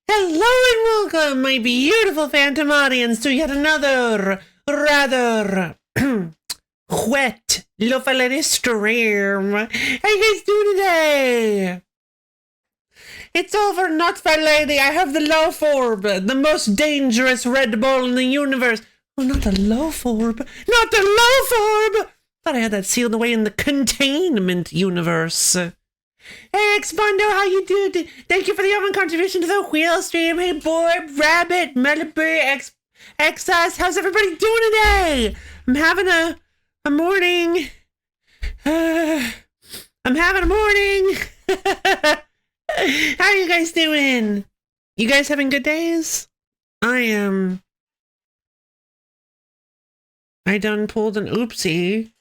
Hello and welcome, my beautiful phantom audience, to yet another rather wet Lofality stream. How you guys doing today? It's over, not fair lady. I have the Love Orb, the most dangerous Red Bull in the universe. Oh, not the Love Orb. Not the Love Orb! Thought I had that sealed away in the containment universe. Hey, Expondo, how you doing? Thank you for the open contribution to the wheel stream. Hey, boy, Rabbit, Melody, Xus, how's everybody doing today? I'm having a morning. I'm having a morning. How are you guys doing? You guys having good days? I am. I done pulled an oopsie.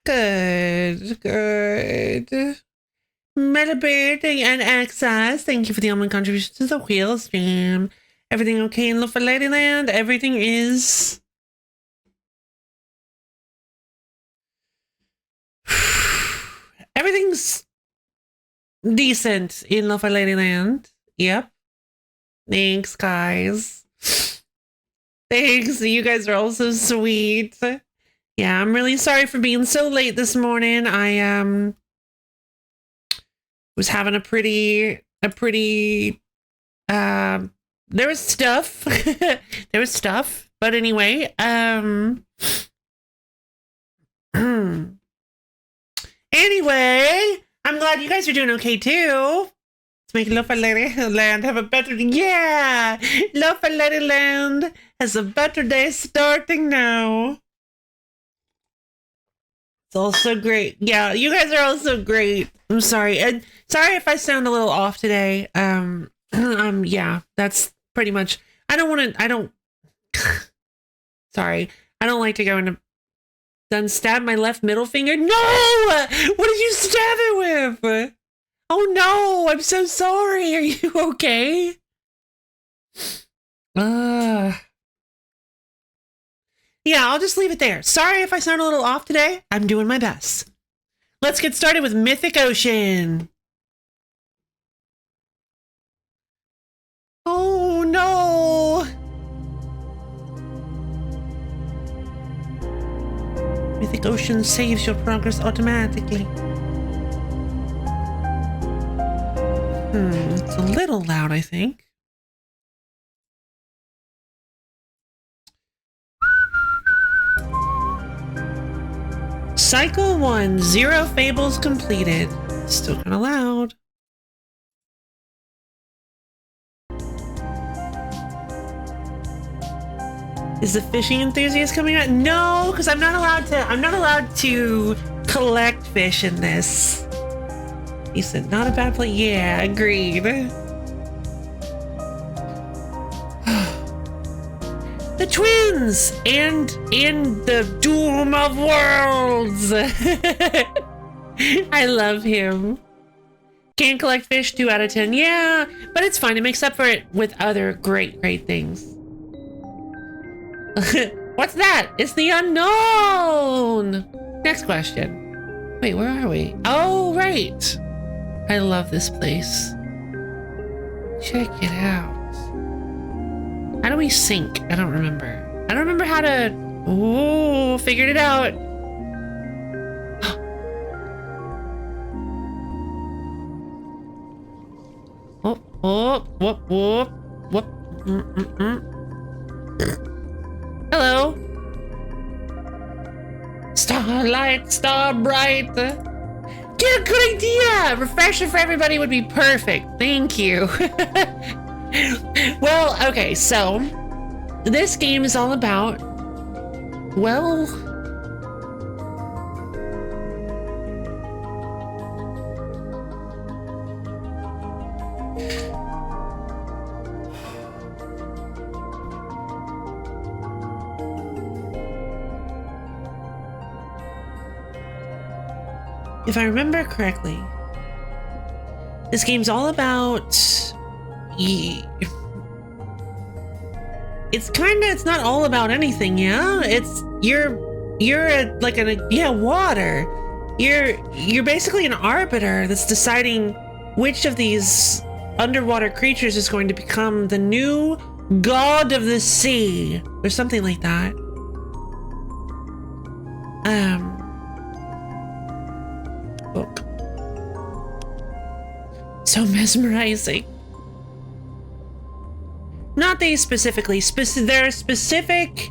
Good. Melody and Access, thank you for the online contribution to the wheel stream. Everything okay in Love for Ladyland? Everything is. Everything's decent in Love for Ladyland. Yep. Thanks, guys. Thanks. You guys are all so sweet. Yeah, I'm really sorry for being so late this morning. I was having a pretty there was stuff. There was stuff. But anyway, anyway, I'm glad you guys are doing okay too. Let's make Love for Ladyland have a better Love for Ladyland has a better day starting now. It's all so great. Yeah, you guys are all so great. I'm sorry. And sorry if I sound a little off today. Yeah, that's pretty much. Sorry. I don't like to go into. Done stab my left middle finger. No! What did you stab it with? Oh no, I'm so sorry. Are you okay? Yeah, I'll just leave it there. Sorry if I sound a little off today. I'm doing my best. Let's get started with Mythic Ocean. Oh no! Mythic Ocean saves your progress automatically. It's a little loud, I think. Cycle 1, 0 fables completed. Still kind of loud. Is the fishing enthusiast coming out? No, because I'm not allowed to collect fish in this. He said, not a bad place. Yeah, agreed. The twins and the doom of worlds. I love him. Can't collect fish, 2 out of 10. Yeah, but it's fine. It makes up for it with other great things. What's that? It's the unknown. Next question. Wait, where are we? Oh, right. I love this place. Check it out. How do we sink? I don't remember. I don't remember how to... Ooh, figured it out. Whoop. Hello. Starlight, star bright. Get a good idea. Refresher for everybody would be perfect. Thank you. Well, okay, so this game is all about, well, if I remember correctly, this game's all about... It's not all about anything, yeah? You're water. You're basically an arbiter that's deciding which of these underwater creatures is going to become the new god of the sea, or something like that. Book. So mesmerizing. Not these specifically. There are specific...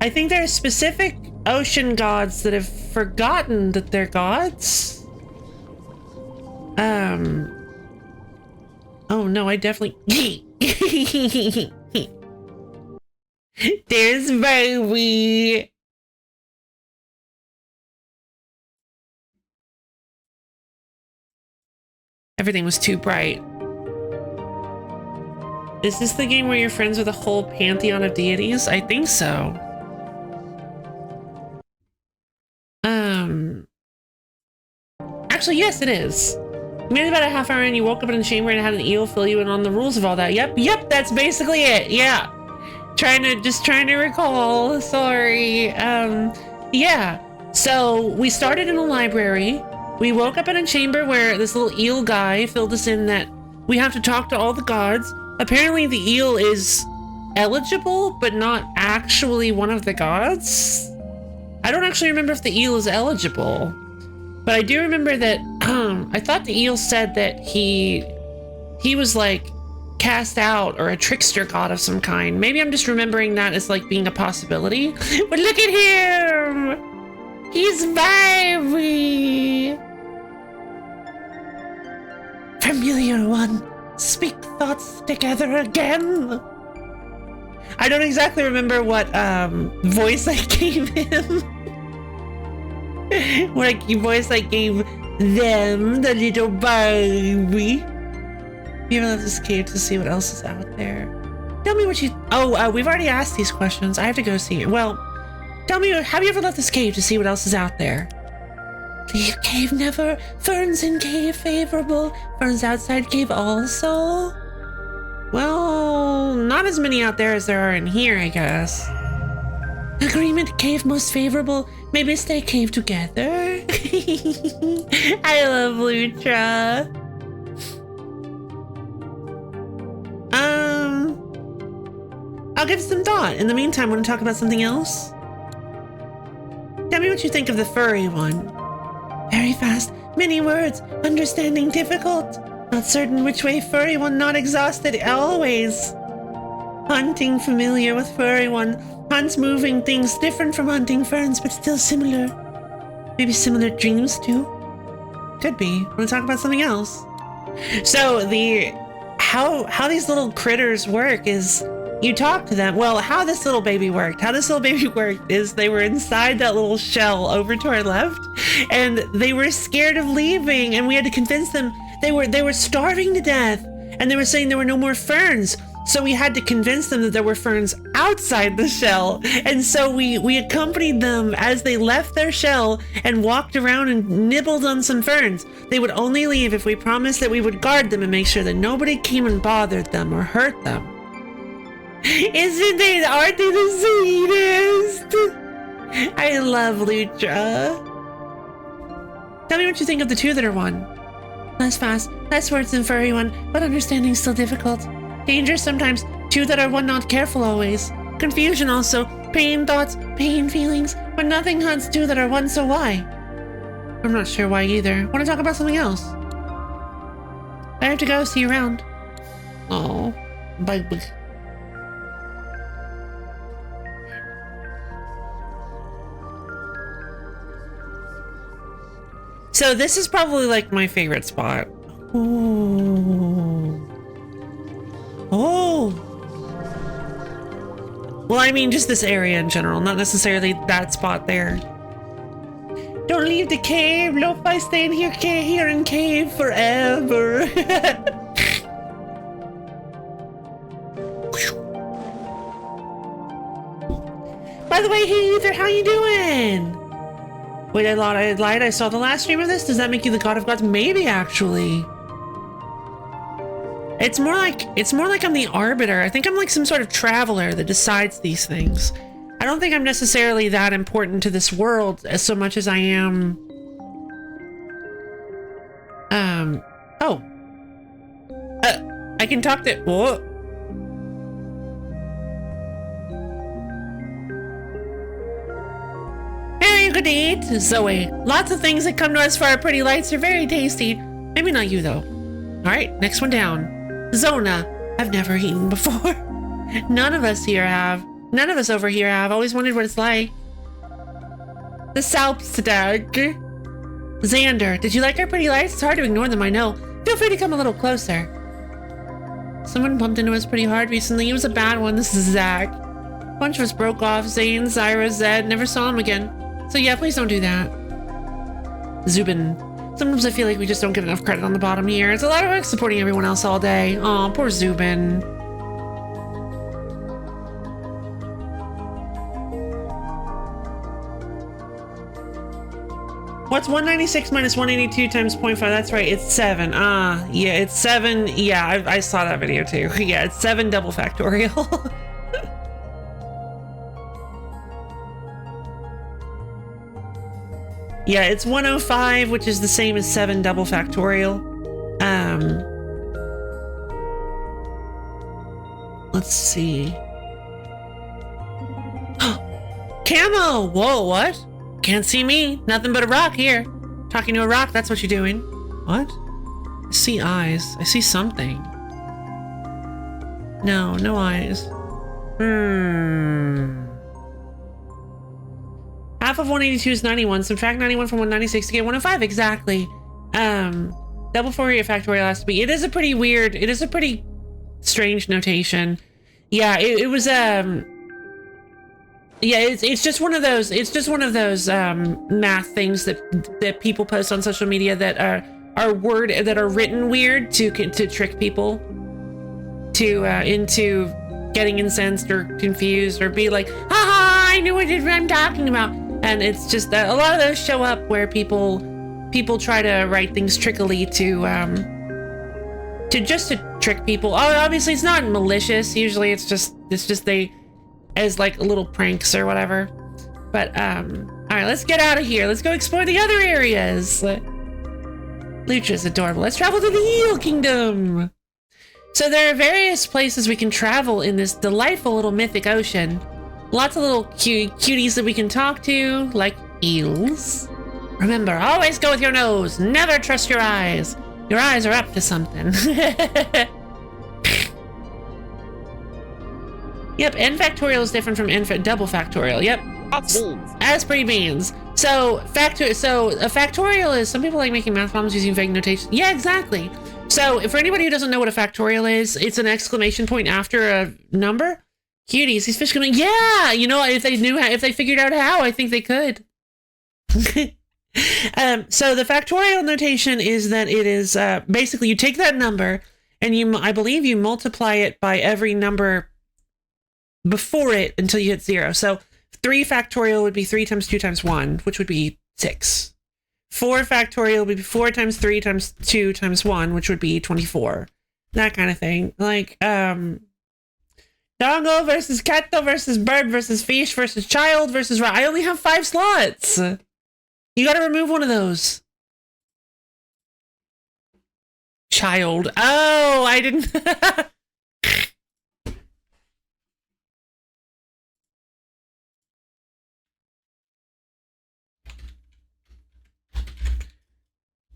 I think there are specific ocean gods that have forgotten that they're gods. Oh no, I definitely... There's Bowie. Everything was too bright. Is this the game where you're friends with a whole pantheon of deities? I think so. Actually, yes, it is. Maybe about a half hour in, you woke up in a chamber and had an eel fill you in on the rules of all that. Yep, that's basically it. Yeah. Just trying to recall. Sorry. Yeah. So we started in a library. We woke up in a chamber where this little eel guy filled us in that we have to talk to all the gods. Apparently the eel is eligible, but not actually one of the gods. I don't actually remember if the eel is eligible, but I do remember that I thought the eel said that he was like cast out or a trickster god of some kind. Maybe I'm just remembering that as like being a possibility. But look at him! He's Barry! Familiar one. Speak thoughts together again. I don't exactly remember what voice I gave him. What voice I gave them, the little baby. You ever left this cave to see what else is out there? Tell me what you... we've already asked these questions. I have to go see it. Well, tell me, have you ever left this cave to see what else is out there? Leave cave never. Ferns in cave favorable. Ferns outside cave also. Well, not as many out there as there are in here, I guess. Agreement cave most favorable. Maybe stay cave together. I love Lutra. I'll give some thought. In the meantime, want to talk about something else? Tell me what you think of the furry one. Very fast, many words, understanding difficult. Not certain which way furry one, not exhausted, always. Hunting familiar with furry one. Hunts moving things different from hunting ferns, but still similar. Maybe similar dreams too? Could be. Want to talk about something else? So how these little critters work is you talk to them. Well, how this little baby worked is they were inside that little shell over to our left, and they were scared of leaving, and we had to convince them. They were starving to death, and they were saying there were no more ferns. So we had to convince them that there were ferns outside the shell. And so we accompanied them as they left their shell and walked around and nibbled on some ferns. They would only leave if we promised that we would guard them and make sure that nobody came and bothered them or hurt them. Aren't they the sweetest? I love Lutra. Tell me what you think of the two that are one. Less fast, less words than furry one, but understanding still difficult. Danger sometimes, two that are one not careful always. Confusion also, pain thoughts, pain feelings, but nothing haunts two that are one, so why? I'm not sure why either. Want to talk about something else? I have to go, see you around. Oh, bye. So this is probably like my favorite spot. Ooh. Oh. Well, I mean, just this area in general, not necessarily that spot there. Don't leave the cave. Lo-fi stay here in cave forever. By the way, hey Ether, how you doing? Wait, I lied. I saw the last stream of this. Does that make you the god of gods? Maybe, actually. It's more like I'm the arbiter. I think I'm like some sort of traveler that decides these things. I don't think I'm necessarily that important to this world as so much as I am. I can talk to. Whoa. Very good to eat, Zoe. Lots of things that come to us for our pretty lights are very tasty. Maybe not you though. All right, next one down. Zona. I've never eaten before. None of us here have. None of us over here have. Always wondered what it's like. The Salpstag. Xander, did you like our pretty lights? It's hard to ignore them, I know. Feel free to come a little closer. Someone bumped into us pretty hard recently. It was a bad one. This is Zach. A bunch of us broke off. Zane, Zyra, Zed. Never saw him again. So yeah, please don't do that. Zubin. Sometimes I feel like we just don't get enough credit on the bottom here. It's a lot of work supporting everyone else all day. Aw, poor Zubin. What's 196 minus 182 times 0.5? That's right, it's 7. Yeah, it's 7. Yeah, I saw that video too. Yeah, it's 7 double factorial. Yeah, it's 105, which is the same as 7 double factorial. Let's see. Camo! Whoa, what? Can't see me. Nothing but a rock here. Talking to a rock, that's what you're doing. What? I see eyes. I see something. No, no eyes. Half of 182 is 91. Subtract 91 from 196 to get 105. Exactly. Double Fourier factorial has to be. It is a pretty weird. It is a pretty strange notation. Yeah, it was yeah, it's just one of those. It's just one of those math things that people post on social media that are written weird to trick people to into getting incensed or confused or be like, haha, I knew what I'm talking about. And it's just that a lot of those show up where people try to write things trickily to trick people. Oh, obviously it's not malicious. Usually it's just they as like little pranks or whatever. But all right, let's get out of here. Let's go explore the other areas. Lutra's adorable. Let's travel to the Eel Kingdom. So there are various places we can travel in this delightful little Mythic Ocean. Lots of little cuties that we can talk to, like eels. Remember, always go with your nose. Never trust your eyes. Your eyes are up to something. Yep, n factorial is different from double factorial. Yep. Asprey beans. So a factorial is, some people like making math problems using fake notation. Yeah, exactly. So for anybody who doesn't know what a factorial is, it's an exclamation point after a number. Cuties, these fish gonna, yeah, you know, if they figured out how, I think they could. So the factorial notation is that it is basically you take that number and I believe you multiply it by every number before it until you hit 0. So 3 factorial would be 3 times 2 times 1, which would be 6. 4 factorial would be 4 times 3 times 2 times 1, which would be 24. That kind of thing. Like, doggo versus catto versus bird versus fish versus child versus rat. I only have 5 slots. You gotta remove one of those. Child. Oh, I didn't.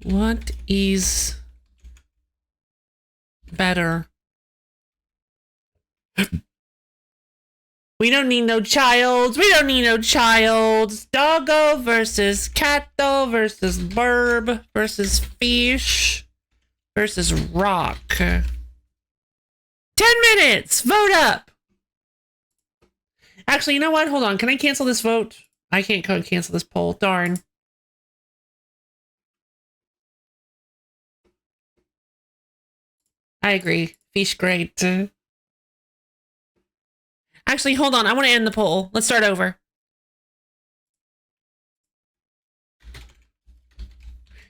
What is better? We don't need no childs. We don't need no childs. Doggo versus catto versus burb versus fish versus rock. 10 minutes. Vote up. Actually, you know what? Hold on. Can I cancel this vote? I can't cancel this poll. Darn. I agree. Fish great. Actually, hold on. I want to end the poll. Let's start over.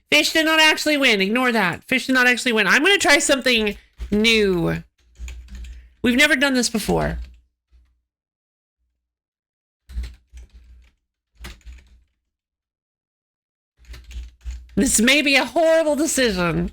Fish did not actually win. Ignore that. Fish did not actually win. I'm going to try something new. We've never done this before. This may be a horrible decision.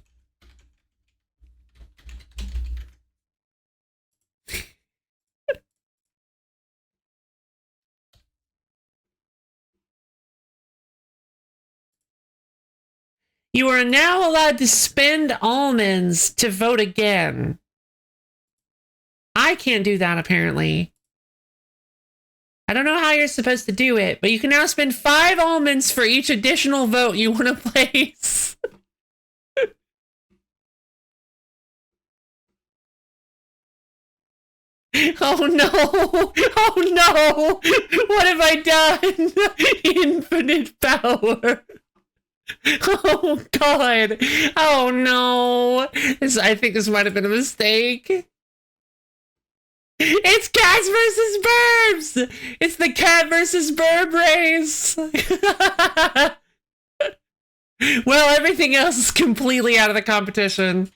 You are now allowed to spend almonds to vote again. I can't do that, apparently. I don't know how you're supposed to do it, but you can now spend 5 almonds for each additional vote you want to place. Oh no! Oh no! What have I done? Infinite power. Oh god. Oh no. I think this might have been a mistake. It's cats versus burbs! It's the cat versus burb race! Well, everything else is completely out of the competition.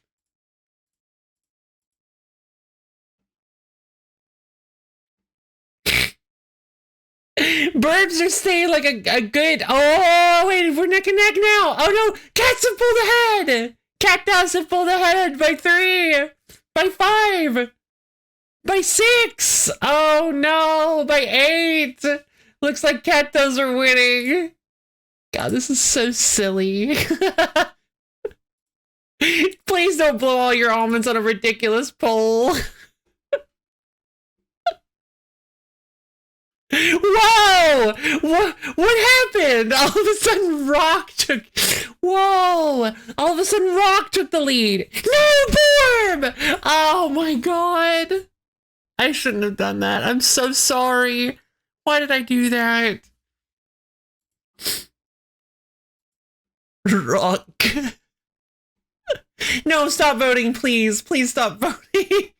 Burbs are staying like a good... Oh, wait, we're neck and neck now. Oh no, cats have pulled ahead! Cat does have pulled ahead by 3! By 5! By 6! Oh no! By 8! Looks like Cattos are winning. God, this is so silly. Please don't blow all your almonds on a ridiculous poll. Whoa! What happened? All of a sudden Rock took... Whoa! All of a sudden Rock took the lead. No, Borb! Oh my god. I shouldn't have done that. I'm so sorry. Why did I do that? Rock. No, stop voting, please. Please stop voting.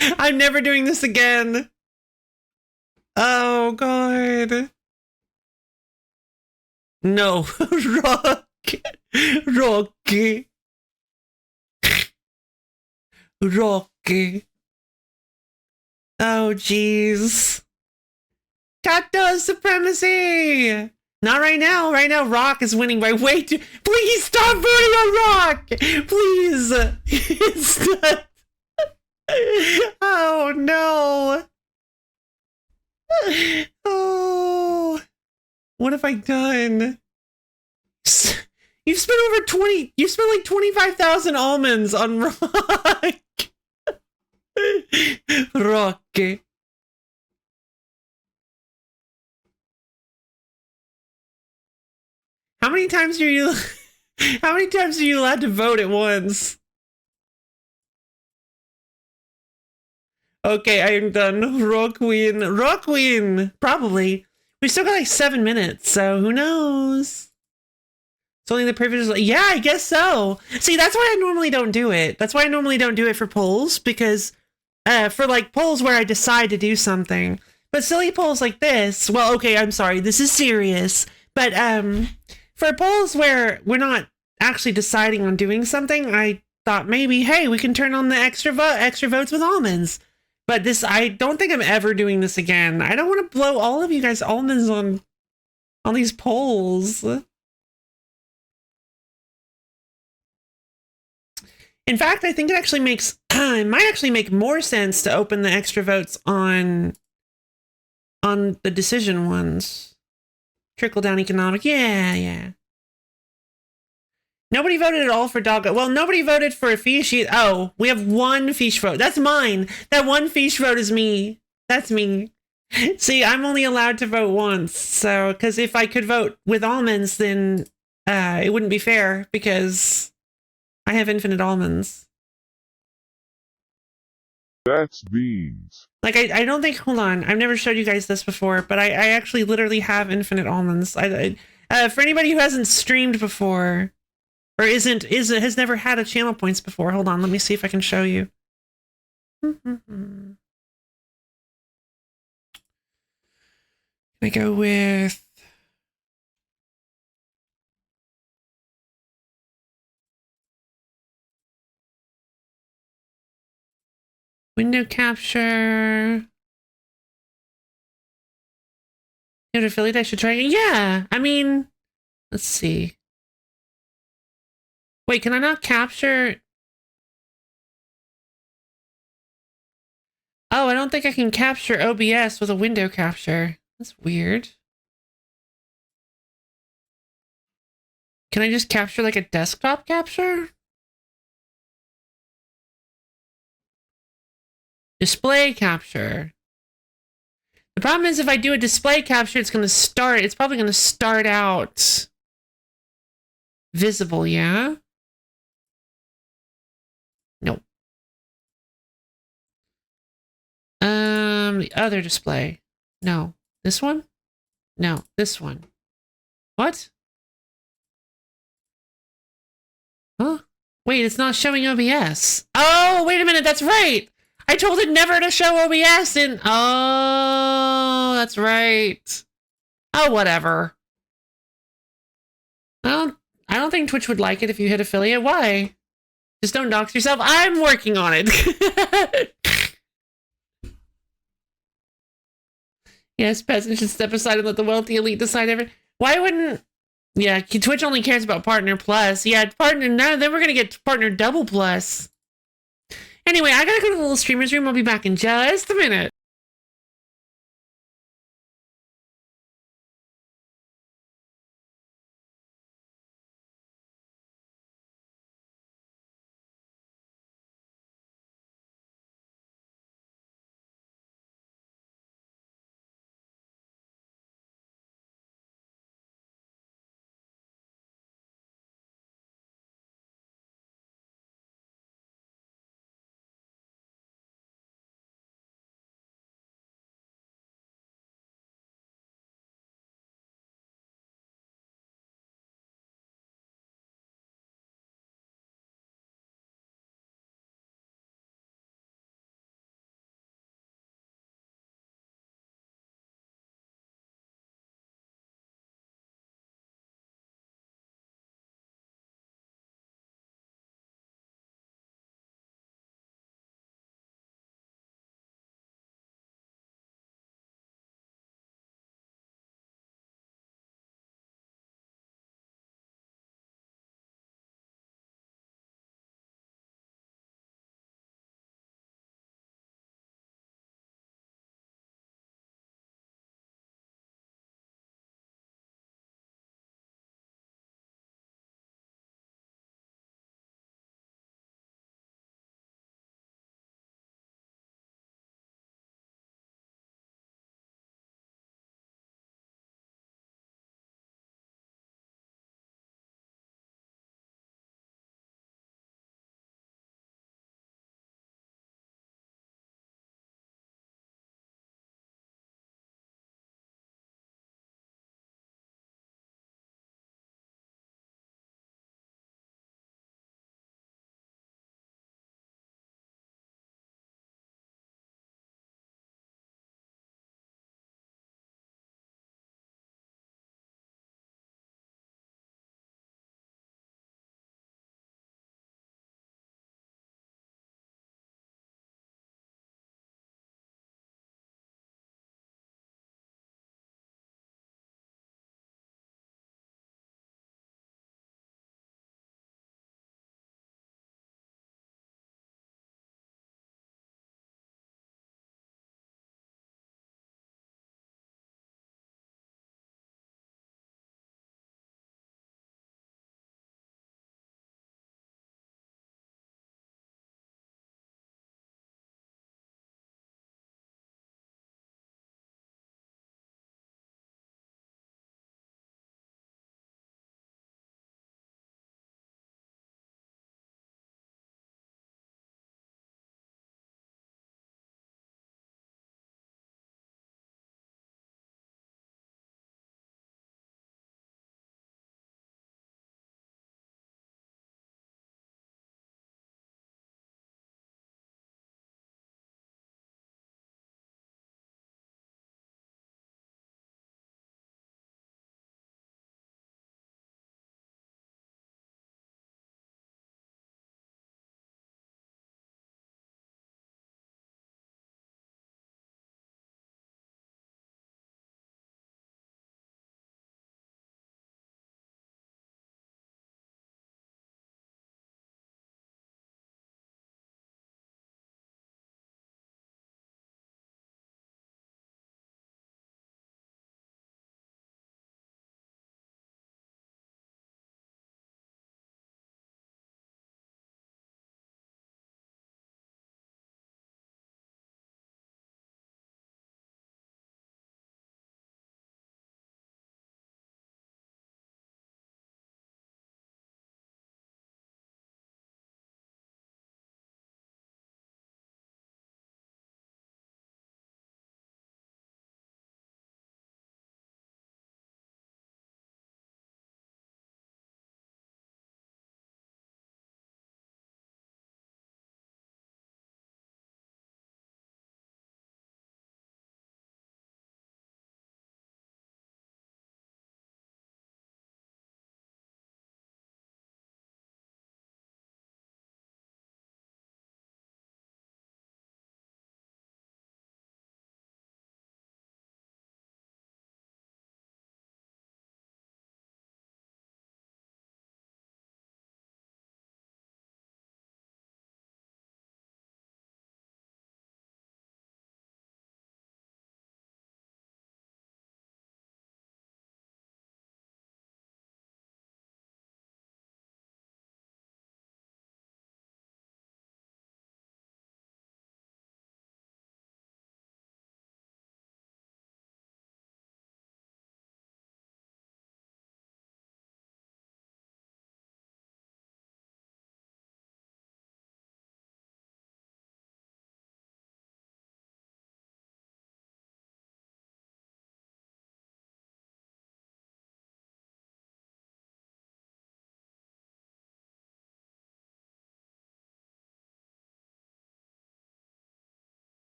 I'm never doing this again. Oh, God. No. Rock. Rocky. Rocky. Oh, jeez. Kato supremacy! Not right now. Right now, Rock is winning by way too... Please stop voting on Rock! Please! It's not... Oh, no. Oh. What have I done? You've spent over 20... You've spent like 25,000 almonds on Rock. Rocky. How many times are you how many times are you allowed to vote at once? Okay, I am done. Rock queen. Rock queen! Probably. We still got like 7 minutes, so who knows? It's only the privilege. Yeah, I guess so. See, that's why I normally don't do it. That's why I normally don't do it for polls, because for like polls where I decide to do something. But silly polls like this, well, okay, I'm sorry, this is serious. But for polls where we're not actually deciding on doing something, I thought maybe, hey, we can turn on the extra votes with almonds. But this, I don't think I'm ever doing this again. I don't want to blow all of you guys almonds on these polls. In fact, I think it actually makes it might actually make more sense to open the extra votes on the decision ones. Trickle down economic. Yeah. Nobody voted at all for dog. Well, nobody voted for a fishy. Oh, we have one fish vote. That's mine. That one fish vote is me. That's me. See, I'm only allowed to vote once. So, because if I could vote with almonds, then it wouldn't be fair because I have infinite almonds. That's beans. Like, I don't think, hold on, I've never showed you guys this before, but I actually literally have infinite almonds. For anybody who hasn't streamed before, or has never had a channel points before, hold on, let me see if I can show you. I go with... window capture. An affiliate I should try. Yeah, I mean, let's see. Wait, can I not capture? Oh, I don't think I can capture OBS with a window capture. That's weird. Can I just capture like a desktop capture? Display capture. The problem is if I do a display capture, it's probably going to start out visible, yeah? Nope. The other display. No. This one? No, this one. What? Huh? Wait, it's not showing OBS. Oh, wait a minute, that's right! I told it never to show OBS in... Oh, that's right. Oh, whatever. I don't think Twitch would like it if you hit affiliate. Why? Just don't dox yourself. I'm working on it. Yes, peasants should step aside and let the wealthy elite decide everything. Why wouldn't... Yeah, Twitch only cares about Partner Plus. Yeah, Partner... No, then we're gonna get Partner Double Plus. Anyway, I gotta go to the little streamer's room. I'll be back in just a minute.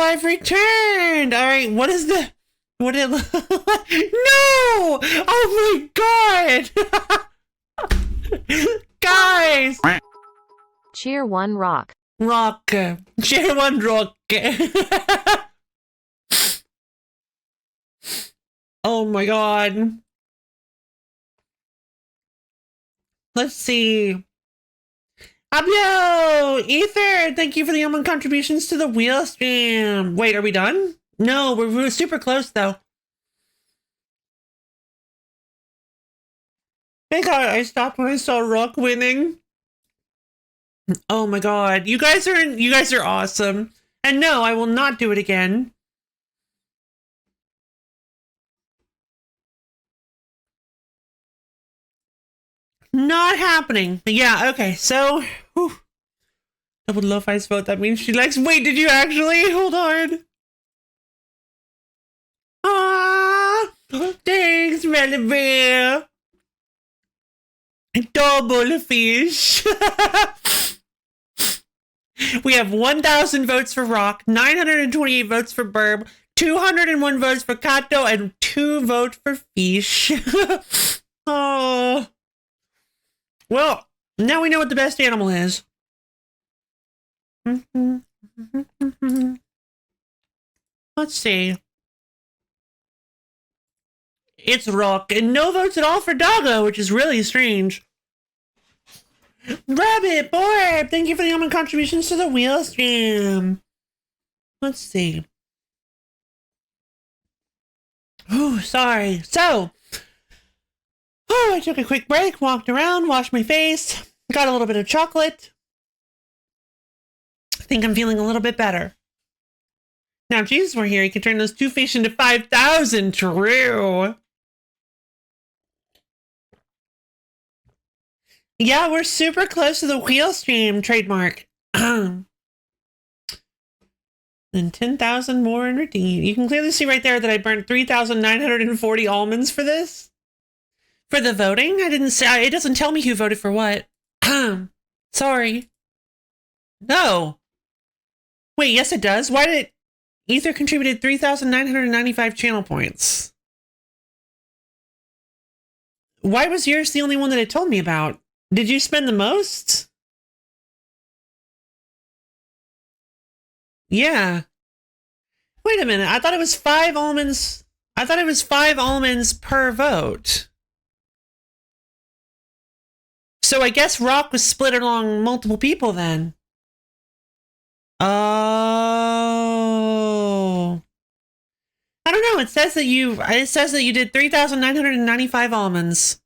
I've returned. All right, what is the... What did... No! Oh my god! Guys! Cheer 1 rock. Rock. Cheer 1 rock. Oh my god. Let's see. Abyo! Ether, thank you for the almond contributions to the wheel stream. Wait, are we done? No, we're super close though. Thank God I stopped when I saw Rock winning. Oh my god. You guys are awesome. And no, I will not do it again. Not happening. Yeah, okay, so whew. Double Lo-Fi's vote, that means she likes... Wait, did you actually? Hold on. Ah, thanks, Melody. Double fish. We have 1,000 votes for Rock, 928 votes for Burb, 201 votes for Kato, and 2 votes for Fish. Oh. Well, now we know what the best animal is. Let's see. It's Rock, and no votes at all for Doggo, which is really strange. Rabbit boy, thank you for the almond contributions to the wheel stream. Let's see. Oh, sorry. So, I took a quick break, walked around, washed my face, got a little bit of chocolate. I think I'm feeling a little bit better. Now, if Jesus were here, he could turn those 2 fish into 5,000. True. Yeah, we're super close to the wheel stream trademark. And 10,000 more in redeem. You can clearly see right there that I burned 3,940 almonds for this. For the voting? I didn't say, it doesn't tell me who voted for what. Sorry. No. Wait, yes it does. Why did Ether contributed 3,995 channel points? Why was yours the only one that it told me about? Did you spend the most? Yeah. Wait a minute. I thought it was 5 almonds. I thought it was 5 almonds per vote. So I guess Rock was split along multiple people then. Oh. I don't know. It says that you did 3,995 almonds.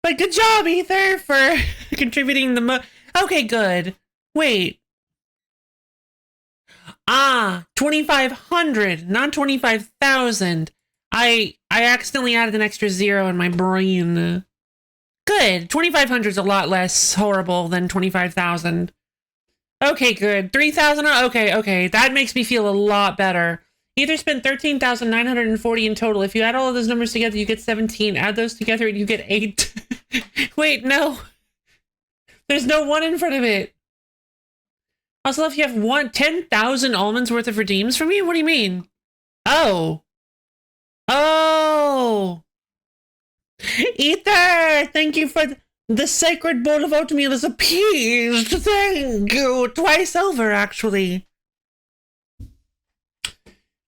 But good job, Ether, for contributing the most. Okay, good. Wait. 2,500, not 25,000. I accidentally added an extra 0 in my brain. Good. 2,500 is a lot less horrible than 25,000. Okay, good. 3,000. Okay. That makes me feel a lot better. Ether spent 13,940 in total. If you add all of those numbers together, you get 17. Add those together and you get 8. Wait, no. There's no 1 in front of it. Also, if you have 10,000 almonds worth of redeems from me, what do you mean? Oh. Ether, thank you for the sacred bowl of oatmeal is appeased. Thank you. Twice over, actually.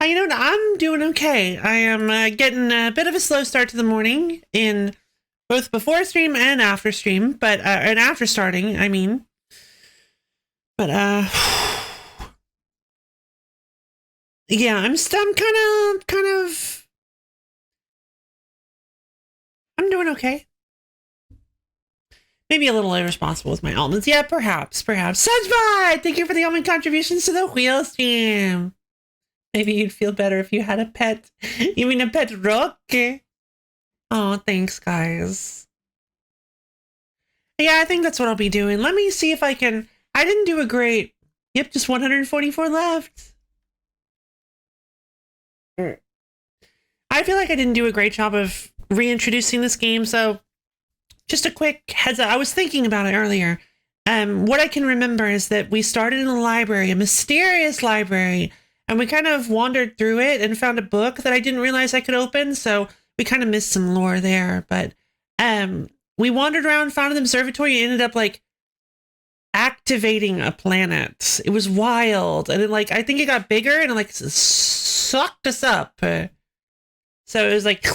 You know, I'm doing okay. I am getting a bit of a slow start to the morning in both before stream and after stream, but and after starting, I mean. But yeah, I'm doing okay. Maybe a little irresponsible with my almonds. Yeah, perhaps. Sunspot, thank you for the almond contributions to the wheel stream. Maybe you'd feel better if you had a pet. You mean a pet rock? Oh, thanks, guys. Yeah, I think that's what I'll be doing. Let me see if I can... I didn't do a great... Yep, just 144 left. I feel like I didn't do a great job of reintroducing this game, so... Just a quick heads up. I was thinking about it earlier. What I can remember is that we started in a library, a mysterious library, and we kind of wandered through it and found a book that I didn't realize I could open. So we kind of missed some lore there. But we wandered around, found an observatory, and ended up like activating a planet. It was wild, and it like I think it got bigger and it like sucked us up. So it was like,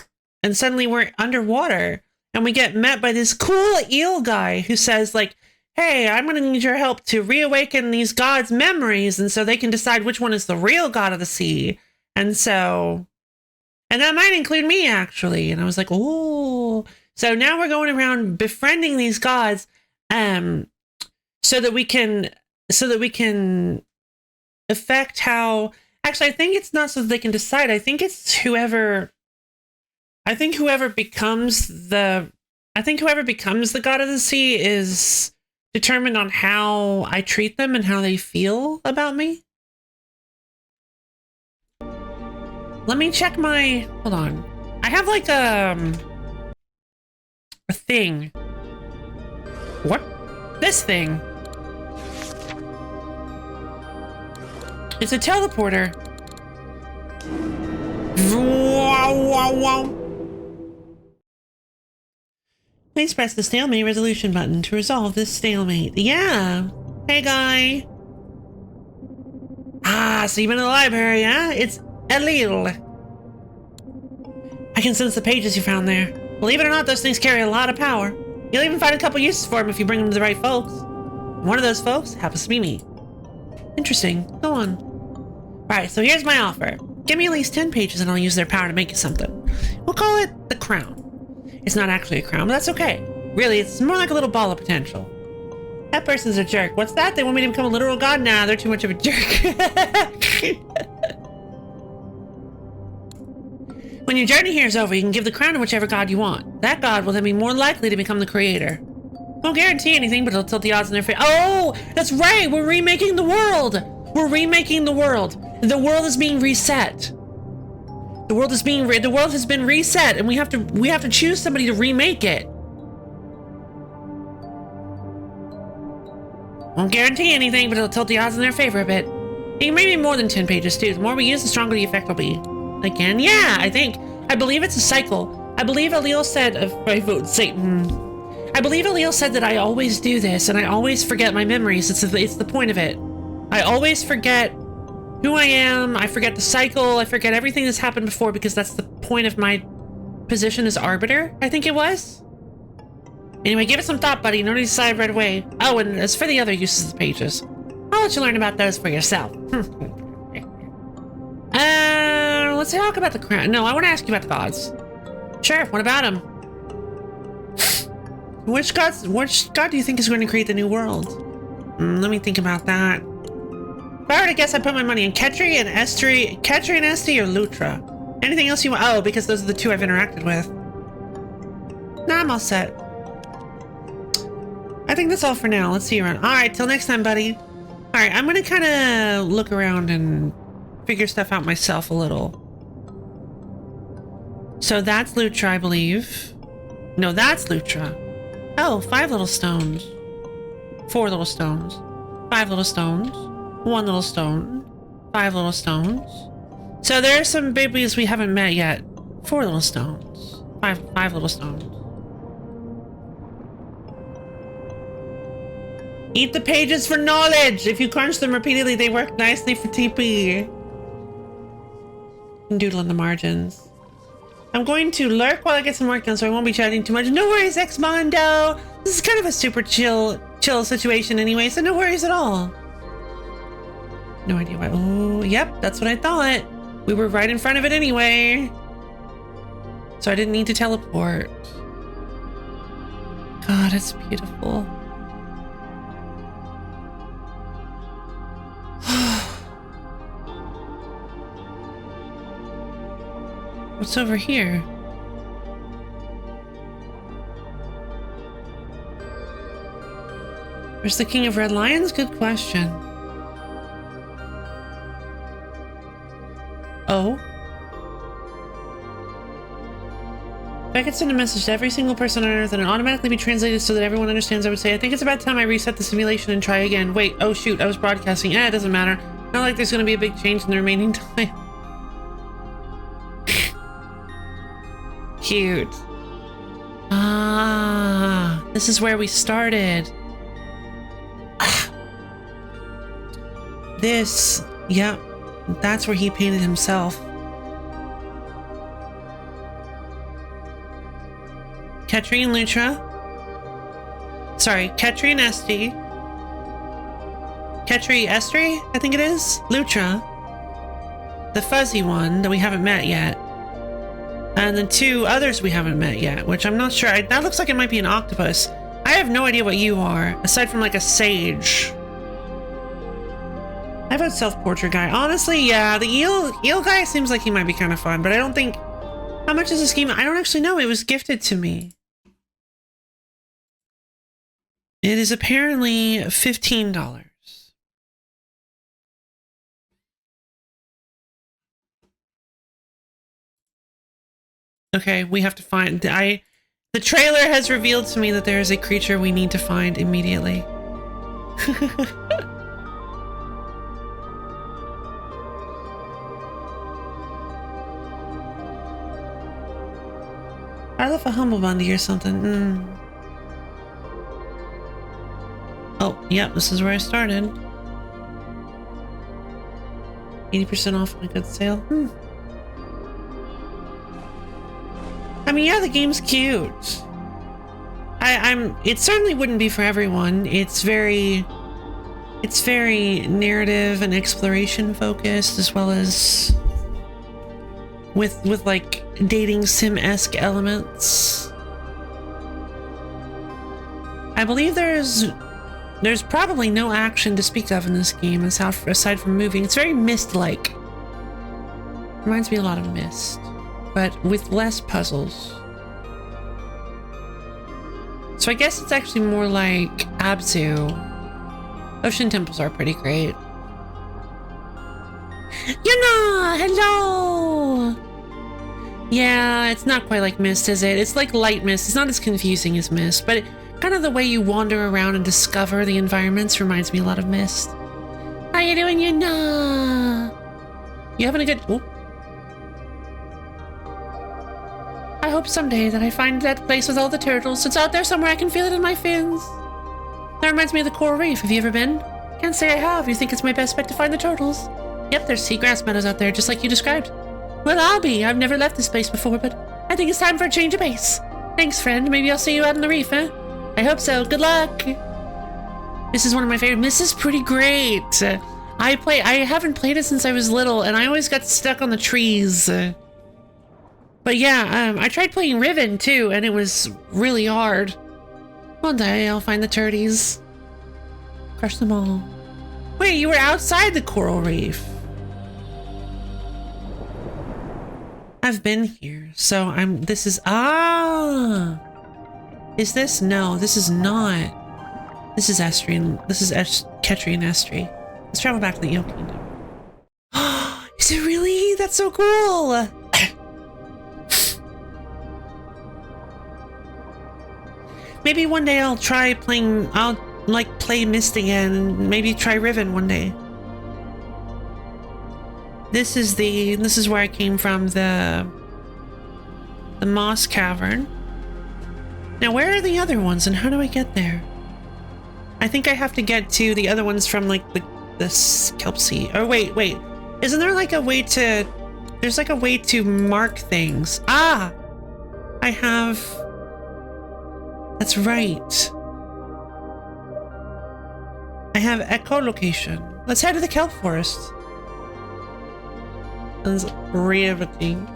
and suddenly we're underwater, and we get met by this cool eel guy who says like, hey, I'm going to need your help to reawaken these gods' memories, and so they can decide which one is the real god of the sea. And that might include me, actually. And I was like, oh. So now we're going around befriending these gods, so that we can affect how. Actually, I think it's not so that they can decide. I think it's whoever becomes the god of the sea is determined on how I treat them and how they feel about me. Let me check my... Hold on. I have like a thing. What? This thing. It's a teleporter. Please press the stalemate resolution button to resolve this stalemate. Yeah. Hey, guy. Ah, so you've been in the library, huh? It's Elil. I can sense the pages you found there. Believe it or not, those things carry a lot of power. You'll even find a couple uses for them if you bring them to the right folks. One of those folks happens to be me. Interesting. Go on. Right, so here's my offer. Give me at least 10 pages and I'll use their power to make you something. We'll call it the crown. It's not actually a crown, but that's okay. Really, it's more like a little ball of potential. That person's a jerk. What's that? They want me to become a literal god? Nah, they're too much of a jerk. When your journey here is over, you can give the crown to whichever god you want. That god will then be more likely to become the creator. Won't guarantee anything, but it'll tilt the odds in their favor. Oh, that's right. We're remaking the world. We're remaking the world. The world is being reset. The world has been reset, and we have to choose somebody to remake it. Won't guarantee anything, but it'll tilt the odds in their favor a bit. It can maybe more than 10 pages too. The more we use, the stronger the effect will be. Again, yeah, I believe it's a cycle. I believe Elil said, I vote Satan. I believe Elil said that I always do this, and I always forget my memories. It's the point of it. I always forget who I am, I forget the cycle, I forget everything that's happened before because that's the point of my position as arbiter, I think it was. Anyway, give it some thought, buddy. No need to decide right away. Oh, and as for the other uses of the pages, I'll let you learn about those for yourself. Let's talk about the crown. No, I want to ask you about the gods. Sure, what about them? Which god do you think is going to create the new world? Let me think about that. If I were to guess, I'd put my money in Ketri and Esti or Lutra. Anything else you want? Oh, because those are the two I've interacted with. Nah, I'm all set. I think that's all for now. Let's see you around. All right, till next time, buddy. All right, I'm gonna kind of look around and figure stuff out myself a little. So that's Lutra, I believe. No, that's Lutra. Oh, 5 little stones. 4 little stones. 5 little stones. 1 little stone. 5 little stones. So there are some babies we haven't met yet. 4 little stones. 5 little stones. Eat the pages for knowledge! If you crunch them repeatedly, they work nicely for TP. And doodle in the margins. I'm going to lurk while I get some work done, so I won't be chatting too much. No worries, X-Mondo! This is kind of a super chill situation anyway, so no worries at all. No idea why. Oh, yep, that's what I thought. We were right in front of it anyway. So I didn't need to teleport. God, it's beautiful. What's over here? Where's the King of Red Lions? Good question. Oh. If I could send a message to every single person on Earth and it automatically be translated so that everyone understands, I would say, I think it's about time I reset the simulation and try again. Wait, oh shoot, I was broadcasting. It doesn't matter. Not like there's gonna be a big change in the remaining time. Cute. Ah, this is where we started. This, yep, that's where he painted himself. Katrine Lutra. Sorry, Katrine Estri. Katrine Estri, I think it is. Lutra. The fuzzy one that we haven't met yet. And then two others we haven't met yet, which I'm not sure. That looks like it might be an octopus. I have no idea what you are, aside from like a sage. I vote self-portrait guy. Honestly, yeah, the eel guy seems like he might be kind of fun, but I don't think... How much is this game? I don't actually know. It was gifted to me. It is apparently $15. Okay, we have to find... The trailer has revealed to me that there is a creature we need to find immediately. I left a humble bundle or something. Oh, yep, this is where I started. 80% off on a good sale. I mean, yeah, the game's cute. It certainly wouldn't be for everyone. It's very narrative and exploration focused, as well as with like dating sim-esque elements. I believe there's probably no action to speak of in this game aside from moving. It's very Myst-like. Reminds me a lot of Myst, but with less puzzles. So I guess it's actually more like Abzu. Ocean temples are pretty great. Yuna! Hello! Yeah, it's not quite like Myst, is it? It's like light Myst. It's not as confusing as Myst, but kind of the way you wander around and discover the environments reminds me a lot of Myst. How you doing, Yuna? You having a good... Oh. I hope someday that I find that place with all the turtles. It's out there somewhere. I can feel it in my fins. That reminds me of the coral reef. Have you ever been? Can't say I have. You think it's my best bet to find the turtles? Yep, there's seagrass meadows out there, just like you described. Well, I'll be. I've never left this place before, but I think it's time for a change of pace. Thanks, friend. Maybe I'll see you out on the reef, huh? I hope so. Good luck. This is one of my favorite. This is pretty great. I haven't played it since I was little, and I always got stuck on the trees. But yeah, I tried playing Riven too, and it was really hard. One day I'll find the turdies. Crush them all. Wait, you were outside the coral reef. I've been here, so this is... Ah! Is this? No, this is not. This is Estrian. This is Ketri and Estri. Let's travel back to the Eel Kingdom. Is it really? That's so cool! Maybe one day I'll try playing... I'll, like, play Myst again and maybe try Riven one day. This is where I came from, the Moss Cavern. Now, where are the other ones and how do I get there? I think I have to get to the other ones from, like, the Kelp Sea. Oh, wait. Isn't there, like, a way to... There's, like, a way to mark things. Ah! I have... That's right. I have echolocation. Let's head to the kelp forest. That's riveting.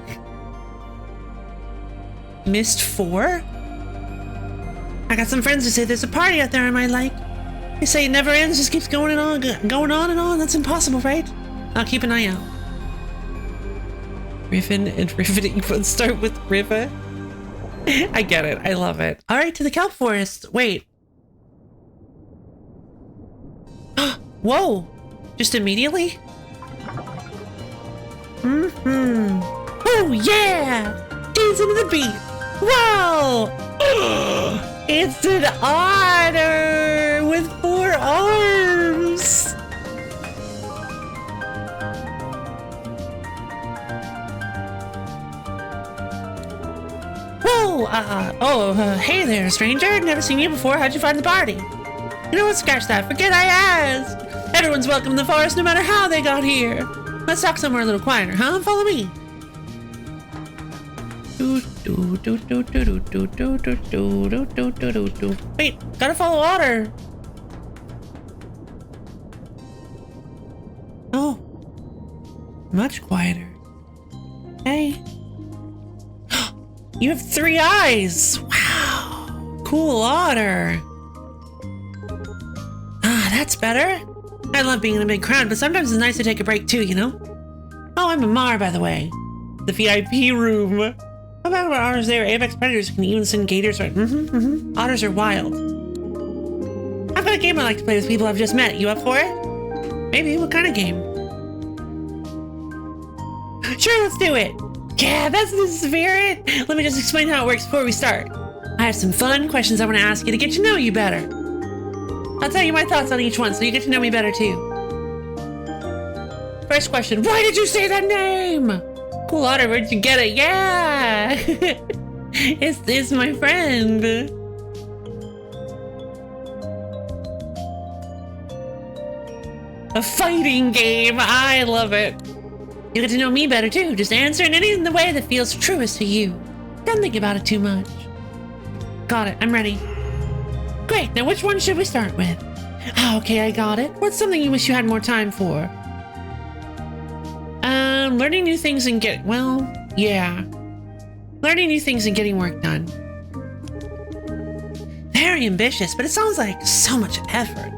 Myst 4? I got some friends who say there's a party out there I might like. They say it never ends, just keeps going on and on. That's impossible, right? I'll keep an eye out. Riven and riveting. Let's start with Riva. I get it. I love it. All right, to the kelp forest. Wait. Whoa! Just immediately? Oh yeah! Dance into the beat. Wow! It's an otter with 4 arms! Whoa! Hey there, stranger. Never seen you before. How'd you find the party? You know what? Scratch that. Forget I asked. Everyone's welcome in the forest no matter how they got here. Let's talk somewhere a little quieter, huh? Follow me. Wait, gotta follow Otter. Oh, much quieter. Hey, you have 3 eyes. Wow, cool Otter. Ah, that's better. I love being in a big crowd, but sometimes it's nice to take a break too, you know? Oh, I'm Amar, by the way. The VIP room. How about otters? They are apex predators who can even send gators right? Otters are wild. I've got a game I like to play with people I've just met. You up for it? Maybe. What kind of game? Sure, let's do it. Yeah, that's the spirit. Let me just explain how it works before we start. I have some fun questions I want to ask you to get to know you better. I'll tell you my thoughts on each one so you get to know me better too. First question, why did you say that name? Cool Otter, where'd you get it? Yeah! It's my friend. A fighting game, I love it. You get to know me better too, just answer in any way that feels truest to you. Don't think about it too much. Got it, I'm ready. Great, now which one should we start with? Okay, I got it. What's something you wish you had more time for? Learning new things and learning new things and getting work done. Very ambitious, but it sounds like so much effort.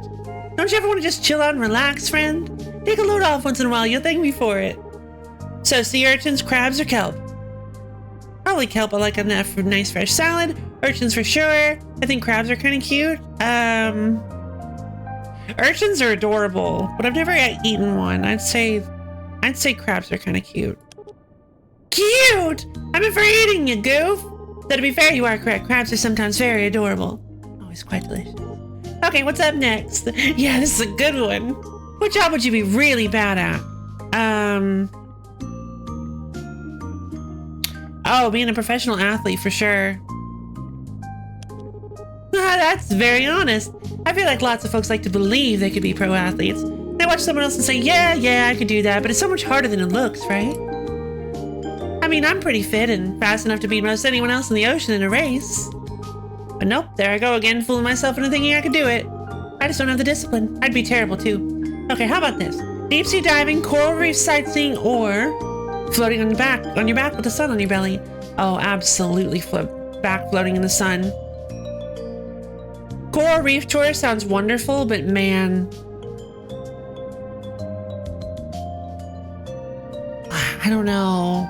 Don't you ever want to just chill out and relax, friend? Take a load off once in a while, you'll thank me for it. So, sea urchins, crabs, or kelp? Probably kelp, I like a nice fresh salad. Urchins for sure. I think crabs are kind of cute. Urchins are adorable, but I've never eaten one. I'd say crabs are kind of cute. Cute! I meant for eating, you goof! Though to be fair, you are correct. Crabs are sometimes very adorable. Always quite delicious. Okay, what's up next? Yeah, this is a good one. What job would you be really bad at? Oh, being a professional athlete for sure. That's very honest. I feel like lots of folks like to believe they could be pro athletes. They watch someone else and say, yeah, I could do that, but it's so much harder than it looks, right? I mean, I'm pretty fit and fast enough to beat most anyone else in the ocean in a race. But nope, there I go again, fooling myself into thinking I could do it. I just don't have the discipline. I'd be terrible too. Okay, how about this? Deep sea diving, coral reef sightseeing, or floating on your back with the sun on your belly. Oh, absolutely floating in the sun. Coral reef tour sounds wonderful, but man, I don't know.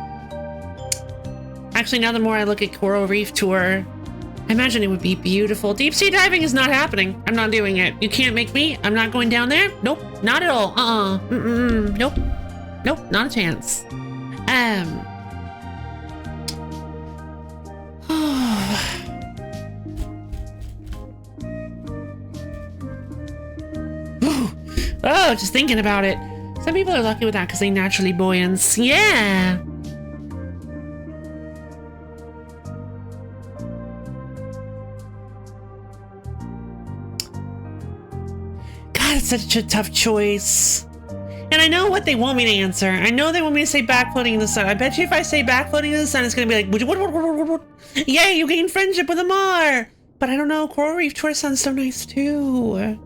Actually, now the more I look at coral reef tour, I imagine it would be beautiful. Deep sea diving is not happening. I'm not doing it. You can't make me. I'm not going down there. Nope, not at all. Nope, not a chance. Oh, just thinking about it. Some people are lucky with that because they naturally buoyant. Yeah. God, it's such a tough choice. And I know what they want me to answer. I know they want me to say backfloating in the sun. I bet you if I say backfloating in the sun, it's going to be like, yay, you gain friendship with Amar. But I don't know, coral reef tour sounds so nice too.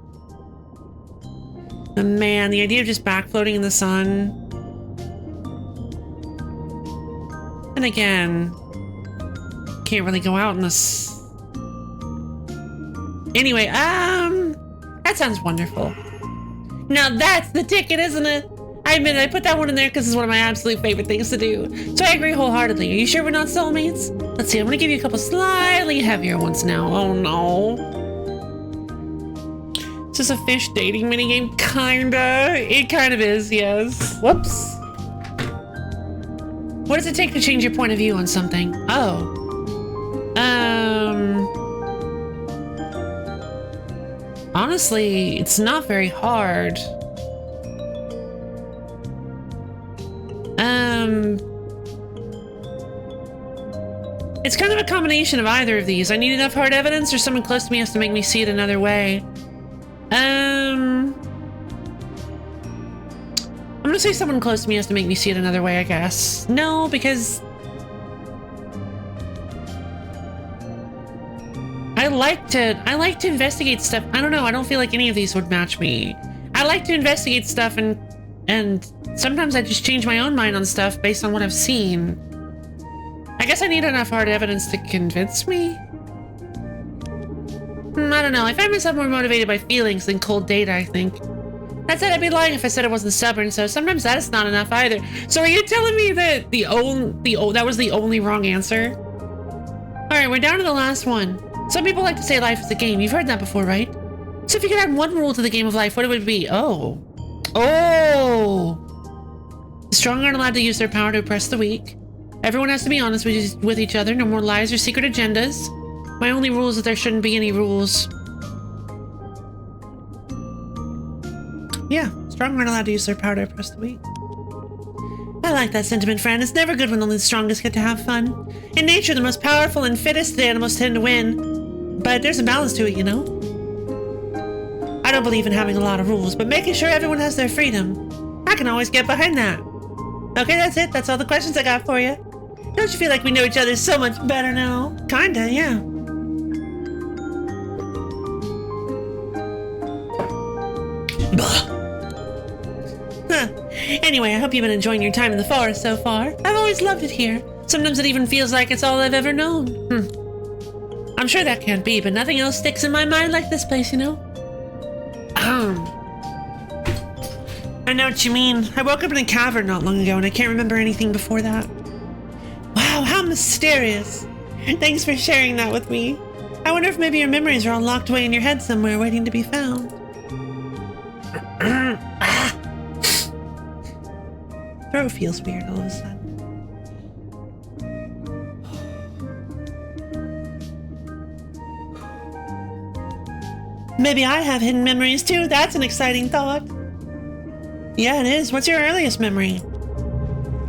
Oh, man, the idea of just backfloating in the sun. And again, can't really go out in this. Anyway, that sounds wonderful. Now that's the ticket, isn't it? I admit it, I put that one in there because it's one of my absolute favorite things to do. So I agree wholeheartedly. Are you sure we're not soulmates? Let's see, I'm gonna give you a couple slightly heavier ones now. Oh no. Is this a fish dating minigame? Kinda. It kind of is, yes. Whoops. What does it take to change your point of view on something? Oh. Honestly, it's not very hard. It's kind of a combination of either of these. I need enough hard evidence, or someone close to me has to make me see it another way. I'm gonna say someone close to me has to make me see it another way, I guess. No, because I like to investigate stuff. I don't know, I don't feel like any of these would match me. I like to investigate stuff and sometimes I just change my own mind on stuff based on what I've seen. I guess I need enough hard evidence to convince me? I don't know, I find myself more motivated by feelings than cold data, I think. That said, I'd be lying if I said I wasn't stubborn, so sometimes that is not enough either. So are you telling me that that was the only wrong answer? Alright, we're down to the last one. Some people like to say life is a game. You've heard that before, right? So if you could add one rule to the game of life, what would it be? Oh. The strong aren't allowed to use their power to oppress the weak. Everyone has to be honest with each other. No more lies or secret agendas. My only rule is that there shouldn't be any rules. Yeah, strong aren't allowed to use their power to oppress the weak. I like that sentiment, friend. It's never good when only the strongest get to have fun. In nature, the most powerful and fittest animals tend to win. But there's a balance to it, you know? I don't believe in having a lot of rules, but making sure everyone has their freedom. I can always get behind that. Okay, that's it. That's all the questions I got for you. Don't you feel like we know each other so much better now? Kinda, yeah. Anyway, I hope you've been enjoying your time in the forest so far. I've always loved it here. Sometimes it even feels like it's all I've ever known. I'm sure that can't be, but nothing else sticks in my mind like this place, you know? I know what you mean. I woke up in a cavern not long ago and I can't remember anything before that. Wow, how mysterious. Thanks for sharing that with me. I wonder if maybe your memories are all locked away in your head somewhere waiting to be found. Throat feels weird all of a sudden. Maybe I have hidden memories too. That's an exciting thought. Yeah, it is. What's your earliest memory?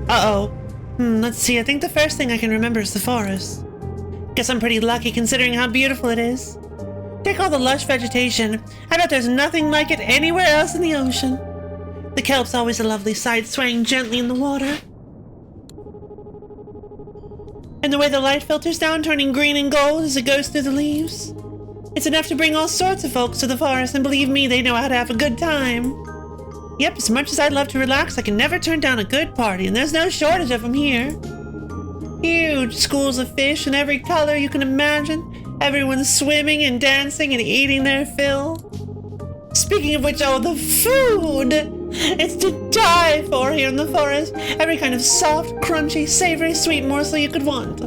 Uh-oh. Let's see. I think the first thing I can remember is the forest. Guess I'm pretty lucky considering how beautiful it is. Take all the lush vegetation. I bet there's nothing like it anywhere else in the ocean. The kelp's always a lovely sight, swaying gently in the water. And the way the light filters down, turning green and gold as it goes through the leaves. It's enough to bring all sorts of folks to the forest, and believe me, they know how to have a good time. Yep, as much as I'd love to relax, I can never turn down a good party, and there's no shortage of them here. Huge schools of fish in every color you can imagine. Everyone's swimming and dancing and eating their fill. Speaking of which, oh, the food! It's to die for here in the forest. Every kind of soft, crunchy, savory, sweet morsel you could want.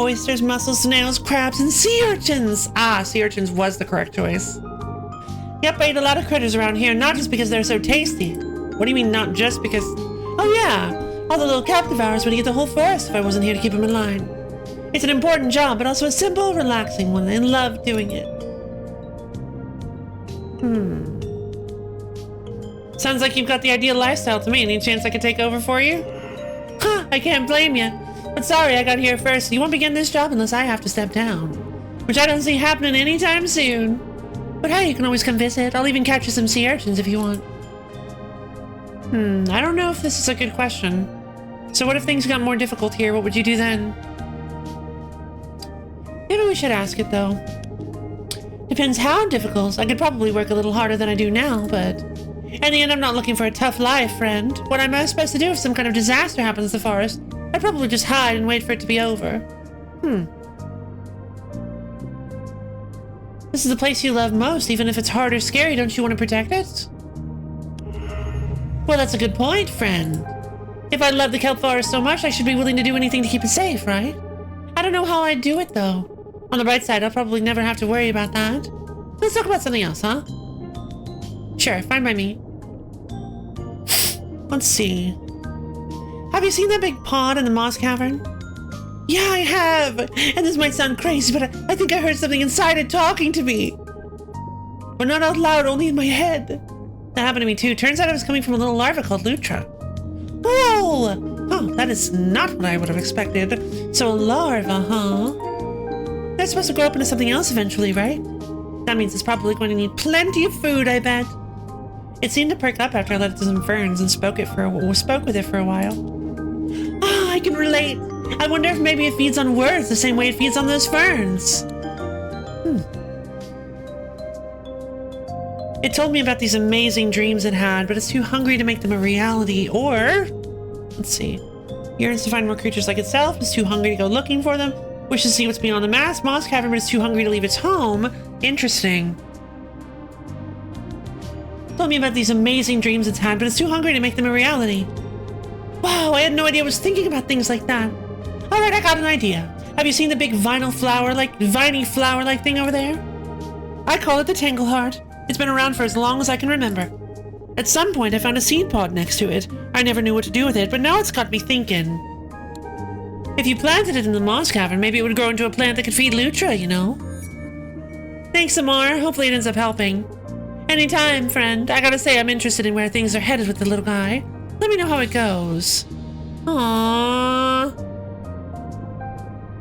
Oysters, mussels, snails, crabs, and sea urchins. Ah, sea urchins was the correct choice. Yep, I eat a lot of critters around here, not just because they're so tasty. What do you mean, not just because? Oh yeah, all the little kelp devourers would eat the whole forest if I wasn't here to keep them in line. It's an important job, but also a simple, relaxing one, and love doing it. Sounds like you've got the ideal lifestyle to me. Any chance I could take over for you? Huh, I can't blame you. But sorry, I got here first. You won't begin this job unless I have to step down. Which I don't see happening anytime soon. But hey, you can always come visit. I'll even catch you some sea urchins if you want. I don't know if this is a good question. So what if things got more difficult here? What would you do then? Maybe we should ask it, though. Depends how difficult. I could probably work a little harder than I do now, but... in the end, I'm not looking for a tough life, friend. What am I supposed to do if some kind of disaster happens in the forest? I'd probably just hide and wait for it to be over. This is the place you love most. Even if it's hard or scary, don't you want to protect it? Well, that's a good point, friend. If I love the kelp forest so much, I should be willing to do anything to keep it safe, right? I don't know how I'd do it, though. On the bright side, I'll probably never have to worry about that. Let's talk about something else, huh? Sure, fine by me. Let's see. Have you seen that big pond in the moss cavern? Yeah, I have! And this might sound crazy, but I think I heard something inside it talking to me. but not out loud, only in my head. That happened to me too. Turns out I was coming from a little larva called Lutra. Oh, that is not what I would have expected. So a larva, huh? They're supposed to grow up into something else eventually, right? That means it's probably going to need plenty of food, I bet. It seemed to perk up after I let it to some ferns and spoke with it for a while. Ah, I can relate. I wonder if maybe it feeds on words the same way it feeds on those ferns. It told me about these amazing dreams it had, but it's too hungry to make them a reality. Or, let's see, yearns to find more creatures like itself, is too hungry to go looking for them, wishes to see what's beyond the moss cavern, but is too hungry to leave its home. Interesting. Told me about these amazing dreams it's had, but it's too hungry to make them a reality. Wow, I had no idea I was thinking about things like that. Alright, I got an idea. Have you seen the big viney flower-like thing over there? I call it the Tangleheart. It's been around for as long as I can remember. At some point, I found a seed pod next to it. I never knew what to do with it, but now it's got me thinking. If you planted it in the moss cavern, maybe it would grow into a plant that could feed Lutra, you know? Thanks, Amar. Hopefully it ends up helping. Anytime, friend. I gotta say I'm interested in where things are headed with the little guy. Let me know how it goes. Aww.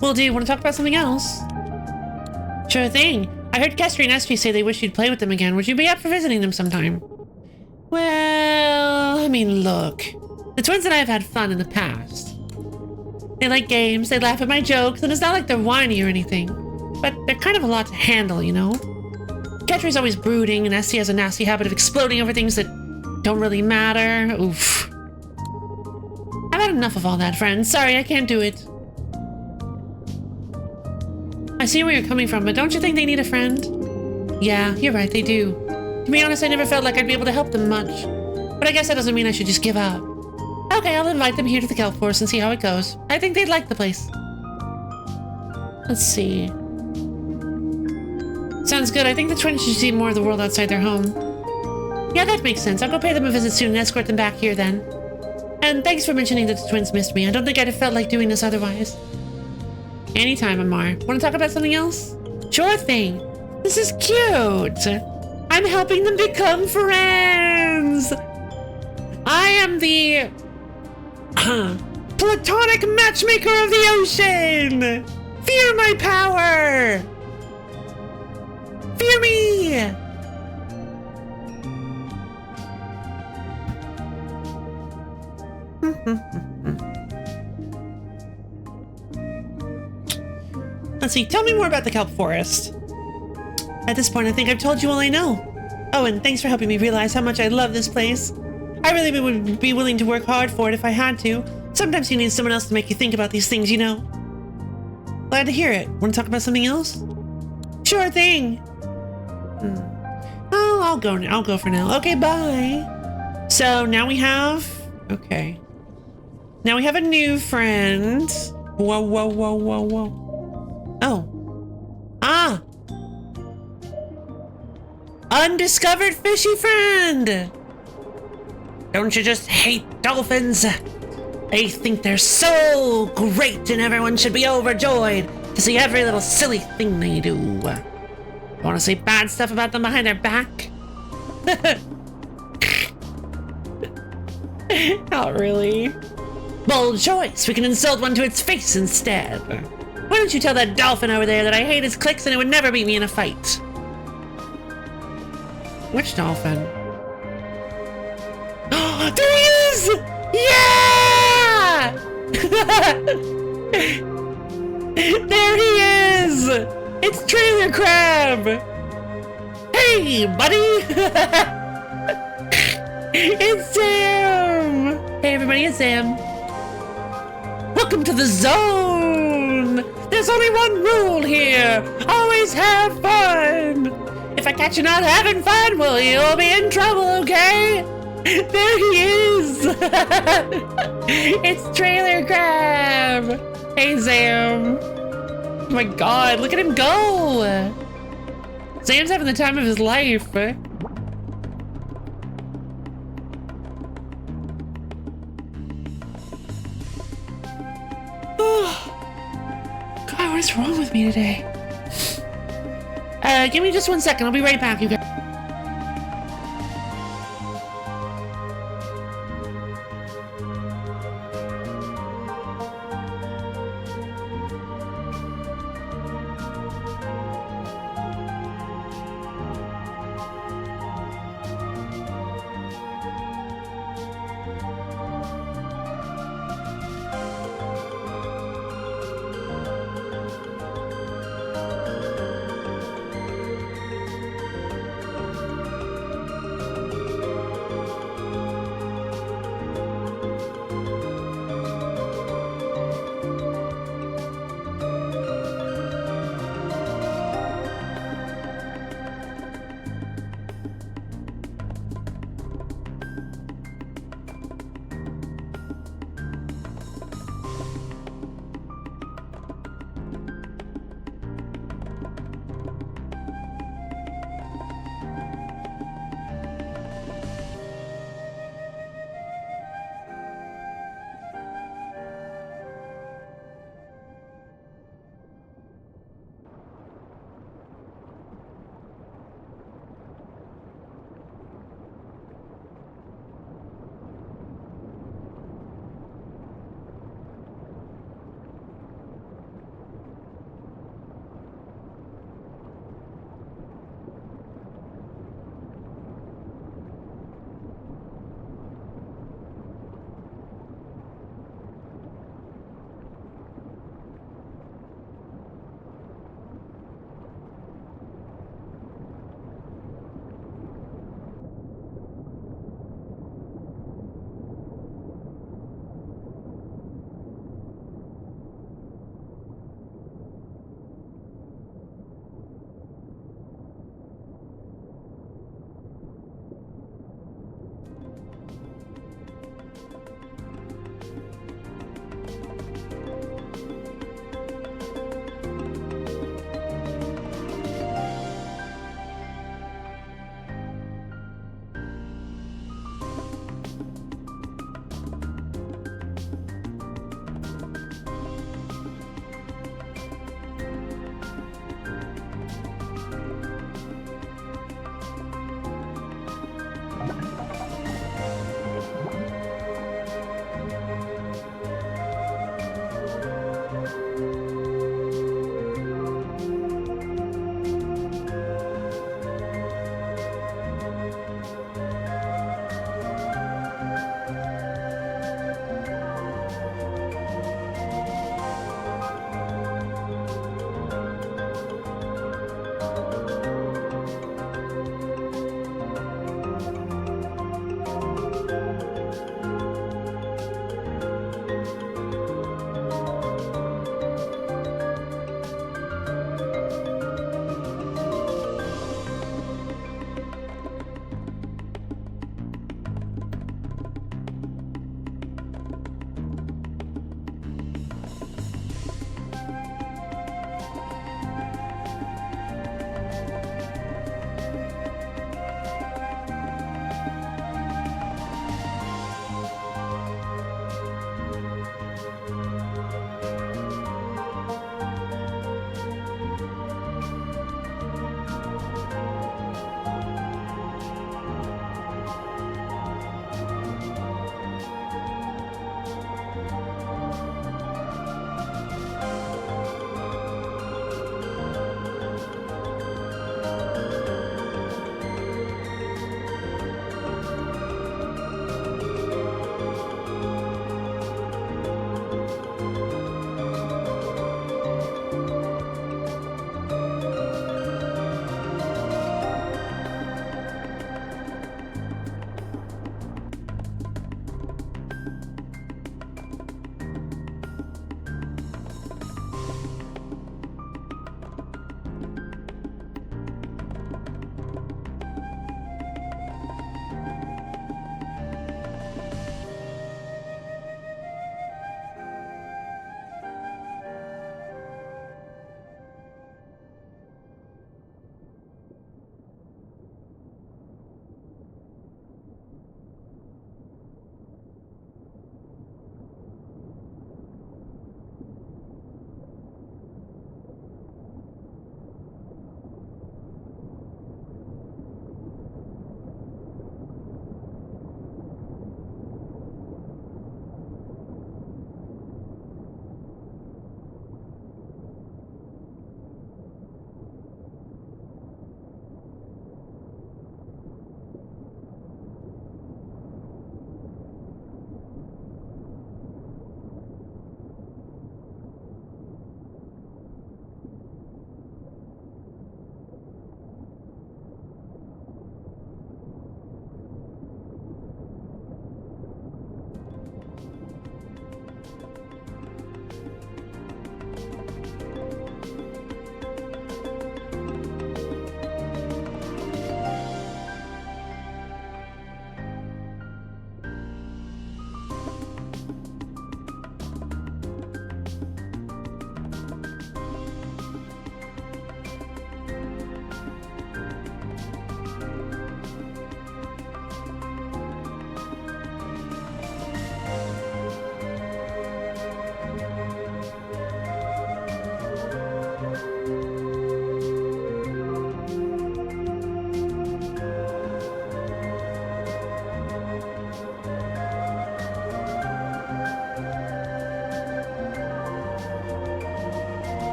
Well, do you want to talk about something else? Sure thing. I heard Kestri and Espy say they wish you'd play with them again. Would you be up for visiting them sometime? Well, I mean, look. The twins and I have had fun in the past. They like games, they laugh at my jokes, and it's not like they're whiny or anything. But they're kind of a lot to handle, you know? Kestri's always brooding, and Esty has a nasty habit of exploding over things that don't really matter. Oof. I've had enough of all that, friend. Sorry, I can't do it. I see where you're coming from, but don't you think they need a friend? Yeah, you're right, they do. To be honest, I never felt like I'd be able to help them much. But I guess that doesn't mean I should just give up. Okay, I'll invite them here to the Kelp Forest and see how it goes. I think they'd like the place. Let's see. Sounds good. I think the twins should see more of the world outside their home. Yeah, that makes sense. I'll go pay them a visit soon and escort them back here then. And thanks for mentioning that the twins missed me. I don't think I'd have felt like doing this otherwise. Anytime, Amar. Want to talk about something else? Sure thing. This is cute. I'm helping them become friends. I am the platonic matchmaker of the ocean. Fear my power. Fear me. Let's see, tell me more about the Kelp Forest. At this point, I think I've told you all I know. Oh, and thanks for helping me realize how much I love this place. I really would be willing to work hard for it if I had to. Sometimes you need someone else to make you think about these things, you know. Glad to hear it. Want to talk about something else? Sure thing. Oh, I'll go for now. Okay, bye. So now we have... Okay. Now we have a new friend. Whoa, whoa, whoa, whoa, whoa. Oh. Ah! Undiscovered fishy friend! Don't you just hate dolphins? They think they're so great and everyone should be overjoyed to see every little silly thing they do. Want to say bad stuff about them behind their back? Not really. Bold choice. We can insult one to its face instead. Why don't you tell that dolphin over there that I hate his clicks and it would never beat me in a fight? Which dolphin? Oh, there he is! Yeah! There he is! It's Trailer Crab! Hey, buddy! It's Sam! Hey everybody, it's Sam. Welcome to the zone! There's only one rule here! Always have fun! If I catch you not having fun, well, you'll be in trouble, okay? There he is! It's Trailer Crab! Hey, Sam! Oh my god, look at him go! Sam's having the time of his life. God, what is wrong with me today? Give me just 1 second. I'll be right back, you guys.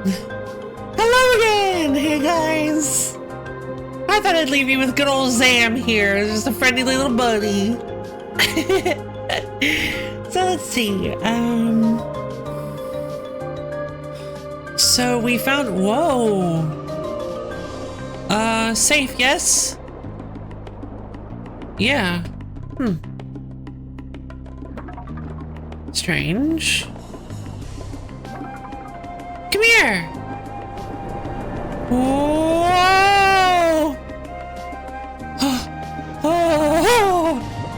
Hello again! Hey guys! I thought I'd leave you with good old Zam here, just a friendly little buddy. So let's see, so we found, whoa! Safe, yes? Yeah. Strange. Come here! Whoa!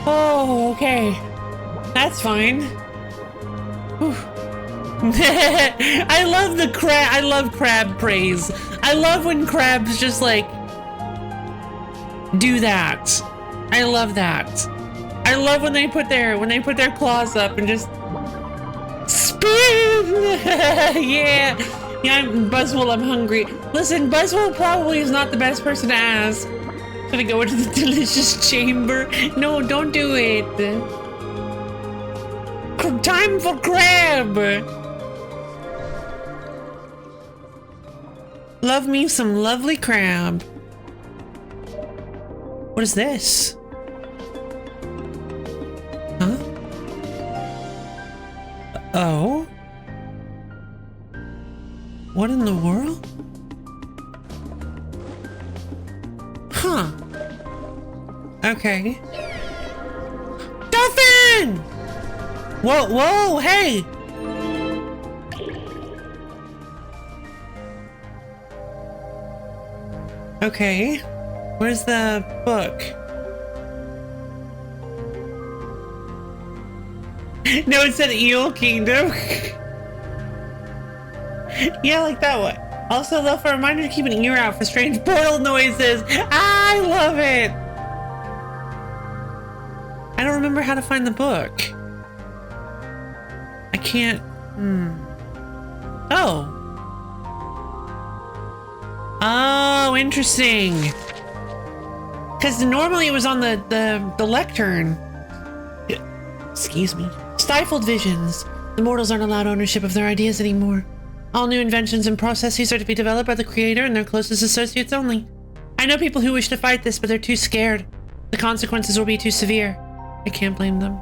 Oh, okay. That's fine. I love the crab. I love crab praise. I love when crabs just like do that. I love that. I love when they put their claws up and just spin. Yeah. Yeah, I'm Buzzwole, I'm hungry. Listen, Buzzwole probably is not the best person to ask. Should I go into the delicious chamber? No, don't do it. Time for crab. Love me some lovely crab. What is this? Huh? Oh? What in the world? Huh. Okay. Dolphin! Whoa, whoa, hey! Okay. Where's the book? No, it said Eel Kingdom. Yeah, like that one. Also, love for a reminder to keep an ear out for strange portal noises. I love it. I don't remember how to find the book. I can't. Oh. Oh, interesting. Because normally it was on the lectern. Excuse me. Stifled visions. The mortals aren't allowed ownership of their ideas anymore. All new inventions and processes are to be developed by the creator and their closest associates only. I know people who wish to fight this, but they're too scared. The consequences will be too severe. I can't blame them.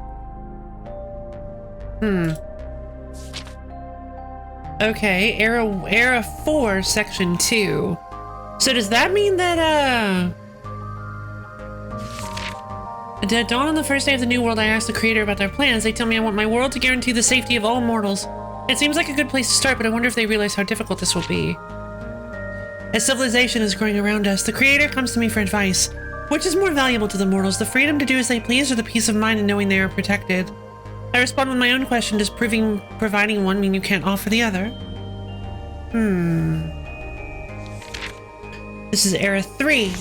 Okay, Era 4, Section 2. So does that mean that, at dawn on the first day of the new world, I asked the creator about their plans. They tell me I want my world to guarantee the safety of all mortals. It seems like a good place to start, but I wonder if they realize how difficult this will be. As civilization is growing around us, the creator comes to me for advice. Which is more valuable to the mortals, the freedom to do as they please or the peace of mind in knowing they are protected? I respond with my own question. Does providing one mean you can't offer the other? This is Era 3.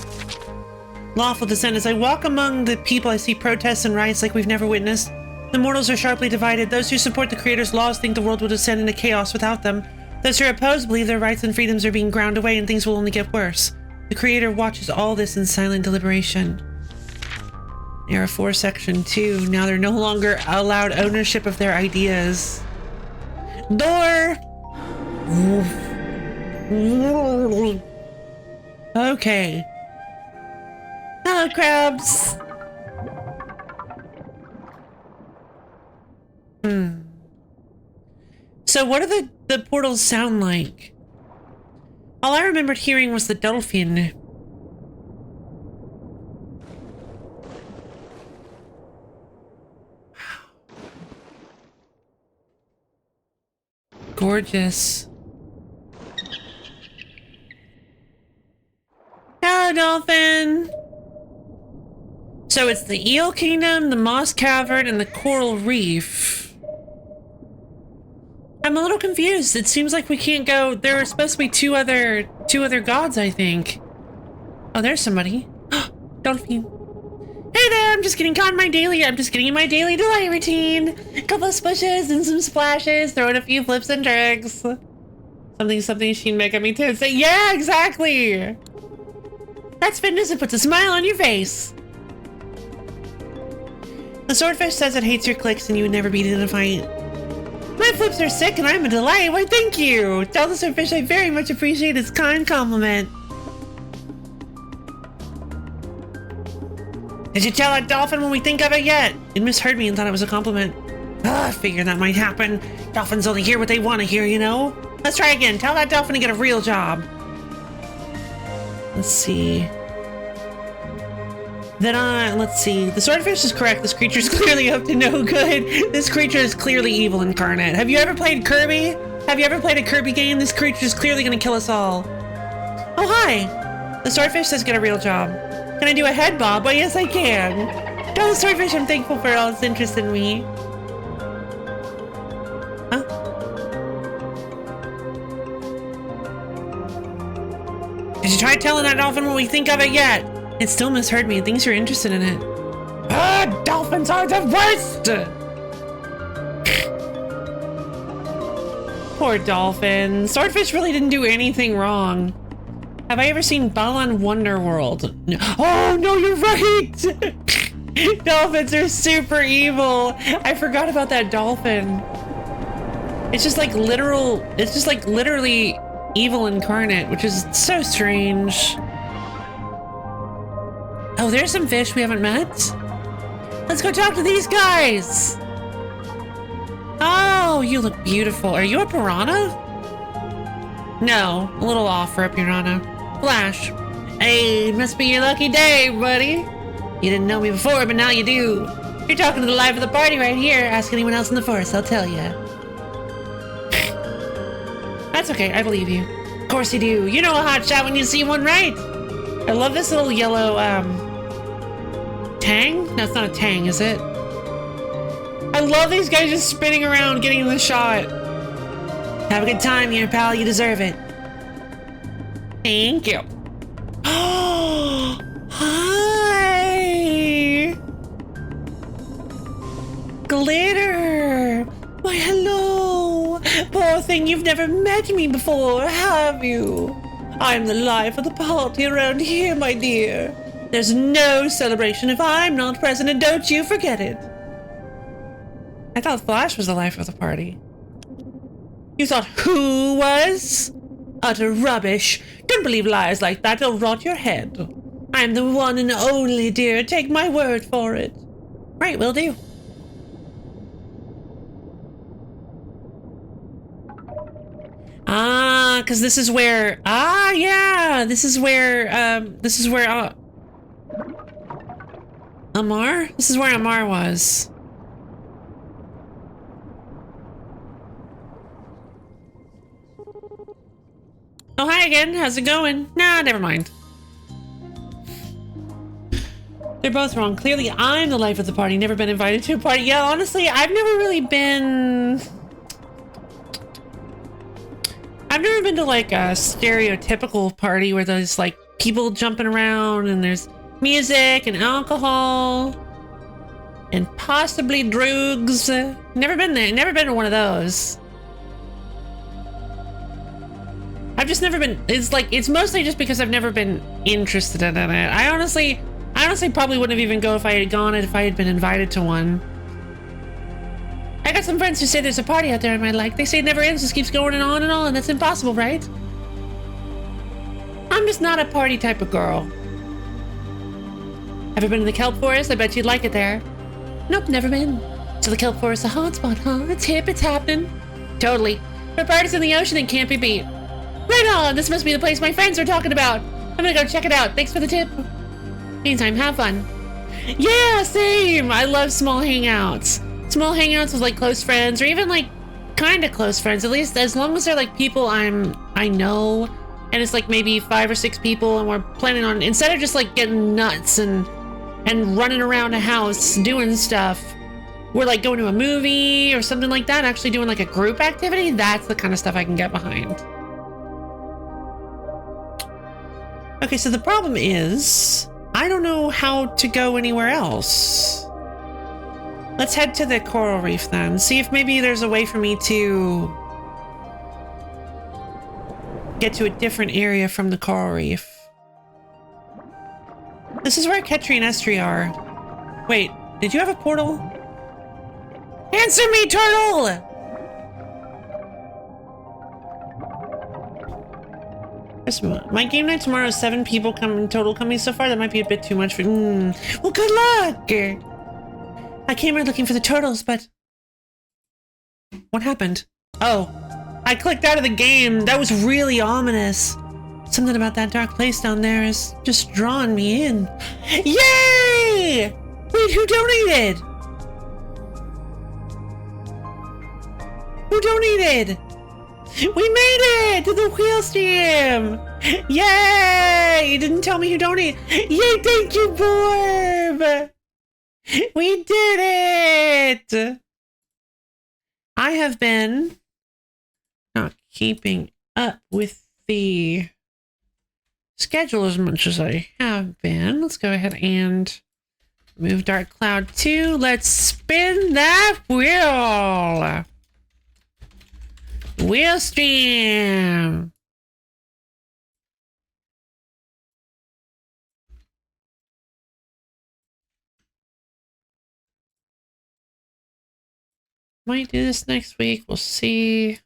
Lawful descent. As I walk among the people, I see protests and riots like we've never witnessed. The mortals are sharply divided. Those who support the creator's laws think the world will descend into chaos without them. Those who are opposed believe their rights and freedoms are being ground away and things will only get worse. The creator watches all this in silent deliberation. Era 4, Section 2. Now they're no longer allowed ownership of their ideas. Door! Okay. Hello, crabs! So what do the portals sound like? All I remembered hearing was the dolphin. Gorgeous. Hello, dolphin! So it's the Eel Kingdom, the Moss Cavern, and the Coral Reef. I'm a little confused. It seems like we can't go. There are supposed to be two other gods, I think. Oh, there's somebody. Dolphin. Hey there, I'm just getting in my daily delight routine. A couple of splashes and some splashes, throwing a few flips and tricks. Something she'd make at me too. Say, yeah, exactly. That's fitness and puts a smile on your face. The swordfish says it hates your clicks and you would never beat it in a fight. My flips are sick and I'm a delight. Why, thank you. Tell the swordfish I very much appreciate its kind compliment. Did you tell that dolphin when we think of it yet? It misheard me and thought it was a compliment. I figured that might happen. Dolphins only hear what they want to hear, you know? Let's try again. Tell that dolphin to get a real job. Let's see. Then, let's see. The swordfish is correct. This creature is clearly up to no good. This creature is clearly evil incarnate. Have you ever played Kirby? Have you ever played a Kirby game? This creature is clearly going to kill us all. Oh, hi. The swordfish says get a real job. Can I do a head bob? Well, yes, I can. Tell the swordfish I'm thankful for all its interest in me. Huh? Did you try telling that dolphin what we think of it yet? It still misheard me and thinks you're interested in it. Ah, dolphins are the worst! Poor dolphin. Swordfish really didn't do anything wrong. Have I ever seen Balan Wonderworld? No. Oh, no, you're right! Dolphins are super evil. I forgot about that dolphin. It's just like literally evil incarnate, which is so strange. Oh, there's some fish we haven't met. Let's go talk to these guys. Oh, you look beautiful. Are you a piranha? No, a little off for a piranha. Flash. Hey, must be your lucky day, buddy. You didn't know me before, but now you do. You're talking to the life of the party right here. Ask anyone else in the forest, I'll tell you. That's okay, I believe you. Of course you do. You know a hot shot when you see one, right? I love this little yellow, tang? No, it's not a tang, is it? I love these guys just spinning around, getting the shot. Have a good time here, pal. You deserve it. Thank you. Oh, hi. Glitter. Why, hello. Poor thing, you've never met me before, have you? I'm the life of the party around here, my dear. There's no celebration if I'm not present, and don't you forget it. I thought Flash was the life of the party. You thought who was? Utter rubbish. Don't believe lies like that, it'll rot your head. I'm the one and only, dear. Take my word for it. Right, will do. Ah, because this is where... Ah, yeah! This is where, Amar? This is where Amar was. Oh, hi again. How's it going? Nah, never mind. They're both wrong. Clearly, I'm the life of the party. Never been invited to a party. Yeah, honestly, I've never been to like a stereotypical party where there's like people jumping around and there's music and alcohol and possibly drugs. Never been there. Never been to one of those. I've just never been. It's mostly just because I've never been interested in it. I honestly probably wouldn't have even go if I had gone if I had been invited to one. I got some friends who say there's a party out there I might like. They say it never ends, just keeps going and on, and that's impossible, right? I'm just not a party type of girl. Ever been to the kelp forest? I bet you'd like it there. Nope, never been. So the kelp forest is a hot spot, huh? It's hip, it's happening. Totally. For parties in the ocean, it can't be beat. Right on, this must be the place my friends are talking about. I'm gonna go check it out. Thanks for the tip. Meantime, have fun. Yeah, same. I love small hangouts. Small hangouts with like close friends, or even like kind of close friends. At least as long as they're like people I know, and it's like maybe 5 or 6 people, and we're planning on, instead of just like getting nuts and running around a house doing stuff, we're like going to a movie or something like that. Actually doing like a group activity. That's the kind of stuff I can get behind. Okay, so the problem is, I don't know how to go anywhere else. Let's head to the coral reef then. See if maybe there's a way for me to get to a different area from the coral reef. This is where Ketri and Estri are. Wait, did you have a portal? Answer me, turtle! My game night tomorrow is 7 people coming total coming so far. That might be a bit too much for. Well, good luck. I came here looking for the turtles, but what happened? Oh, I clicked out of the game. That was really ominous. Something about that dark place down there is just drawing me in. Yay! Wait, who donated? Who donated? We made it to the wheel stream! Yay! You didn't tell me who donated. Yay, thank you, Borb! We did it! I have been not keeping up with the schedule as much as I have been. Let's go ahead and move Dark Cloud 2. Let's spin that wheel! Wheel stream! Might do this next week. We'll see.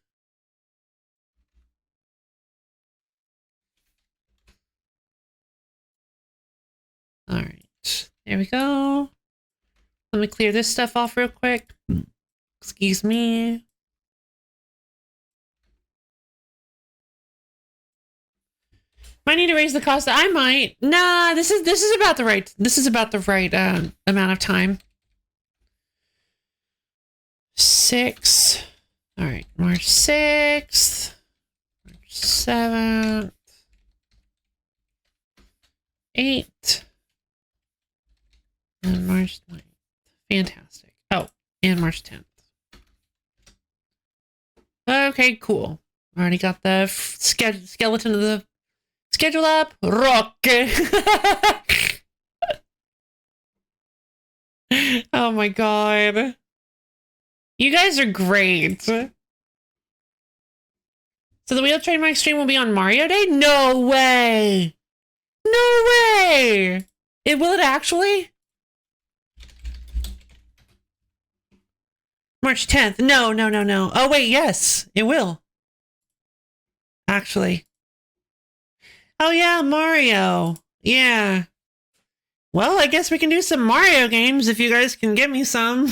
All right. There we go. Let me clear this stuff off real quick. Excuse me. Might need to raise the cost. I might. Nah, this is about the right. This is about the right amount of time. 6. All right, March 6th, March 7th, 8th, and March 9th. Fantastic. Oh, and March 10th. Okay, cool. Already got the skeleton of the schedule up. Rock. Oh my god. You guys are great. So the Wheel Trademark stream will be on Mario Day? No way! No way! Will it actually? March 10th. No. Oh wait, yes, it will. Actually. Oh yeah, Mario. Yeah. Well, I guess we can do some Mario games if you guys can get me some.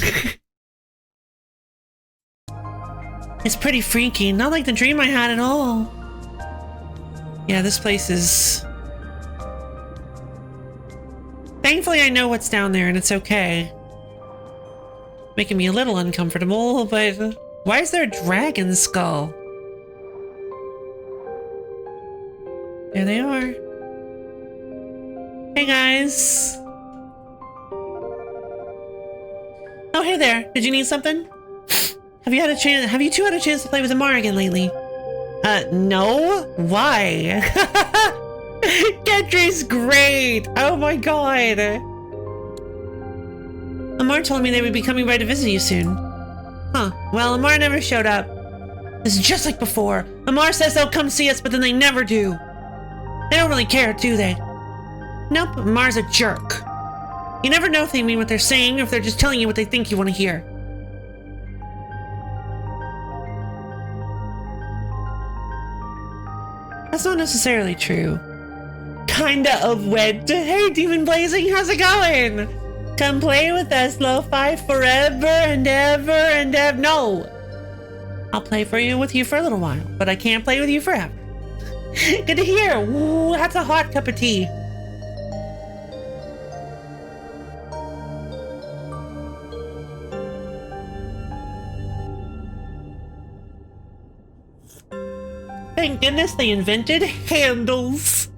It's pretty freaky, not like the dream I had at all. Yeah, this place is... Thankfully I know what's down there and it's okay. Making me a little uncomfortable, but... Why is there a dragon skull? There they are. Hey guys. Oh, hey there. Did you need something? Have you two had a chance to play with Amar again lately? No? Why? Gendry's great! Oh my god! Amar told me they would be coming by to visit you soon. Huh. Well, Amar never showed up. It's just like before. Amar says they'll come see us, but then they never do. They don't really care, do they? Nope, Amar's a jerk. You never know if they mean what they're saying or if they're just telling you what they think you want to hear. That's not necessarily true. Kinda of wet. Hey, Demon Blazing, how's it going? Come play with us, Lo-Fi, forever and ever and ever. No! I'll play with you for a little while, but I can't play with you forever. Good to hear. Ooh, that's a hot cup of tea. Thank goodness they invented handles.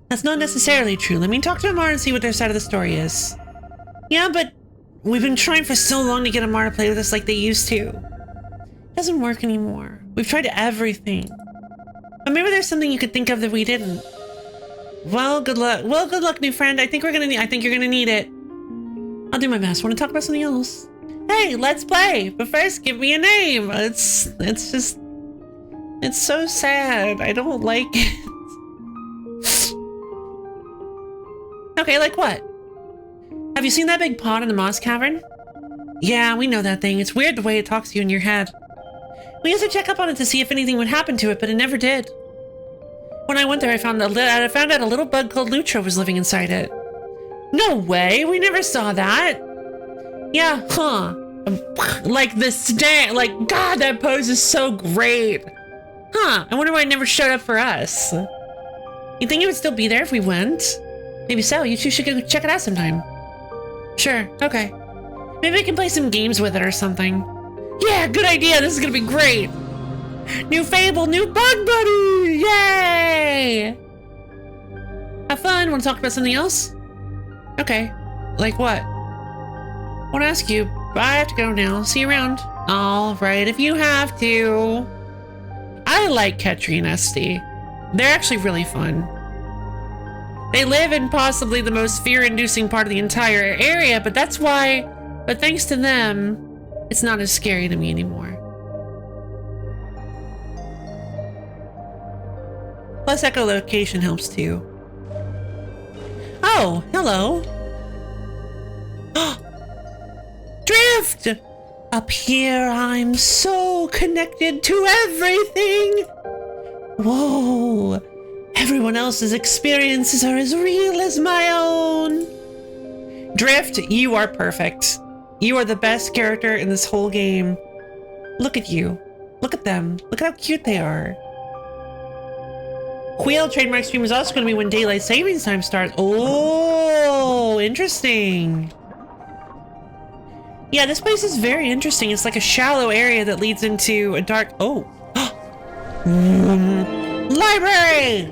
That's not necessarily true. Let me talk to Amar and see what their side of the story is. Yeah, but we've been trying for so long to get Amar to play with us like they used to. It doesn't work anymore. We've tried everything. But maybe there's something you could think of that we didn't. Well, good luck. Well, good luck, new friend. I think you're gonna need it. I'll do my best. Want to talk about something else? Hey, let's play. But first, give me a name. It's so sad. I don't like it. Okay, like what? Have you seen that big pod in the moss cavern? Yeah, we know that thing. It's weird the way it talks to you in your head. We used to check up on it to see if anything would happen to it, but it never did. When I went there, I found out a little bug called Lucha was living inside it. No way, we never saw that. Yeah, huh. Like the stand, like, God, that pose is so great. Huh, I wonder why it never showed up for us. You think it would still be there if we went? Maybe so, you two should go check it out sometime. Sure, okay. Maybe we can play some games with it or something. Yeah, good idea, this is gonna be great. New Fable, new bug buddy, yay! Have fun, wanna talk about something else? Okay, like what? Wanna ask you, but I have to go now, see you around. All right, if you have to. I like Ketri and Esty. They're actually really fun. They live in possibly the most fear-inducing part of the entire area, but that's why, but thanks to them, it's not as scary to me anymore. Plus echolocation helps too. Oh, hello. Drift! Up here, I'm so connected to everything. Whoa. Everyone else's experiences are as real as my own. Drift, you are perfect. You are the best character in this whole game. Look at you. Look at them. Look at how cute they are. Wheel trademark stream is also going to be when daylight savings time starts. Oh, interesting. Yeah, this place is very interesting. It's like a shallow area that leads into a dark... Oh. Library!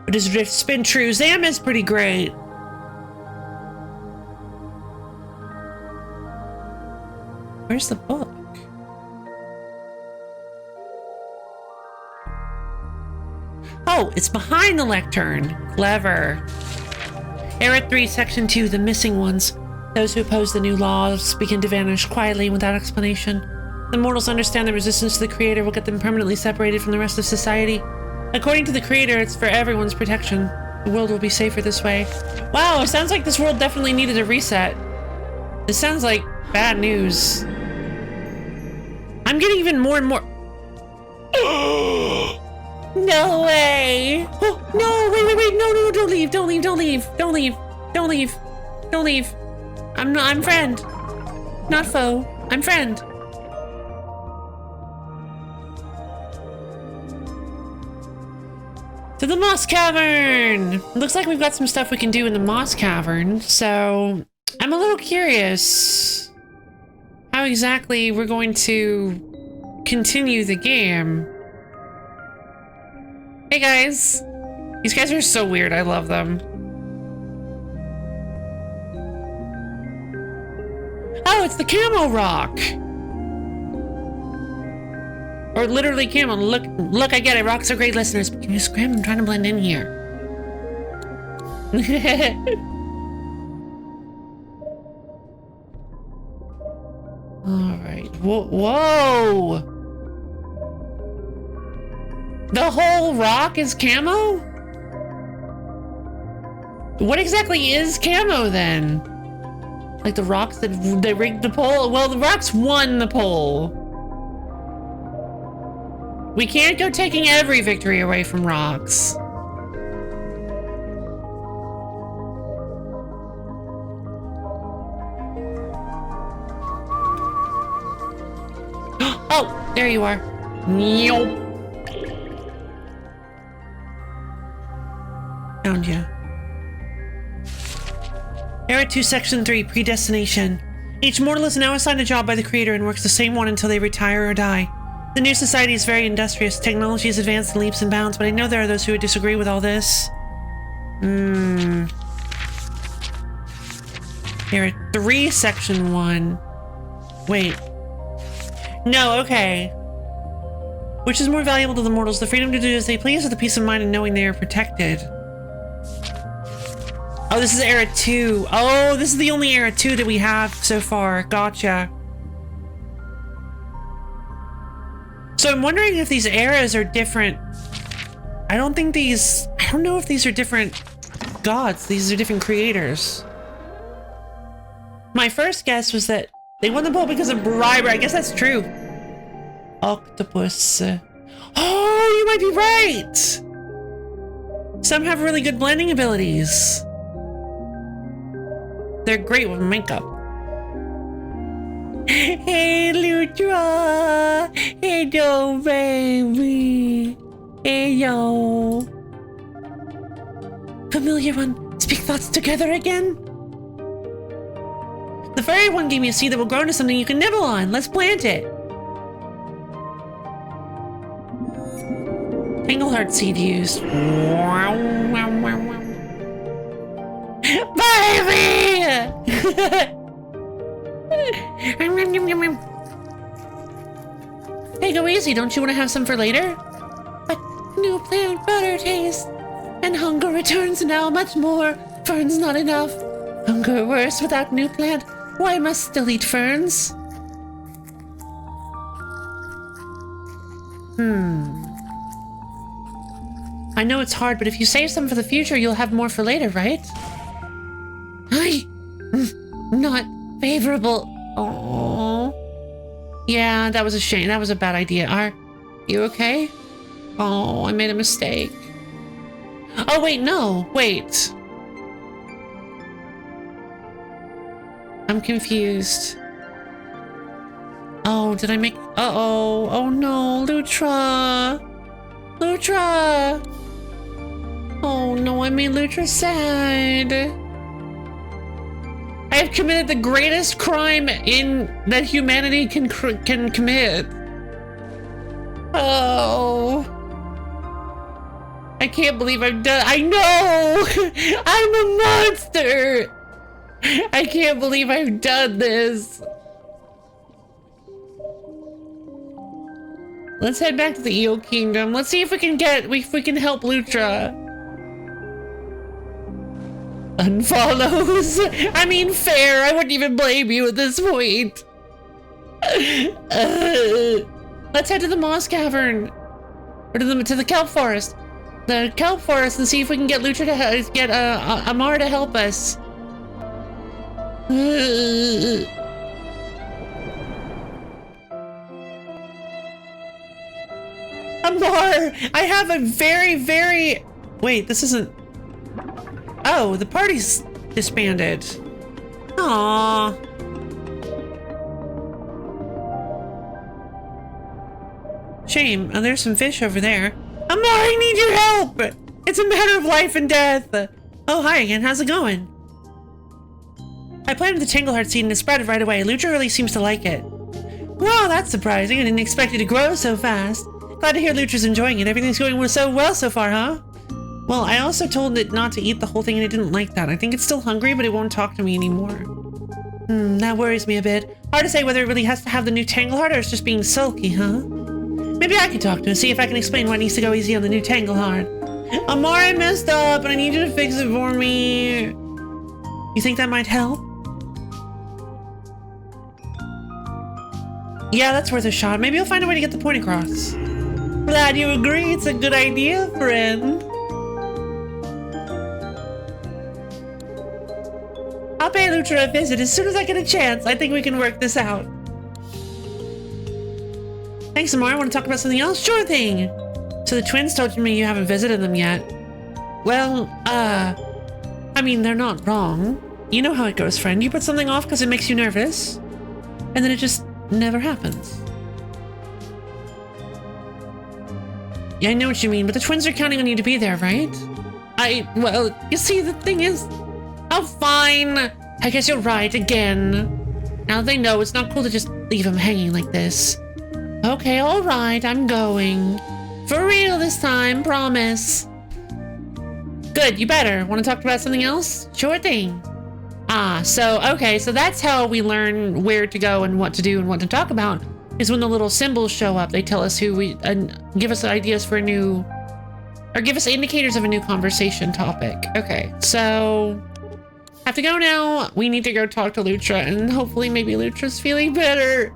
But does Drift spin true? Zam is pretty great. Where's the book? Oh, it's behind the lectern. Clever. Era 3, Section 2, The Missing Ones. Those who oppose the new laws begin to vanish quietly without explanation. The mortals understand that resistance to the Creator will get them permanently separated from the rest of society. According to the Creator, it's for everyone's protection. The world will be safer this way. Wow, it sounds like this world definitely needed a reset. This sounds like bad news. I'm getting even more and more... No way! Oh, no, wait, no, don't leave, don't leave. I'm friend. Not foe, I'm friend. To the Moss Cavern! Looks like we've got some stuff we can do in the Moss Cavern, so I'm a little curious how exactly we're going to continue the game. Hey guys! These guys are so weird, I love them. Oh, it's the camo rock! Or literally camo. Look, I get it. Rocks are great listeners. But can you scram? I'm trying to blend in here. Alright. Whoa! The whole rock is camo? What exactly is camo then? Like the rocks that they rigged the pole? Well, the rocks won the pole. We can't go taking every victory away from rocks. Oh, there you are. Nope. Found ya. Era 2, Section 3, Predestination. Each mortal is now assigned a job by the Creator and works the same one until they retire or die. The new society is very industrious. Technology is advanced in leaps and bounds, but I know there are those who would disagree with all this. Era 3, Section 1. Wait. No, okay. Which is more valuable to the mortals, the freedom to do as they please or the peace of mind in knowing they are protected? Oh, this is Era 2. Oh, this is the only Era 2 that we have so far. Gotcha. So I'm wondering if these eras are different. I don't know if these are different gods. These are different creators. My first guess was that they won the poll because of bribery. I guess that's true. Octopus. Oh, you might be right. Some have really good blending abilities. They're great with makeup. Hey, Lutra! Hey, yo, baby! Hey, yo! Familiar one, speak thoughts together again? The fairy one gave me a seed that will grow into something you can nibble on. Let's plant it. Tangleheart seed used. Baby! Hey, go easy. Don't you want to have some for later? But new plant better taste. And hunger returns now much more. Ferns not enough. Hunger worse without new plant. Why must still eat ferns? I know it's hard, but if you save some for the future, you'll have more for later, right? Not favorable. Oh. Yeah, that was a shame. That was a bad idea. Are you okay? Oh, I made a mistake. Oh, wait, no. Wait. I'm confused. Oh, did I make... Uh-oh. Oh, no. Lutra. Lutra. Oh, no. I made Lutra sad. I have committed the greatest crime that humanity can commit. Oh. I can't believe I've done... I know! I'm a monster! I can't believe I've done this. Let's head back to the Eel Kingdom. Let's see if we can help Lutra. Unfollows. I mean, fair. I wouldn't even blame you at this point. Let's head to the Moss Cavern. Or to the Kelp Forest. The Kelp Forest and see if we can get Lutra to get Amar to help us. Amar, I have a very... Wait, this isn't... Oh, the party's disbanded. Aww. Shame. Oh, there's some fish over there. Amar, I need your help! It's a matter of life and death. Oh, hi again. How's it going? I planted the Tangleheart seed and it sprouted right away. Lutra really seems to like it. Wow, that's surprising. I didn't expect it to grow so fast. Glad to hear Lutra's enjoying it. Everything's going so well so far, huh? Well, I also told it not to eat the whole thing and it didn't like that. I think it's still hungry, but it won't talk to me anymore. That worries me a bit. Hard to say whether it really has to have the new Tangleheart or it's just being sulky, huh? Maybe I can talk to it, see if I can explain why it needs to go easy on the new Tangleheart. Amar, I messed up and I need you to fix it for me. You think that might help? Yeah, that's worth a shot. Maybe you'll find a way to get the point across. Glad you agree. It's a good idea, friend. I'll pay Lutra a visit as soon as I get a chance. I think we can work this out. Thanks, Amar. Want to talk about something else? Sure thing. So the twins told me you haven't visited them yet. Well, I mean, they're not wrong. You know how it goes, friend. You put something off because it makes you nervous, and then it just never happens. Yeah, I know what you mean, but the twins are counting on you to be there, right? Well, you see, the thing is... Oh, fine. I guess you're right, again. Now they know it's not cool to just leave them hanging like this. Okay, all right, I'm going. For real this time, promise. Good, you better. Want to talk about something else? Sure thing. Okay, so that's how we learn where to go and what to do and what to talk about, is when the little symbols show up. They tell us who we, give us ideas for a new, or give us indicators of a new conversation topic. Okay, so, have to go now. We need to go talk to Lutra, and hopefully maybe Lutra's feeling better.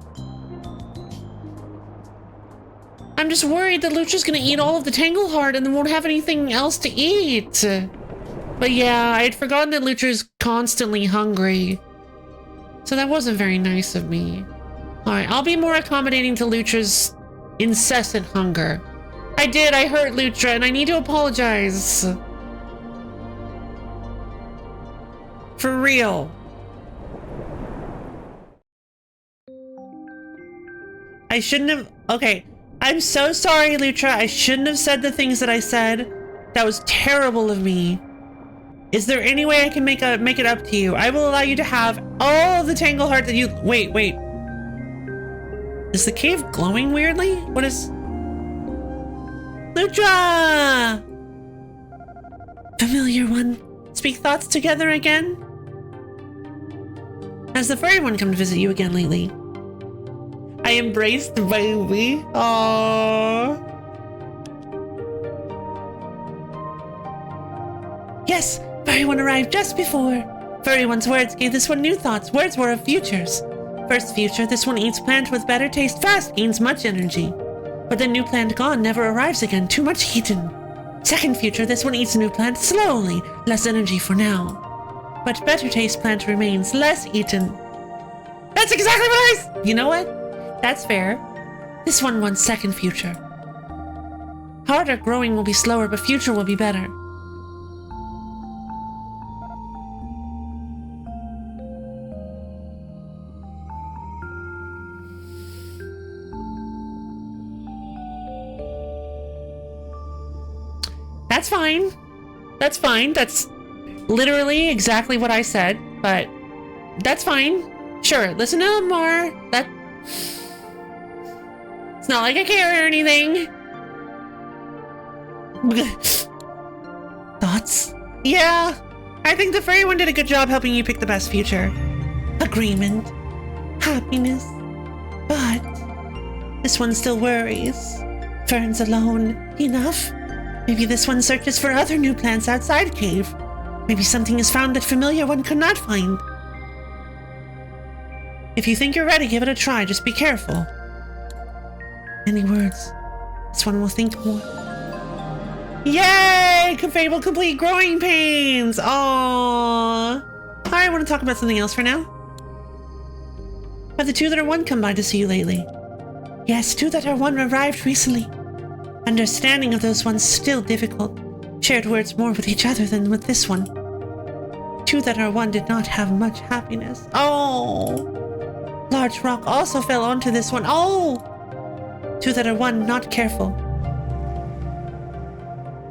I'm just worried that Lutra's gonna eat all of the Tangleheart and then won't have anything else to eat. But yeah, I had forgotten that Lutra's constantly hungry. So that wasn't very nice of me. Alright, I'll be more accommodating to Lutra's incessant hunger. I hurt Lutra, and I need to apologize. For real. I shouldn't have... Okay. I'm so sorry, Lutra. I shouldn't have said the things that I said. That was terrible of me. Is there any way I can make it up to you? I will allow you to have all the Tangle Heart that you... Wait. Is the cave glowing weirdly? What is... Lutra! Familiar one. Speak thoughts together again? Has the furry one come to visit you again lately? I embraced the baby. Aww. Yes, furry one arrived just before. Furry one's words gave this one new thoughts. Words were of futures. First future, this one eats plant with better taste fast, gains much energy. But the new plant gone never arrives again, too much eaten. Second future, this one eats a new plant slowly, less energy for now. But better taste plant remains, less eaten. That's exactly what You know what? That's fair. This one wants second future. Harder growing will be slower, but future will be better. That's fine. That's fine. That's literally exactly what I said, but that's fine. Sure, listen to them more. It's not like I care or anything. Thoughts? Yeah, I think the furry one did a good job helping you pick the best future. Agreement. Happiness. But this one still worries. Fern's alone. Enough? Maybe this one searches for other new plants outside cave. Maybe something is found that familiar one could not find. If you think you're ready, give it a try. Just be careful. Any words? This one will think more. Yay! Fable complete growing pains! Aww! Alright, I want to talk about something else for now. Have the two that are one come by to see you lately? Yes, two that are one arrived recently. Understanding of those ones still difficult. Shared words more with each other than with this one. Two that are one did not have much happiness. Oh! Large rock also fell onto this one. Oh! Two that are one not careful.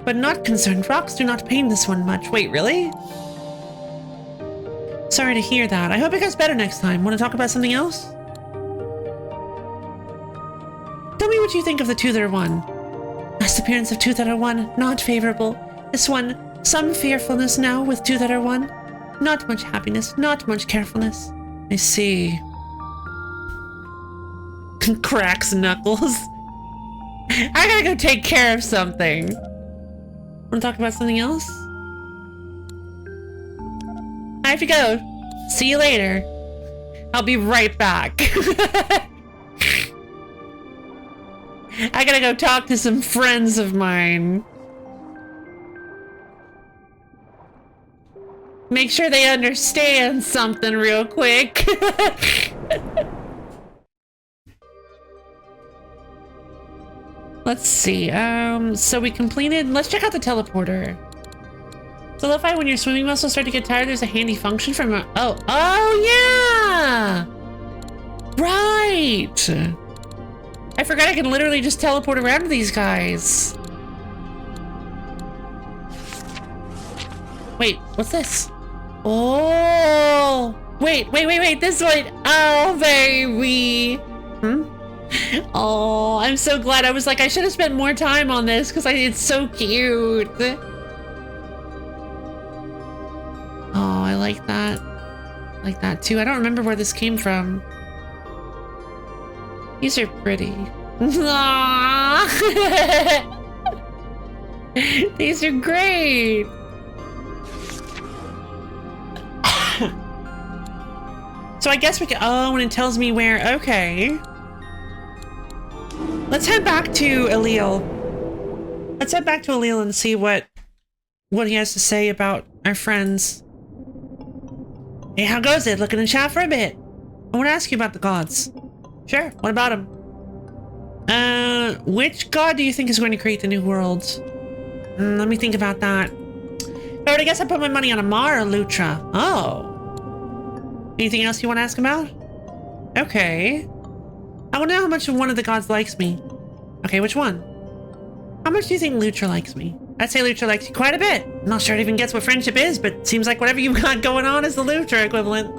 But not concerned. Rocks do not pain this one much. Wait, really? Sorry to hear that. I hope it gets better next time. Want to talk about something else? Tell me what you think of the two that are one. Last appearance of two that are one, not favorable. This one, some fearfulness now with two that are one. Not much happiness, not much carefulness. I see. Cracks knuckles. I gotta go take care of something. Wanna talk about something else? I have to go. See you later. I'll be right back. I gotta go talk to some friends of mine. Make sure they understand something real quick. Let's see, so we completed, let's check out the teleporter. Solidify when your swimming muscles start to get tired, there's a handy function from oh yeah! Right! I forgot I can literally just teleport around to these guys. Wait, what's this? Oh! Wait, this one! Oh, baby! Oh, I'm so glad. I was like, I should have spent more time on this because it's so cute. Oh, I like that. I like that too. I don't remember where this came from. These are pretty. These are great. So I guess we can, oh, and it tells me where, okay. Let's head back to Allele. Let's head back to Allele and see what he has to say about our friends. Hey, how goes it? Looking in chat for a bit. I want to ask you about the gods. Sure, what about them? Which god do you think is going to create the new world? Let me think about that. If But I guess I put my money on Amar or Lutra. Oh. Anything else you want to ask about? Okay. I want to know how much one of the gods likes me. Okay, which one? How much do you think Lutra likes me? I'd say Lutra likes you quite a bit. I'm not sure it even gets what friendship is, but seems like whatever you've got going on is the Lutra equivalent.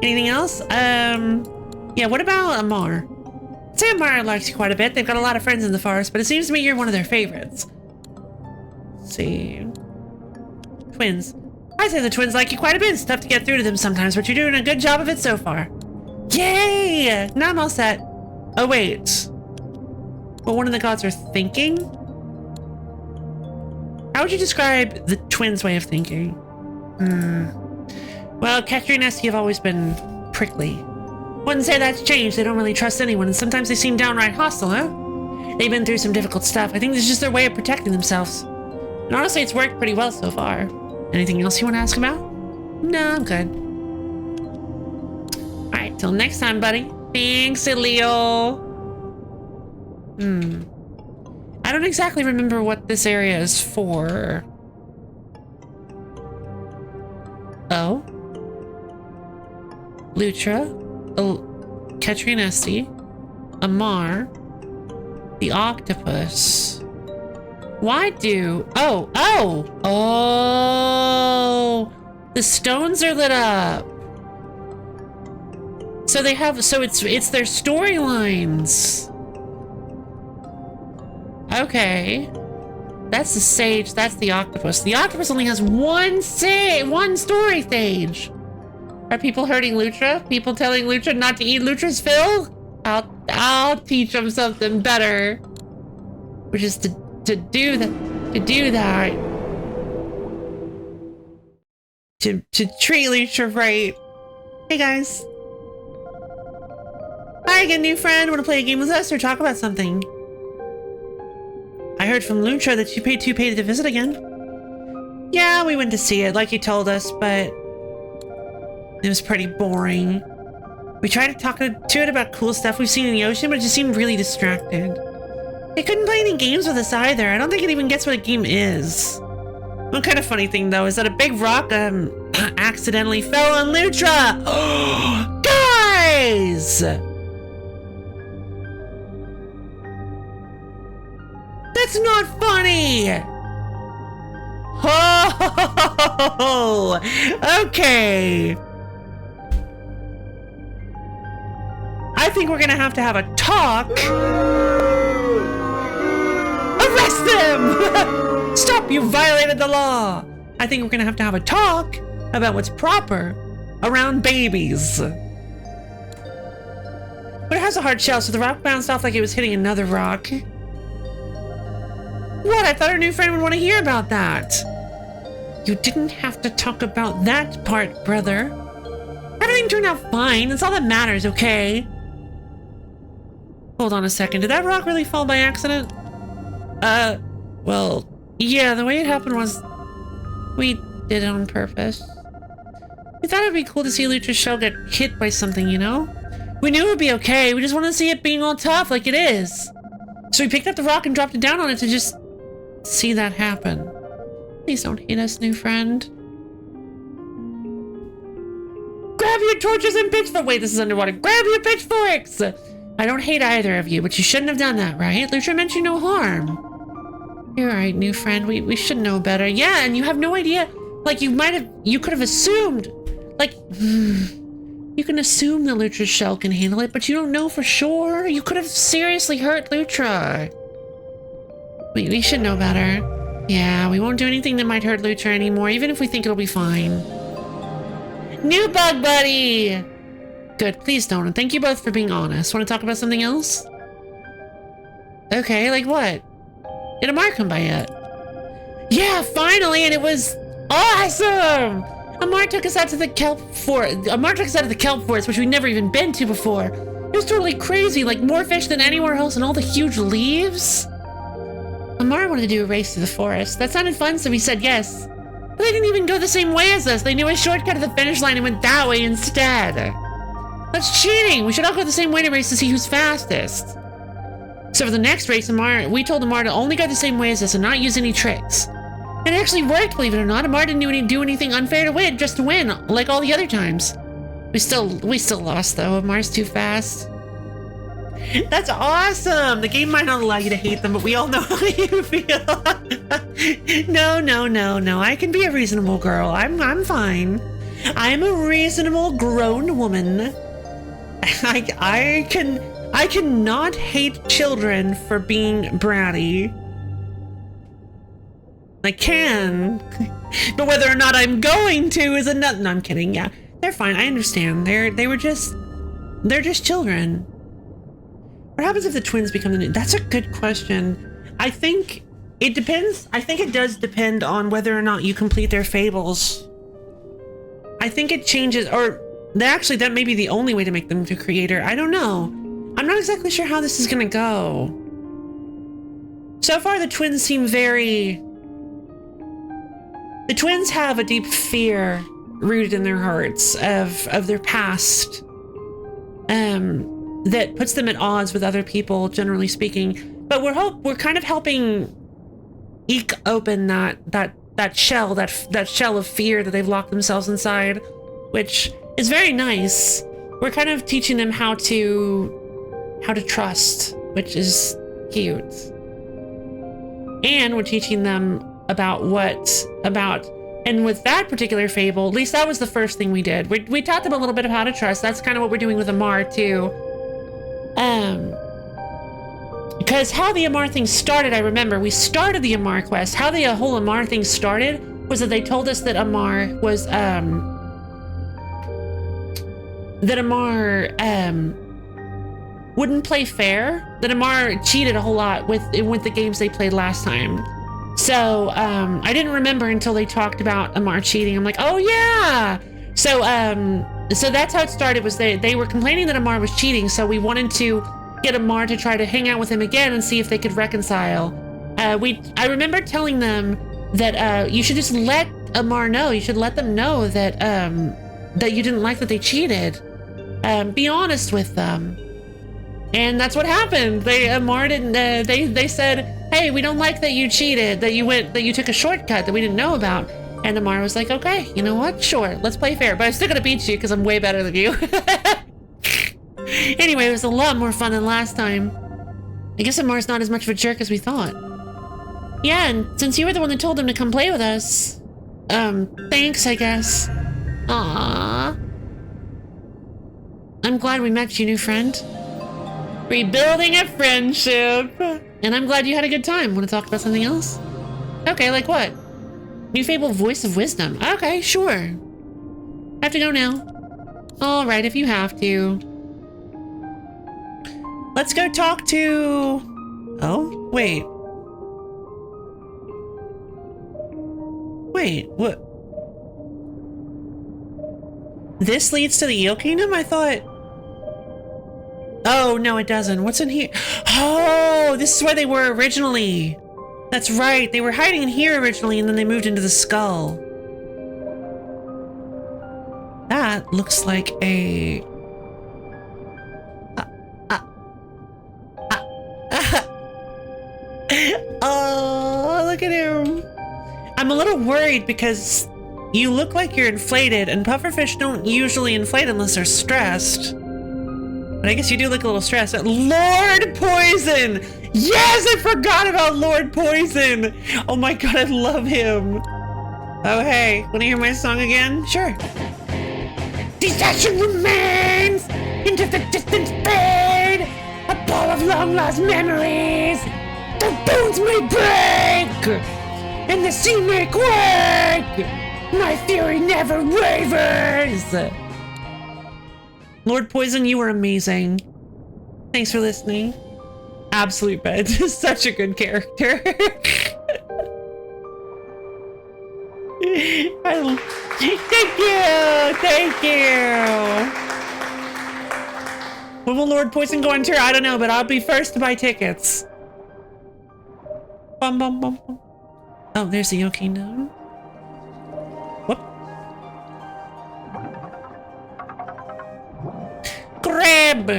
Anything else? Yeah, what about Amar? I'd say Amar likes you quite a bit. They've got a lot of friends in the forest, but it seems to me you're one of their favorites. Let's see. Twins. I'd say the twins like you quite a bit. It's tough to get through to them sometimes, but you're doing a good job of it so far. Yay! Now I'm all set. Oh, wait. What one of the gods are thinking? How would you describe the twins' way of thinking? Well, Ketri and Esty have always been prickly. Wouldn't say that's changed. They don't really trust anyone, and sometimes they seem downright hostile, huh? They've been through some difficult stuff. I think this is just their way of protecting themselves. And honestly, it's worked pretty well so far. Anything else you want to ask about? No, I'm good. Alright, till next time, buddy. Thanks, Leo. I don't exactly remember what this area is for. Oh. Lutra. Ketri and Esty. Amar. The octopus. Why do... Oh! The stones are lit up. So they have... So it's their storylines. Okay. That's the sage, that's the octopus. The octopus only has one story stage. Are people hurting Lutra? People telling Lutra not to eat Lutra's fill? I'll teach them something better. Which is to do that. To treat Lutra right. Hey guys. Hi again, new friend. Want to play a game with us or talk about something? I heard from Lutra that you paid to pay to visit again. Yeah, we went to see it, like you told us, but it was pretty boring. We tried to talk to it about cool stuff we've seen in the ocean, but it just seemed really distracted. It couldn't play any games with us either. I don't think it even gets what a game is. One kind of funny thing, though, is that a big rock accidentally fell on Lutra. Guys! That's not funny! Oh, okay. I think we're gonna have to have a talk. Arrest them! Stop, you violated the law. I think we're gonna have a talk about what's proper around babies. But it has a hard shell, so the rock bounced off like it was hitting another rock. What? I thought our new friend would want to hear about that. You didn't have to talk about that part, brother. Everything turned out fine. That's all that matters, okay? Hold on a second. Did that rock really fall by accident? Well, yeah, the way it happened was we did it on purpose. We thought it would be cool to see Lutra's shell get hit by something, you know? We knew it would be okay. We just wanted to see it being all tough like it is. So we picked up the rock and dropped it down on it to just see that happen. Please don't hate us, new friend. Grab your torches and pitchforks. Wait, this is underwater. Grab your pitchforks! I don't hate either of you, but you shouldn't have done that, right? Lutra meant you no harm. You're right, new friend. We should know better. Yeah, and you have no idea. Like, you could have assumed. Like, you can assume the Lutra's shell can handle it, but you don't know for sure. You could have seriously hurt Lutra. We should know better. Yeah, we won't do anything that might hurt Lutra anymore, even if we think it'll be fine. New bug buddy! Good, please don't. And thank you both for being honest. Want to talk about something else? Okay, like what? Did Amar come by yet? Yeah, finally, and it was awesome! Amar took us out to the kelp forest. Amar took us out to the kelp forest, which we'd never even been to before. It was totally crazy, like more fish than anywhere else, and all the huge leaves. Amar wanted to do a race to the forest. That sounded fun, so we said yes. But they didn't even go the same way as us. They knew a shortcut to the finish line and went that way instead. That's cheating. We should all go the same way to race to see who's fastest. So for the next race, we told Amar to only go the same way as us and not use any tricks. It actually worked, believe it or not. Amar didn't do anything unfair to win, just to win, like all the other times. We still lost though. Amar's too fast. That's awesome! The game might not allow you to hate them, but we all know how you feel. No. I can be a reasonable girl. I'm fine. I'm a reasonable grown woman. I cannot hate children for being bratty. I can, but whether or not I'm going to is another. No, I'm kidding. Yeah, they're fine. I understand. They're just children. What happens if the twins become the new? That's a good question. I think it depends. I think it does depend on whether or not you complete their fables. I think it changes, or actually that may be the only way to make them to creator. I don't know. I'm not exactly sure how this is gonna go. So far, the twins seem very. The twins have a deep fear rooted in their hearts of their past, that puts them at odds with other people, generally speaking. But we're kind of helping eke open that shell of fear that they've locked themselves inside, which is very nice. We're kind of teaching them how to trust, which is cute, and we're teaching them and with that particular fable, at least that was the first thing we did. We taught them a little bit of how to trust. That's kind of what we're doing with Amar too. Because how the Amar thing started, I remember we started the Amar quest. How the whole Amar thing started was that they told us that Amar was wouldn't play fair. That Amar cheated a whole lot with the games they played last time. So I didn't remember until they talked about Amar cheating. I'm like, oh yeah. So that's how it started. Was they were complaining that Amar was cheating, so we wanted to get Amar to try to hang out with him again and see if they could reconcile. I remember telling them that you should just let Amar know. You should let them know that that you didn't like that they cheated. Be honest with them. And that's what happened. Amar didn't. They said, "Hey, we don't like that you cheated. That you took a shortcut that we didn't know about." And Amar was like, "Okay, you know what? Sure, let's play fair. But I'm still gonna beat you because I'm way better than you." Anyway, it was a lot more fun than last time. I guess Amar's not as much of a jerk as we thought. Yeah, and since you were the one that told him to come play with us, thanks, I guess. Aww. I'm glad we met you, new friend. Rebuilding a friendship. And I'm glad you had a good time. Want to talk about something else? Okay, like what? New fable, Voice of Wisdom. Okay, sure. Have to go now. All right, if you have to. Let's go talk to... Oh, wait. Wait, what? This leads to the Eel Kingdom? I thought... Oh, no, it doesn't. What's in here? Oh, this is where they were originally. That's right. They were hiding in here originally, and then they moved into the skull. That looks like a... Oh, look at him. I'm a little worried because you look like you're inflated, and pufferfish don't usually inflate unless they're stressed. But I guess you do look a little stressed. Lord Poison! Yes, I forgot about Lord Poison! Oh my god, I love him. Oh hey, wanna hear my song again? Sure. Detaching remains into the distant fade, a ball of long-lost memories. The bones may break, and the sea may quake. My fury never wavers. Lord Poison, you were amazing. Thanks for listening. Absolute bed. Such a good character. Thank you. When will Lord Poison go on tour? I don't know, but I'll be first to buy tickets. Bum, bum, bum, bum. Oh, there's the Eel Kingdom. Whoop. Crab!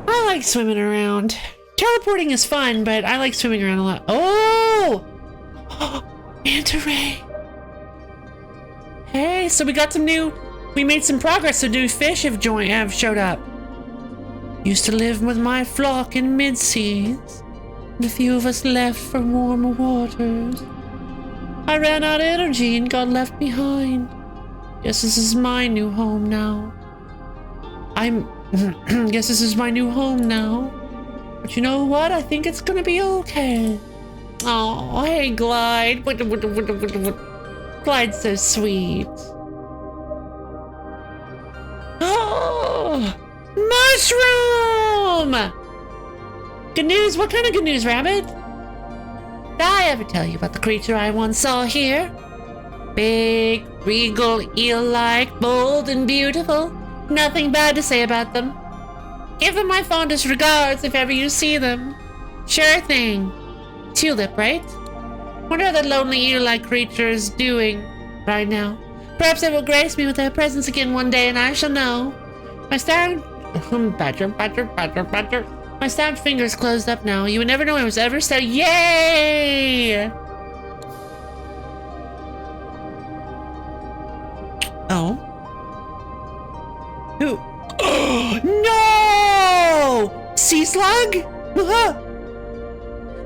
I like swimming around. Teleporting is fun, but I like swimming around a lot. Oh! Manta ray. Hey, so we made some progress. So new fish have showed up. Used to live with my flock in mid-seas, and a few of us left for warmer waters. I ran out of energy and got left behind. Guess this is my new home now. Guess this is my new home now. But you know what? I think it's gonna be okay. Oh, hey, Glide. Glide's so sweet. Oh, mushroom! Good news? What kind of good news, Rabbit? Did I ever tell you about the creature I once saw here? Big, regal, eel-like, bold, and beautiful. Nothing bad to say about them. Give them my fondest regards if ever you see them. Sure thing. Tulip, right? Wonder how that lonely eel-like creature is doing right now. Perhaps they will grace me with their presence again one day, and I shall know. My stabbed My stabbed fingers closed up now. You would never know I was ever so. Yay! Oh. Who? No! Sea slug?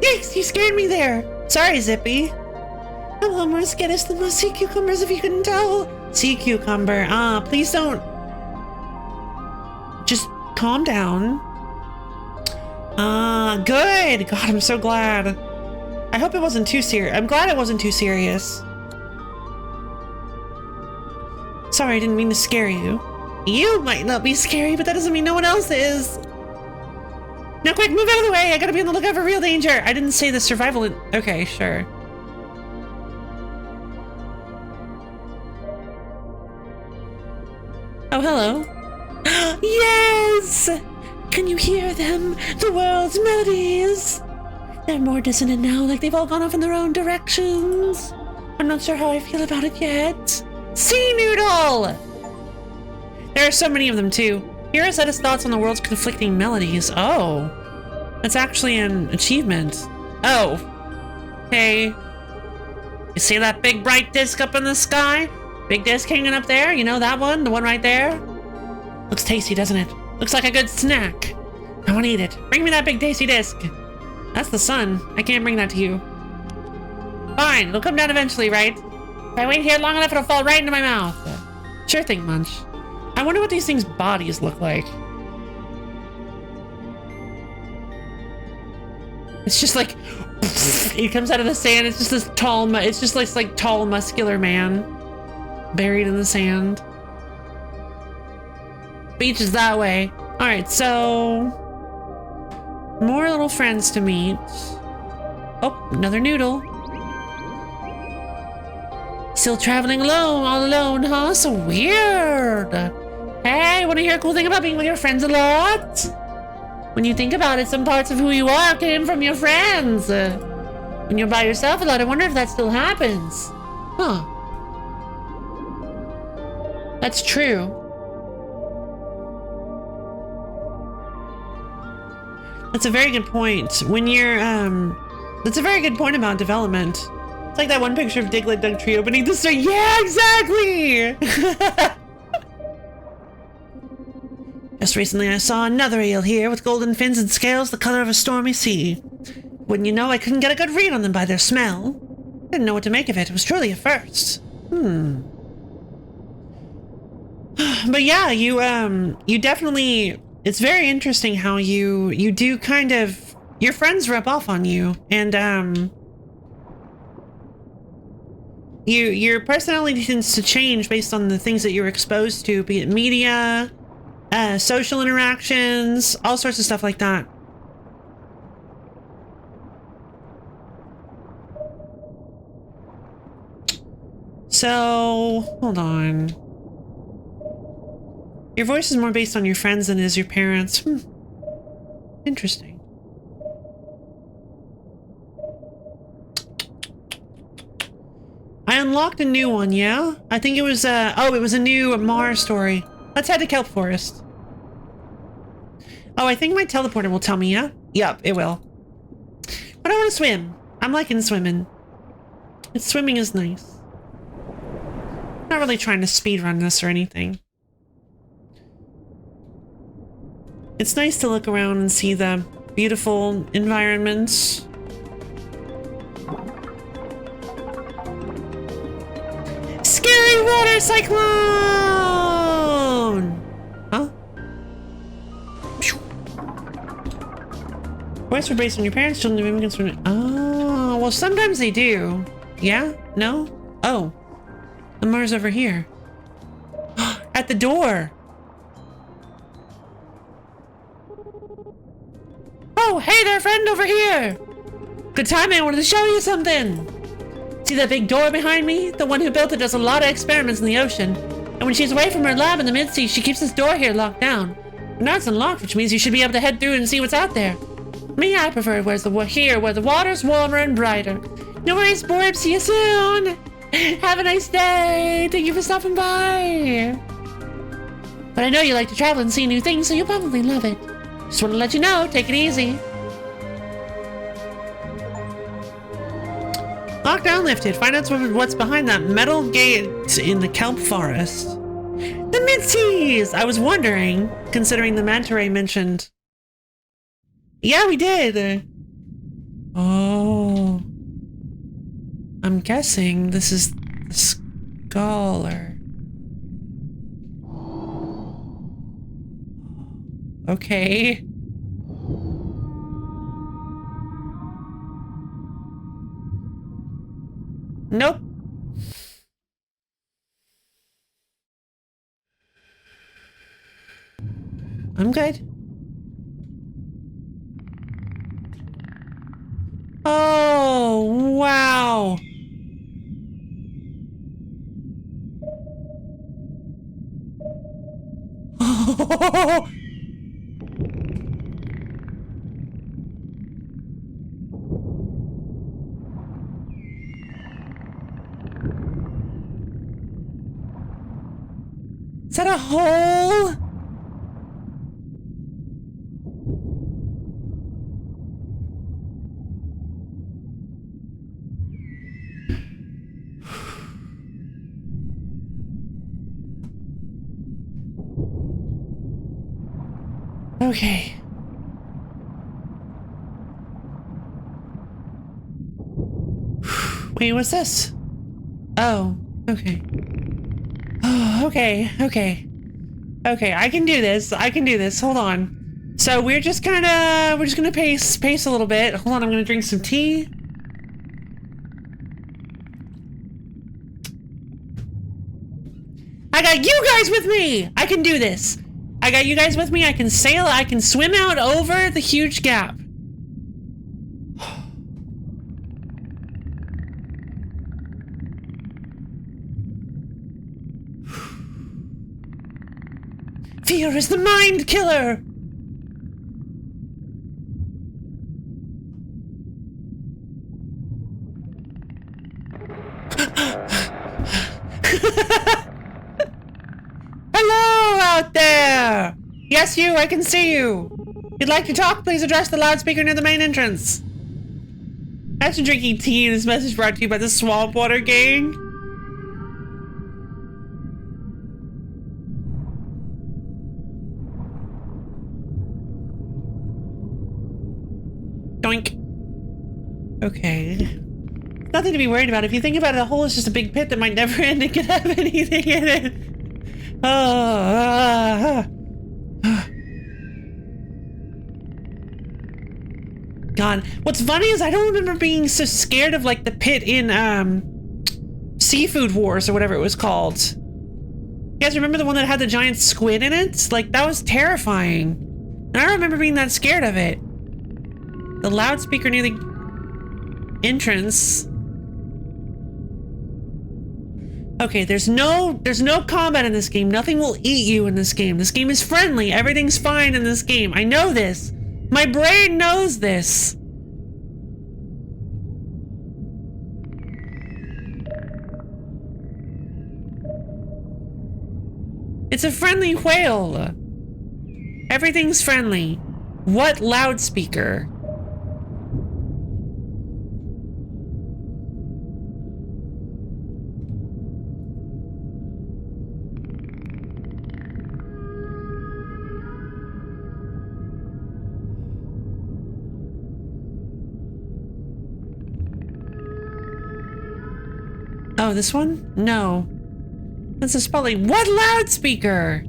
Yikes, you scared me there. Sorry, Zippy. I'm a lot more scared than most sea cucumbers, if you couldn't tell. Sea cucumber. Please don't. Just calm down. Good. God, I'm so glad. I hope it wasn't too serious. I'm glad it wasn't too serious. Sorry, I didn't mean to scare you. You might not be scary, but that doesn't mean no one else is. Now quick, move out of the way. I gotta be on the lookout for real danger. I didn't say the survival. Okay, sure. Oh, hello. Yes! Can you hear them? The world's melodies. They're more dissonant now, like they've all gone off in their own directions. I'm not sure how I feel about it yet. Sea Noodle! There are so many of them, too. Here are a set of thoughts on the world's conflicting melodies. Oh. That's actually an achievement. Oh. Hey. You see that big bright disc up in the sky? Big disc hanging up there? You know that one? The one right there? Looks tasty, doesn't it? Looks like a good snack. I want to eat it. Bring me that big tasty disc. That's the sun. I can't bring that to you. Fine, it'll come down eventually, right? If I wait here long enough, it'll fall right into my mouth. Sure thing, Munch. I wonder what these things' bodies look like. It's just like, it comes out of the sand. It's just this tall, it's just like tall, muscular man buried in the sand. Beach is that way. All right, so more little friends to meet. Oh, another noodle. Still traveling alone, all alone, huh? So weird. Hey, want to hear a cool thing about being with your friends a lot? When you think about it, some parts of who you are came from your friends. When you're by yourself a lot, I wonder if that still happens. Huh. That's true. That's a very good point. When you're, that's a very good point about development. It's like that one picture of Diglett Dugtree opening the store. Yeah, exactly! Just recently I saw another eel here with golden fins and scales the color of a stormy sea. Wouldn't you know, I couldn't get a good read on them by their smell. Didn't know what to make of it. It was truly a first. But yeah, you definitely, it's very interesting how you do kind of, your friends rub off on you, and your personality tends to change based on the things that you're exposed to, be it media, social interactions, all sorts of stuff like that. So, hold on. Your voice is more based on your friends than it is your parents. Interesting. I unlocked a new one, yeah? I think it was, oh, it was a new Mars story. Let's head to Kelp Forest. Oh, I think my teleporter will tell me, yeah? Yup, it will. But I want to swim. I'm liking swimming. Swimming is nice. Not really trying to speed run this or anything. It's nice to look around and see the beautiful environments. Scary water cyclone! Huh? Boys were based on your parents, children of immigrants from... Oh, well, sometimes they do. Yeah? No? Oh. The Mars over here. At the door! Oh, hey there, friend, over here! Good timing, I wanted to show you something! See that big door behind me? The one who built it does a lot of experiments in the ocean. And when she's away from her lab in the mid-sea, she keeps this door here locked down. But now it's unlocked, which means you should be able to head through and see what's out there. Me, I prefer where the water's warmer and brighter. No worries, Borb, see you soon! Have a nice day! Thank you for stopping by! But I know you like to travel and see new things, so you'll probably love it. Just want to let you know, take it easy. Lockdown lifted. Find out what's behind that metal gate in the kelp forest. The mid-seas! I was wondering, considering the manta ray mentioned. Yeah, we did. Oh. I'm guessing this is the scholar. Okay. Nope. I'm good. Oh, wow. Oh. Is that a hole? Okay. Wait, what's this? Oh, okay. Oh, okay. Okay, I can do this. Hold on. So we're just gonna pace a little bit. Hold on, I'm gonna drink some tea. I got you guys with me! I can do this. I got you guys with me. I can sail. I can swim out over the huge gap. Fear is the mind killer! Hello out there! Yes, you, I can see you. If you'd like to talk, please address the loudspeaker near the main entrance. After drinking tea, this message brought to you by the Swamp Water Gang. Doink. Okay. Nothing to be worried about. If you think about it, a hole is just a big pit that might never end and can have anything in it. God. What's funny is I don't remember being so scared of like the pit in Seafood Wars or whatever it was called. You guys remember the one that had the giant squid in it? Like, that was terrifying. And I don't remember being that scared of it. The loudspeaker near the entrance. Okay, there's no combat in this game. Nothing will eat you in this game. This game is friendly. Everything's fine in this game. I know this. My brain knows this. It's a friendly whale. Everything's friendly. What loudspeaker? Oh, this one? No. That's a spelling. What loudspeaker?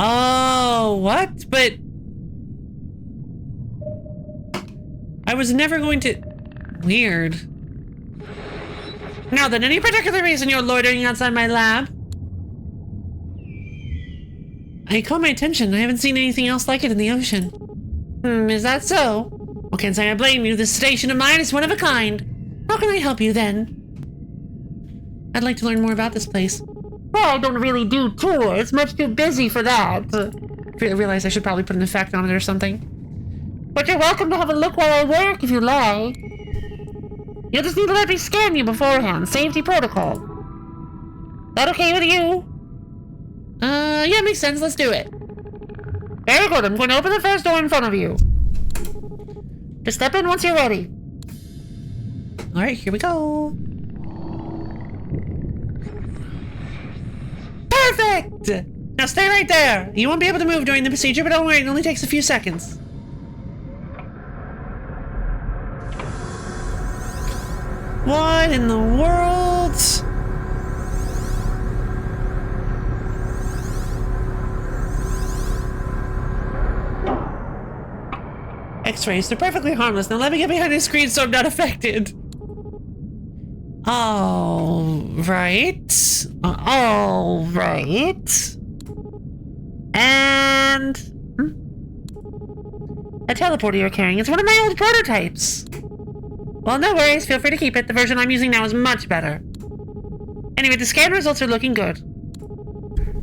Oh, what? But I was never going to... Weird. Now then, any particular reason you're loitering outside my lab? It caught my attention. I haven't seen anything else like it in the ocean. Is that so? Well, can't say I blame you. This station of mine is one of a kind. How can I help you then? I'd like to learn more about this place. Well, I don't really do tours. Much too busy for that. I realized I should probably put an effect on it or something. But you're welcome to have a look while I work if you like. You'll just need to let me scan you beforehand. Safety protocol. That okay with you? Yeah, makes sense. Let's do it. Very good. I'm going to open the first door in front of you. Just step in once you're ready. Alright, here we go. Perfect! Now stay right there. You won't be able to move during the procedure, but don't worry, it only takes a few seconds. What in the world? X-rays, they're perfectly harmless. Now let me get behind the screen so I'm not affected. All right. All right. And... a teleporter you're carrying. It's one of my old prototypes. Well, no worries. Feel free to keep it. The version I'm using now is much better. Anyway, the scan results are looking good.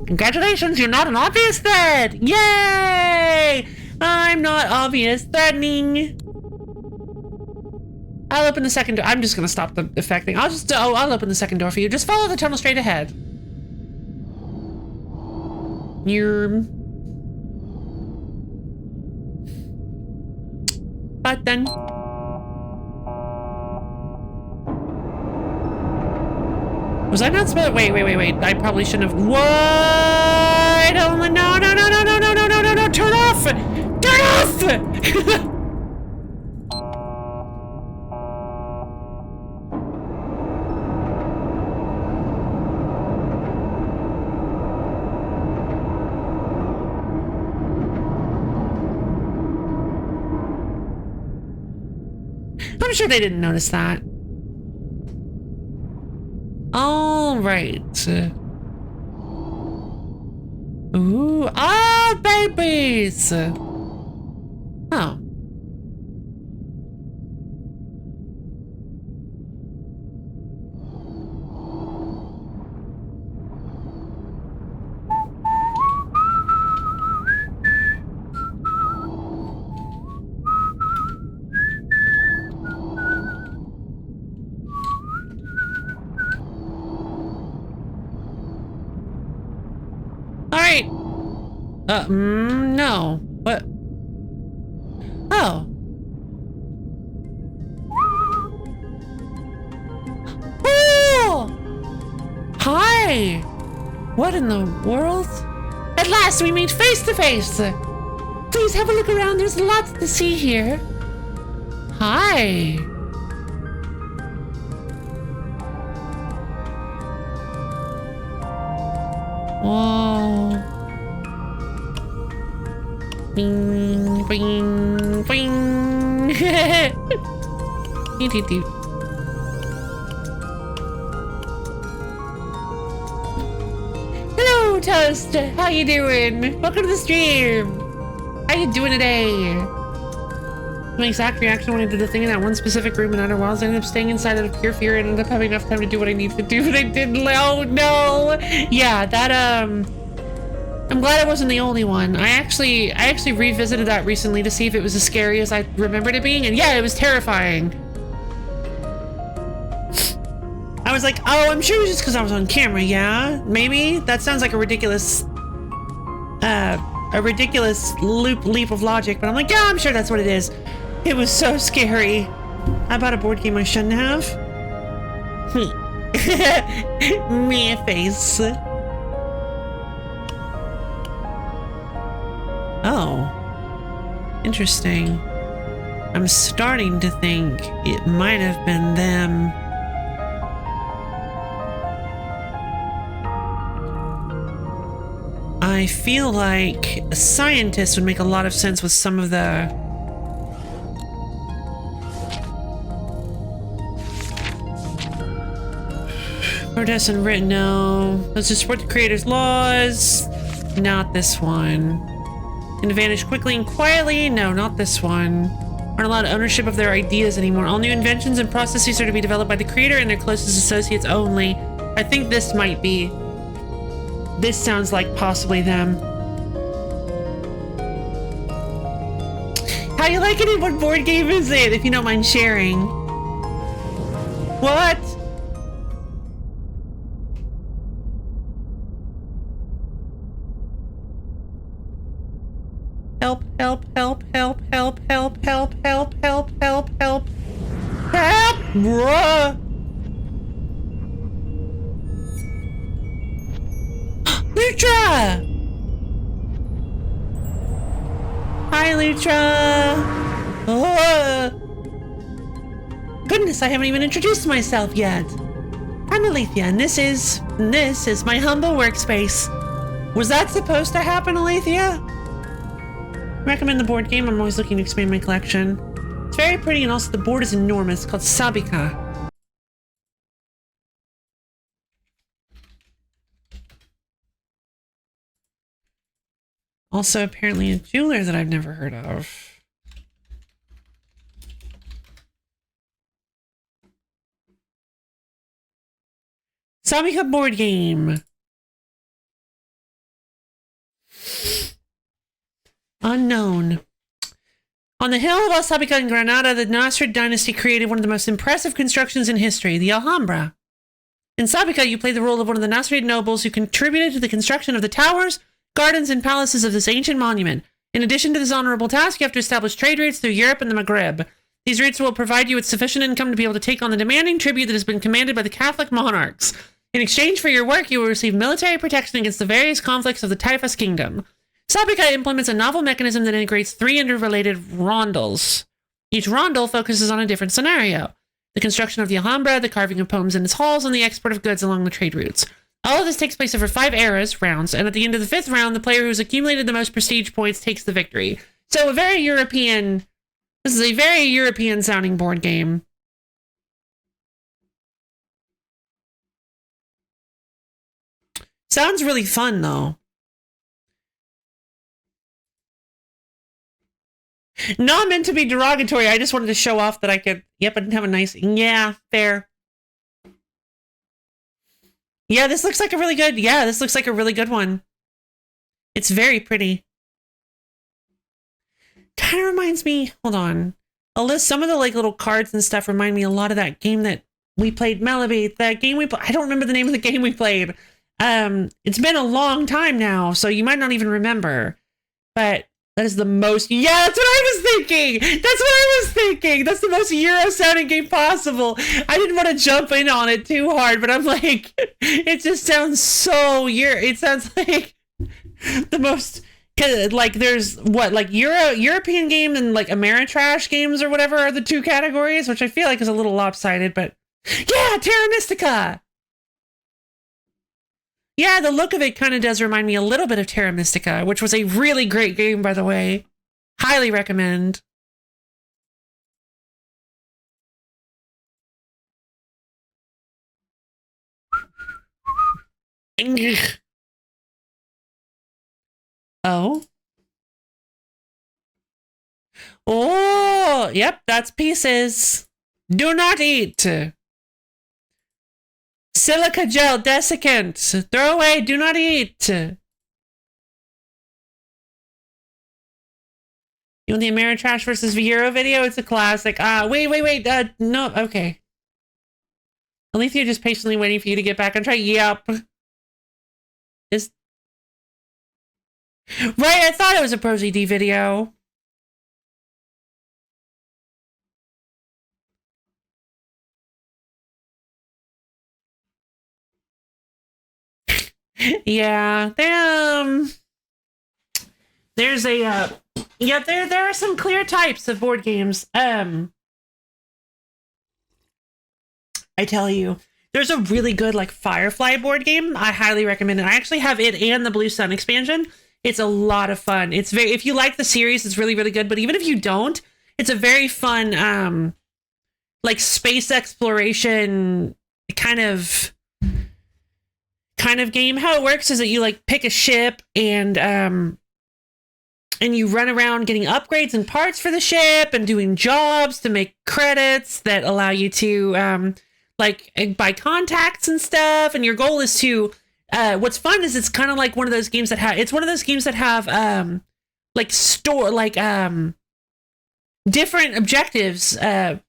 Congratulations, you're not an obvious threat! Yay! I'm not obvious threatening. I'll open the second door. I'm just gonna stop the effect thing. I'll open the second door for you. Just follow the tunnel straight ahead. Button. Was I not supposed? Wait. I probably shouldn't have. What? Oh, no. Turn off! Turn off! I'm sure they didn't notice that. All right. Ooh, babies. Oh. No. What? Oh. Oh! Hi! What in the world? At last we meet face to face! Please have a look around, there's lots to see here. Hi! Whoa. Bing, bing, bing. Hello, Toast. How you doing? Welcome to the stream. How you doing today? My exact reaction when I did the thing in that one specific room in Outer Wilds, I ended up staying inside out of pure fear and ended up having enough time to do what I needed to do, but I didn't. Oh no! Yeah, that I'm glad I wasn't the only one. I actually revisited that recently to see if it was as scary as I remembered it being, and yeah, it was terrifying. was like, oh, I'm sure it was just because I was on camera. Yeah, maybe. That sounds like a ridiculous leap of logic, but I'm like, yeah, I'm sure that's what it is. It was so scary. I bought a board game I shouldn't have. Me face. Oh. Interesting. I'm starting to think it might have been them. I feel like a scientist would make a lot of sense with some of the... Protest and written, no. Let's just support the creator's laws. Not this one. Can vanish quickly and quietly. No, not this one. Aren't allowed ownership of their ideas anymore. All new inventions and processes are to be developed by the creator and their closest associates only. I think this might be. This sounds like possibly them. How you liking it? What board game is it? If you don't mind sharing. What? Help, help, help, help, help, help, help, help, help, help, help. Help! Bruh! Lutra! Hi, Lutra! Oh. Goodness, I haven't even introduced myself yet. I'm Alethea, and this is my humble workspace. Was that supposed to happen, Alethea? Recommend the board game. I'm always looking to expand my collection. It's very pretty, and also the board is enormous. It's called Sabika. Also, apparently a jeweler that I've never heard of. Sabika board game. Unknown. On the hill of Sabika in Granada, the Nasrid dynasty created one of the most impressive constructions in history, the Alhambra. In Sabika, you play the role of one of the Nasrid nobles who contributed to the construction of the towers, gardens, and palaces of this ancient monument. In addition to this honorable task, you have to establish trade routes through Europe and the Maghreb. These routes will provide you with sufficient income to be able to take on the demanding tribute that has been commanded by the Catholic monarchs. In exchange for your work, you will receive military protection against the various conflicts of the Taifas kingdom. Sabika implements a novel mechanism that integrates 3 interrelated rondels. Each rondel focuses on a different scenario: the construction of the Alhambra, the carving of poems in its halls, and the export of goods along the trade routes. All of this takes place over 5 rounds, and at the end of the 5th round, the player who's accumulated the most prestige points takes the victory. So this is a very European sounding board game. Sounds really fun, though. Not meant to be derogatory. I just wanted to show off that I could. Yep, I didn't have a nice. Yeah, fair. Yeah, this looks like a really good. Yeah, this looks like a really good one. It's very pretty. Kind of reminds me. Hold on. Some of the like little cards and stuff remind me a lot of that game that we played, Melody. That game we. I don't remember the name of the game we played. It's been a long time now, so you might not even remember. But that is the most... Yeah, that's what I was thinking! That's the most Euro-sounding game possible! I didn't want to jump in on it too hard, but I'm like... It just sounds so... It sounds like the most... Like, there's, what, like, European game and, like, Ameritrash games or whatever are the 2 categories, which I feel like is a little lopsided, but... Yeah, Terra Mystica! Yeah, the look of it kind of does remind me a little bit of Terra Mystica, which was a really great game, by the way. Highly recommend. Oh. Oh, yep, that's pieces. Do not eat. Silica gel desiccant. Throw away. Do not eat. You want the Ameritrash versus Euro video? It's a classic. Wait. No, okay. Alethea just patiently waiting for you to get back on track. Yep. Is right, I thought it was a ProZD video. Yeah, there's a yeah, there are some clear types of board games. I tell you, there's a really good like Firefly board game. I highly recommend it. I actually have it and the Blue Sun expansion. It's a lot of fun. It's very, if you like the series, it's really, really good. But even if you don't, it's a very fun like space exploration kind of game. How it works is that you like pick a ship and you run around getting upgrades and parts for the ship and doing jobs to make credits that allow you to like buy contacts and stuff. And your goal is to what's fun is it's kind of like one of those games that have like store like different objectives. There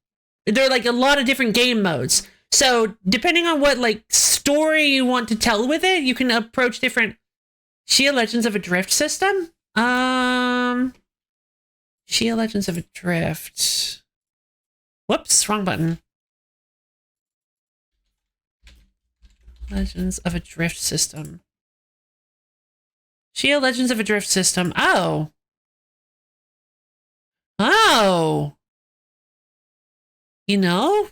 are like a lot of different game modes. So depending on what like story you want to tell with it, you can approach different. Shia Legends of Adrift system. Shia Legends of Adrift. Whoops, wrong button. Legends of Adrift system. Shia Legends of Adrift system. Oh. Oh. You know?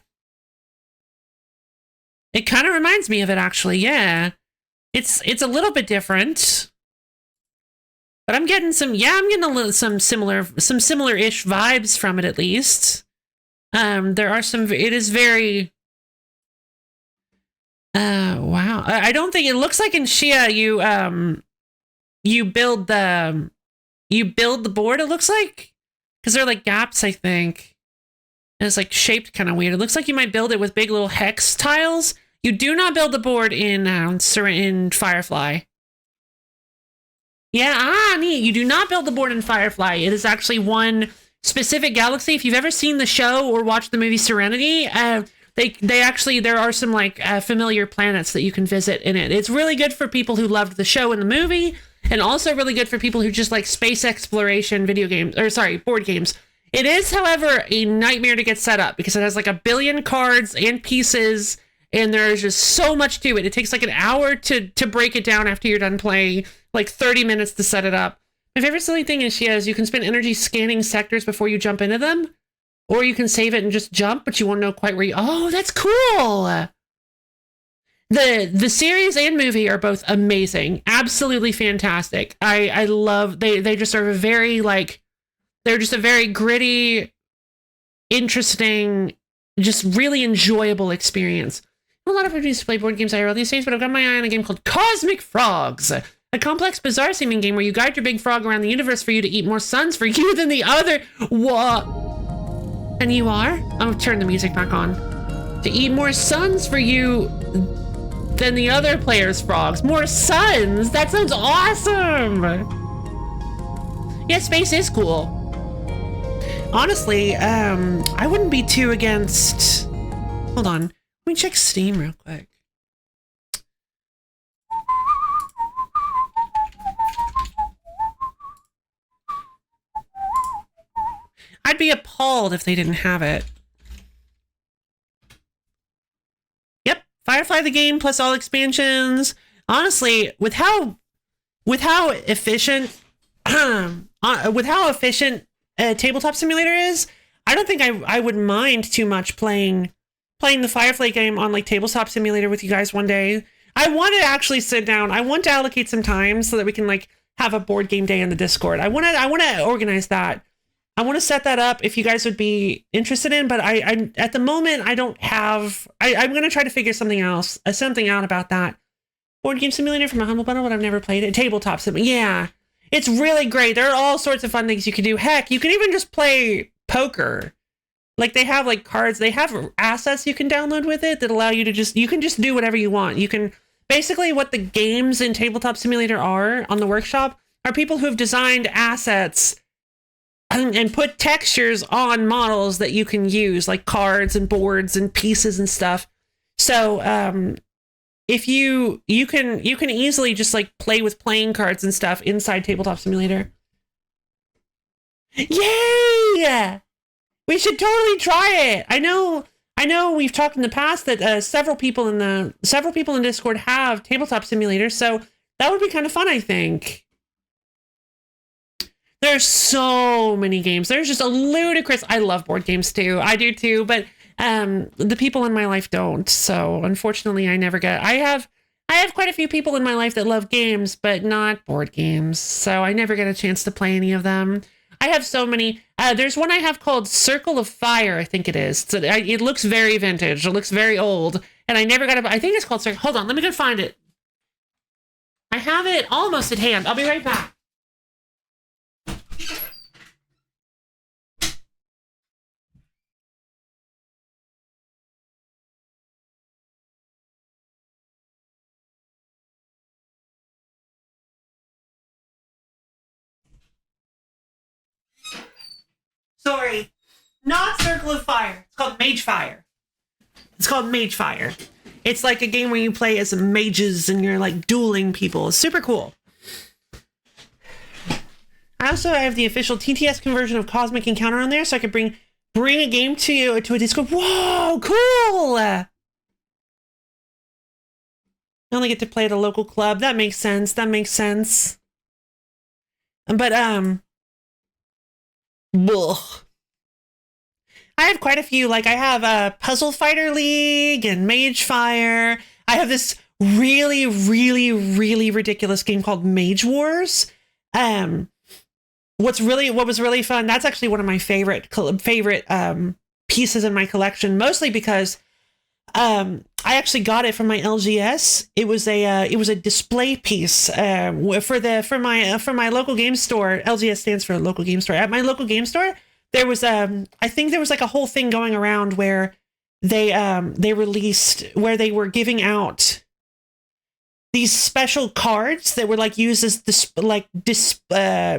It kind of reminds me of it, actually. Yeah. It's a little bit different. But I'm getting some, some similar-ish vibes from it, at least. There are some, it is very, wow. I don't think, it looks like in Shia, you build the board, it looks like. Because they're like gaps, I think. And it's like shaped kind of weird. It looks like you might build it with big little hex tiles. You do not build the board in Firefly. Yeah, neat. You do not build the board in Firefly. It is actually one specific galaxy. If you've ever seen the show or watched the movie Serenity, they actually, there are some like familiar planets that you can visit in it. It's really good for people who loved the show and the movie, and also really good for people who just like space exploration video games, or sorry, board games. It is, however, a nightmare to get set up because it has like a billion cards and pieces, and there's just so much to it. It takes like an hour to break it down after you're done playing, like 30 minutes to set it up. My favorite silly thing is you can spend energy scanning sectors before you jump into them, or you can save it and just jump, but you won't know quite where you... Oh, that's cool! The series and movie are both amazing. Absolutely fantastic. I love... They just are a very, like... They're just a very gritty, interesting, just really enjoyable experience. A lot of people play board games IRL these days, but I've got my eye on a game called Cosmic Frogs. A complex, bizarre-seeming game where you guide your big frog around the universe for you to eat more suns for you than the other... What? And you are? I'll turn the music back on. To eat more suns for you than the other player's frogs. More suns? That sounds awesome! Yeah, space is cool. Honestly, I wouldn't be too against... Hold on. Let me check Steam real quick. I'd be appalled if they didn't have it. Yep, Firefly the game plus all expansions. Honestly, with how efficient Tabletop Simulator is, I don't think I would mind too much playing the Firefly game on like Tabletop Simulator with you guys one day. I want to actually sit down. I want to allocate some time so that we can like have a board game day in the Discord. I want to organize that. I want to set that up if you guys would be interested in, but I at the moment I don't have. I'm going to try to figure something out about that. Board game simulator from a humble bundle, but I've never played it. Tabletop simulator, yeah, it's really great. There are all sorts of fun things you can do. Heck, you can even just play poker. Like they have like cards, they have assets you can download with it that allow you to you can just do whatever you want. You can basically what the games in Tabletop Simulator are on the workshop are people who have designed assets and put textures on models that you can use, like cards and boards and pieces and stuff. So if you can easily just like play with playing cards and stuff inside Tabletop Simulator. Yay! We should totally try it. I know we've talked in the past that several people in Discord have Tabletop Simulator, so that would be kind of fun, I think. There's so many games. There's just a ludicrous. I love board games too. I do too, but the people in my life don't. So unfortunately, I never get. I have quite a few people in my life that love games, but not board games. So I never get a chance to play any of them. I have so many. There's one I have called Circle of Fire, I think it is. So it looks very vintage. It looks very old, and I never got it. I think it's called Circle. Hold on, let me go find it. I have it almost at hand. I'll be right back. Sorry, not Circle of Fire. It's called Mage Fire. It's called Mage Fire. It's like a game where you play as mages and you're like dueling people. It's super cool. I also have the official TTS conversion of Cosmic Encounter on there, so I could bring a game to you to a Discord. Whoa, cool! I only get to play at a local club. That makes sense. That makes sense. But ugh. I have quite a few. Like I have a Puzzle Fighter League and Mage Fire. I have this really, really, really ridiculous game called Mage Wars. What was really fun. That's actually one of my favorite pieces in my collection. Mostly because I actually got it from my LGS. It was a display piece for my local game store. LGS stands for local game store. At my local game store, there was I think there was like a whole thing going around where they released where they were giving out these special cards that were like used as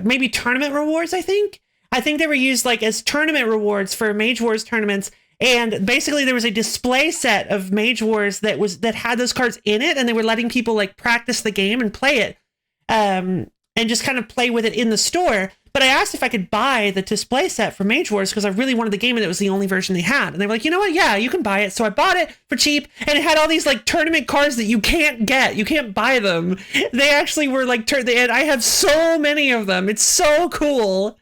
maybe tournament rewards. I think they were used like as tournament rewards for Mage Wars tournaments. And basically there was a display set of Mage Wars that had those cards in it, and they were letting people like practice the game and play it, and just kind of play with it in the store. But I asked if I could buy the display set for Mage Wars because I really wanted the game and it was the only version they had. And they were like, you know what? Yeah, you can buy it. So I bought it for cheap, and it had all these like tournament cards that you can't get. You can't buy them. They actually were like, and I have so many of them. It's so cool.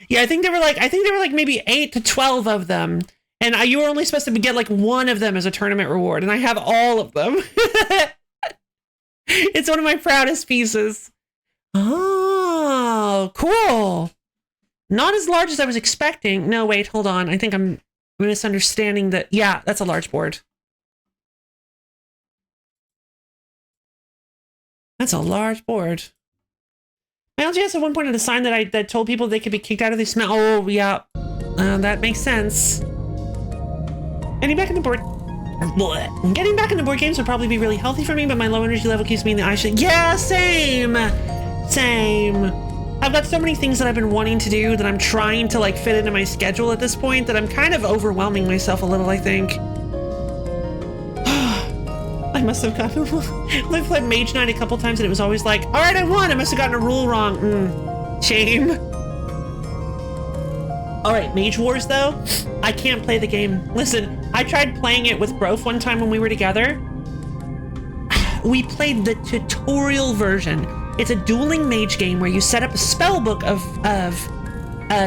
Yeah, I think there were like maybe 8 to 12 of them. And you were only supposed to get like one of them as a tournament reward, and I have all of them. It's one of my proudest pieces. Oh, cool. Not as large as I was expecting. No, wait, hold on. I think I'm misunderstanding that. Yeah, that's a large board. That's a large board. My LGS at one point had a sign that told people they could be kicked out of the smell. Oh, yeah. That makes sense. Getting back in the board games would probably be really healthy for me, but my low energy level keeps me in the eye shade. Yeah, same. I've got so many things that I've been wanting to do that I'm trying to like fit into my schedule at this point that I'm kind of overwhelming myself a little, I think. I must have gotten I've played Mage Knight a couple times and it was always like, all right, I won. I must have gotten a rule wrong. Shame. All right, Mage Wars though, I can't play the game. Listen, I tried playing it with Brof one time when we were together. We played the tutorial version. It's a dueling mage game where you set up a spell book of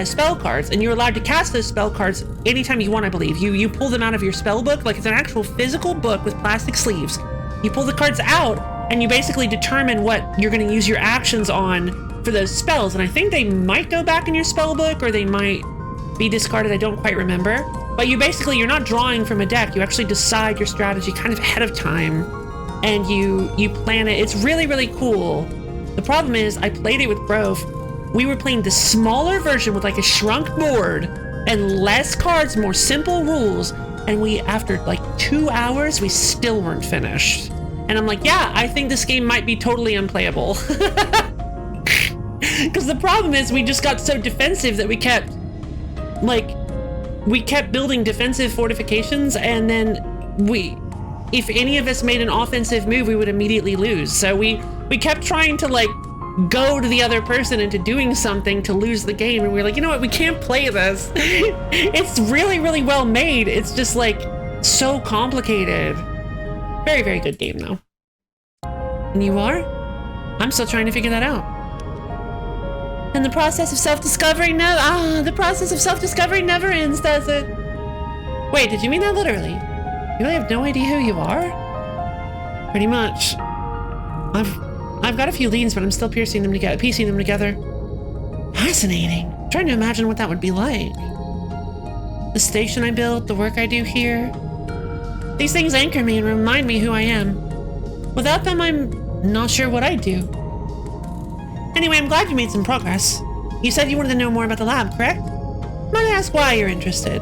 spell cards, and you're allowed to cast those spell cards anytime you want, I believe. You pull them out of your spell book, like it's an actual physical book with plastic sleeves. You pull the cards out, and you basically determine what you're going to use your actions on for those spells. And I think they might go back in your spell book, or they might be discarded. I don't quite remember. But you're not drawing from a deck. You actually decide your strategy kind of ahead of time, and you plan it. It's really, really cool. The problem is, I played it with Grove. We were playing the smaller version with like a shrunk board and less cards, more simple rules. And after like 2 hours, we still weren't finished. And I'm like, yeah, I think this game might be totally unplayable. Because the problem is we just got so defensive that we kept like, we kept building defensive fortifications, and then if any of us made an offensive move, we would immediately lose. So we kept trying to like goad the other person into doing something to lose the game, and we were like, you know what, we can't play this. It's really, really well made. It's just like so complicated. Very, very good game though. And you are? I'm still trying to figure that out. And the process of self-discovery the process of self-discovery never ends, does it? Wait, did you mean that literally? You really have no idea who you are? Pretty much. I've got a few leads, but I'm still piecing them together. Fascinating. I'm trying to imagine what that would be like. The station I built, the work I do here. These things anchor me and remind me who I am. Without them, I'm not sure what I'd do. Anyway, I'm glad you made some progress. You said you wanted to know more about the lab, correct? Might I ask why you're interested?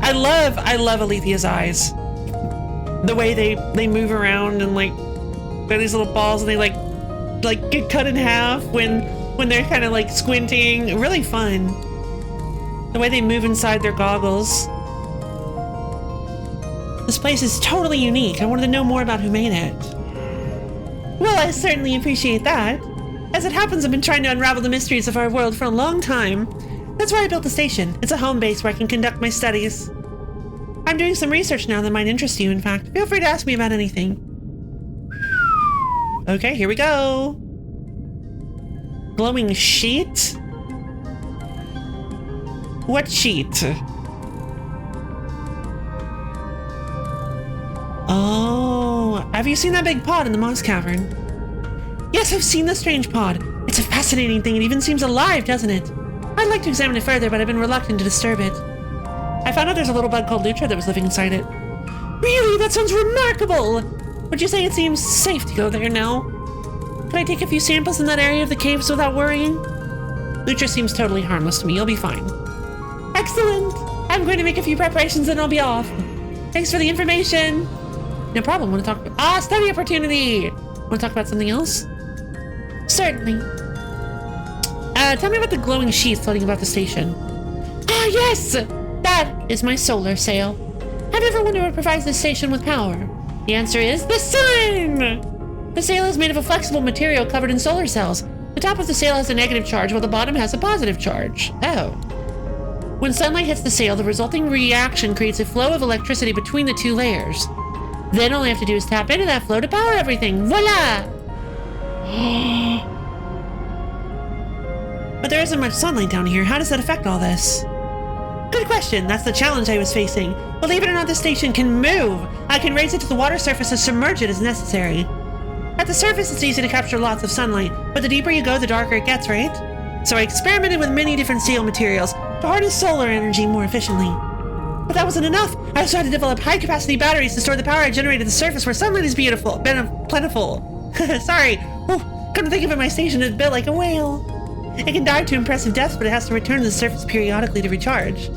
I love Alethia's eyes. The way they move around and like they're these little balls, and they like get cut in half when they're kind of like squinting. Really fun. The way they move inside their goggles. This place is totally unique. I wanted to know more about who made it. Well, I certainly appreciate that. As it happens, I've been trying to unravel the mysteries of our world for a long time. That's why I built the station. It's a home base where I can conduct my studies. I'm doing some research now that might interest you, in fact. Feel free to ask me about anything. Okay, here we go. Glowing sheet? What sheet? Oh, have you seen that big pod in the moss cavern? Yes, I've seen the strange pod. It's a fascinating thing. It even seems alive, doesn't it? I'd like to examine it further, but I've been reluctant to disturb it. I found out there's a little bug called Lutra that was living inside it. Really? That sounds remarkable! Would you say it seems safe to go there now? Could I take a few samples in that area of the caves without worrying? Lutra seems totally harmless to me. You'll be fine. Excellent! I'm going to make a few preparations and I'll be off. Thanks for the information. No problem. Want to talk about... study opportunity! Want to talk about something else? Certainly. Tell me about the glowing sheath floating about the station. Ah, yes! That is my solar sail. Have you ever wondered what provides this station with power? The answer is the sun! The sail is made of a flexible material covered in solar cells. The top of the sail has a negative charge while the bottom has a positive charge. Oh. When sunlight hits the sail, the resulting reaction creates a flow of electricity between the two layers. Then all you have to do is tap into that flow to power everything. Voila! But there isn't much sunlight down here. How does that affect all this? Good question. That's the challenge I was facing. Believe it or not, this station can move. I can raise it to the water surface and submerge it as necessary. At the surface, it's easy to capture lots of sunlight, but the deeper you go, the darker it gets, right? So I experimented with many different sail materials to harness solar energy more efficiently. But that wasn't enough. I also had to develop high-capacity batteries to store the power I generated at the surface where sunlight is plentiful. Sorry. Couldn't think of it. My station is built like a whale. It can dive to impressive depths, but it has to return to the surface periodically to recharge.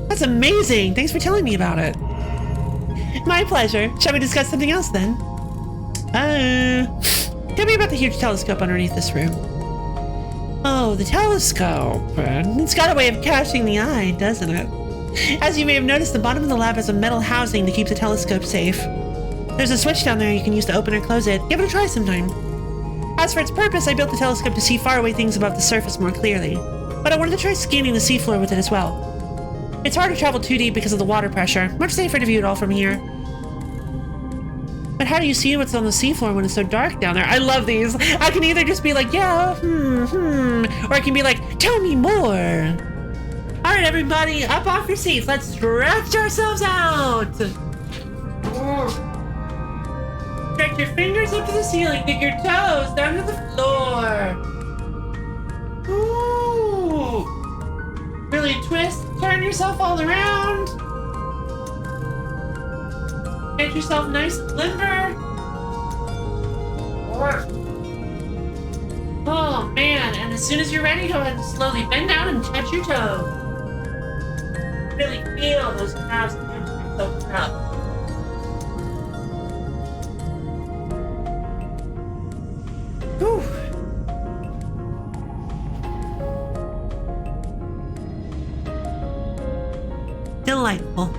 That's amazing. Thanks for telling me about it. My pleasure. Shall we discuss something else then? Tell me about the huge telescope underneath this room. Oh, the telescope. It's got a way of catching the eye, doesn't it? As you may have noticed, the bottom of the lab has a metal housing to keep the telescope safe. There's a switch down there you can use to open or close it. Give it a try sometime. As for its purpose, I built the telescope to see faraway things above the surface more clearly. But I wanted to try scanning the seafloor with it as well. It's hard to travel too deep because of the water pressure. Much safer to view it all from here. But how do you see what's on the seafloor when it's so dark down there? I love these. I can either just be like, yeah, or I can be like, tell me more. All right, everybody, up off your seats. Let's stretch ourselves out. Stretch your fingers up to the ceiling. Dig your toes down to the floor. Ooh. Really twist. Turn yourself all around. Get yourself nice and limber. Oh, man. And as soon as you're ready, go ahead and slowly bend down and touch your toes. Really feel those calves and hamstrings open up. Whew. delightful.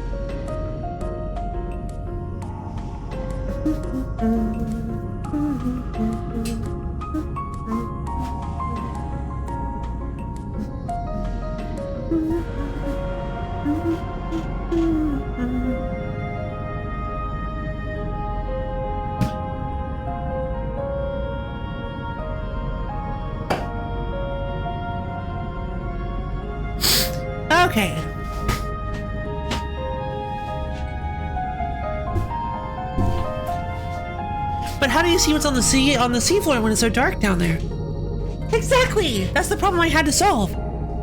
Okay. But how do you see what's on the seafloor when it's so dark down there? Exactly! That's the problem I had to solve.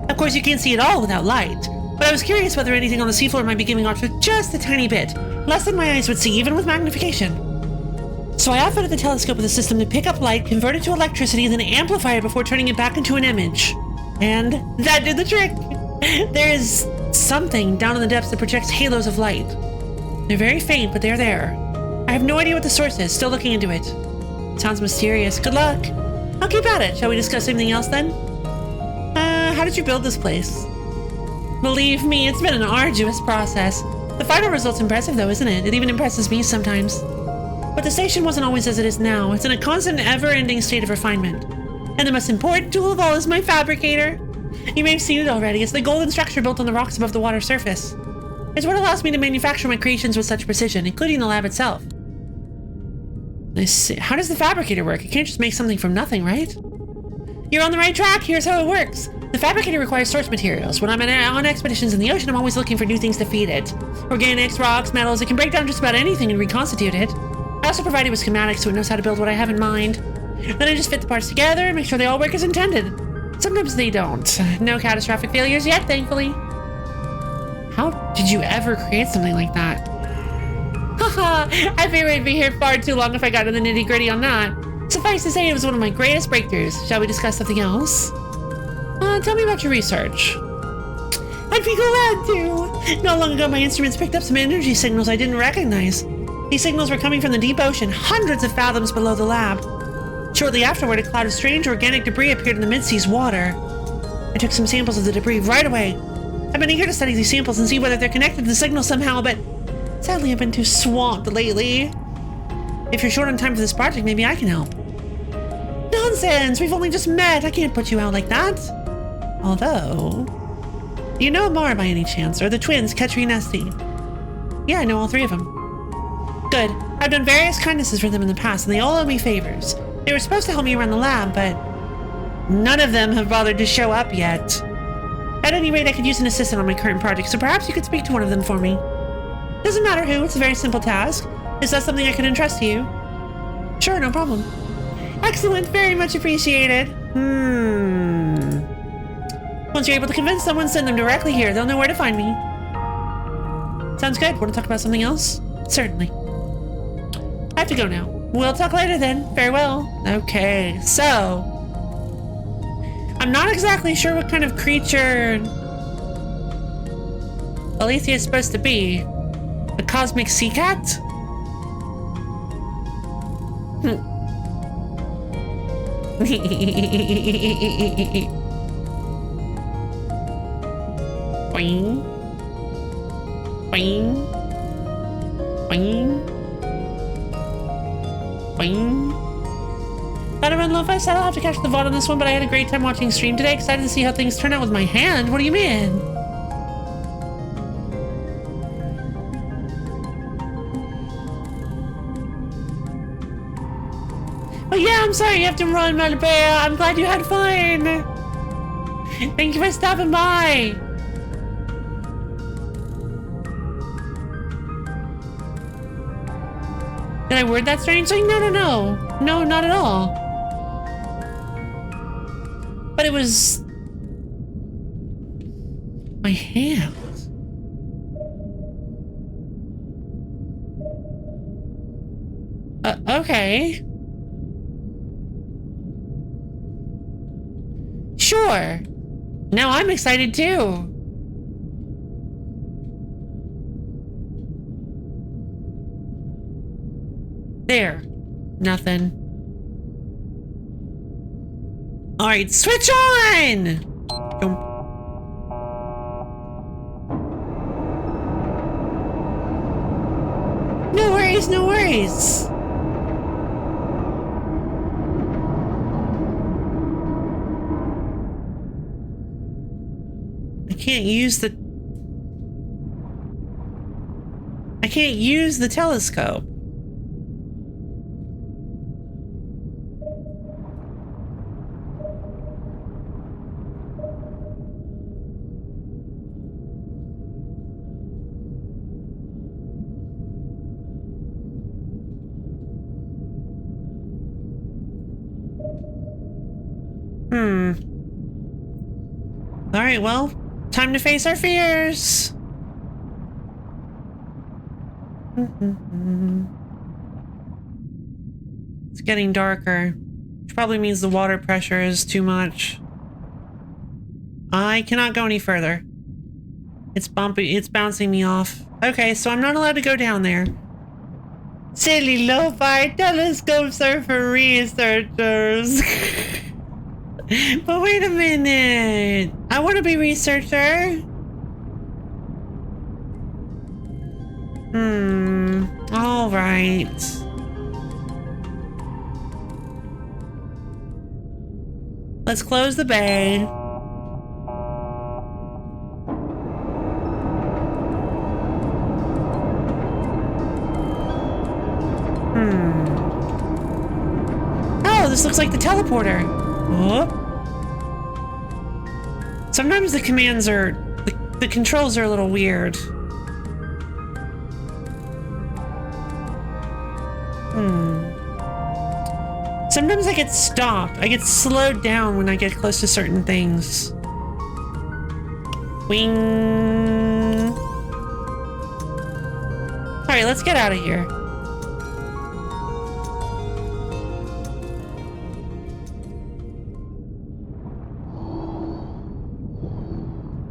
Of course, you can't see it all without light, but I was curious whether anything on the seafloor might be giving off just a tiny bit, less than my eyes would see even with magnification. So I outfitted the telescope with a system to pick up light, convert it to electricity, and then amplify it before turning it back into an image. And that did the trick! There is something down in the depths that projects halos of light. They're very faint, but they're there. I have no idea what the source is, still looking into it. Sounds mysterious. Good luck. I'll keep at it. Shall we discuss anything else then? How did you build this place? Believe me, it's been an arduous process. The final result's impressive though, isn't it? It even impresses me sometimes. But the station wasn't always as it is now. It's in a constant, ever-ending state of refinement. And the most important tool of all is my fabricator. You may have seen it already. It's the golden structure built on the rocks above the water surface. It's what allows me to manufacture my creations with such precision, including the lab itself. I see. How does the fabricator work? You can't just make something from nothing, right? You're on the right track. Here's how it works. The fabricator requires source materials. When I'm on expeditions in the ocean, I'm always looking for new things to feed it. Organics, rocks, metals. It can break down just about anything and reconstitute it. I also provide it with schematics so it knows how to build what I have in mind. Then I just fit the parts together and make sure they all work as intended. Sometimes they don't. No catastrophic failures yet, thankfully. How did you ever create something like that? Haha, I figured I'd be here far too long if I got into the nitty-gritty on that. Suffice to say, it was one of my greatest breakthroughs. Shall we discuss something else? Tell me about your research. I'd be glad to. Not long ago, my instruments picked up some energy signals I didn't recognize. These signals were coming from the deep ocean, hundreds of fathoms below the lab. Shortly afterward, a cloud of strange organic debris appeared in the mid-sea's water. I took some samples of the debris right away. I've been eager to study these samples and see whether they're connected to the signal somehow, but sadly I've been too swamped lately. If you're short on time for this project, maybe I can help. Nonsense! We've only just met! I can't put you out like that. Although... Do you know Amara by any chance? Or the twins, Ketri and Esty? Yeah, I know all three of them. Good. I've done various kindnesses for them in the past, and they all owe me favors. They were supposed to help me around the lab, but none of them have bothered to show up yet. At any rate, I could use an assistant on my current project, so perhaps you could speak to one of them for me. Doesn't matter who, it's a very simple task. Is that something I can entrust to you? Sure, no problem. Excellent, very much appreciated. Once you're able to convince someone, send them directly here. They'll know where to find me. Sounds good. Want to talk about something else? Certainly. I have to go now. We'll talk later then. Farewell. Okay, so... I'm not exactly sure what kind of creature Alethea is supposed to be. A cosmic sea cat? Boing. Boing. Boing. Boing. Gotta run low. If I said I'll have to catch the VOD on this one, but I had a great time watching stream today. Excited to see how things turn out with my hand. What do you mean? Oh yeah, I'm sorry you have to run, Malabea. I'm glad you had fun. Thank you for stopping by. Did I word that strangely? No. No, not at all. But it was... my hands. Okay. Sure. Now I'm excited too. There. Nothing. Alright, switch on! worries, no worries. I can't use the telescope. All right, well, time to face our fears. It's getting darker, which probably means the water pressure is too much. I cannot go any further. It's bumpy. It's bouncing me off. Okay, so I'm not allowed to go down there. Silly lo-fi telescopes are for researchers. But wait a minute. I want to be researcher. All right. Let's close the bay. Oh, this looks like the teleporter. Oh. Sometimes the commands are... the controls are a little weird. Sometimes I get stopped. I get slowed down when I get close to certain things. Wing. Alright, let's get out of here.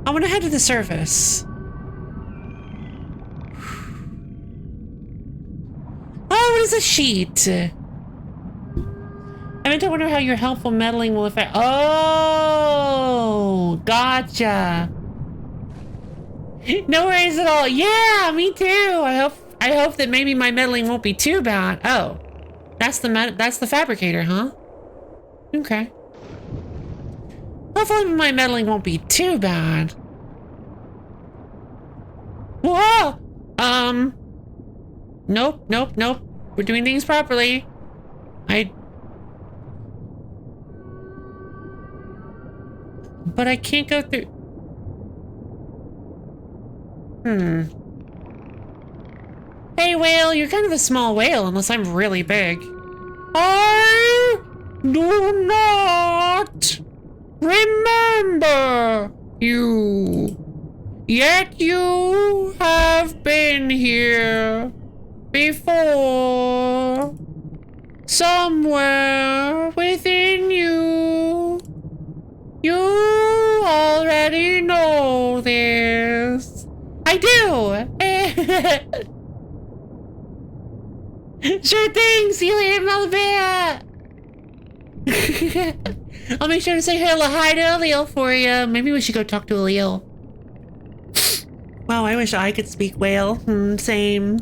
I want to head to the surface. Oh, what is a sheet? I meant to wonder how your helpful meddling will affect... Oh, gotcha. No worries at all. Yeah, me too. I hope that maybe my meddling won't be too bad. Oh, that's the fabricator, huh? Okay. Hopefully my meddling won't be too bad. Whoa! Nope. We're doing things properly. But I can't go through... Hey, whale, you're kind of a small whale, unless I'm really big. I do not remember you. Yet you have been here before. Somewhere within you. You already know this. I do. Sure thing. See you later, Malabea. I'll make sure to say hi to Aleel for you. Maybe we should go talk to Aleel. Wow, I wish I could speak whale. Same.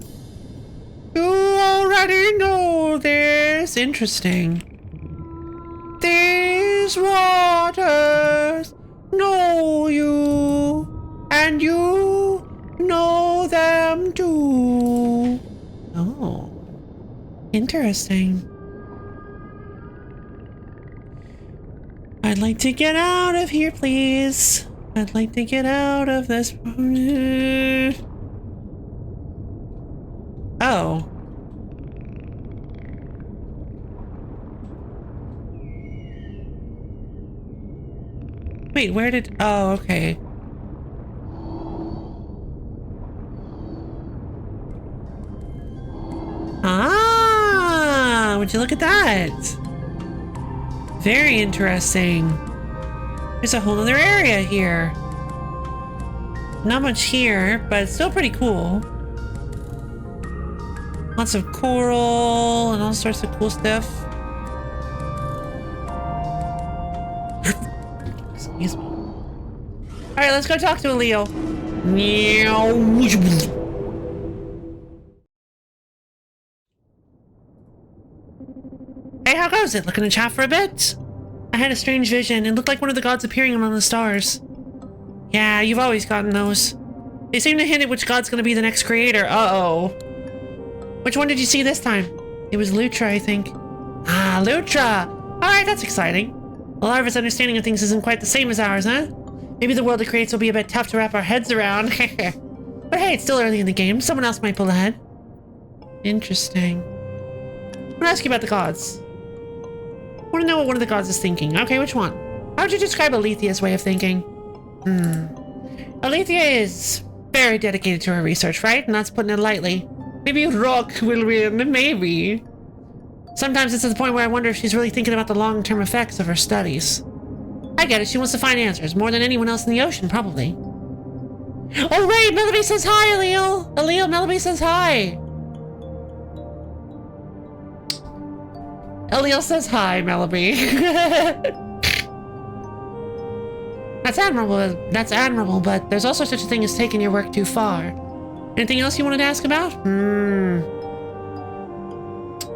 You already know this. Interesting. These waters know you, and you know them too. Oh, interesting. I'd like to get out of here, please. I'd like to get out of this. Oh. Wait, where did... Oh, okay. Ah! Would you look at that? Very interesting. There's a whole other area here. Not much here, but it's still pretty cool. Lots of coral and all sorts of cool stuff. Excuse me. Alright, let's go talk to Aleel. Meow. how goes it? Looking to chat for a bit? I had a strange vision. It looked like one of the gods appearing among the stars. Yeah, you've always gotten those. They seem to hint at which god's gonna be the next creator. Uh-oh. Which one did you see this time? It was Lutra, I think. Ah, Lutra! Alright, that's exciting. Well, Larva's understanding of things isn't quite the same as ours, huh? Maybe the world it creates will be a bit tough to wrap our heads around. But hey, it's still early in the game. Someone else might pull ahead. Interesting. I'm gonna ask you about the gods. I want to know what one of the gods is thinking. Okay, which one? How would you describe Alethea's way of thinking? Alethea is very dedicated to her research, right? And that's putting it lightly. Maybe Rock will win, maybe. Sometimes it's to the point where I wonder if she's really thinking about the long-term effects of her studies. I get it, she wants to find answers, more than anyone else in the ocean, probably. Oh, right, Melody says hi, Aleel! Aleel, Melody says hi! Aleel says hi, Melody. That's admirable, but there's also such a thing as taking your work too far. Anything else you wanted to ask about?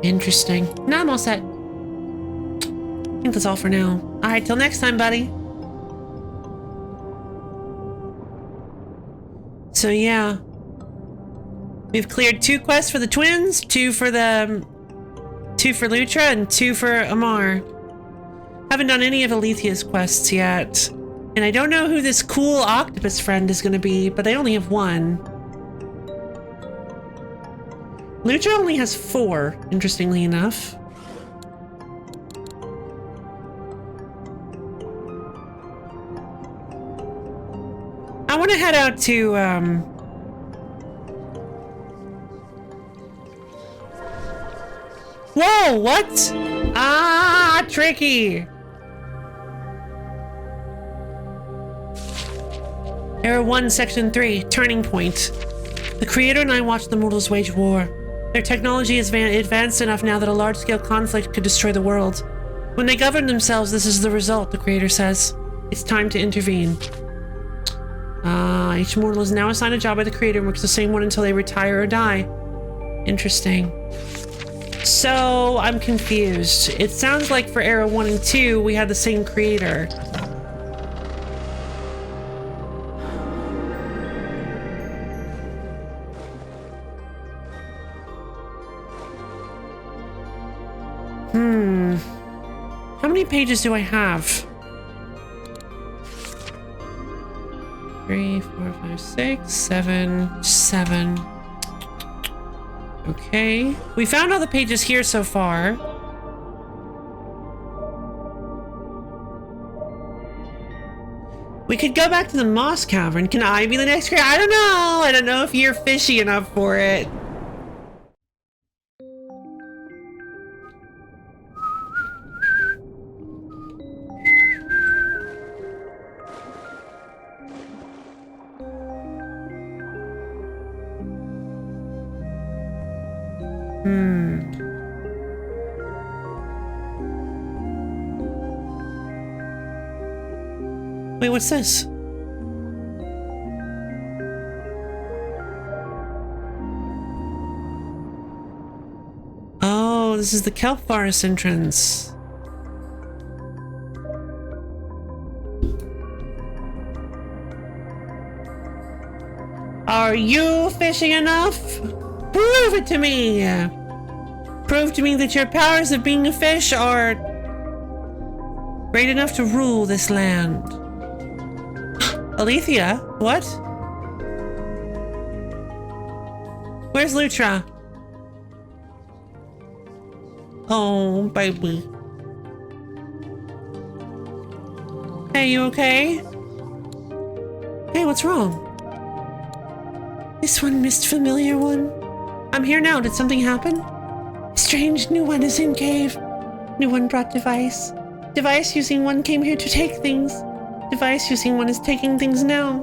Interesting. No, I'm all set. I think that's all for now. Alright, till next time, buddy. So yeah. We've cleared 2 quests for the twins, 2 for Lutra, and 2 for Amar. Haven't done any of Alethea's quests yet. And I don't know who this cool octopus friend is going to be, but I only have 1. Lutra only has 4, interestingly enough. I want to head out to, Whoa, what? Ah, tricky! Era 1, Section 3, Turning Point. The Creator and I watched the mortals wage war. Their technology is advanced enough now that a large-scale conflict could destroy the world. When they govern themselves, this is the result, the Creator says. It's time to intervene. Each mortal is now assigned a job by the Creator and works the same one until they retire or die. Interesting. So, I'm confused. It sounds like for Era 1 and 2, we had the same Creator. How many pages do I have? 3, 4, 5, 6, 7, 7. Okay. We found all the pages here so far. We could go back to the Moss Cavern. Can I be the next creator? I don't know. I don't know if you're fishy enough for it. Wait, what's this? Oh, this is the kelp forest entrance. Are you fishing enough? Prove it to me! Prove to me that your powers of being a fish are great enough to rule this land. Alethea? What? Where's Lutra? Oh, baby. Hey, you okay? Hey, what's wrong? This one missed familiar one. I'm here now. Did something happen? Strange new one is in cave. New one brought device. Device using one came here to take things. Device using one is taking things now.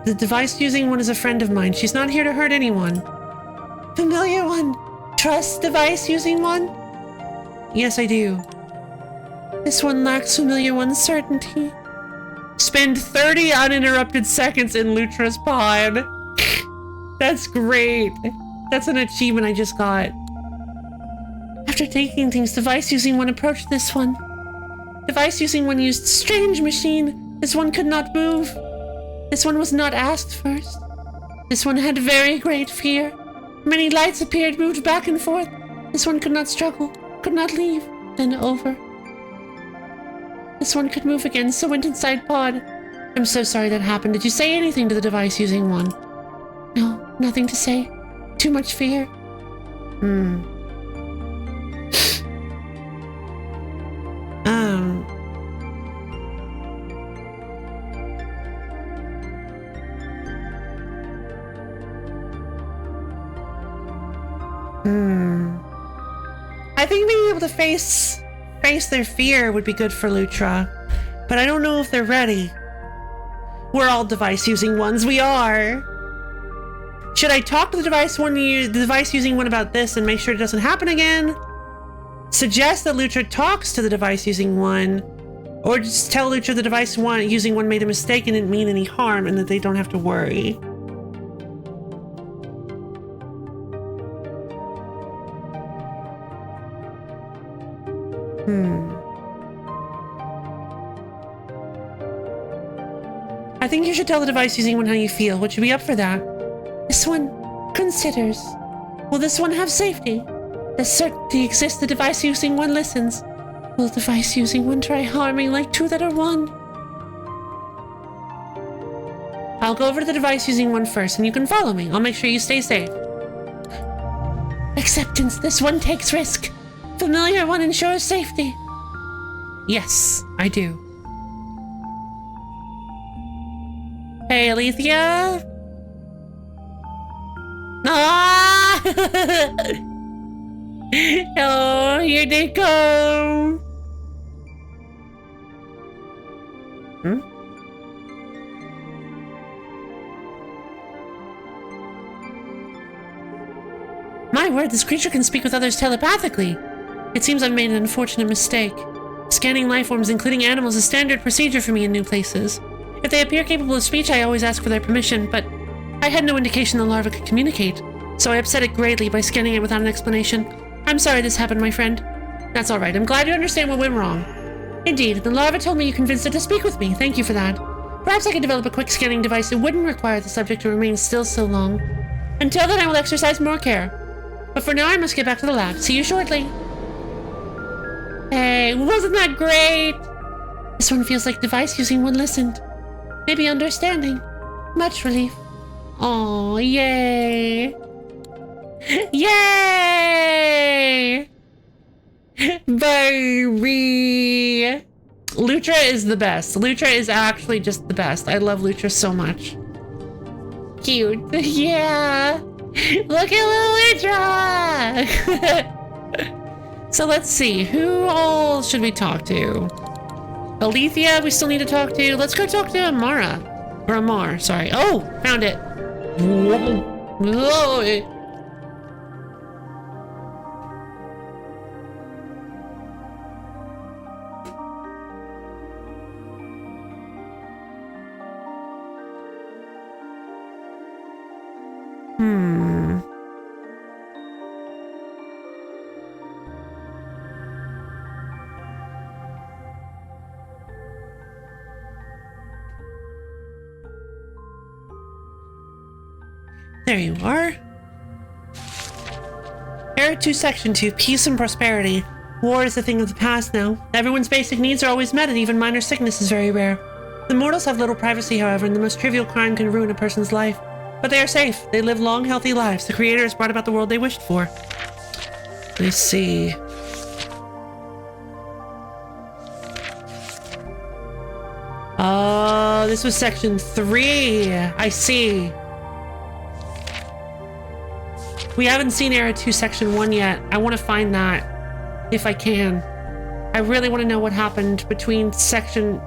The device using one is a friend of mine. She's not here to hurt anyone. Familiar one. Trust device using one? Yes, I do. This one lacks familiar one's certainty. Spend 30 uninterrupted seconds in Lutra's pod. That's great. That's an achievement I just got. After taking things, device using one approached this one. Device using one used strange machine. This one could not move. This one was not asked first. This one had very great fear. Many lights appeared, moved back and forth. This one could not struggle, could not leave. Then over. This one could move again, so went inside pod. I'm so sorry that happened. Did you say anything to the device using one? No, nothing to say. Too much fear. I think being able to face their fear would be good for Lutra, but I don't know if they're ready. We're all device-using ones. We are. Should I talk to the device-using one about this and make sure it doesn't happen again? Suggest that Lutra talks to the device-using one, or just tell Lutra the device-using one made a mistake and didn't mean any harm and that they don't have to worry. I think you should tell the device-using one how you feel. Would you be up for that? This one considers. Will this one have safety? Does certainty exist the device-using one listens? Will the device-using one try harming like two that are one? I'll go over to the device-using one first, and you can follow me. I'll make sure you stay safe. Acceptance. This one takes risk. Familiar one ensures safety. Yes, I do. Hey, Alethea? Ah! Oh, here they come. My word, this creature can speak with others telepathically. It seems I've made an unfortunate mistake. Scanning life forms, including animals, is standard procedure for me in new places. If they appear capable of speech, I always ask for their permission, but I had no indication the larva could communicate, so I upset it greatly by scanning it without an explanation. I'm sorry this happened, my friend. That's all right. I'm glad you understand what went wrong. Indeed, the larva told me you convinced it to speak with me. Thank you for that. Perhaps I could develop a quick scanning device that wouldn't require the subject to remain still so long. Until then, I will exercise more care. But for now, I must get back to the lab. See you shortly. Hey, wasn't that great? This one feels like device using one listened. Maybe understanding. Much relief. Oh, yay. Yay! Baby! Lutra is the best. Lutra is actually just the best. I love Lutra so much. Cute. Yeah. Look at little Lutra! So let's see. Who all should we talk to? Alethea, we still need to talk to. Let's go talk to Amara. Or Amar, sorry. Oh, found it. Whoa. There you are. Era 2, Section 2, Peace and Prosperity. War is a thing of the past now. Everyone's basic needs are always met, and even minor sickness is very rare. The mortals have little privacy, however, and the most trivial crime can ruin a person's life. But they are safe. They live long, healthy lives. The Creator has brought about the world they wished for. Let's see. Oh, this was Section 3. I see. We haven't seen Era 2 Section 1 yet. I want to find that, if I can. I really want to know what happened between the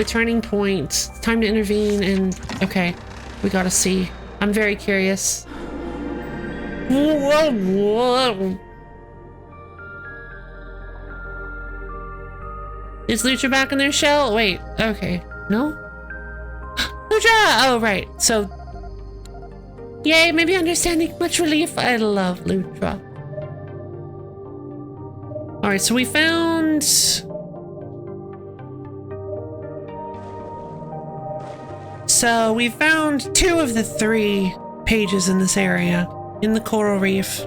turning point, it's time to intervene, and... Okay, we gotta see. I'm very curious. Whoa, whoa. Is Lutra back in their shell? Wait, okay. No? Lutra! Oh, right. So... Yay, maybe understanding. Much relief. I love Lutra. All right, so we found... So we found 2 of the 3 pages in this area, in the coral reef.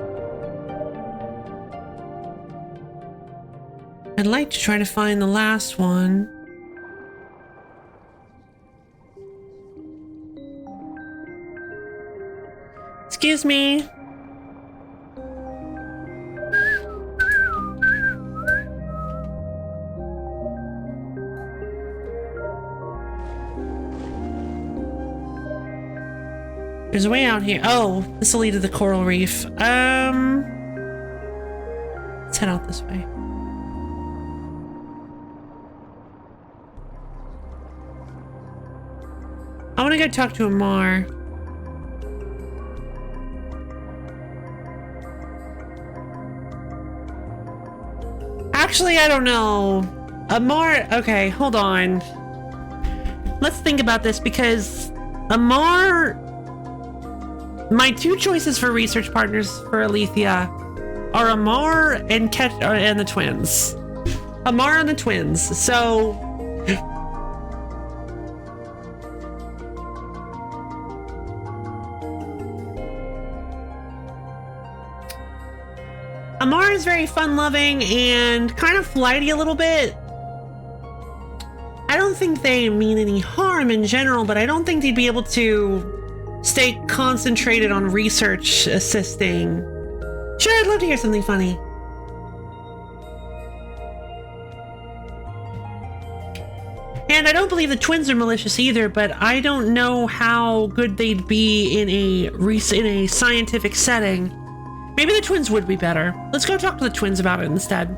I'd like to try to find the last one. Excuse me. There's a way out here. Oh, this will lead to the coral reef. Let's head out this way. I want to go talk to Amar. Actually, I don't know. Amar, okay, hold on. Let's think about this because Amar... My 2 choices for research partners for Alethea are Amar and the twins. Amar and the twins. So Amar is very fun-loving and kind of flighty a little bit. I don't think they mean any harm in general, but I don't think they'd be able to stay concentrated on research assisting. Sure, I'd love to hear something funny. And I don't believe the twins are malicious either, but I don't know how good they'd be in a scientific setting. Maybe the twins would be better. Let's go talk to the twins about it instead.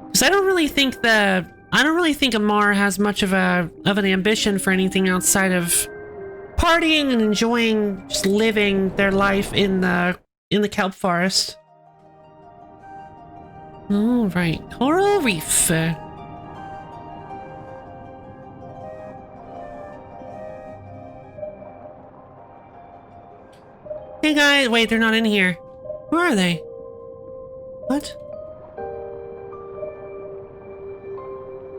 Because I don't really think Amar has much of an ambition for anything outside of partying and enjoying just living their life in the kelp forest. All right, coral reef. Hey guys, wait, they're not in here. Where are they? What?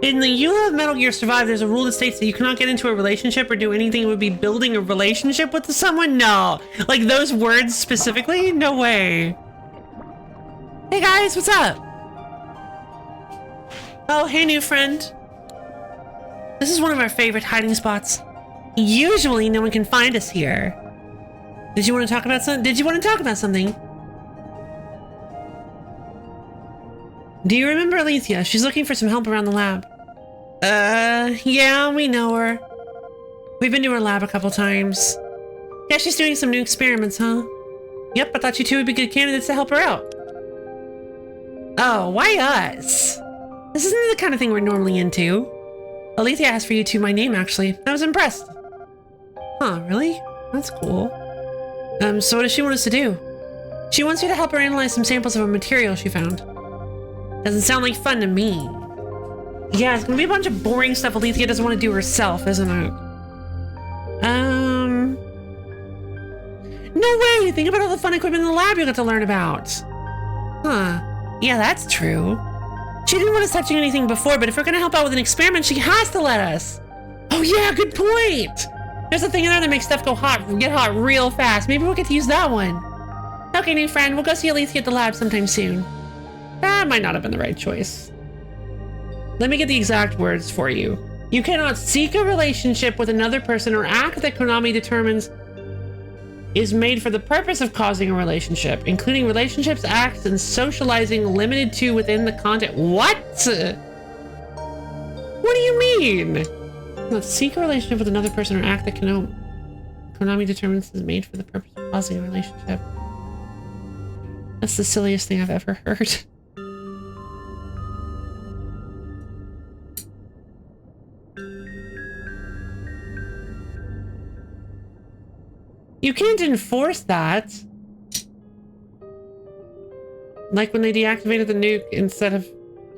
In the You Love Metal Gear Survive, there's a rule that states that you cannot get into a relationship or do anything that would be building a relationship with someone. No. Like those words specifically? No way. Hey guys, what's up? Oh, hey new friend. This is one of our favorite hiding spots. Usually no one can find us here. Did you want to talk about something? Do you remember Alethea? She's looking for some help around the lab. Yeah, we know her. We've been to her lab a couple times. Yeah, she's doing some new experiments, huh? Yep, I thought you two would be good candidates to help her out. Oh, why us? This isn't the kind of thing we're normally into. Alethea asked for you two my name, actually. I was impressed. Huh, really? That's cool. So what does she want us to do? She wants you to help her analyze some samples of a material she found. Doesn't sound like fun to me. Yeah, it's gonna be a bunch of boring stuff Alethea doesn't want to do herself, isn't it? No way! Think about all the fun equipment in the lab you got to learn about. Huh. Yeah, that's true. She didn't want us touching anything before, but if we're gonna help out with an experiment, she has to let us. Oh yeah, good point! There's a thing in there that makes stuff get hot real fast. Maybe we'll get to use that one. Okay, new friend, we'll go see Alethea at the lab sometime soon. That might not have been the right choice. Let me get the exact words for you. You cannot seek a relationship with another person or act that Konami determines is made for the purpose of causing a relationship, including relationships, acts, and socializing limited to within the content. What? What do you mean? Not seek a relationship with another person or act that Konami determines is made for the purpose of causing a relationship. That's the silliest thing I've ever heard. You can't enforce that. Like when they deactivated the nuke instead of...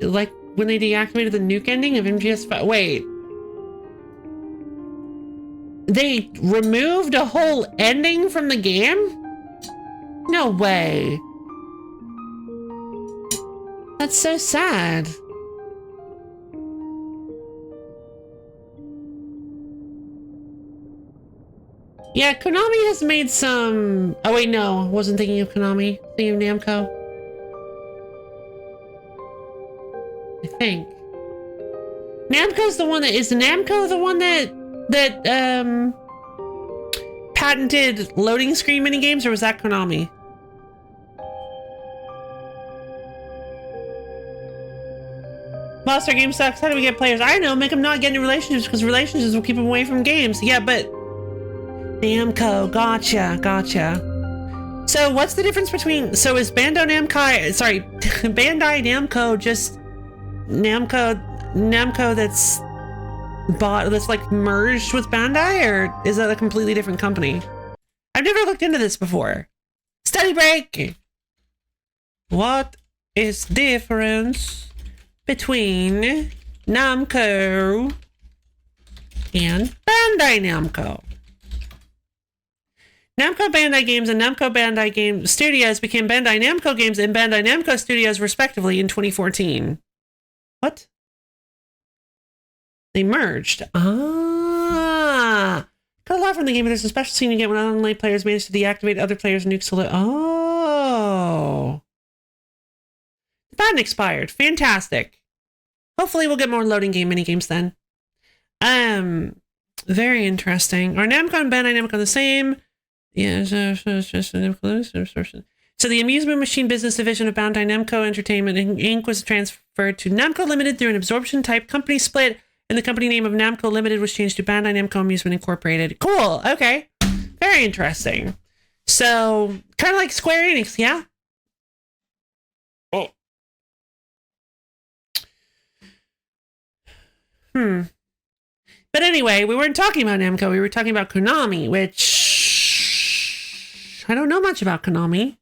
Like when they deactivated the nuke ending of MGS5... Wait. They removed a whole ending from the game? No way. That's so sad. Yeah, Konami has made some... Oh wait, no. I wasn't thinking of Konami. Thinking of Namco. I think. Namco's the one that... Is Namco the one that patented loading screen minigames, or was that Konami? Monster game sucks. How do we get players? I know, make them not get into relationships because relationships will keep them away from games. Yeah, but Namco, gotcha. So what's the difference between? So is Bandai Namco just Namco that's bought, that's like merged with Bandai, or is that a completely different company? I've never looked into this before. Study break. What is the difference between Namco and Bandai Namco? Namco Bandai Games and Namco Bandai Game Studios became Bandai Namco Games and Bandai Namco Studios respectively in 2014. What? They merged. Ah. Got a lot from the game, but there's a special scene you get when online players manage to deactivate other players' nukes. Oh. The patent expired. Fantastic. Hopefully we'll get more loading game minigames then. Very interesting. Are Namco and Bandai Namco the same? Yeah. So the amusement machine business division of Bandai Namco Entertainment Inc. was transferred to Namco Limited through an absorption type company split, and the company name of Namco Limited was changed to Bandai Namco Amusement Incorporated. Cool. Okay. Very interesting. So kind of like Square Enix, yeah? Oh. But anyway, we weren't talking about Namco. We were talking about Konami, which I don't know much about Konami.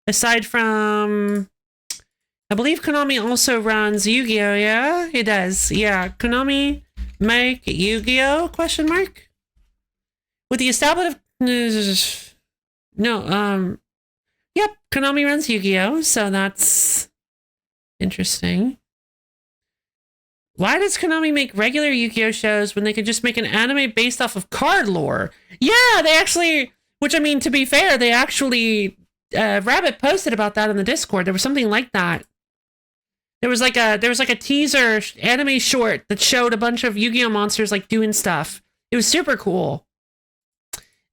Aside from, I believe Konami also runs Yu-Gi-Oh! Yeah, it does. Yeah, Konami make Yu-Gi-Oh? Question mark. With the establishment of yep, Konami runs Yu-Gi-Oh! So that's interesting. Why does Konami make regular Yu-Gi-Oh! Shows when they could just make an anime based off of card lore? Yeah, they actually, which I mean, to be fair, they actually, Rabbit posted about that on the Discord. There was something like that. There was like a teaser anime short that showed a bunch of Yu-Gi-Oh! Monsters like doing stuff. It was super cool.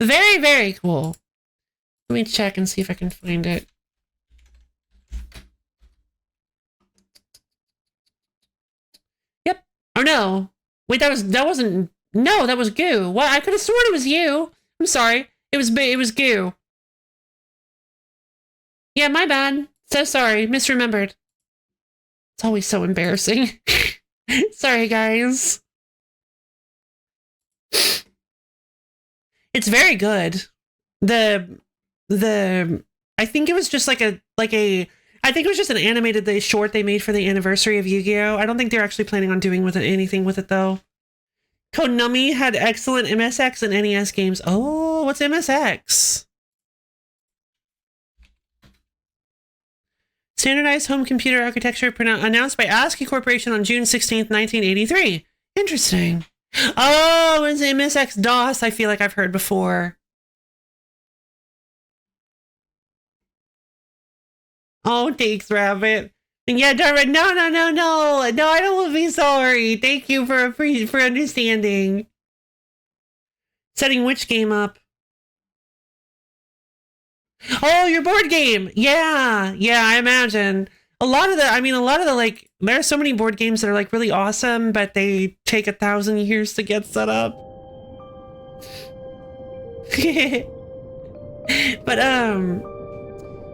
Very, very cool. Let me check and see if I can find it. Yep. Oh no. Wait, that wasn't. No, that was Goo. What? I could have sworn it was you. I'm sorry. It was Goo. Yeah, my bad. So sorry. Misremembered. It's always so embarrassing. Sorry, guys. It's very good. I think it was just I think it was just an animated short they made for the anniversary of Yu-Gi-Oh! I don't think they're actually planning on doing anything with it though. Konami had excellent MSX and NES games. Oh, what's MSX? Standardized home computer architecture announced by ASCII Corporation on June 16th, 1983. Interesting. Oh, it's MSX DOS. I feel like I've heard before. Oh, thanks, Rabbit. Yeah, Darwin. No. No, I don't want to be sorry. Thank you for understanding. Setting which game up? Oh, your board game. Yeah, I imagine. A lot of the like, there are so many board games that are like really awesome, but they take 1,000 years to get set up.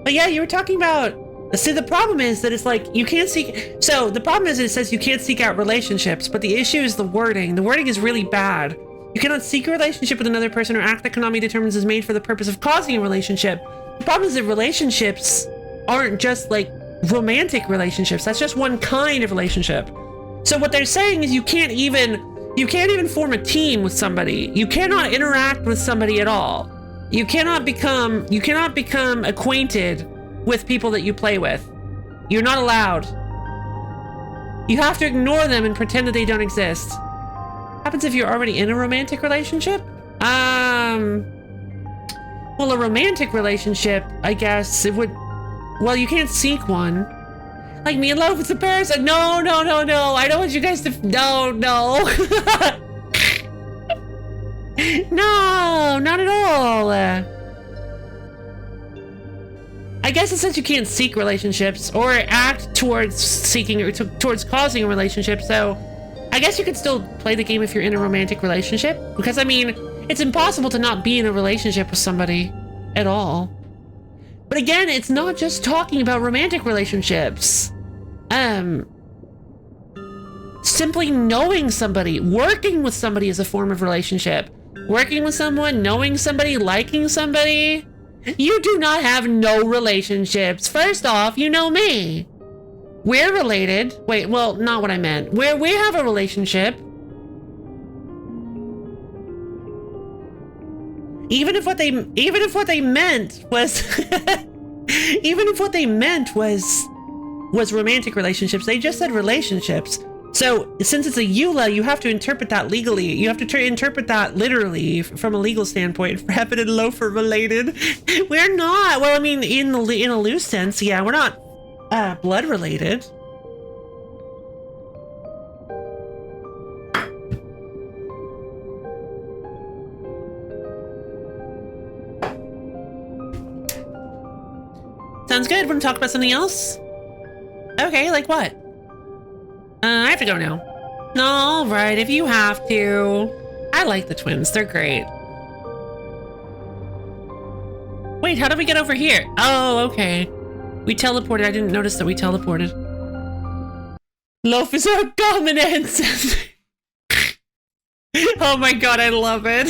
But yeah, you were talking about, see, the problem is that it's like, you can't seek, so the problem is it says you can't seek out relationships, but the issue is the wording. The wording is really bad. You cannot seek a relationship with another person or act that Konami determines is made for the purpose of causing a relationship. The problem is that relationships aren't just like romantic relationships. That's just one kind of relationship. So what they're saying is you can't even form a team with somebody. You cannot interact with somebody at all. You cannot become acquainted with people that you play with. You're not allowed. You have to ignore them and pretend that they don't exist. Happens if you're already in a romantic relationship? Well, a romantic relationship, I guess it would, well, you can't seek one. Like me in love with the parasite? No, no, no, no. I don't want you guys to, no, no. No, not at all. I guess it says you can't seek relationships or act towards seeking or towards causing a relationship. So I guess you could still play the game if you're in a romantic relationship. Because I mean, it's impossible to not be in a relationship with somebody at all. But again, it's not just talking about romantic relationships. Simply knowing somebody, working with somebody is a form of relationship. Working with someone, knowing somebody, liking somebody. You do not have no relationships. First off, you know me. We're related. Wait, well, not what I meant. We have a relationship. Even if what they meant was even if what they meant was romantic relationships, they just said relationships. So since it's a EULA, you have to interpret that legally. You have to interpret that literally from a legal standpoint. Rapid and loafer related. We're not. Well, I mean, in a loose sense, yeah, we're not blood related. Sounds good. Want to talk about something else? Okay, like what? I have to go now. All right, if you have to. I like the twins. They're great. Wait, how did we get over here? Oh, okay. We teleported. I didn't notice that we teleported. Loaf is our dominance. Oh my god, I love it.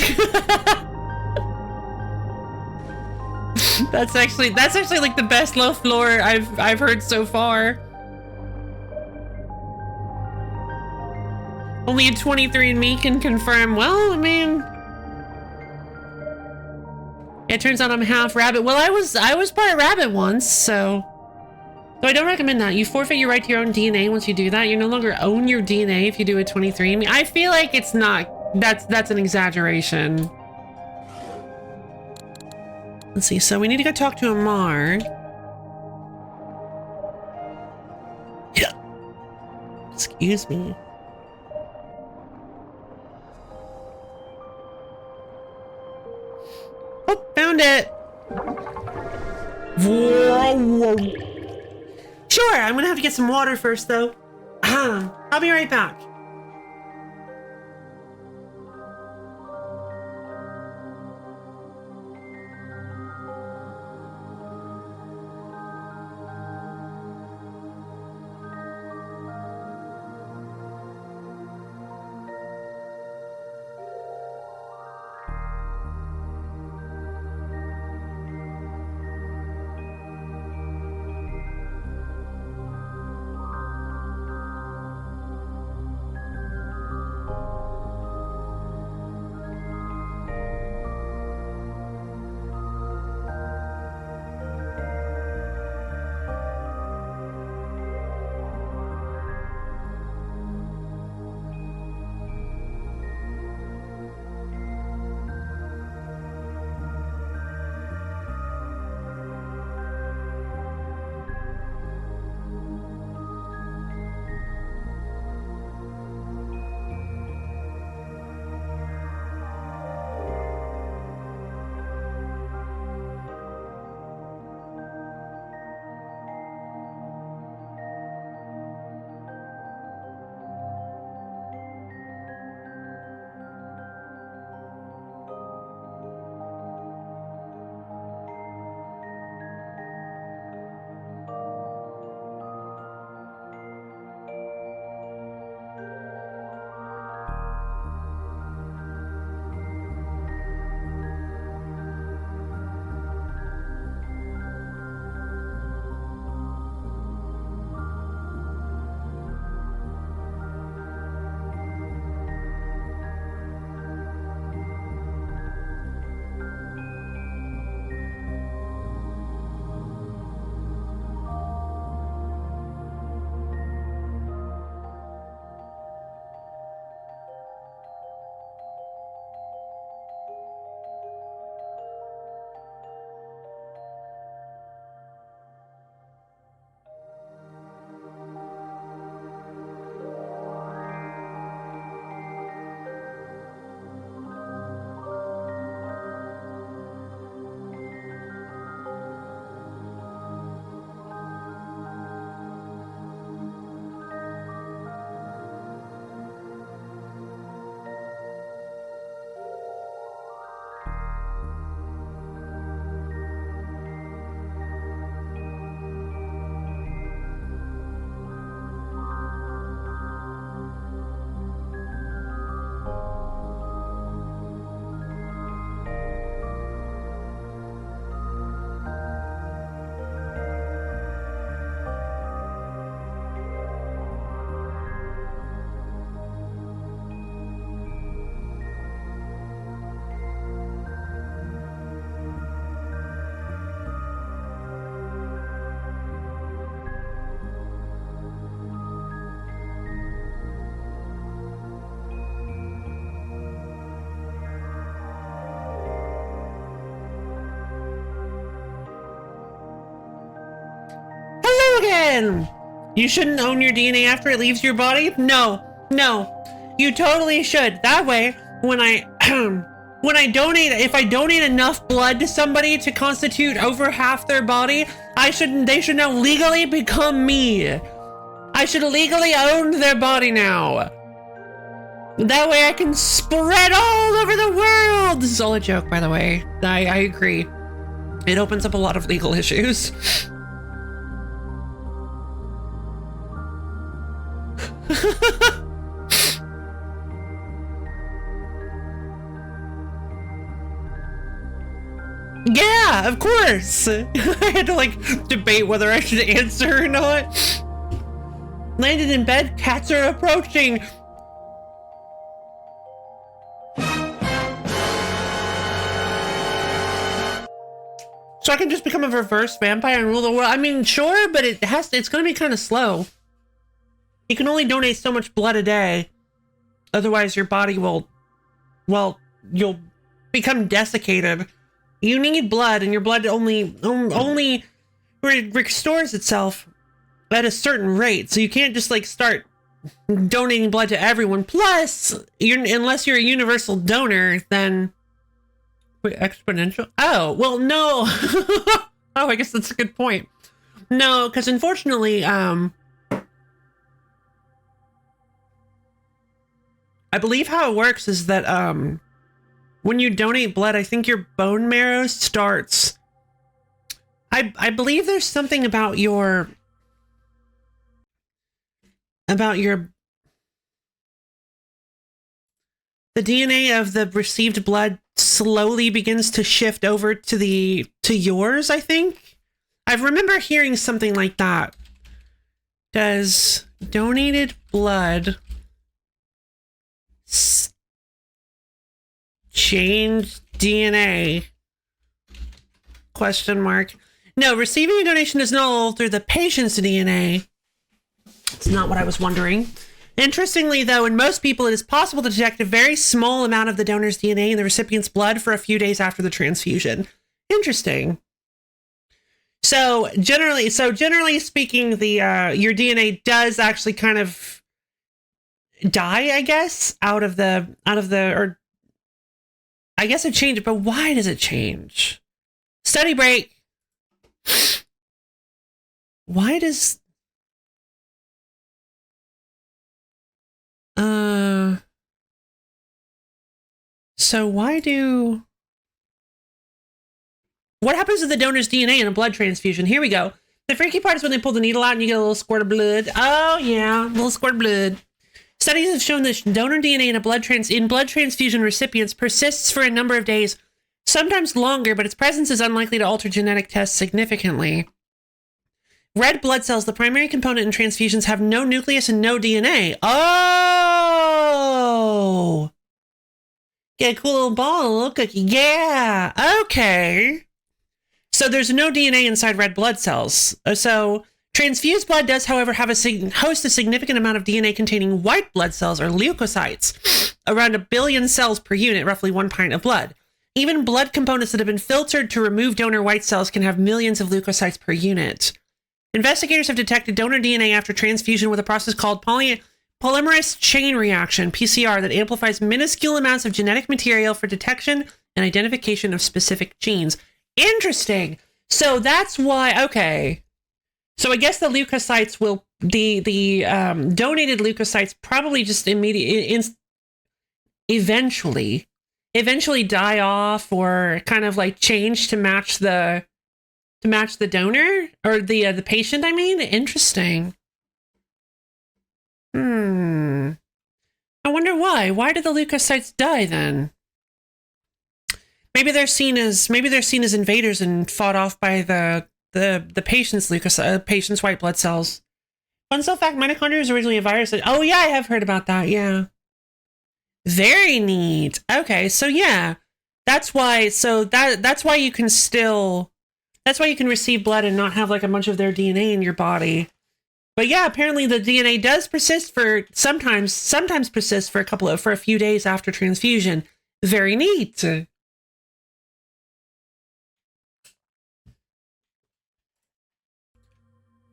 That's actually like the best Loaf lore I've heard so far. Only a 23andMe can confirm. Well, I mean, it turns out I'm half rabbit. Well, I was part rabbit once, so I don't recommend that. You forfeit your right to your own DNA once you do that. You no longer own your DNA if you do a 23andMe. I feel like it's not. That's an exaggeration. Let's see. So we need to go talk to Amar. Yeah. Excuse me. Oh, found it. Whoa. Sure, I'm gonna have to get some water first, though. I'll be right back. Logan! You shouldn't own your DNA after it leaves your body? No. You totally should. That way, when I when I donate, if I donate enough blood to somebody to constitute over half their body, they should now legally become me. I should legally own their body now. That way I can spread all over the world. This is all a joke, by the way. I agree. It opens up a lot of legal issues. Yeah, of course. I had to like debate whether I should answer or not. Landed in bed, cats are approaching. So I can just become a reverse vampire and rule the world. I mean, sure, but it's gonna be kind of slow. You can only donate so much blood a day. Otherwise your body will, well, you'll become desiccated. You need blood, and your blood only restores itself at a certain rate. So you can't just like start donating blood to everyone. Plus, unless you're a universal donor, then wait, exponential? Oh, well, no. Oh, I guess that's a good point. No, because unfortunately, I believe how it works is that when you donate blood, I think your bone marrow starts. I believe there's something about the DNA of the received blood slowly begins to shift over to yours, I think. I remember hearing something like that. Does donated blood change DNA? Question mark. No, receiving a donation does not alter the patient's DNA. It's not what I was wondering. Interestingly, though, in most people, it is possible to detect a very small amount of the donor's DNA in the recipient's blood for a few days after the transfusion. Interesting. So generally speaking, the your DNA does actually kind of die, I guess, out of the, or I guess it changed, but why does it change? Study break. Why does so what happens to the donor's DNA in a blood transfusion? Here we go. The freaky part is when they pull the needle out and you get a little squirt of blood. Oh yeah, a little squirt of blood. Studies have shown that donor DNA in blood transfusion recipients persists for a number of days, sometimes longer, but its presence is unlikely to alter genetic tests significantly. Red blood cells, the primary component in transfusions, have no nucleus and no DNA. Oh! Get a cool little ball, a little cookie. Yeah! Okay. So there's no DNA inside red blood cells. So transfused blood does, however, host a significant amount of DNA containing white blood cells, or leukocytes, around 1 billion cells per unit, roughly 1 pint of blood. Even blood components that have been filtered to remove donor white cells can have millions of leukocytes per unit. Investigators have detected donor DNA after transfusion with a process called polymerase chain reaction, PCR, that amplifies minuscule amounts of genetic material for detection and identification of specific genes. Interesting. So that's why, okay. So I guess the leukocytes will, the donated leukocytes probably just eventually die off, or kind of like change to match the donor, or the patient, I mean. Interesting. I wonder why. Why did the leukocytes die then? Maybe they're seen as invaders and fought off by the patient's patient's white blood cells. Fun fact: mitochondria is originally a virus. Oh yeah, I have heard about that. Yeah. Very neat. Okay, so yeah, that's why. So that's why you can receive blood and not have like a bunch of their DNA in your body. But yeah, apparently the DNA does persist for sometimes persist for a few days after transfusion. Very neat.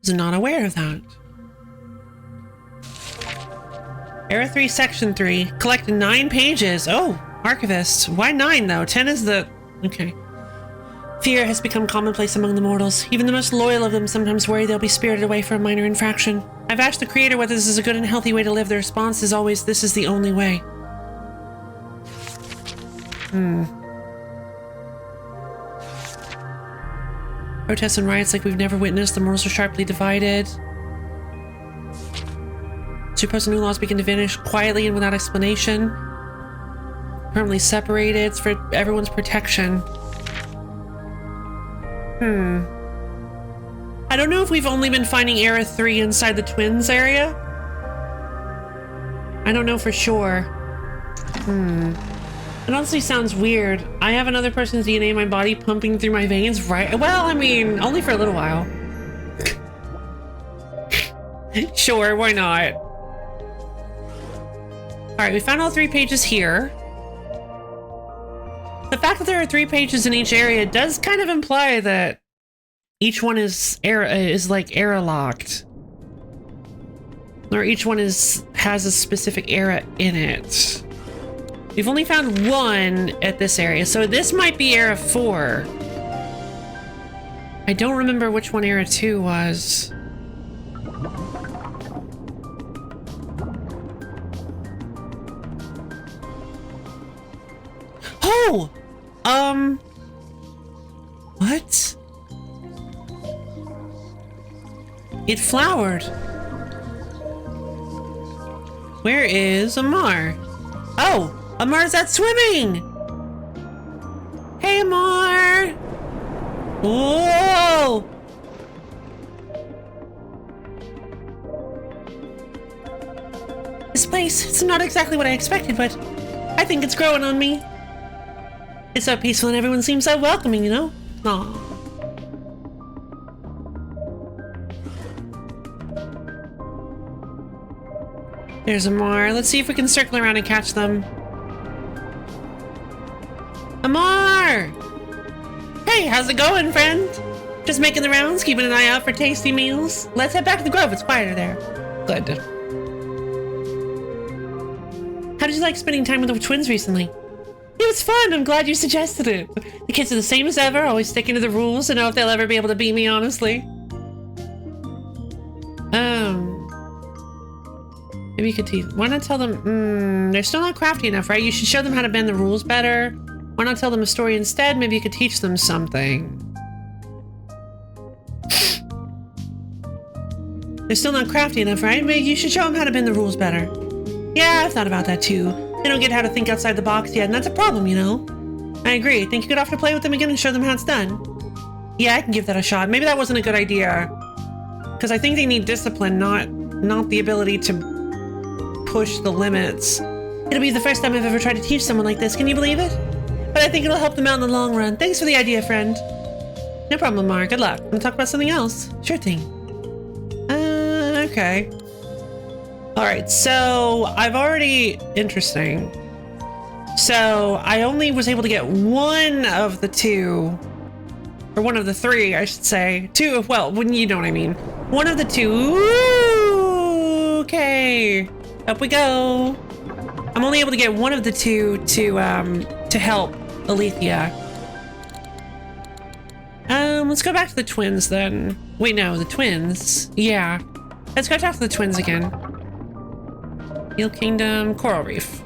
Was not aware of that. Era 3, Section 3. Collected 9 pages. Oh, archivist. Why 9, though? 10 is the... Okay. Fear has become commonplace among the mortals. Even the most loyal of them sometimes worry they'll be spirited away for a minor infraction. I've asked the Creator whether this is a good and healthy way to live. The response is always, this is the only way. Protests and riots like we've never witnessed. The mortals are sharply divided. Supposed new laws begin to vanish quietly and without explanation. Permanently separated. It's for everyone's protection. I don't know if we've only been finding Era 3 inside the twins area. I don't know for sure. It honestly sounds weird. I have another person's DNA in my body pumping through my veins, right? Well, I mean, only for a little while. Sure, why not? Alright, we found all 3 pages here. The fact that there are 3 pages in each area does kind of imply that each one is like era locked. Or each one has a specific era in it. We've only found 1 at this area, so this might be era 4. I don't remember which one era 2 was. Oh! What? It flowered. Where is Amar? Oh! Amar's out swimming! Hey, Amar! Whoa! This place, it's not exactly what I expected, but I think it's growing on me. It's so peaceful and everyone seems so welcoming, you know? Aww. There's Amar. Let's see if we can circle around and catch them. Amar! Hey, how's it going, friend? Just making the rounds, keeping an eye out for tasty meals. Let's head back to the grove. It's quieter there. Good. How did you like spending time with the twins recently? It was fun. I'm glad you suggested it. The kids are the same as ever, always sticking to the rules. I don't know if they'll ever be able to beat me, honestly. Maybe you could teach. Why not tell them? They're still not crafty enough, right? You should show them how to bend the rules better. Why not tell them a story instead? Maybe you could teach them something. They're still not crafty enough, right? Maybe you should show them how to bend the rules better. Yeah, I've thought about that too. They don't get how to think outside the box yet, and that's a problem, you know? I agree. Think you could offer to play with them again and show them how it's done? Yeah, I can give that a shot. Maybe that wasn't a good idea. Because I think they need discipline, not the ability to push the limits. It'll be the first time I've ever tried to teach someone like this. Can you believe it? But I think it'll help them out in the long run. Thanks for the idea, friend. No problem, Mark. Good luck. Wanna talk about something else? Sure thing. Okay. Alright, so I've already... Interesting. So I only was able to get 1 of the 2, or 1 of the 3, I should say. 2, well, when you know what I mean. 1 of the 2. Ooh, okay. Up we go. I'm only able to get 1 of the 2 to help Alethea. Let's go back to the twins then. Wait, no, the twins. Yeah. Let's go talk to the twins again. Eel Kingdom, Coral Reef.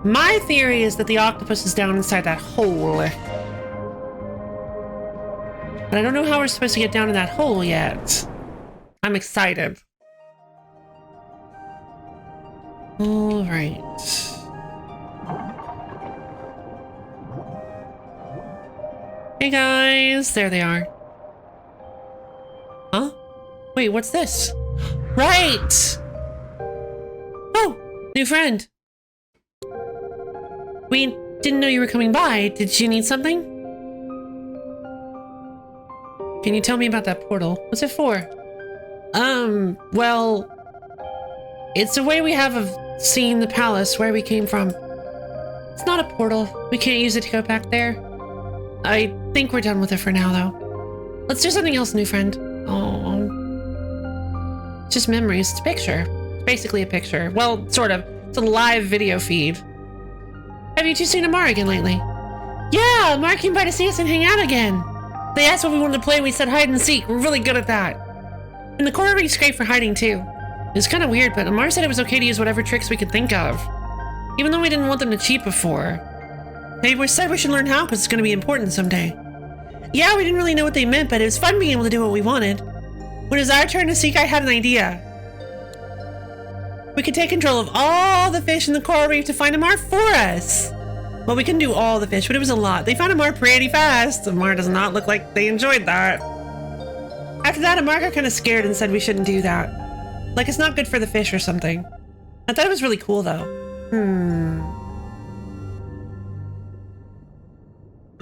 My theory is that the octopus is down inside that hole. But I don't know how we're supposed to get down in that hole yet. I'm excited. All right. Hey guys, there they are. Huh? Wait, what's this? Right! Oh, new friend. We didn't know you were coming by. Did you need something? Can you tell me about that portal? What's it for? Well, it's a way we have of seeing the palace where we came from. It's not a portal. We can't use it to go back there. I think we're done with it for now, though. Let's do something else, new friend. Oh. Just memories. It's a picture. It's basically a picture. Well, sort of. It's a live video feed. Have you two seen Amar again lately? Yeah, Amar came by to see us and hang out again. They asked what we wanted to play and we said hide and seek. We're really good at that. And the coral reef's great for hiding too. It was kind of weird, but Amar said it was okay to use whatever tricks we could think of. Even though we didn't want them to cheat before. Hey, we said we should learn how because it's going to be important someday. Yeah, we didn't really know what they meant, but it was fun being able to do what we wanted. When it was our turn to seek, I had an idea. We could take control of all the fish in the coral reef to find Amar for us. Well, we couldn't do all the fish, but it was a lot. They found Amar pretty fast. Amar does not look like they enjoyed that. After that, Amar got kind of scared and said we shouldn't do that. Like it's not good for the fish or something. I thought it was really cool though.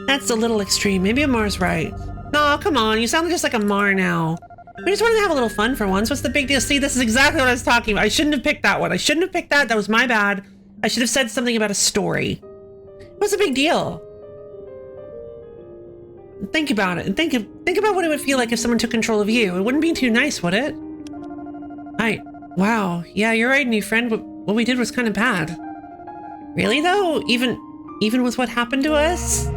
That's a little extreme. Maybe Amar's right. No, come on. You sound just like Amar now. We just wanted to have a little fun for once. What's the big deal? See, this is exactly what I was talking about. I shouldn't have picked that one. I shouldn't have picked that. That was my bad. I should have said something about a story. What's the big deal? Think about it and think about what it would feel like if someone took control of you. It wouldn't be too nice, would it? Wow. Yeah, you're right, new friend. What we did was kind of bad. Really though? Even with what happened to us?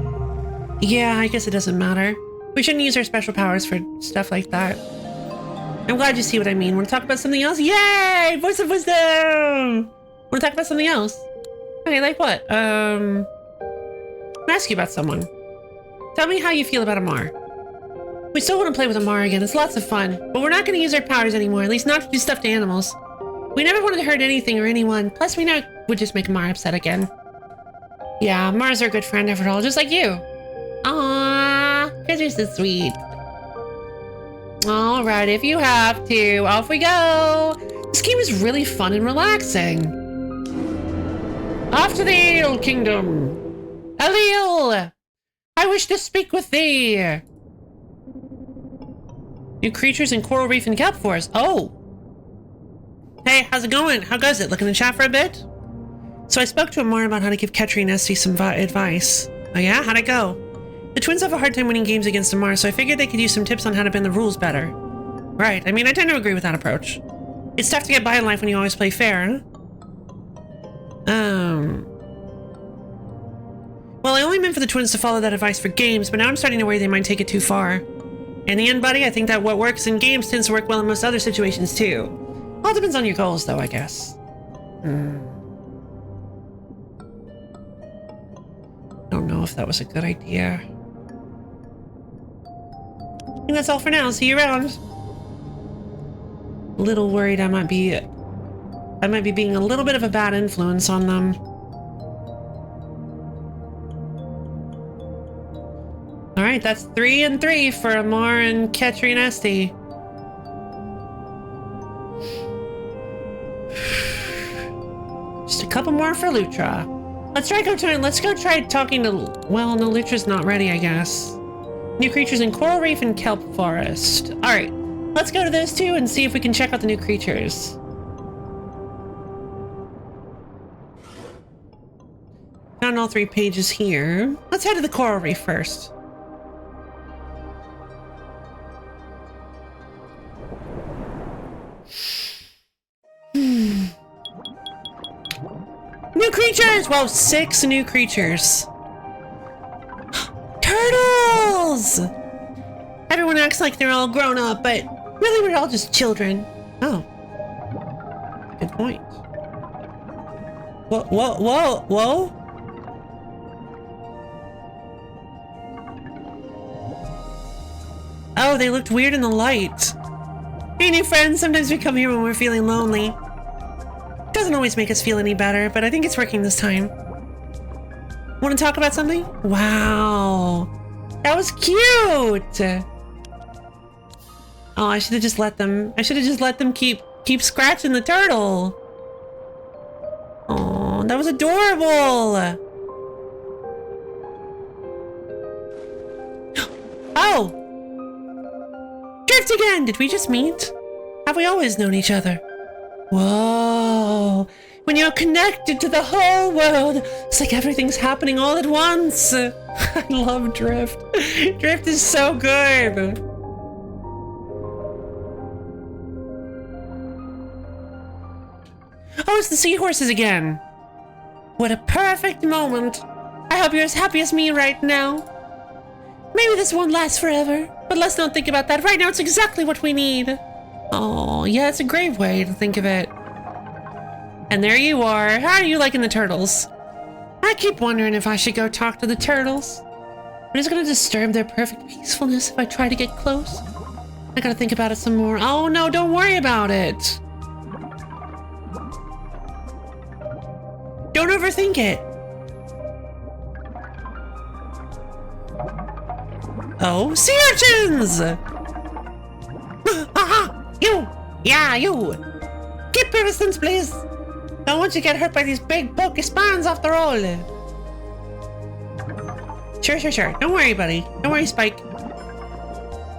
Yeah, I guess it doesn't matter. We shouldn't use our special powers for stuff like that. I'm glad you see what I mean. Want to talk about something else? Yay! Voice of wisdom! Want to talk about something else? Okay, like what? I'm gonna ask you about someone. Tell me how you feel about Amar. We still want to play with Amar again. It's lots of fun. But we're not going to use our powers anymore. At least not to do stuff to animals. We never wanted to hurt anything or anyone. Plus, we know it would just make Amar upset again. Yeah, Amar's our good friend after all, just like you. Aww, because you're so sweet. Alright, if you have to, off we go. This game is really fun and relaxing. Off to the Eel Kingdom. Aleel, I wish to speak with thee. New creatures in coral reef and kelp forest. Oh. Hey, how's it going? How goes it? Looking to chat for a bit? So I spoke to Amar about how to give Ketri and Esty some advice. Oh yeah? How'd it go? The twins have a hard time winning games against Amar, so I figured they could use some tips on how to bend the rules better. Right, I mean, I tend to agree with that approach. It's tough to get by in life when you always play fair, huh? Well, I only meant for the twins to follow that advice for games, but now I'm starting to worry they might take it too far. In the end, buddy, I think that what works in games tends to work well in most other situations, too. All depends on your goals, though, I guess. Don't know if that was a good idea. I think that's all for now. See you around. A little worried I might be being a little bit of a bad influence on them. Alright, that's 3 and 3 for Amar and Ketri and Esty. Just a couple more for Lutra. Let's go try talking to... Well, no, Lutra's not ready, I guess. New creatures in coral reef and kelp forest. Alright, let's go to those two and see if we can check out the new creatures. Found all 3 pages here. Let's head to the coral reef first. New creatures! Well, 6 new creatures. Turtles! Everyone acts like they're all grown up, but really we're all just children. Oh. Good point. Whoa, whoa, whoa, whoa. Oh, they looked weird in the light. Hey, new friends, sometimes we come here when we're feeling lonely. Doesn't always make us feel any better, but I think it's working this time. Want to talk about something? Wow. That was cute. Oh, I should have just let them keep scratching the turtle. Oh, that was adorable. Oh. Drift again! Did we just meet? Have we always known each other? Whoa! when you're connected to the whole world. It's like everything's happening all at once. I love Drift. Drift is so good. Oh, it's the seahorses again. What a perfect moment. I hope you're as happy as me right now. Maybe this won't last forever, but let's not think about that. Right now, it's exactly what we need. Oh, yeah, it's a great way to think of it. And there you are. How are you liking the turtles? I keep wondering if I should go talk to the turtles. But it's gonna disturb their perfect peacefulness if I try to get close. I gotta think about it some more. Oh no, don't worry about it. Don't overthink it. Oh, sea urchins! Aha! You! Yeah, you! Keep your distance, please! Don't want you to get hurt by these big bulky spines off the roll. Sure. Don't worry, buddy. Don't worry, Spike.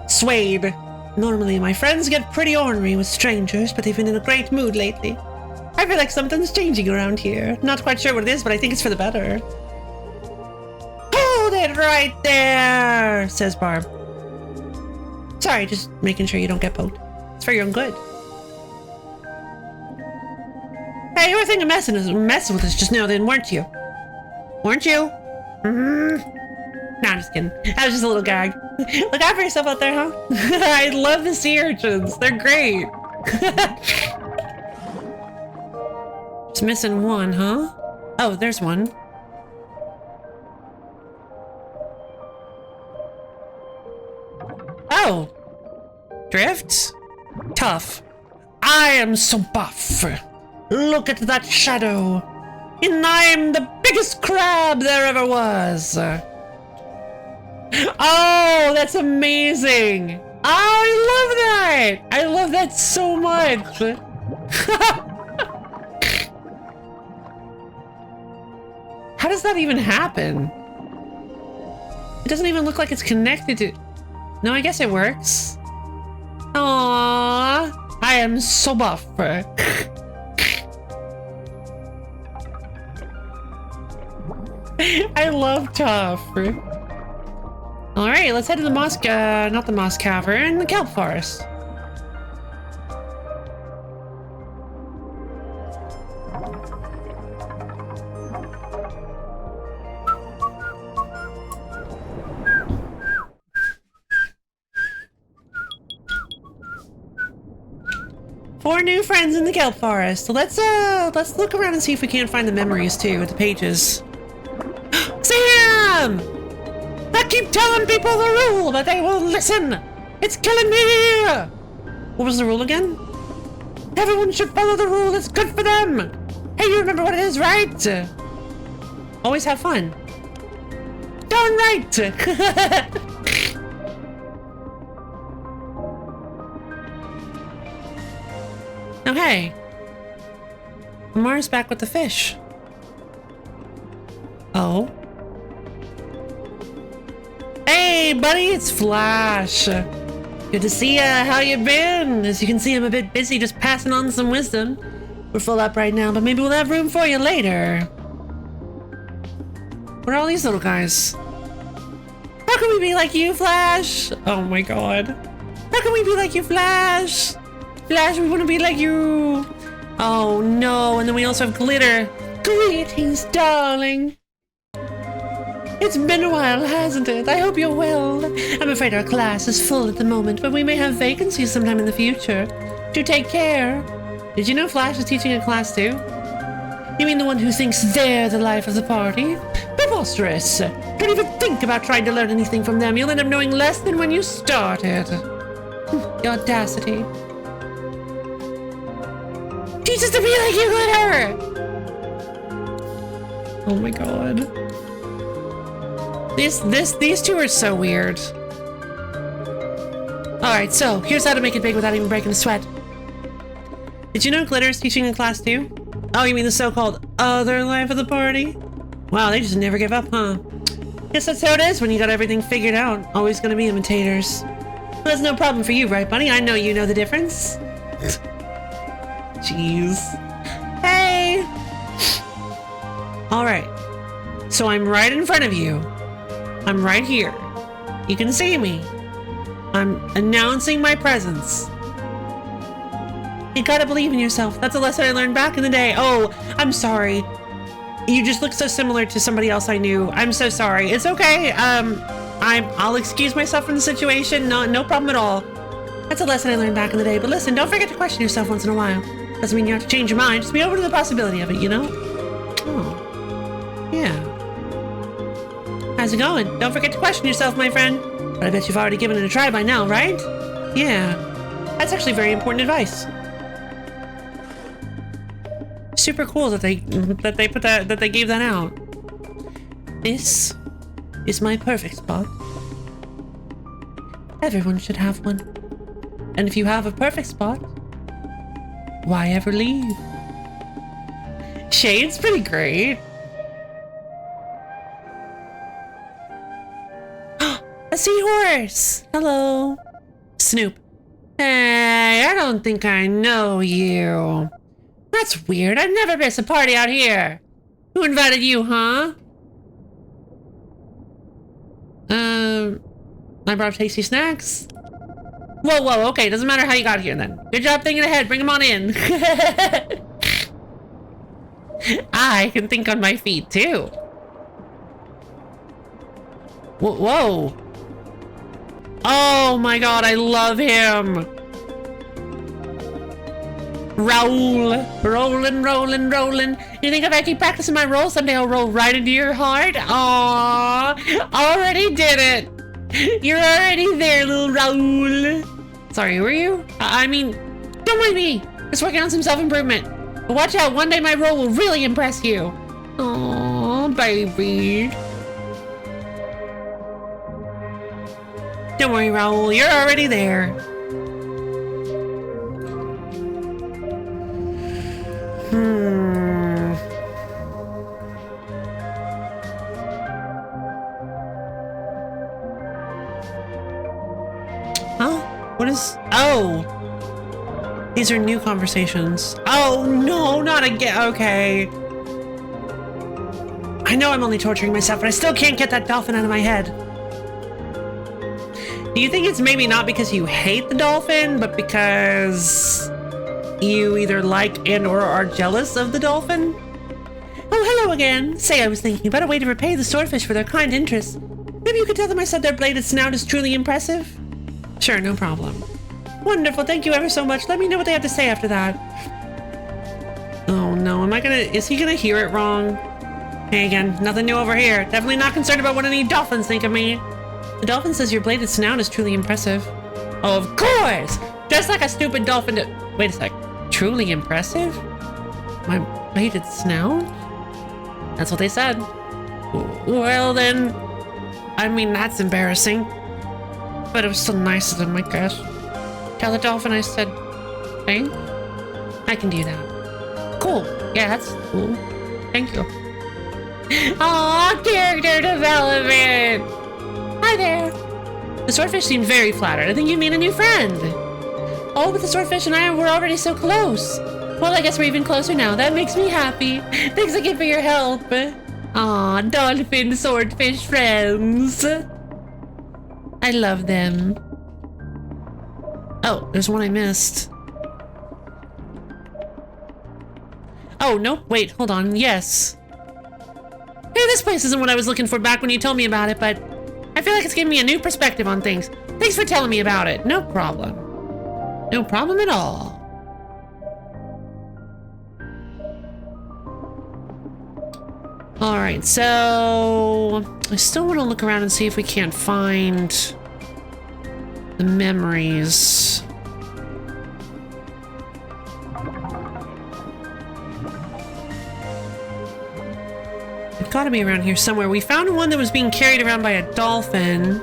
Suede. Normally, my friends get pretty ornery with strangers, but they've been in a great mood lately. I feel like something's changing around here. Not quite sure what it is, but I think it's for the better. Hold it right there, says Barb. Sorry, just making sure you don't get poked. It's for your own good. Hey, you were thinking messing with us just now then, weren't you? Weren't you? Nah, I'm just kidding. That was just a little gag. Look out for yourself out there, huh? I love the sea urchins. They're great. It's missing one, huh? Oh, there's one. Oh! Drift? Tough. I am so buff. Look at that shadow. And I'm the biggest crab there ever was. Oh, that's amazing. Oh, I love that. I love that so much. How does that even happen? It doesn't even look like it's connected to... No, I guess it works. Aww, I am so buff. I love Tough. Alright, let's head to the moss, not the moss cavern, the kelp forest. Four new friends in the kelp forest. So let's look around and see if we can't find the memories too with the pages. Sam! I keep telling people the rule, but they won't listen. It's killing me. What was the rule again? Everyone should follow the rule. It's good for them. Hey, you remember what it is, right? Always have fun. Darn right. Oh, hey. Lamar's back with the fish. Oh. Hey, buddy, it's Flash. Good to see ya. How you been? As you can see, I'm a bit busy just passing on some wisdom. We're full up right now, but maybe we'll have room for you later. Where are all these little guys? How can we be like you, Flash? Oh my god. How can we be like you, Flash? Flash, we want to be like you. Oh no, and then we also have Glitter. Greetings, darling. It's been a while, hasn't it? I hope you're well. I'm afraid our class is full at the moment, but we may have vacancies sometime in the future. Do take care. Did you know Flash is teaching a class too? You mean the one who thinks they're the life of the party? Preposterous. Don't even think about trying to learn anything from them. You'll end up knowing less than when you started. The audacity. Teach us to be like you, Glitter! Oh my god. These two are so weird. Alright, so here's how to make it big without even breaking a sweat. Did you know Glitter's teaching in class too? Oh, you mean the so-called other life of the party? Wow, they just never give up, huh? Guess that's how it is when you got everything figured out. Always gonna be imitators. Well, that's no problem for you, right, buddy? I know you know the difference. Jeez. Hey! All right. So I'm right in front of you. I'm right here. You can see me. I'm announcing my presence. You gotta believe in yourself. That's a lesson I learned back in the day. Oh, I'm sorry. You just look so similar to somebody else I knew. I'm so sorry. It's okay. I'll excuse myself from the situation. No problem at all. That's a lesson I learned back in the day. But listen, don't forget to question yourself once in a while. Doesn't mean you have to change your mind. Just be open to the possibility of it, you know? Oh. Yeah. How's it going? Don't forget to question yourself, my friend. But I bet you've already given it a try by now, right? Yeah. That's actually very important advice. Super cool that they gave that out. This is my perfect spot. Everyone should have one. And if you have a perfect spot, why ever leave? Shade's pretty great. A seahorse! Hello. Snoop. Hey, I don't think I know you. That's weird. I'd never miss a party out here. Who invited you, huh? I brought tasty snacks. Whoa, okay. Doesn't matter how you got here then. Good job thinking ahead. Bring them on in. I can think on my feet too. Whoa. Oh my god, I love him. Roll. Rolling. You think if I keep practicing my roll, someday I'll roll right into your heart? Aww. Already did it. You're already there, little Raul. Sorry, who are you? I mean, don't mind me. Just working on some self-improvement. But watch out, one day my roll will really impress you. Aww, baby. Don't worry, Raul. You're already there. What is... Oh! These are new conversations. Oh, no, not again. Okay. I know I'm only torturing myself, but I still can't get that dolphin out of my head. Do you think it's maybe not because you hate the dolphin, but because you either like and or are jealous of the dolphin? Oh, hello again. Say, I was thinking about a way to repay the swordfish for their kind interest. Maybe you could tell them I said their bladed snout is truly impressive? Sure, no problem. Wonderful, thank you ever so much. Let me know what they have to say after that. Oh no, is he gonna hear it wrong? Hey again, nothing new over here. Definitely not concerned about what any dolphins think of me. The dolphin says your bladed snout is truly impressive. Oh, of course! Just like a stupid dolphin to... Wait a sec. Truly impressive? My bladed snout? That's what they said. Well then... I mean, that's embarrassing. But it was still nice of them, I guess. Tell the dolphin I said thanks. I can do that. Cool. Yeah, that's cool. Thank you. Aw, character development! Hi there. The swordfish seemed very flattered. I think you made a new friend. Oh, but the swordfish and I were already so close. Well, I guess we're even closer now. That makes me happy. Thanks again for your help. Aw, dolphin swordfish friends. I love them. Oh, there's one I missed. Oh, no, wait, hold on, yes. Hey, this place isn't what I was looking for back when you told me about it, but I feel like it's giving me a new perspective on things. Thanks for telling me about it. No problem. No problem at all. Alright, so... I still want to look around and see if we can't find... the memories. They've got to be around here somewhere. We found one that was being carried around by a dolphin.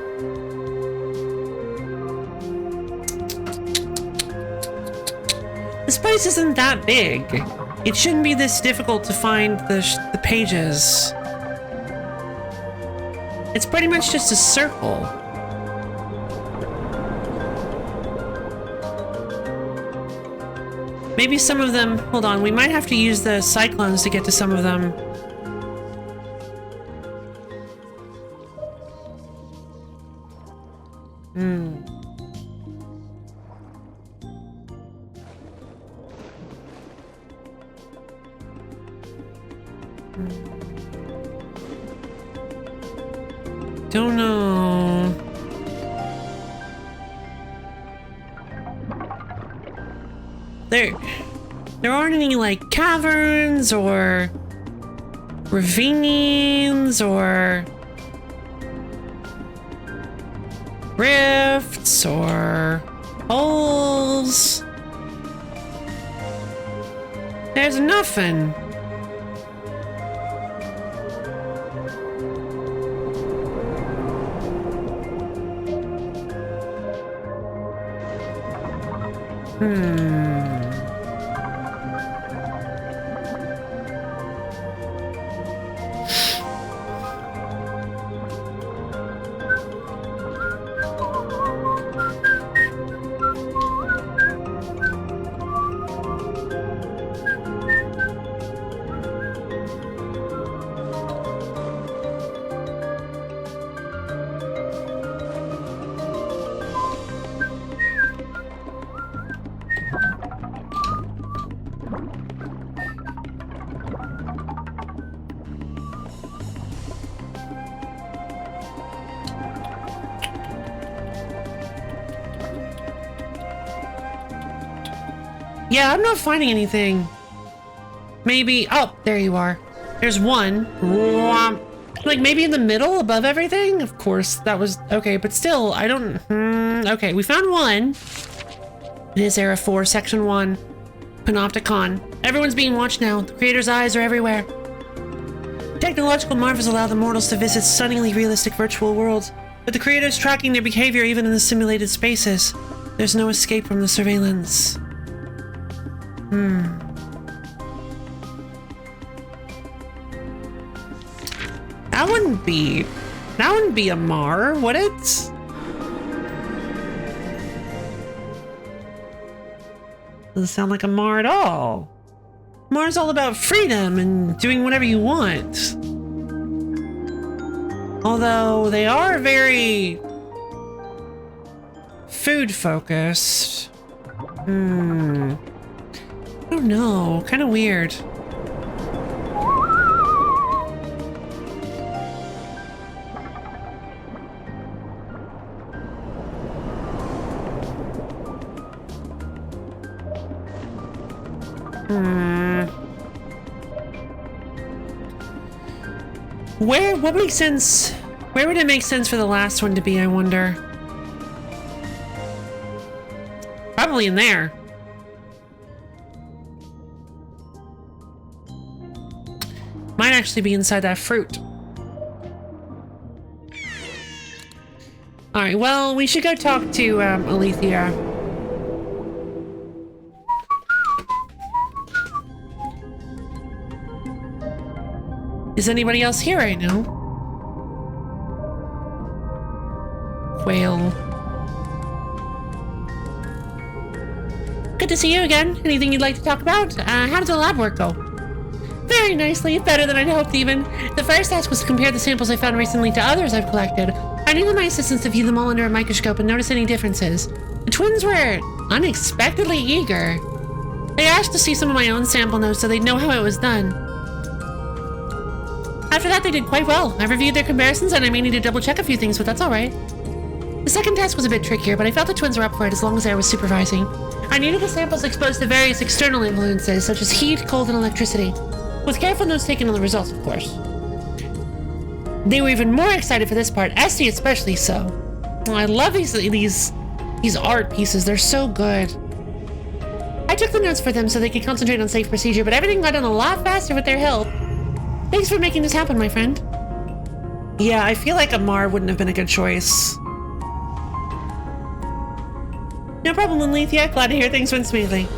This place isn't that big. It shouldn't be this difficult to find the pages. It's pretty much just a circle. Maybe some of them... Hold on, we might have to use the cyclones to get to some of them. Don't know. There aren't any like caverns or ravines or rifts or holes. There's nothing. Yeah, I'm not finding anything. Maybe, oh, there you are. There's one. Like maybe in the middle above everything? Of course, that was, okay, but still, I don't, okay, we found one. It is Era 4, Section 1, Panopticon. Everyone's being watched now. The creator's eyes are everywhere. Technological marvels allow the mortals to visit stunningly realistic virtual worlds, but the creator's tracking their behavior even in the simulated spaces. There's no escape from the surveillance. That wouldn't be a Mar, would it? Doesn't sound like a Mar at all. Mar's all about freedom and doing whatever you want. Although they are very food focused. I don't know, kind of weird. What makes sense? Where would it make sense for the last one to be, I wonder? Probably in there. Might actually be inside that fruit. Alright, well, we should go talk to Alethea. Is anybody else here right now? Whale. Good to see you again. Anything you'd like to talk about? How did the lab work go? Very nicely, better than I'd hoped even. The first task was to compare the samples I found recently to others I've collected. I needed my assistants to view them all under a microscope and notice any differences. The twins were unexpectedly eager. They asked to see some of my own sample notes so they'd know how it was done. After that, they did quite well. I reviewed their comparisons and I may need to double check a few things, but that's alright. The second task was a bit trickier, but I felt the twins were up for it as long as I was supervising. I needed the samples exposed to various external influences, such as heat, cold, and electricity. With careful notes taken on the results, of course. They were even more excited for this part, Esty especially so. I love these art pieces, they're so good. I took the notes for them so they could concentrate on safe procedure, but everything got done a lot faster with their help. Thanks for making this happen, my friend. Yeah, I feel like Amar wouldn't have been a good choice. No problem, Alethea. Glad to hear things went smoothly.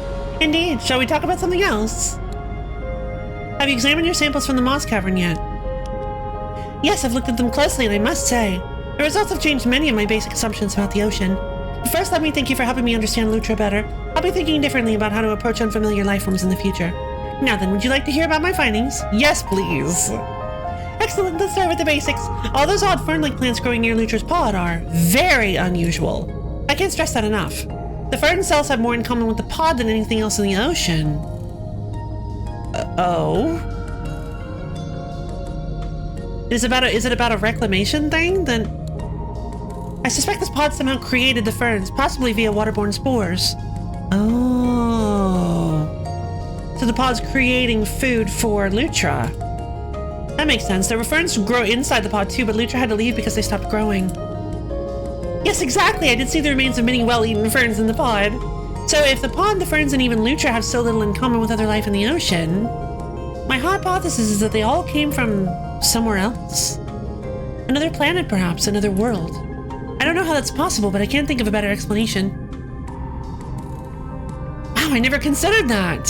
Indeed. Shall we talk about something else? Have you examined your samples from the Moss Cavern yet? Yes, I've looked at them closely, and I must say, the results have changed many of my basic assumptions about the ocean. But first, let me thank you for helping me understand Lutra better. I'll be thinking differently about how to approach unfamiliar life forms in the future. Now then, would you like to hear about my findings? Yes, please. Excellent, let's start with the basics. All those odd fern-like plants growing near Lutra's pod are very unusual. I can't stress that enough. The fern cells have more in common with the pod than anything else in the ocean. Oh? Is it about a reclamation thing? Then I suspect this pod somehow created the ferns, possibly via waterborne spores. Oh. So the pod's creating food for Lutra. That makes sense. There were ferns to grow inside the pod too, but Lutra had to leave because they stopped growing. Yes, exactly. I did see the remains of many well-eaten ferns in the pod. So if the pod, the ferns, and even Lutra have so little in common with other life in the ocean, my hypothesis is that they all came from somewhere else. Another planet, perhaps. Another world. I don't know how that's possible, but I can't think of a better explanation. Wow, I never considered that.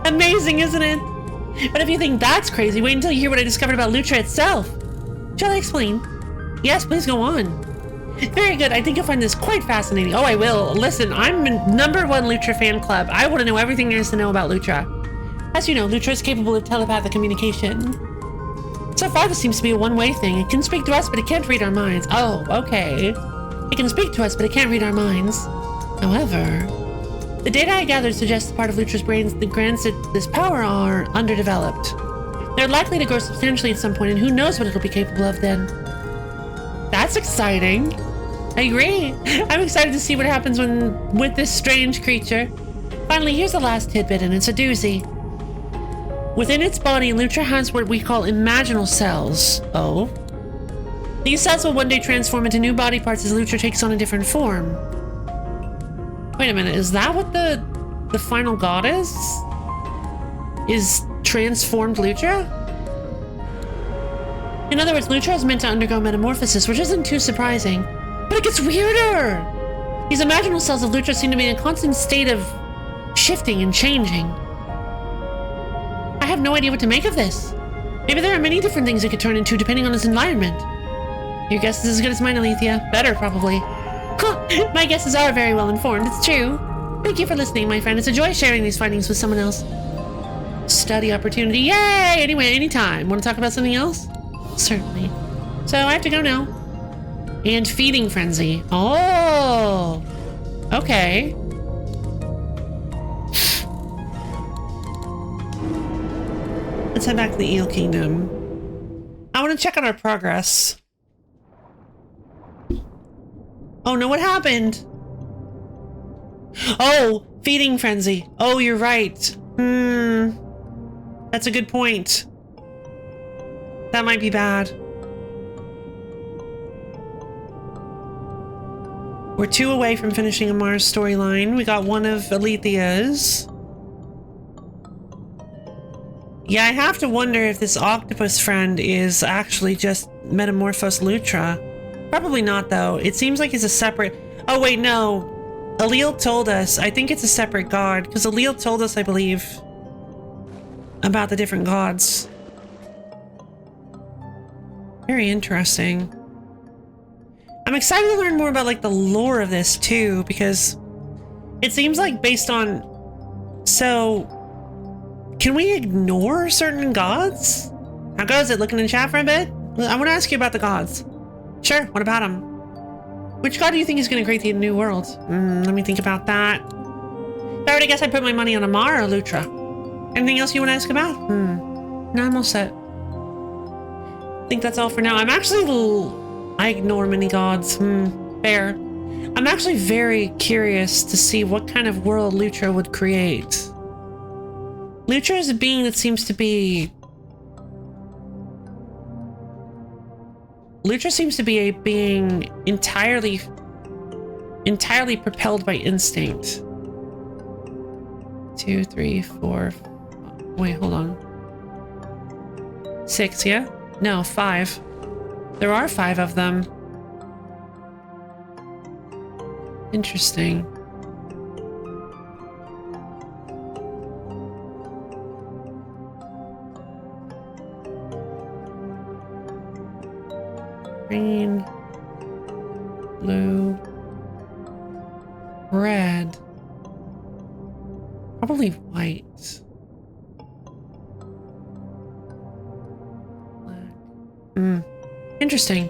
Amazing, isn't it? But if you think that's crazy, wait until you hear what I discovered about Lutra itself. Shall I explain? Yes, please go on. Very good. I think you'll find this quite fascinating. Oh, I will. Listen, I'm in #1 Lutra fan club. I want to know everything there is to know about Lutra. As you know, Lutra is capable of telepathic communication. So far, this seems to be a one-way thing. It can speak to us, but it can't read our minds. Oh, okay. It can speak to us, but it can't read our minds. However, the data I gathered suggests the part of Lutra's brains that grants it this power are underdeveloped. They're likely to grow substantially at some point, and who knows what it'll be capable of then. That's exciting. I agree. I'm excited to see what happens with this strange creature. Finally, here's the last tidbit, and it's a doozy. Within its body, Lutra has what we call imaginal cells. Oh? These cells will one day transform into new body parts as Lutra takes on a different form. Wait a minute, is that what the final god is? Is transformed Lutra? In other words, Lutra is meant to undergo metamorphosis, which isn't too surprising. But it gets weirder! These imaginal cells of Lutra seem to be in a constant state of shifting and changing. I have no idea what to make of this. Maybe there are many different things it could turn into depending on its environment. Your guess is as good as mine, Alethea. Better, probably. My guesses are very well informed, it's true. Thank you for listening, my friend. It's a joy sharing these findings with someone else. Study opportunity. Yay! Anyway, anytime. Want to talk about something else? Certainly. So I have to go now. And feeding frenzy. Oh! Okay. Let's head back to the Eel Kingdom. I want to check on our progress. Oh no, what happened? Oh, feeding frenzy. Oh, you're right. That's a good point. That might be bad. We're 2 away from finishing a Mars storyline. We got one of Alethea's. Yeah, I have to wonder if this octopus friend is actually just Metamorphosed Lutra. Probably not, though. It seems like it's a separate... Oh, wait, no. Aleel told us. I think it's a separate god, because Aleel told us, I believe, about the different gods. Very interesting. I'm excited to learn more about, like, the lore of this, too, because it seems like based on... So... Can we ignore certain gods? How goes it? Looking in chat for a bit? I want to ask you about the gods. Sure, what about them? Which god do you think is going to create the new world? Let me think about that. If I were to guess, I'd put my money on Amara or Lutra. Anything else you want to ask about? No, I'm all set. I think that's all for now. I'm actually... I ignore many gods. Fair. I'm actually very curious to see what kind of world Lutra would create. Lutra is a being that seems to be... Lutra seems to be a being entirely propelled by instinct. 2, 3, 4... Wait, hold on. 6, yeah? No, 5. There are 5 of them. Interesting. Green, blue, red, probably white, black, Interesting.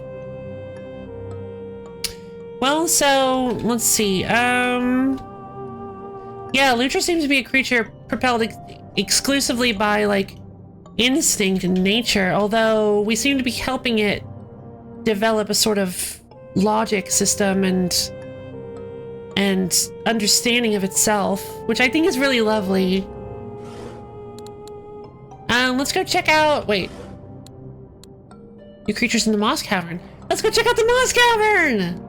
Well, so let's see. Yeah, Lutra seems to be a creature propelled exclusively by like instinct and nature, although we seem to be helping it develop a sort of logic system and understanding of itself, which I think is really lovely. Let's go check out. Wait. New creatures in the Moss Cavern. Let's go check out the Moss Cavern!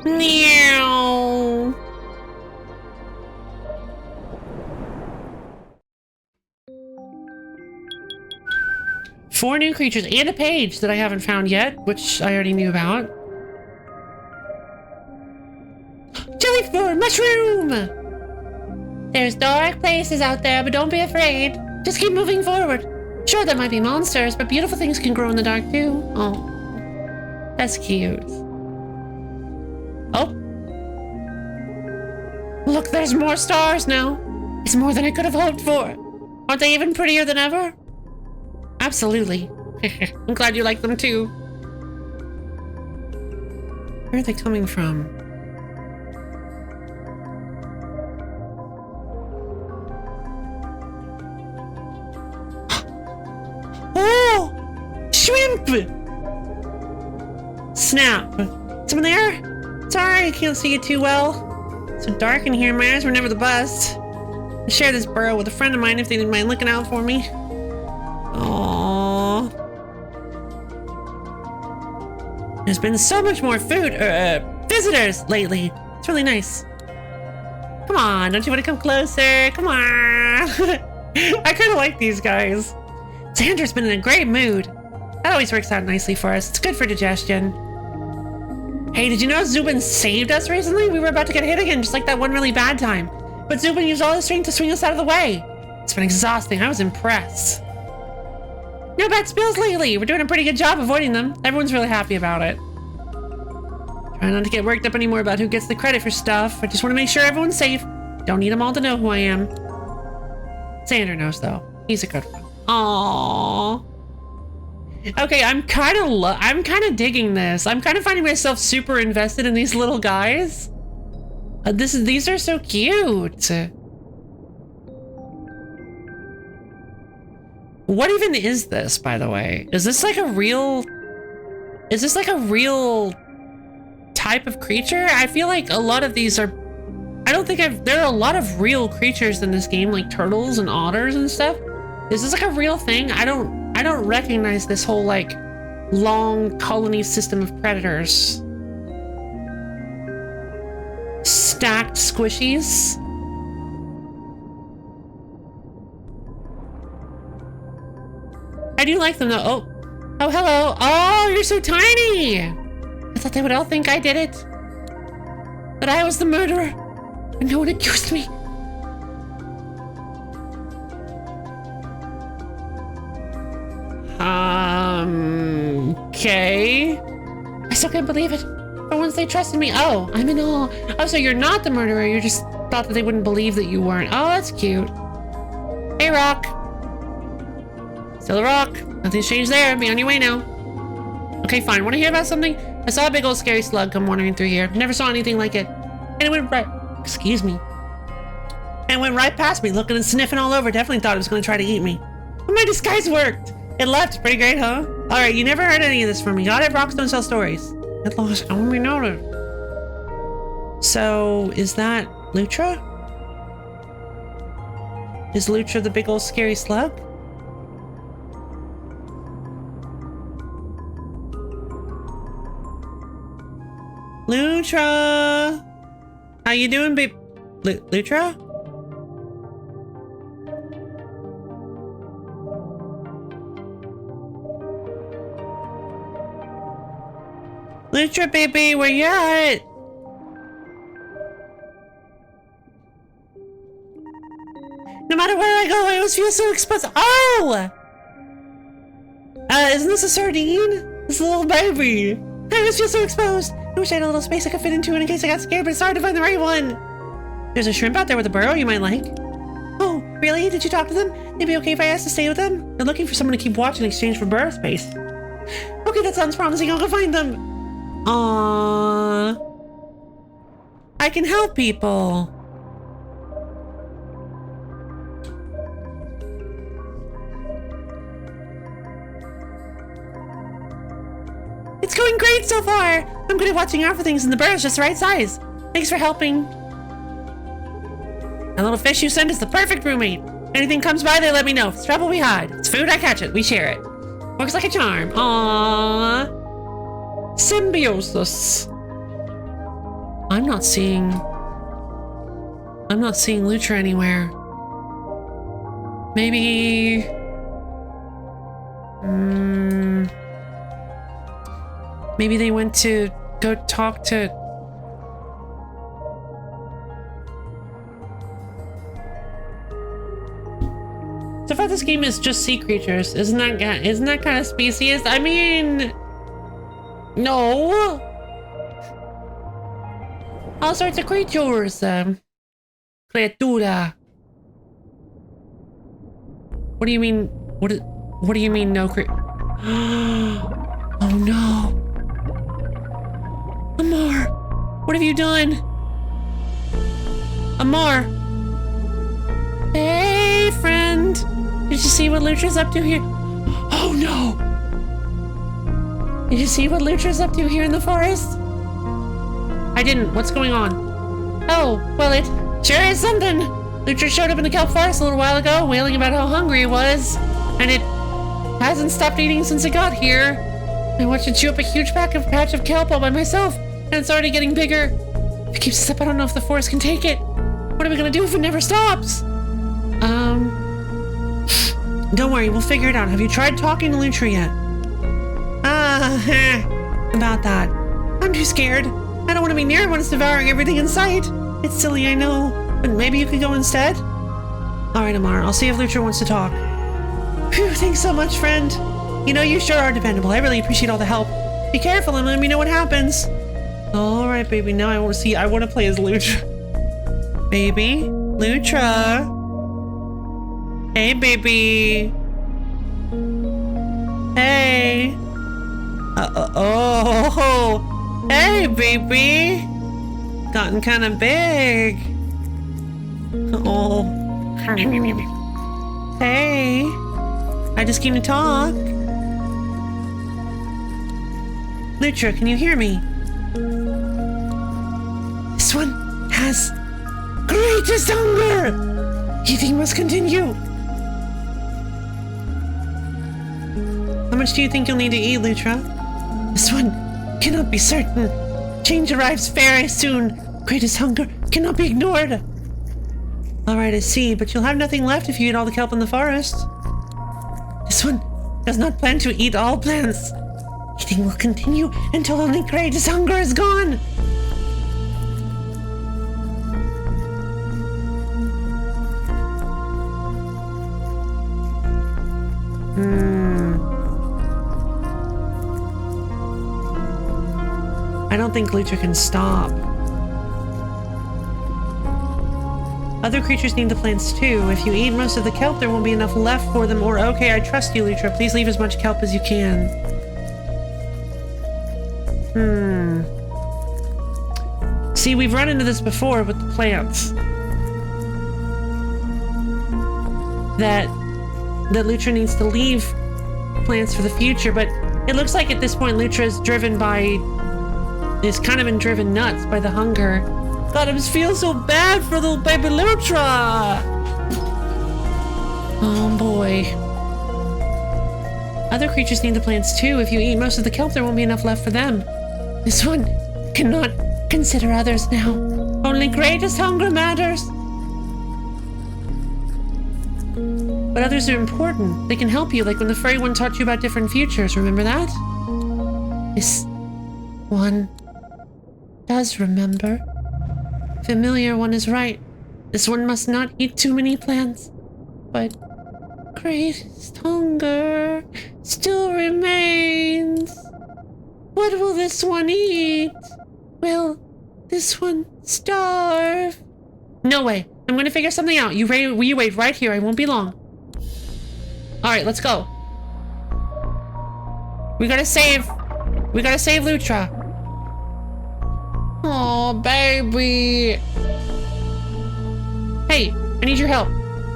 Meow. Four new creatures and a page that I haven't found yet, which I already knew about. Jellyfloor mushroom! There's dark places out there, but don't be afraid. Just keep moving forward. Sure, there might be monsters, but beautiful things can grow in the dark too. Oh, that's cute. Oh. Look, there's more stars now. It's more than I could have hoped for. Aren't they even prettier than ever? Absolutely. I'm glad you like them too. Where are they coming from? Oh! Shrimp! Snap. Someone there? Sorry, I can't see you too well. So dark in here, my eyes were never the best. I share this burrow with a friend of mine if they didn't mind looking out for me. Aww. There's been so much more food, visitors lately. It's really nice. Come on, don't you want to come closer? Come on. I kind of like these guys. Xander's been in a great mood. That always works out nicely for us. It's good for digestion. Hey, did you know Zubin saved us recently? We were about to get hit again, just like that one really bad time. But Zubin used all his strength to swing us out of the way. It's been exhausting. I was impressed. No bad spills lately. We're doing a pretty good job avoiding them. Everyone's really happy about it. Try not to get worked up anymore about who gets the credit for stuff. I just want to make sure everyone's safe. Don't need them all to know who I am. Xander knows, though. He's a good one. Aww. Okay, I'm kind of digging this. I'm kind of finding myself super invested in these little guys. These are so cute. What even is this, by the way? Is this like a real type of creature? I feel like a lot of these are, there are a lot of real creatures in this game, like turtles and otters and stuff. Is this like a real thing? I don't recognize this whole like long colony system of predators. Stacked squishies. I do like them though. Oh, hello. Oh, you're so tiny. I thought they would all think I did it. But I was the murderer. And no one accused me. Okay. I still can't believe it. For once they trusted me. Oh, I'm in awe. Oh, so you're not the murderer. You just thought that they wouldn't believe that you weren't. Oh, that's cute. Hey, Rock. Still a rock. Nothing's changed there. Be on your way now. Okay, fine. Want to hear about something? I saw a big old scary slug come wandering through here. Never saw anything like it. And it went right... Excuse me. And went right past me, looking and sniffing all over. Definitely thought it was going to try to eat me. But my disguise worked. It left. Pretty great, huh? Alright, you never heard any of this from me. Got it? Rocks don't tell stories. It lost. I won't be noted. So, is that Lutra? Is Lutra the big old scary slug? Lutra! How you doing, babe? Lutra? Lutra, baby, where you at? No matter where I go, I always feel so exposed. Oh! Isn't this a sardine? This little baby. I always feel so exposed. I wish I had a little space I could fit into in case I got scared, but it's hard to find the right one. There's a shrimp out there with a burrow you might like. Oh, really? Did you talk to them? They'd be okay if I asked to stay with them? They're looking for someone to keep watch in exchange for burrow space. Okay, that sounds promising. I'll go find them. Aww. I can help people. It's going great so far. I'm good at watching out for things, and the burrow's just the right size. Thanks for helping. That little fish you sent is the perfect roommate. Anything comes by, they let me know. If it's trouble, we hide. If it's food, I catch it. We share it. Works like a charm. Aww. Symbiosis. I'm not seeing Lutra anywhere. Maybe... maybe they went to go talk to... So far this game is just sea creatures. Isn't that kind of specious? I mean... No! All sorts of creatures. Creatura. What do you mean? What do you mean no Oh no. Amar! What have you done? Amar! Hey, friend! Did you see what Lutra's up to here? Oh no! Did you see what Lutra's up to here in the forest? I didn't. What's going on? Oh, well, it sure is something. Lutra showed up in the kelp forest a little while ago, wailing about how hungry it was. And it hasn't stopped eating since it got here. I watched it chew up a huge patch of kelp all by myself, and it's already getting bigger. If it keeps us up, I don't know if the forest can take it. What are we gonna do if it never stops? Don't worry, we'll figure it out. Have you tried talking to Lutra yet? About that. I'm too scared. I don't want to be near it when it's devouring everything in sight. It's silly, I know, but maybe you could go instead? Alright, Amar, I'll see if Lutra wants to talk. Phew, thanks so much, friend. You know, you sure are dependable. I really appreciate all the help. Be careful and let me know what happens. Alright, baby, now I want to play as Lutra. Baby? Lutra? Hey, baby. Hey. Oh. Hey, baby. Gotten kind of big. Oh. Hey. I just came to talk. Lutra, can you hear me? This one has greatest hunger. Eating must continue. How much do you think you'll need to eat, Lutra? This one cannot be certain. Change arrives very soon. Greatest hunger cannot be ignored. Alright, I see, but you'll have nothing left if you eat all the kelp in the forest. This one does not plan to eat all plants. Eating will continue until only greatest hunger is gone. I don't think Lutra can stop. Other creatures need the plants too. If you eat most of the kelp, there won't be enough left for them. Or, okay, I trust you, Lutra. Please leave as much kelp as you can. See, we've run into this before with the plants. That Lutra needs to leave plants for the future, but it looks like at this point Lutra is kind of been driven nuts by the hunger. God, I just feel so bad for little baby Lutra! Oh boy. Other creatures need the plants too. If you eat most of the kelp, there won't be enough left for them. This one cannot consider others now. Only greatest hunger matters. But others are important. They can help you, like when the furry one taught you about different futures. Remember that? This one does remember. Familiar one is right. This one must not eat too many plants. But greatest hunger still remains. What will this one eat? Will this one starve? No way. I'm gonna figure something out. You wait right here. I won't be long. Alright, let's go. We gotta save Lutra. Oh, baby. Hey, I need your help.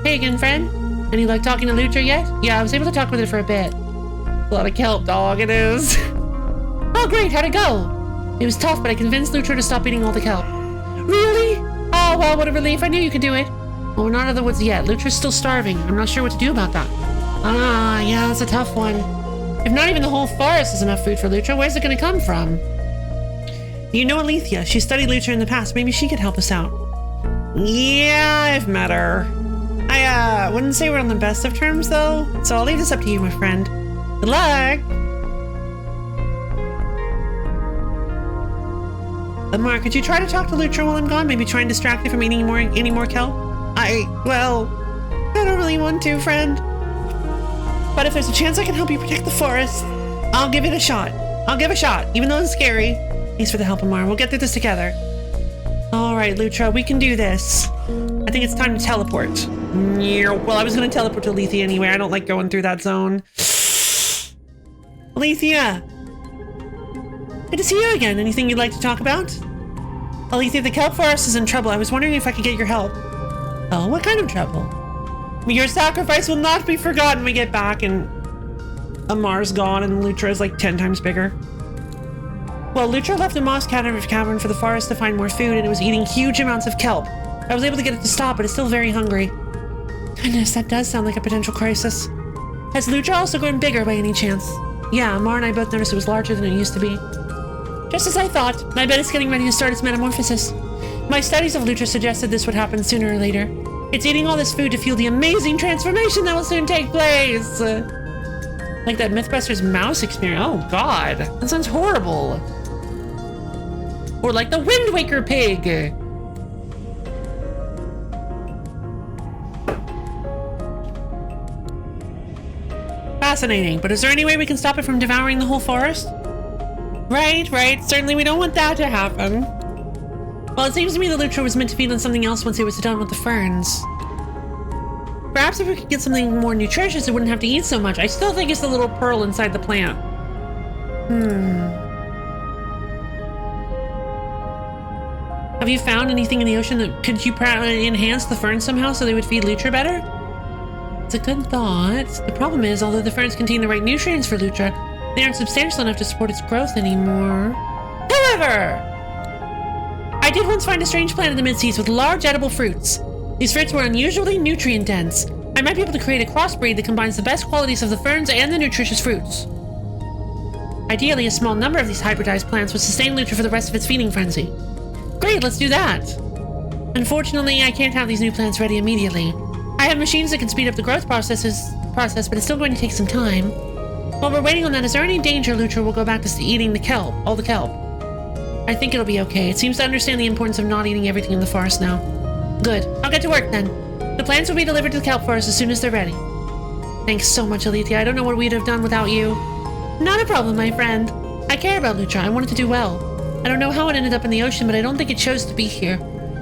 Hey again, friend. Any luck talking to Lutra yet? Yeah, I was able to talk with her for a bit. A lot of kelp, dog, it is. Oh, great. How'd it go? It was tough, but I convinced Lutra to stop eating all the kelp. Really? Oh, well, what a relief. I knew you could do it. Well, we're not out of the woods yet. Lutra's still starving. I'm not sure what to do about that. Ah, yeah, that's a tough one. If not even the whole forest is enough food for Lutra, where's it going to come from? You know Alethea. She studied Lutra in the past. Maybe she could help us out. Yeah, I've met her. I wouldn't say we're on the best of terms, though. So I'll leave this up to you, my friend. Good luck! Lamar, could you try to talk to Lutra while I'm gone? Maybe try and distract her from eating any more kelp? Well, I don't really want to, friend. But if there's a chance I can help you protect the forest, I'll give it a shot. I'll give a shot, even though it's scary. Thanks for the help, Amar. We'll get through this together. Alright, Lutra, we can do this. I think it's time to teleport. Well, I was going to teleport to Alethea anyway. I don't like going through that zone. Alethea! Good to see you again. Anything you'd like to talk about? Alethea, the kelp forest is in trouble. I was wondering if I could get your help. Oh, what kind of trouble? Your sacrifice will not be forgotten when we get back and Amar's gone and Lutra is like 10 times bigger. Well, Lutra left the moss cavern for the forest to find more food and it was eating huge amounts of kelp. I was able to get it to stop, but it's still very hungry. Goodness, that does sound like a potential crisis. Has Lutra also grown bigger by any chance? Yeah, Amar and I both noticed it was larger than it used to be. Just as I thought, I bet it's getting ready to start its metamorphosis. My studies of Lutra suggested this would happen sooner or later. It's eating all this food to fuel the amazing transformation that will soon take place. Like that Mythbusters mouse experience. Oh god, that sounds horrible. Or like the Wind Waker pig. Fascinating, but is there any way we can stop it from devouring the whole forest? Right. Certainly we don't want that to happen. Well, it seems to me that Lutra was meant to feed on something else once it was done with the ferns. Perhaps if we could get something more nutritious, it wouldn't have to eat so much. I still think it's the little pearl inside the plant. Have you found anything in the ocean that could you enhance the ferns somehow so they would feed Lutra better? It's a good thought. The problem is, although the ferns contain the right nutrients for Lutra, they aren't substantial enough to support its growth anymore. However, I did once find a strange plant in the mid-seas with large edible fruits. These fruits were unusually nutrient-dense. I might be able to create a crossbreed that combines the best qualities of the ferns and the nutritious fruits. Ideally, a small number of these hybridized plants would sustain Lutra for the rest of its feeding frenzy. Great, let's do that. Unfortunately, I can't have these new plants ready immediately. I have machines that can speed up the growth process, but it's still going to take some time. While we're waiting on that, is there any danger Lutra will go back to eating the kelp, all the kelp? I think it'll be okay. It seems to understand the importance of not eating everything in the forest now. Good. I'll get to work then. The plants will be delivered to the kelp forest as soon as they're ready. Thanks so much, Alethea. I don't know what we'd have done without you. Not a problem, my friend. I care about Lutra. I want it to do well. I don't know how it ended up in the ocean, but I don't think it chose to be here.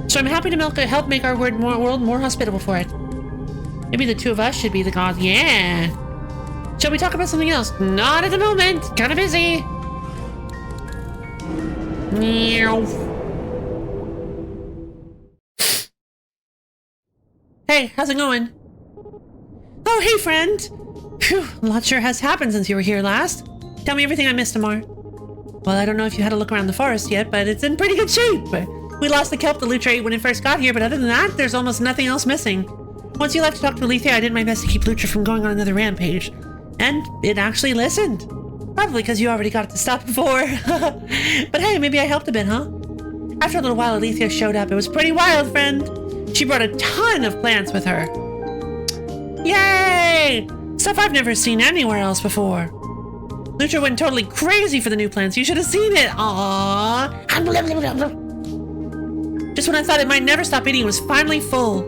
So I'm happy to help make our world more hospitable for it. Maybe the two of us should be the gods. Yeah. Shall we talk about something else? Not at the moment. Kind of busy. Meow. Hey, how's it going? Oh, hey, friend. Phew, a lot sure has happened since you were here last. Tell me everything I missed, Amar. Well, I don't know if you had a look around the forest yet, but it's in pretty good shape. We lost the kelp that Lutra ate when it first got here, but other than that, there's almost nothing else missing. Once you left to talk to Alethea, I did my best to keep Lutra from going on another rampage. And it actually listened. Probably because you already got it to stop before. But hey, maybe I helped a bit, huh? After a little while, Alethea showed up. It was pretty wild, friend. She brought a ton of plants with her. Yay! Stuff I've never seen anywhere else before. Lutra went totally crazy for the new plants. You should have seen it. Aww. Just when I thought it might never stop eating, it was finally full.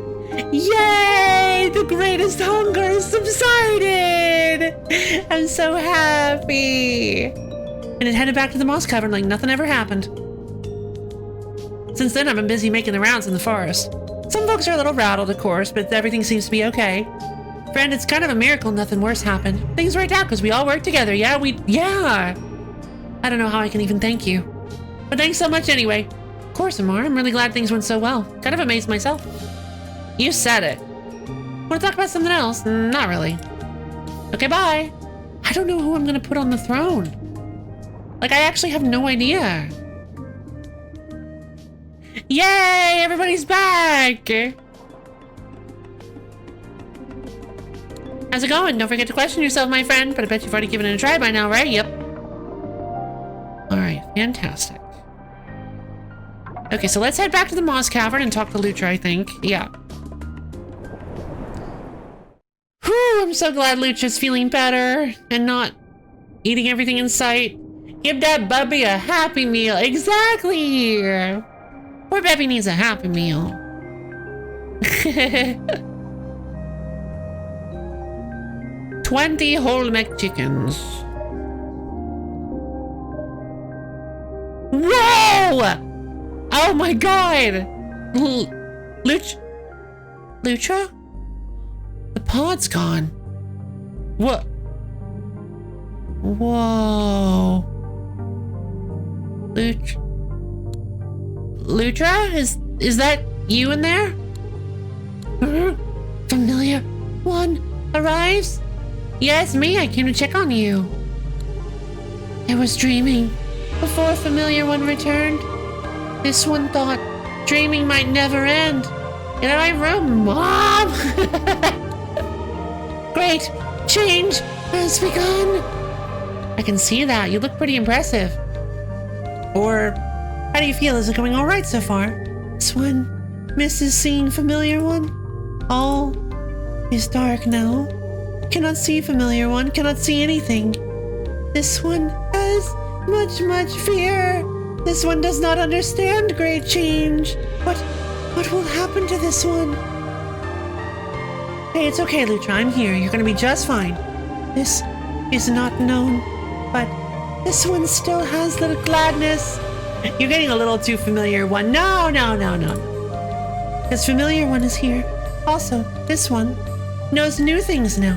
Yay! The greatest hunger has subsided! I'm so happy. and it headed back to the moss cavern like nothing ever happened. Since then, I've been busy making the rounds in the forest. Some folks are a little rattled, of course, but everything seems to be okay. Friend, it's kind of a miracle nothing worse happened. Things worked out because we all worked together, yeah? I don't know how I can even thank you. But thanks so much anyway. Of course, Amar, I'm really glad things went so well. Kind of amazed myself. You said it. Want to talk about something else? Not really. Okay, bye. I don't know who I'm gonna put on the throne. Like, I actually have no idea. Yay! Everybody's back! How's it going? Don't forget to question yourself, my friend. But I bet you've already given it a try by now, right? Yep. Alright, fantastic. Okay, so let's head back to the Moss Cavern and talk to Lutra, I think. Yeah. Whew, I'm so glad Lutra's feeling better and not eating everything in sight. Give that Bubby a happy meal. Exactly! Poor Bubby needs a happy meal. 20 whole McChickens. Whoa! Oh my god! Lutra? The pod's gone. What? Whoa. Lutra? Is that you in there? Familiar one arrives? Yes, me. I came to check on you. I was dreaming before a familiar one returned. This one thought dreaming might never end. In my room, Mom! Great change has begun. I can see that. You look pretty impressive. Or, how do you feel? Is it going all right so far? This one misses seeing familiar one. All is dark now. Cannot see familiar one. Cannot see anything. This one has much fear. This one does not understand great change. What will happen to this one? Hey, it's okay, Lutra. I'm here. You're gonna be just fine. This is not known, but this one still has the gladness. You're getting a little too familiar one. No. This familiar one is here. Also, this one knows new things now.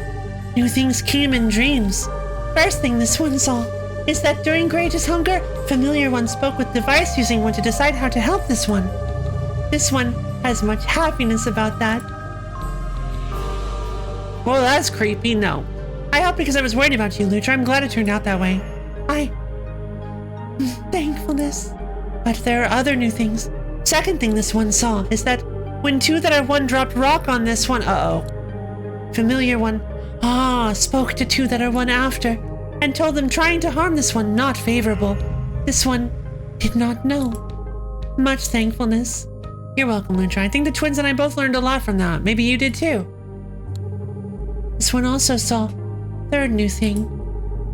New things came in dreams. First thing this one saw is that during greatest hunger, familiar one spoke with device using one to decide how to help this one. This one has much happiness about that. Well, that's creepy. No. I hope because I was worried about you, Lutra. I'm glad it turned out that way. Thankfulness. But there are other new things. Second thing this one saw is that when two that are one dropped rock on this one, familiar one, spoke to two that are one after and told them trying to harm this one not favorable. This one did not know. Much thankfulness. You're welcome, Lutra. I think the twins and I both learned a lot from that. Maybe you did too. This one also saw. Third new thing.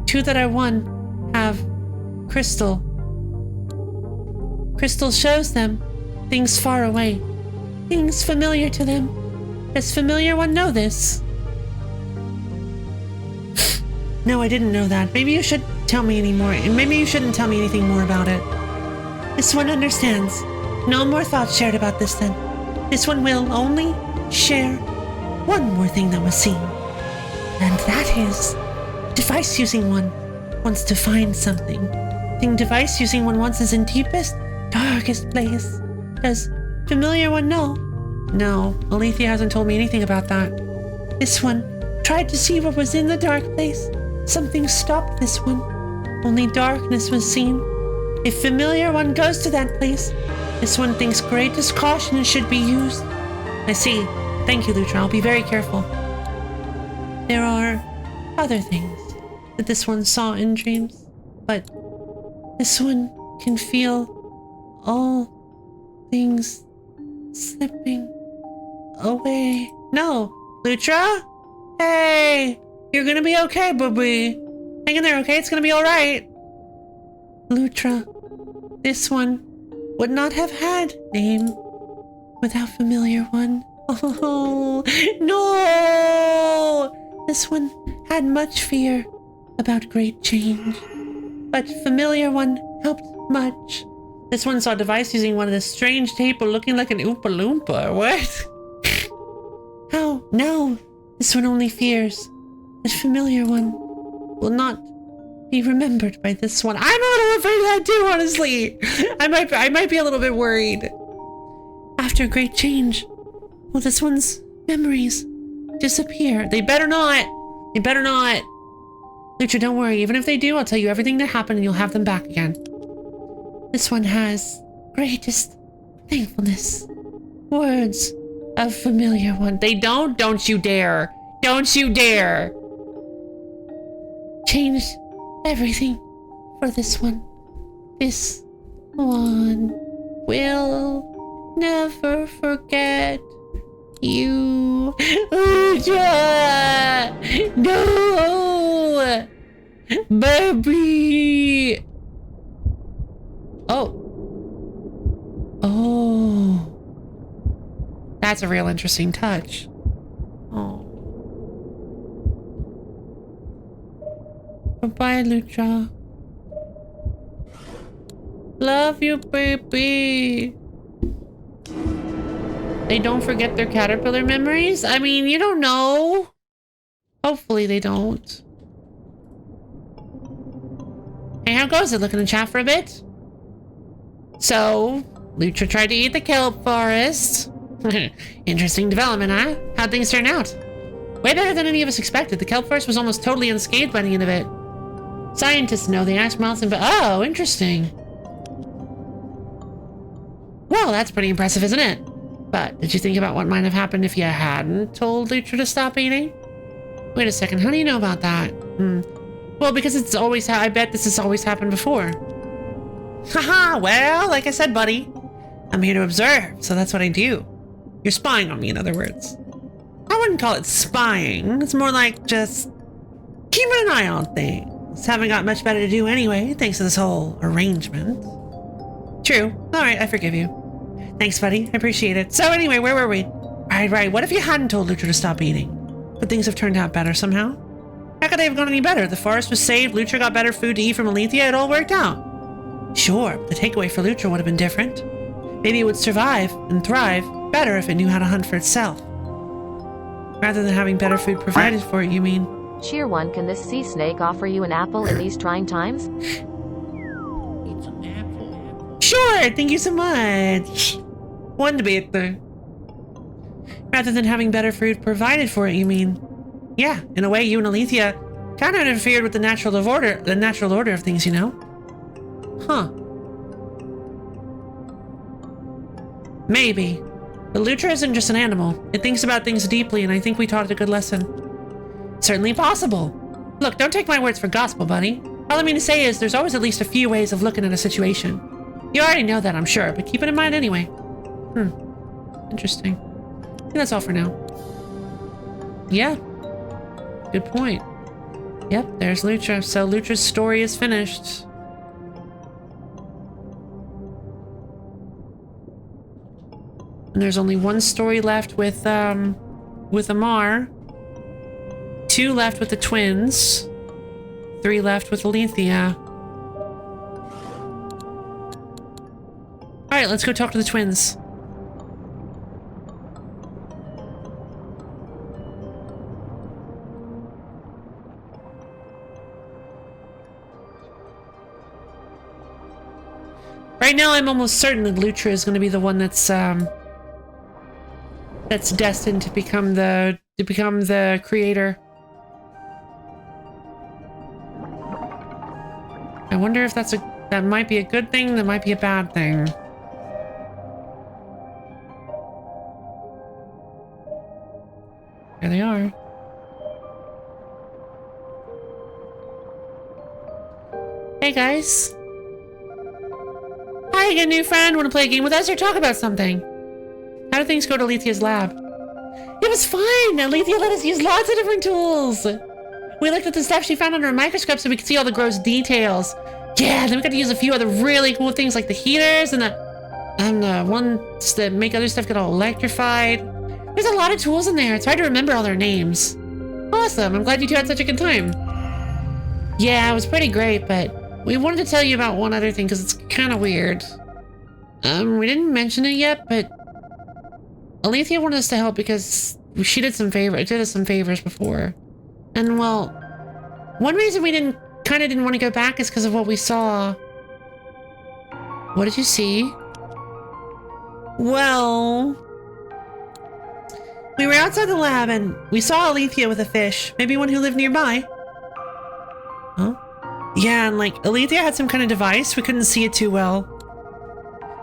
Two that are one have crystal. Crystal shows them things far away. Things familiar to them. Does familiar one know this? No, I didn't know that. Maybe you should tell me any more. Maybe you shouldn't tell me anything more about it. This one understands. No more thoughts shared about this then. This one will only share one more thing that was seen. And that is device using one wants to find something. Thing device using one wants is in deepest, darkest place. Does familiar one know? No, Alethea hasn't told me anything about that. This one tried to see what was in the dark place. Something stopped this one. Only darkness was seen. If familiar one goes to that place, this one thinks greatest caution should be used. I see. Thank you, Lutra. I'll be very careful. There are other things that this one saw in dreams, but this one can feel all things slipping away. No, Lutra? Hey, you're gonna be okay, booby. Hang in there, okay? It's gonna be alright. Lutra, this one would not have had name without familiar one. Oh, no! This one had much fear about great change. but familiar one helped much. This one saw a device using one of the strange tape looking like an Oompa Loompa. What? Oh, no. This one only fears that familiar one will not be remembered by this one. I'm a little afraid of that too, honestly. I might be a little bit worried. After a great change, will this one's memories disappear? They better not. They better not. Lucha, don't worry. Even if they do, I'll tell you everything that happened and you'll have them back again. This one has greatest thankfulness. Words of familiar one. They don't? Don't you dare. Don't you dare. Changed everything for this one. This one will never forget you. Lucha! No! Baby! Oh. Oh. That's a real interesting touch. Oh. Bye-bye, Lucha. Love you, baby. They don't forget their caterpillar memories? I mean, you don't know. Hopefully they don't. Hey, how goes it? Looking to chat for a bit? So, Lucha tried to eat the kelp forest. Interesting development, huh? How'd things turn out? Way better than any of us expected. The kelp forest was almost totally unscathed by the end of it. Scientists know the ash melts and... Oh, interesting. Well, that's pretty impressive, isn't it? But did you think about what might have happened if you hadn't told Lucha to stop eating? Wait a second, how do you know about that? Well, because it's always... I bet this has always happened before. Haha, well, like I said, buddy. I'm here to observe, so that's what I do. You're spying on me, in other words. I wouldn't call it spying. It's more like just keeping an eye on things. Haven't got much better to do anyway, thanks to this whole arrangement. True. Alright, I forgive you. Thanks, buddy. I appreciate it. So anyway, where were we? Right. What if you hadn't told Lucha to stop eating? But things have turned out better somehow. How could they have gone any better? The forest was saved, Lucha got better food to eat from Alethea, it all worked out. Sure, but the takeaway for Lucha would have been different. Maybe it would survive and thrive better if it knew how to hunt for itself. Rather than having better food provided for it, you mean? Cheer 1, can this sea snake offer you an apple in these trying times? It's an apple. Sure, thank you so much. One bit. Rather than having better food provided for it, you mean? Yeah, in a way, you and Alethea kind of interfered with the natural order of things, you know? Huh. Maybe. But Lucha isn't just an animal. It thinks about things deeply, and I think we taught it a good lesson. Certainly possible. Look, don't take my words for gospel, buddy. All I mean to say is there's always at least a few ways of looking at a situation. You already know that, I'm sure, but keep it in mind anyway. Interesting. I think that's all for now. Yeah. Good point. Yep, there's Lucha. So Lucha's story is finished. And there's only one story left with Amar. 2 left with the twins. 3 left with Alethea. Alright, let's go talk to the twins. Right now, I'm almost certain that Lucha is going to be the one that's destined to become the creator. I wonder if that might be a good thing, that might be a bad thing. There they are. Hey guys. Hi, you got a new friend. Want to play a game with us or talk about something? How did things go to Alethea's lab? It was fine. Alethea let us use lots of different tools. We looked at the stuff she found under a microscope so we could see all the gross details. Yeah, then we got to use a few other really cool things like the heaters and the ones that make other stuff get all electrified. There's a lot of tools in there. It's hard to remember all their names. Awesome. I'm glad you two had such a good time. Yeah, it was pretty great, but we wanted to tell you about one other thing because it's kind of weird. We didn't mention it yet, but Alethea wanted us to help because she did us some favors before. And well, one reason we didn't want to go back is because of what we saw. What did you see? Well, we were outside the lab and we saw Alethea with a fish. Maybe one who lived nearby. Huh? Yeah, and like Alethea had some kind of device. We couldn't see it too well.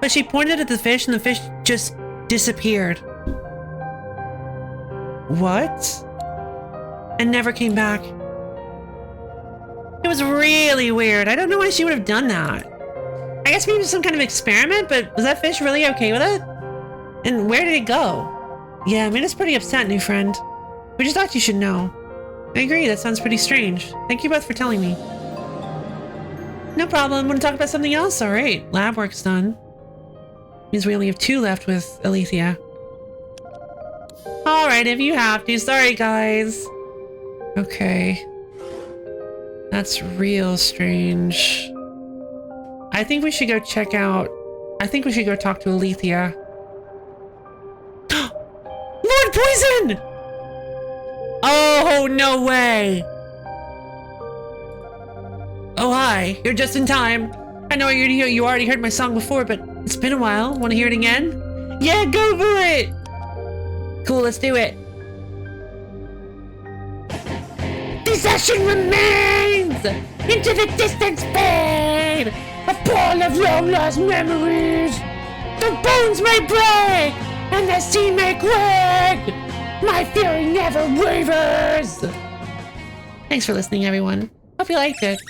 But she pointed at the fish and the fish just disappeared. What? And never came back. It was really weird. I don't know why she would have done that. I guess maybe it was some kind of experiment, but was that fish really okay with it? And where did it go? Yeah, I mean, it's pretty upset, new friend. We just thought you should know. I agree, that sounds pretty strange. Thank you both for telling me. No problem. Want to talk about something else? All right, lab work's done. Means we only have 2 left with Alethea. All right, if you have to. Sorry, guys. Okay. That's real strange. I think we should go check out... I think we should go talk to Alethea. Lord Poison! Oh, no way! Oh, hi. You're just in time. I know you already heard my song before, but it's been a while. Want to hear it again? Yeah, go for it! Cool, let's do it. This ocean remains! Into the distance fade! A pool of long-lost memories! The bones may break! And the sea may quake! My fury never wavers! Thanks for listening, everyone. Hope you liked it.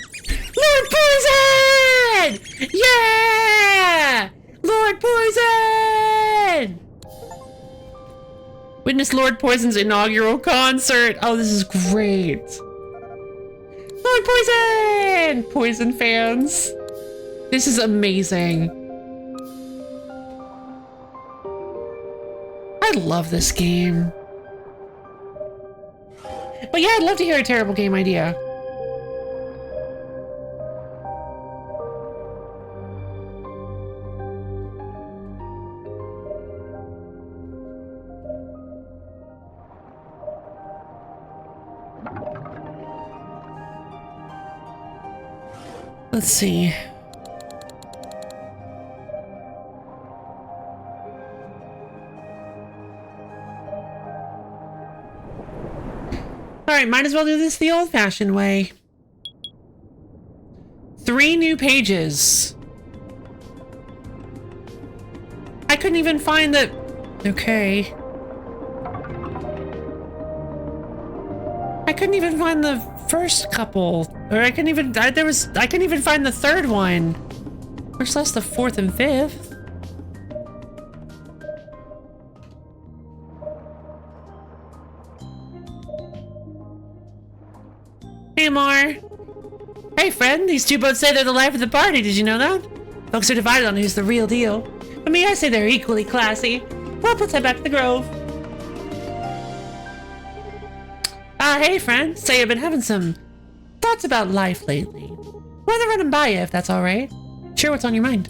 Lord Poison! Yeah! Lord Poison! Witness Lord Poison's inaugural concert. Oh, this is great. Lord Poison! Poison fans. This is amazing. I love this game. But yeah, I'd love to hear a terrible game idea. Let's see. Alright, might as well do this the old-fashioned way. 3 new pages. I couldn't even find the... Okay. I couldn't even find the first couple. Or I couldn't even... I couldn't even find the 3rd one. Much less the 4th and 5th. Hey, Mar. Hey, friend. These 2 both say they're the life of the party. Did you know that? Folks are divided on who's the real deal. But me, I say they're equally classy. Well, let's head back to the Grove. Hey, friend. Say you've been having some thoughts about life lately. Wanted to run them by you, if that's all right. Sure, what's on your mind?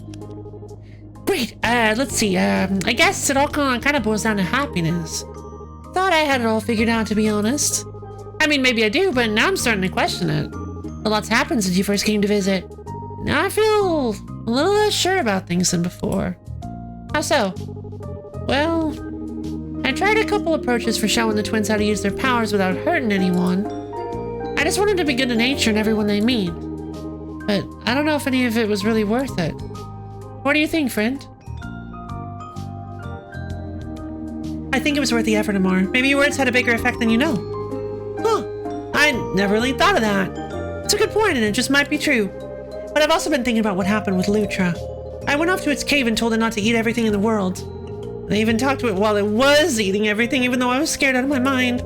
Great. Let's see. I guess it all kind of boils down to happiness. Thought I had it all figured out, to be honest. I mean, maybe I do, but now I'm starting to question it. A lot's happened since you first came to visit. Now I feel a little less sure about things than before. How so? Well, I tried a couple approaches for showing the twins how to use their powers without hurting anyone. I just wanted to be good to nature and everyone they meet. But I don't know if any of it was really worth it. What do you think, friend? I think it was worth the effort, Amar. Maybe your words had a bigger effect than you know. Huh. I never really thought of that. It's a good point, and it just might be true. But I've also been thinking about what happened with Lutra. I went off to its cave and told it not to eat everything in the world. I even talked to it while it was eating everything, even though I was scared out of my mind.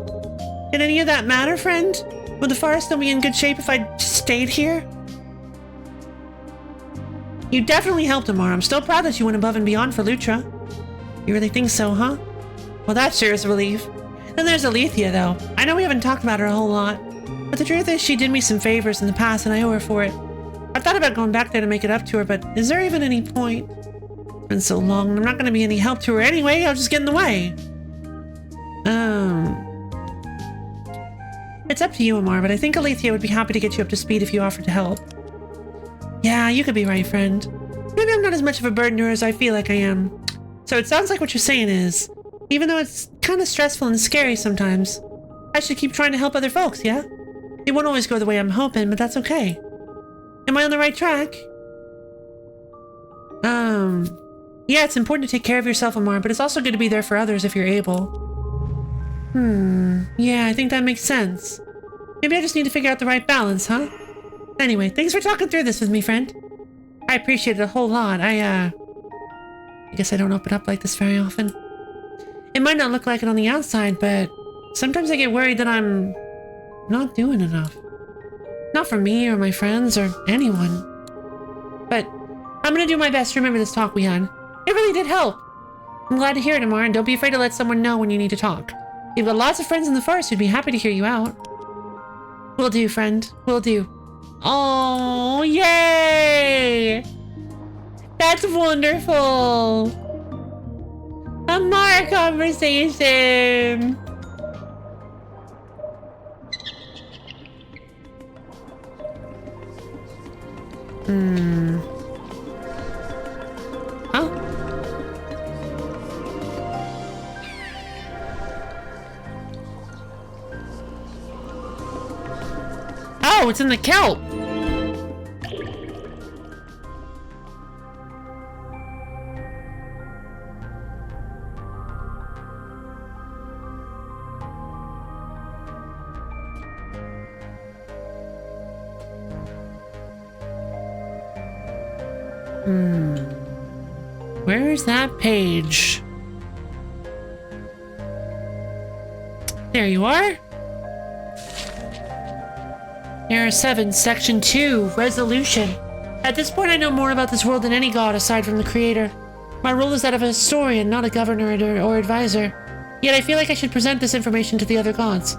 Did any of that matter, friend? Would the forest still be in good shape if I just stayed here? You definitely helped, Amar. I'm still proud that you went above and beyond for Lutra. You really think so, huh? Well, that sure is a relief. Then there's Alethea, though. I know we haven't talked about her a whole lot, but the truth is she did me some favors in the past and I owe her for it. I thought about going back there to make it up to her, but is there even any point? It's been so long, I'm not going to be any help to her anyway. I'll just get in the way. It's up to you, Amar, but I think Alethea would be happy to get you up to speed if you offered to help. Yeah, you could be right, friend. Maybe I'm not as much of a burden to her as I feel like I am. So it sounds like what you're saying is, even though it's kind of stressful and scary sometimes, I should keep trying to help other folks, yeah? It won't always go the way I'm hoping, but that's okay. Am I on the right track? Yeah, it's important to take care of yourself, Amar, but it's also good to be there for others if you're able. Yeah, I think that makes sense. Maybe I just need to figure out the right balance, huh? Anyway, thanks for talking through this with me, friend. I appreciate it a whole lot. I guess I don't open up like this very often. It might not look like it on the outside, but sometimes I get worried that I'm not doing enough. Not for me or my friends or anyone. But I'm gonna do my best to remember this talk we had. It really did help. I'm glad to hear it, Amar, and don't be afraid to let someone know when you need to talk. You've got lots of friends in the forest who'd be happy to hear you out. Will do, friend. Will do. Oh, yay! That's wonderful! Amar conversation! Huh? Oh, it's in the kelp! Where's that page? There you are. Era 7, Section 2, Resolution. At this point, I know more about this world than any god aside from the creator. My role is that of a historian, not a governor or advisor. Yet I feel like I should present this information to the other gods.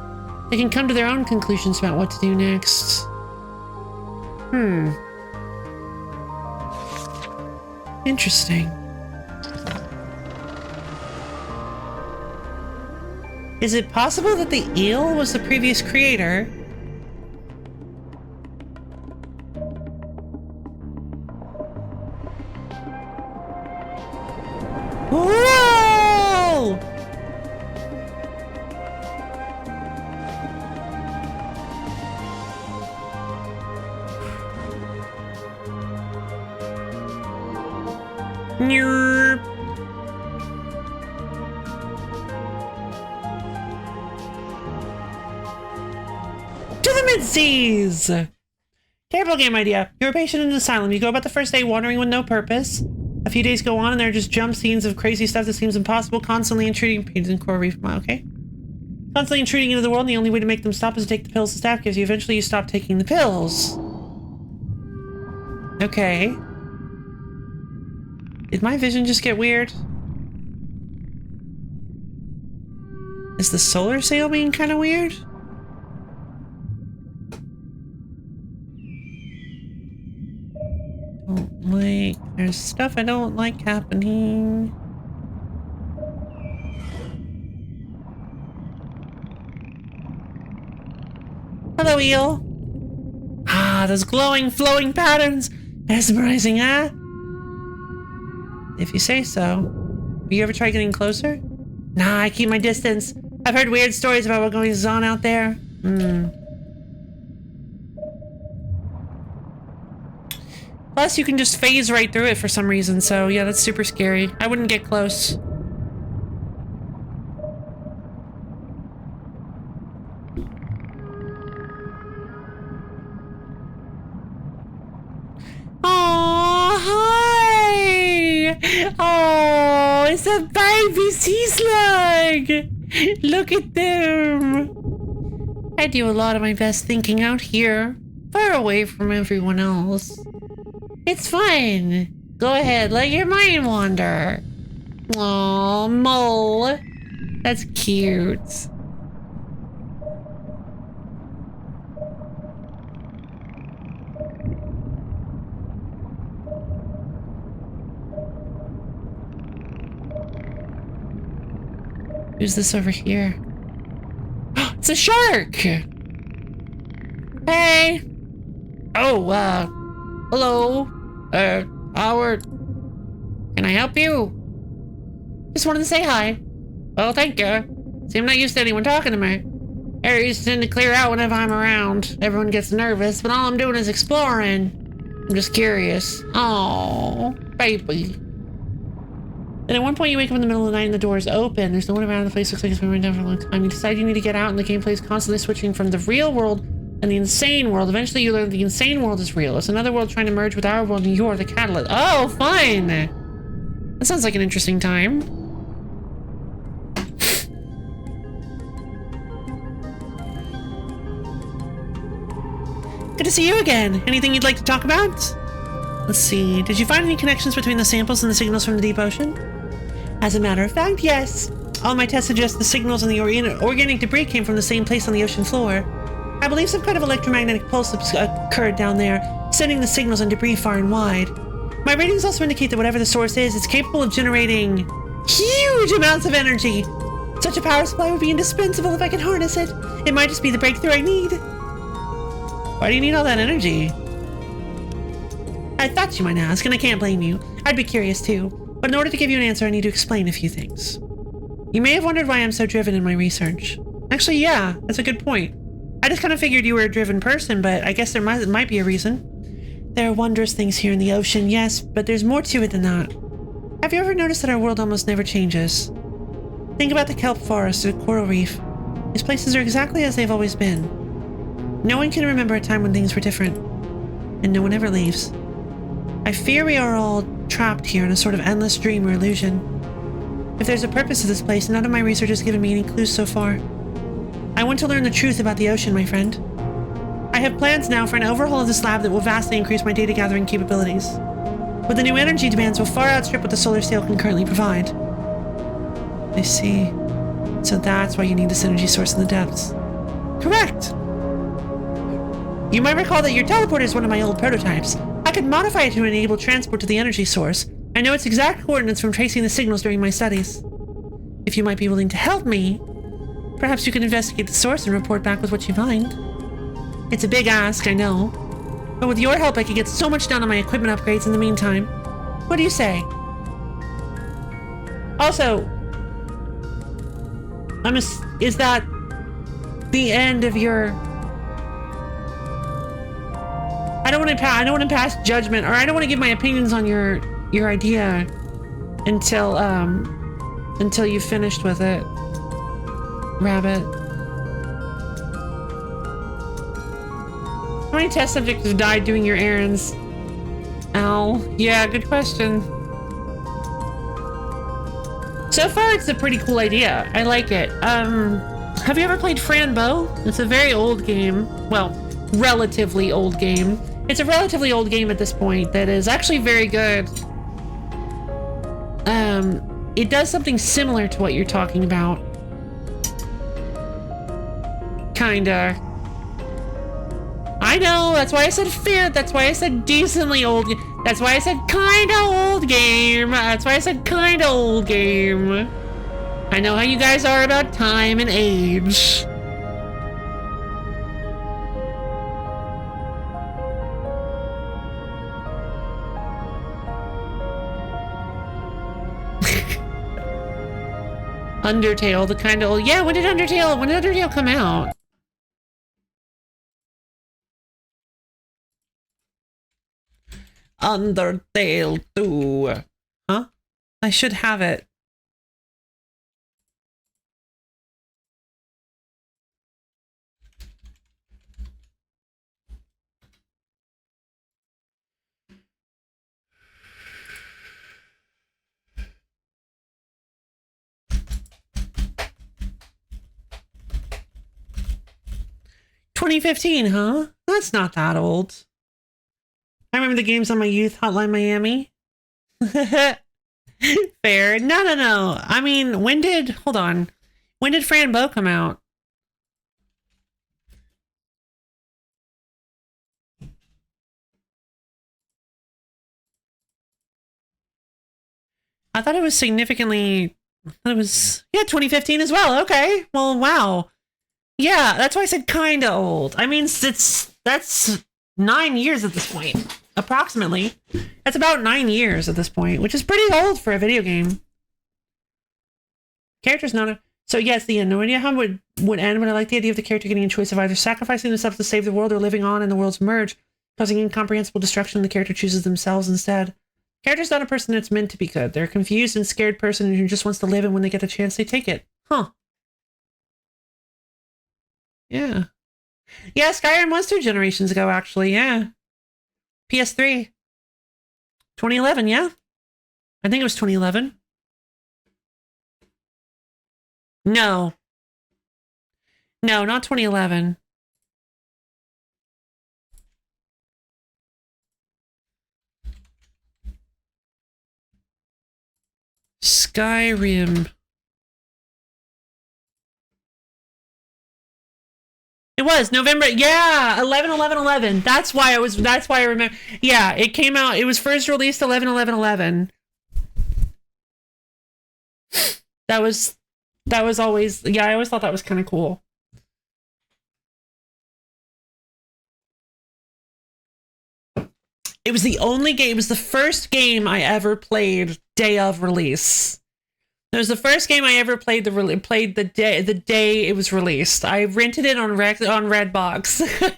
They can come to their own conclusions about what to do next. Interesting. Is it possible that the eel was the previous creator? Whoa! Nerp. To the mid-seas! Terrible game idea. You're a patient in an asylum. You go about the first day wandering with no purpose. A few days go on and there are just jump scenes of crazy stuff that seems impossible, constantly intruding pains and coral reef. Okay. Constantly intruding into the world, and the only way to make them stop is to take the pills the staff gives you. Eventually you stop taking the pills. Okay. Did my vision just get weird? Is the solar sail being kind of weird? There's stuff I don't like happening. Hello, eel. Ah, those glowing, flowing patterns. Mesmerizing, huh? If you say so. Will you ever try getting closer? Nah, I keep my distance. I've heard weird stories about what goes on out there. Plus, you can just phase right through it for some reason, so yeah, that's super scary. I wouldn't get close. Oh, hi! Oh, it's a baby sea slug! Look at them! I do a lot of my best thinking out here, far away from everyone else. It's fun. Go ahead, let your mind wander. Aw, mole. That's cute. Who's this over here? It's a shark! Hey! Oh, hello? Howard. Can I help you? Just wanted to say hi. Well, thank you. See, I'm not used to anyone talking to me. Areas tend to clear out whenever I'm around. Everyone gets nervous, but all I'm doing is exploring. I'm just curious. Oh, baby. Then at one point you wake up in the middle of the night and the door is open. There's no one around. The place looks like it's been running down for a long time. You decide you need to get out and the gameplay is constantly switching from the real world and the insane world. Eventually you learn the insane world is real. It's another world trying to merge with our world and you're the catalyst. Oh, fine. That sounds like an interesting time. Good to see you again. Anything you'd like to talk about? Let's see. Did you find any connections between the samples and the signals from the deep ocean? As a matter of fact, yes. All my tests suggest the signals and the organic debris came from the same place on the ocean floor. I believe some kind of electromagnetic pulse occurred down there, sending the signals and debris far and wide. My ratings also indicate that whatever the source is, it's capable of generating huge amounts of energy. Such a power supply would be indispensable if I could harness it. It might just be the breakthrough I need. Why do you need all that energy? I thought you might ask, and I can't blame you. I'd be curious too. But in order to give you an answer, I need to explain a few things. You may have wondered why I'm so driven in my research. Actually, yeah, that's a good point. I just kind of figured you were a driven person, but I guess there might be a reason. There are wondrous things here in the ocean, yes, but there's more to it than that. Have you ever noticed that our world almost never changes? Think about the kelp forest or the coral reef. These places are exactly as they've always been. No one can remember a time when things were different, and no one ever leaves. I fear we are all trapped here in a sort of endless dream or illusion. If there's a purpose to this place, none of my research has given me any clues so far. I want to learn the truth about the ocean, my friend. I have plans now for an overhaul of this lab that will vastly increase my data gathering capabilities. But the new energy demands will far outstrip what the solar sail can currently provide. I see. So that's why you need this energy source in the depths. Correct! You might recall that your teleporter is one of my old prototypes. I could modify it to enable transport to the energy source. I know its exact coordinates from tracing the signals during my studies. If you might be willing to help me, perhaps you can investigate the source and report back with what you find. It's a big ask, I know. But with your help, I could get so much done on my equipment upgrades in the meantime. What do you say? Also, is that the end of your... I don't want to pass judgment, or I don't want to give my opinions on your idea until you've finished with it. Rabbit. How many test subjects have died doing your errands? Al. Yeah, good question. So far, it's a pretty cool idea. I like it. Have you ever played Franbo? It's a very old game. Well, relatively old game. It's a relatively old game at this point that is actually very good. It does something similar to what you're talking about. Kinda. I know, that's why I said fair, that's why I said decently old, that's why I said kinda old game, that's why I said kinda old game. I know how you guys are about time and age. Undertale, the kind of old... Yeah, when did Undertale come out? Undertale 2. Huh? I should have it. $2015, huh? That's not that old. I remember the games on my youth, Hotline Miami. Fair. No. I mean, hold on. When did Franbo come out? I thought it was significantly That was, yeah, 2015 as well. Okay. Well, wow. Yeah, that's why I said kind of old. I mean, that's 9 years at this point, approximately. That's about 9 years at this point, which is pretty old for a video game. Character's not a... So yes, the end. No idea how would end, but I like the idea of the character getting a choice of either sacrificing themselves to save the world or living on and the worlds merge, causing incomprehensible destruction. The character chooses themselves instead. Character's not a person that's meant to be good. They're a confused and scared person who just wants to live, and when they get the chance, they take it. Huh. Yeah. Yeah, Skyrim was 2 generations ago, actually, yeah. PS3. 2011, yeah? I think it was 2011. No. No, not 2011. Skyrim. It was November. Yeah, 11/11/11. That's why I remember. Yeah, it came out. It was first released 11/11/11. That was always, yeah, I always thought that was kind of cool. It was the only game, it was the first game I ever played day of release. It was the first game I ever played the day it was released. I rented it on Redbox.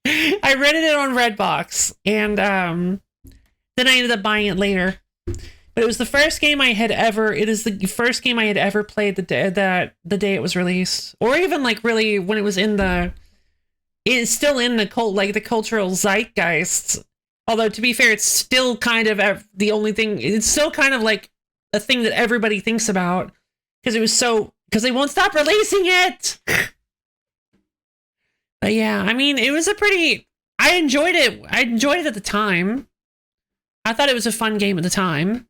I rented it on Redbox, and then I ended up buying it later. But it was the first game I had ever. It is the first game I had ever played the day it was released, or even like really when it was in the. It's still in the the cultural zeitgeist. Although to be fair, it's still kind of the only thing. It's still kind of like a thing that everybody thinks about because they won't stop releasing it. But yeah, I mean, it was I enjoyed it. I enjoyed it at the time. I thought it was a fun game at the time.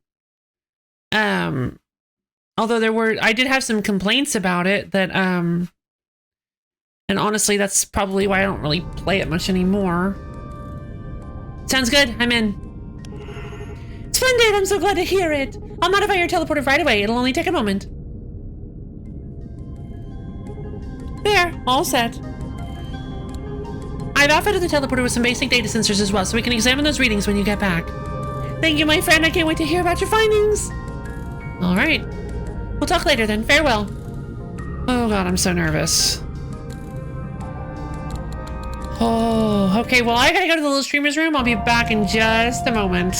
Although I did have some complaints about it that, and honestly, that's probably why I don't really play it much anymore. Sounds good. I'm in. Splendid. I'm so glad to hear it. I'll modify your teleporter right away. It'll only take a moment. There. All set. I've outfitted the teleporter with some basic data sensors as well, so we can examine those readings when you get back. Thank you, my friend. I can't wait to hear about your findings. All right. We'll talk later then. Farewell. Oh god, I'm so nervous. Oh, okay. Well, I gotta go to the little streamer's room. I'll be back in just a moment.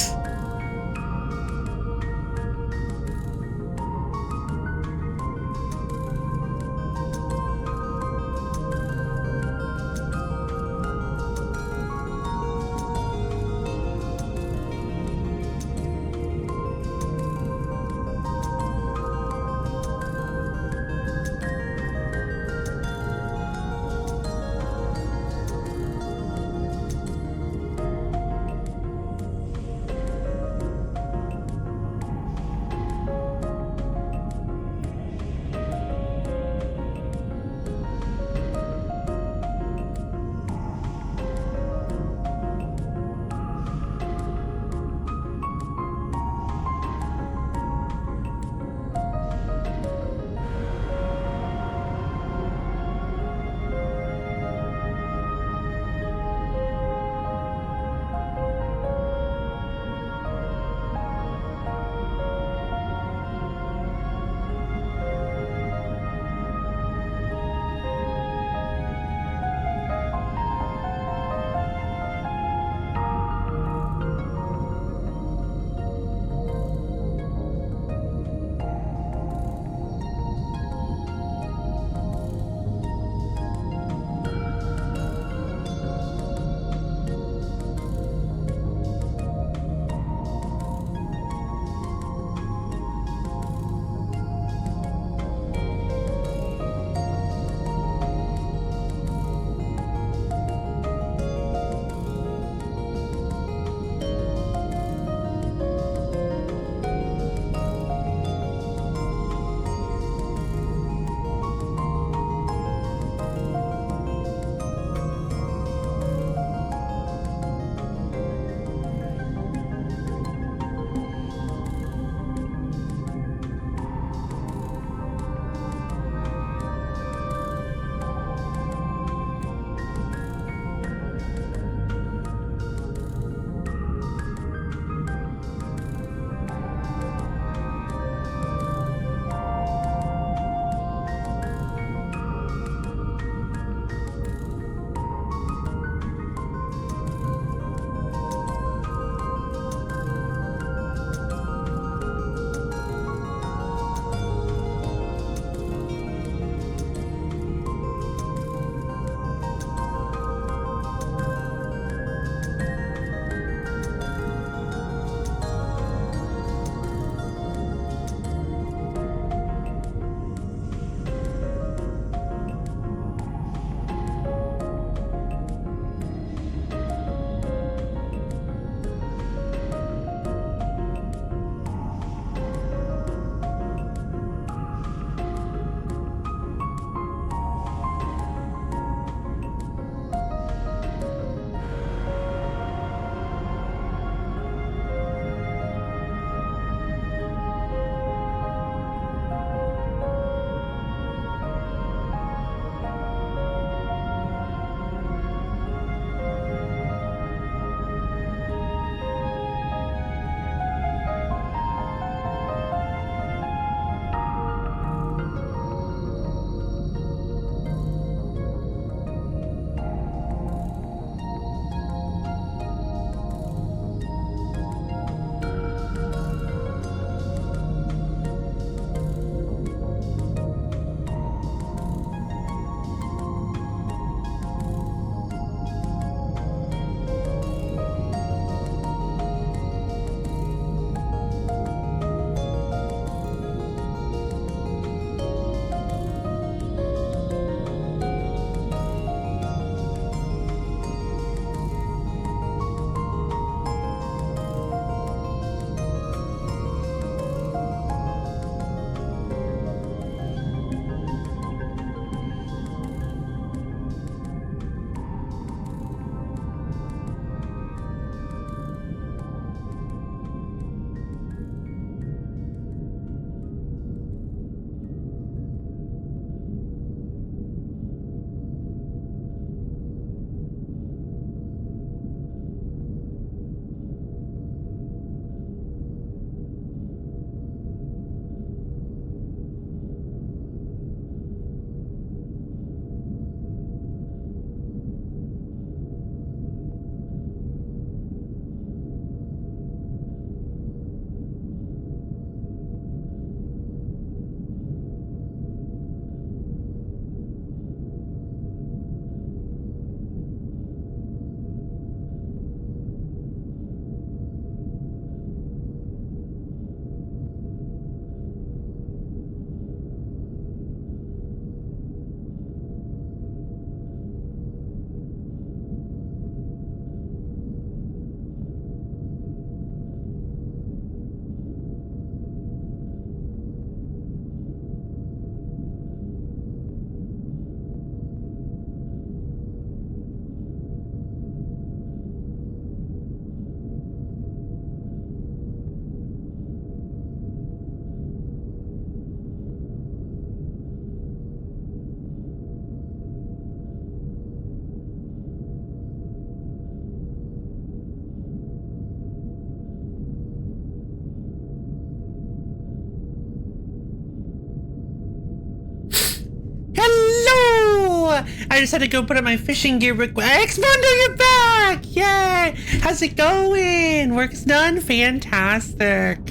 I just had to go put up my fishing gear. Expondo, you're back! Yay! How's it going? Work's done? Fantastic.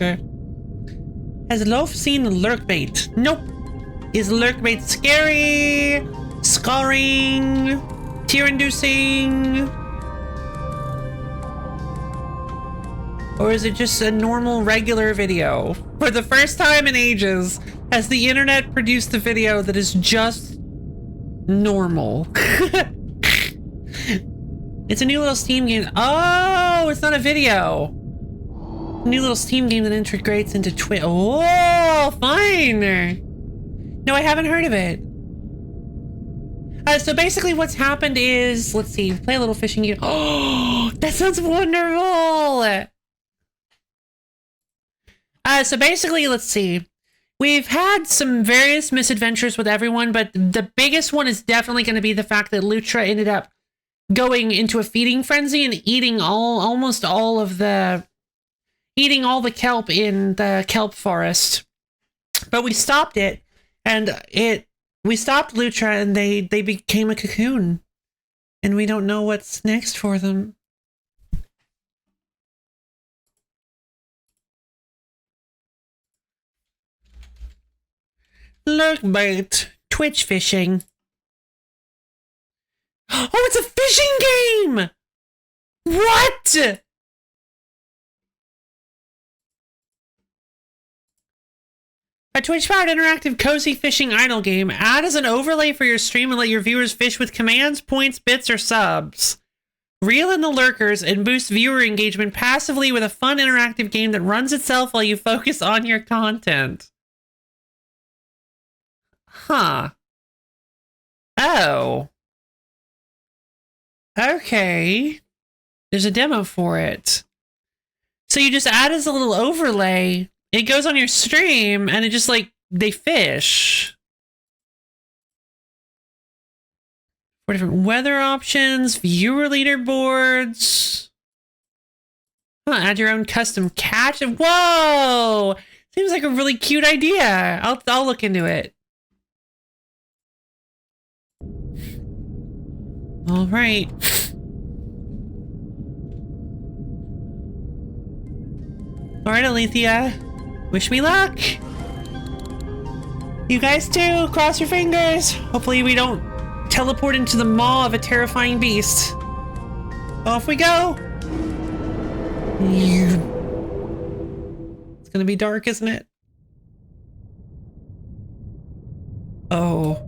Has Loaf seen lurkbait? Nope. Is lurkbait scary? Scarring? Tear-inducing? Or is it just a normal, regular video? For the first time in ages, has the internet produced a video that is just normal? It's a new little Steam game. Oh, it's not a video. New little Steam game that integrates into Twitch. Oh, fine. No, I haven't heard of it. So basically what's happened is, let's see, play a little fishing game. Oh, that sounds wonderful. So basically, let's see. We've had some various misadventures with everyone, but the biggest one is definitely going to be the fact that Lutra ended up going into a feeding frenzy and eating almost all the kelp in the kelp forest. But we stopped it, and we stopped Lutra, and they became a cocoon, and we don't know what's next for them. Lurkbait, Twitch fishing. Oh, it's a fishing game! What? A Twitch-powered interactive cozy fishing idle game. Add as an overlay for your stream and let your viewers fish with commands, points, bits, or subs. Reel in the lurkers and boost viewer engagement passively with a fun interactive game that runs itself while you focus on your content. Huh. Oh. Okay. There's a demo for it. So you just add as a little overlay. It goes on your stream and it just like, they fish. 4 different weather options, viewer leaderboards. Huh, add your own custom catch. Whoa! Seems like a really cute idea. I'll look into it. All right. All right, Alethea. Wish me luck. You guys too. Cross your fingers. Hopefully we don't teleport into the maw of a terrifying beast. Off we go. It's gonna be dark, isn't it? Oh.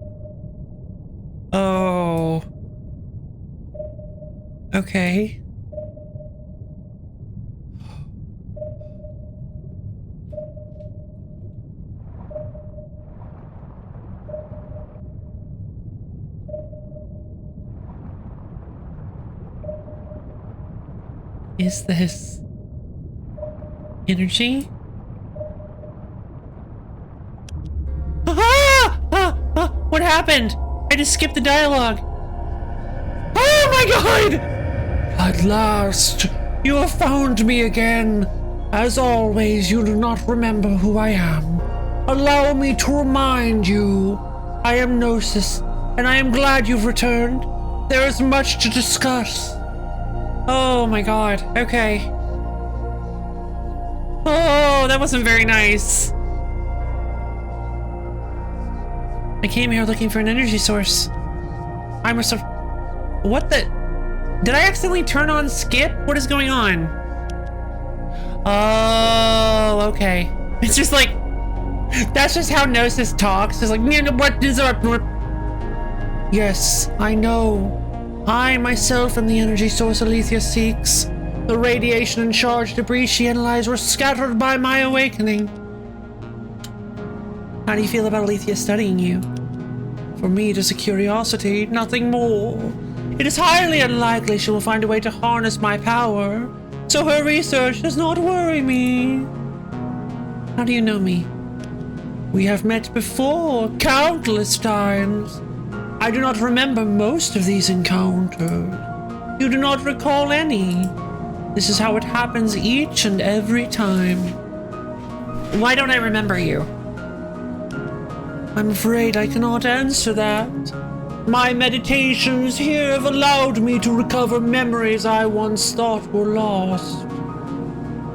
Oh. Okay. Is this energy? What happened? I just skipped the dialogue. Oh my god! At last, you have found me again. As always, you do not remember who I am. Allow me to remind you. I am Gnosis, and I am glad you've returned. There is much to discuss. Oh my god, okay. Oh, that wasn't very nice. I came here looking for an energy source. I must have... What the... Did I accidentally turn on skip? What is going on? Oh, okay. It's just like... That's just how Gnosis talks. It's like... What is up? Yes, I know. I myself am the energy source Alethea seeks. The radiation and charged debris she analyzed were scattered by my awakening. How do you feel about Alethea studying you? For me, it is a curiosity, nothing more. It is highly unlikely she will find a way to harness my power, so her research does not worry me. How do you know me? We have met before, countless times. I do not remember most of these encounters. You do not recall any. This is how it happens each and every time. Why don't I remember you? I'm afraid I cannot answer that. My meditations here have allowed me to recover memories I once thought were lost.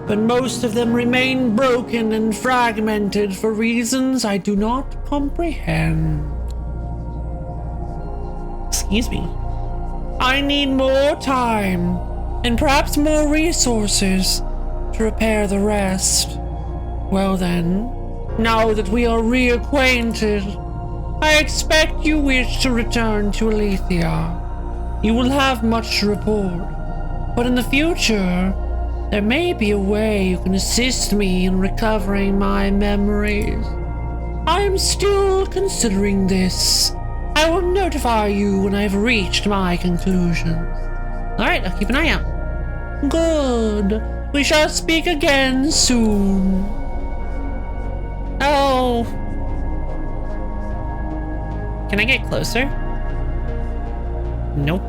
But most of them remain broken and fragmented for reasons I do not comprehend. Excuse me. I need more time, and perhaps more resources, to repair the rest. Well then, now that we are reacquainted, I expect you wish to return to Alethea. You will have much to report, but in the future, there may be a way you can assist me in recovering my memories. I am still considering this. I will notify you when I've reached my conclusions. Alright, I'll keep an eye out. Good. We shall speak again soon. Oh. Can I get closer? Nope.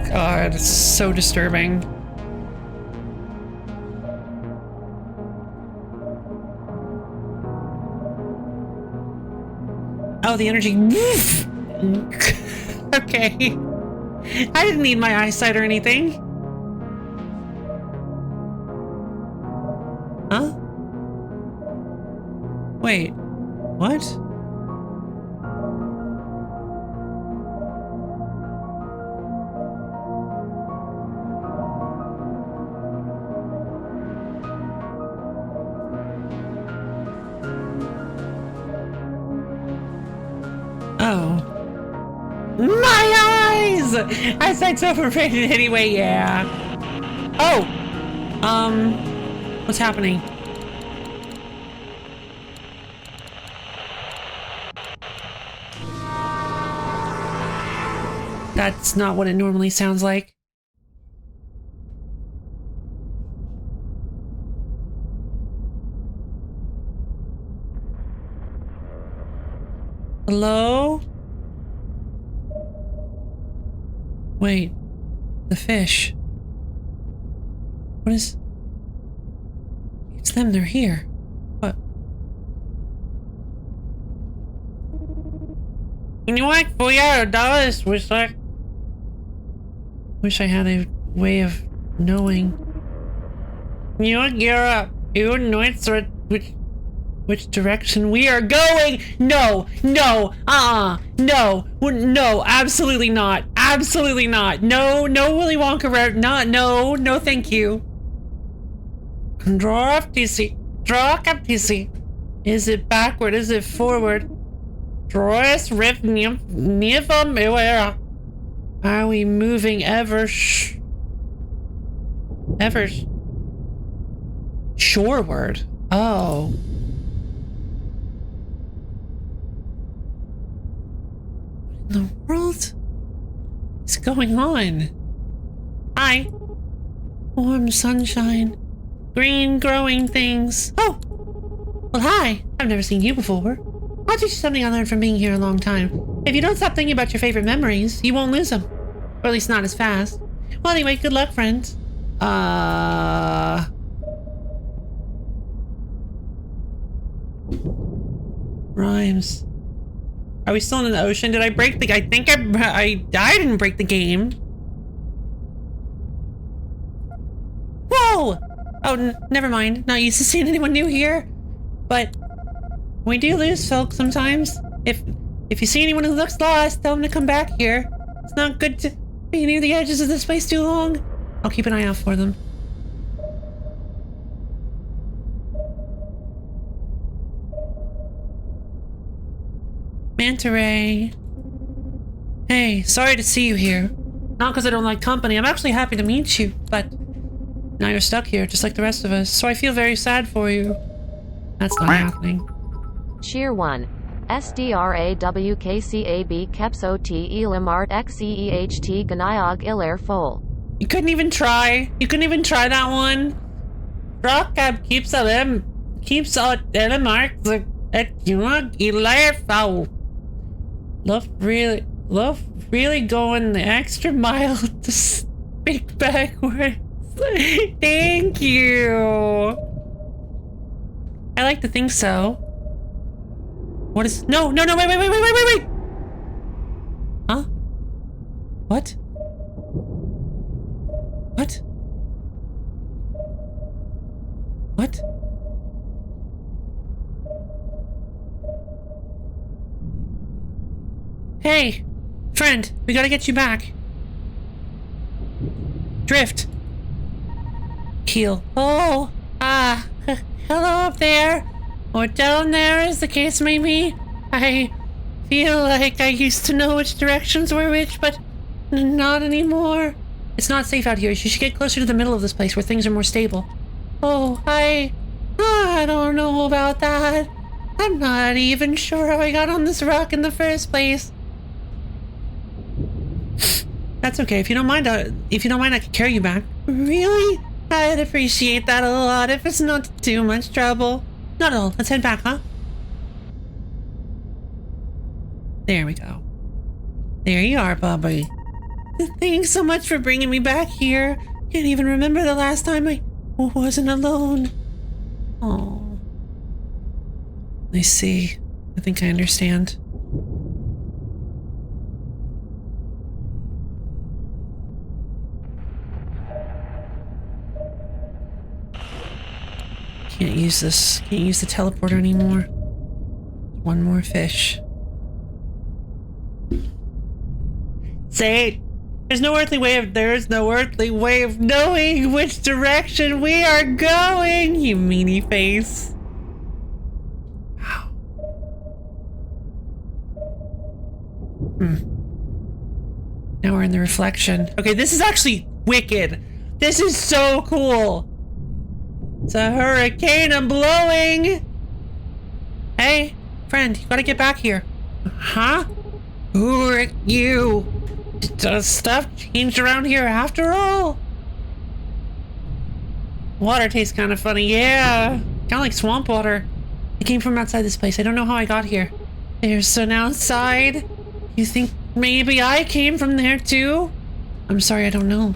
God, it's so disturbing. Oh, the energy. Okay. I didn't need my eyesight or anything. Huh? Wait. What? Oh. My eyes! Eyesight's overrated anyway, yeah. Oh! What's happening? That's not what it normally sounds like. Hello? Wait, the fish. What is... It's them, they're here. What? You want $4 Wish I had a way of knowing. You know which direction we are going. No, no, no, absolutely not. Absolutely not. No, no Willy Wonka route. No, thank you. Draw up TC. Is it backward? Is it forward? Draw riff near where? Are we moving ever shoreward? Oh. What in the world is going on? Hi. Warm sunshine. Green growing things. Oh! Well, hi. I've never seen you before. I'll teach you something I learned from being here a long time. If you don't stop thinking about your favorite memories, you won't lose them. Or at least not as fast. Well, anyway, good luck, friends. Rhymes. Are we still in the ocean? Did I break the... I think I didn't break the game. Whoa! Oh, never mind. Not used to seeing anyone new here. But we do lose folks sometimes. If you see anyone who looks lost, tell them to come back here. It's not good to be near the edges of this place too long. I'll keep an eye out for them. Manta Ray. Hey, sorry to see you here. Not because I don't like company. I'm actually happy to meet you, but now you're stuck here just like the rest of us, so I feel very sad for you. That's not happening. Cheer 1. SDRAWKCAB KEPSOT ELIMART XEEHT GNIOG ILAIR FOL. You couldn't even try. You couldn't even try that one. Rockab keeps LM keeps out Elimart at GNIOG ILAIR FOL. Love really going the extra mile to speak backwards. Thank you. I like to think so. What is... No, wait. What? What? What? Hey, friend, we gotta get you back. Drift. Keel. Oh, hello up there. Or down there, as the case may be. I feel like I used to know which directions were which, but not anymore. It's not safe out here. You should get closer to the middle of this place where things are more stable. Oh, I don't know about that. I'm not even sure how I got on this rock in the first place. That's okay. If you don't mind, I can carry you back. Really? I'd appreciate that a lot if it's not too much trouble. Not at all. Let's head back, huh? There we go. There you are, Bubby. Thanks so much for bringing me back here. Can't even remember the last time I wasn't alone. Oh. I see. I think I understand. Can't use this. Can't use the teleporter anymore. One more fish. Say, there's no earthly way of knowing which direction we are going, you meanie face. Wow. Now we're in the reflection. Okay, this is actually wicked. This is so cool. It's a hurricane, I'm blowing! Hey, friend, you gotta get back here. Huh? Who are you? Does stuff change around here after all? Water tastes kind of funny, yeah. Kind of like swamp water. I came from outside this place. I don't know how I got here. There's an outside? You think maybe I came from there too? I'm sorry, I don't know.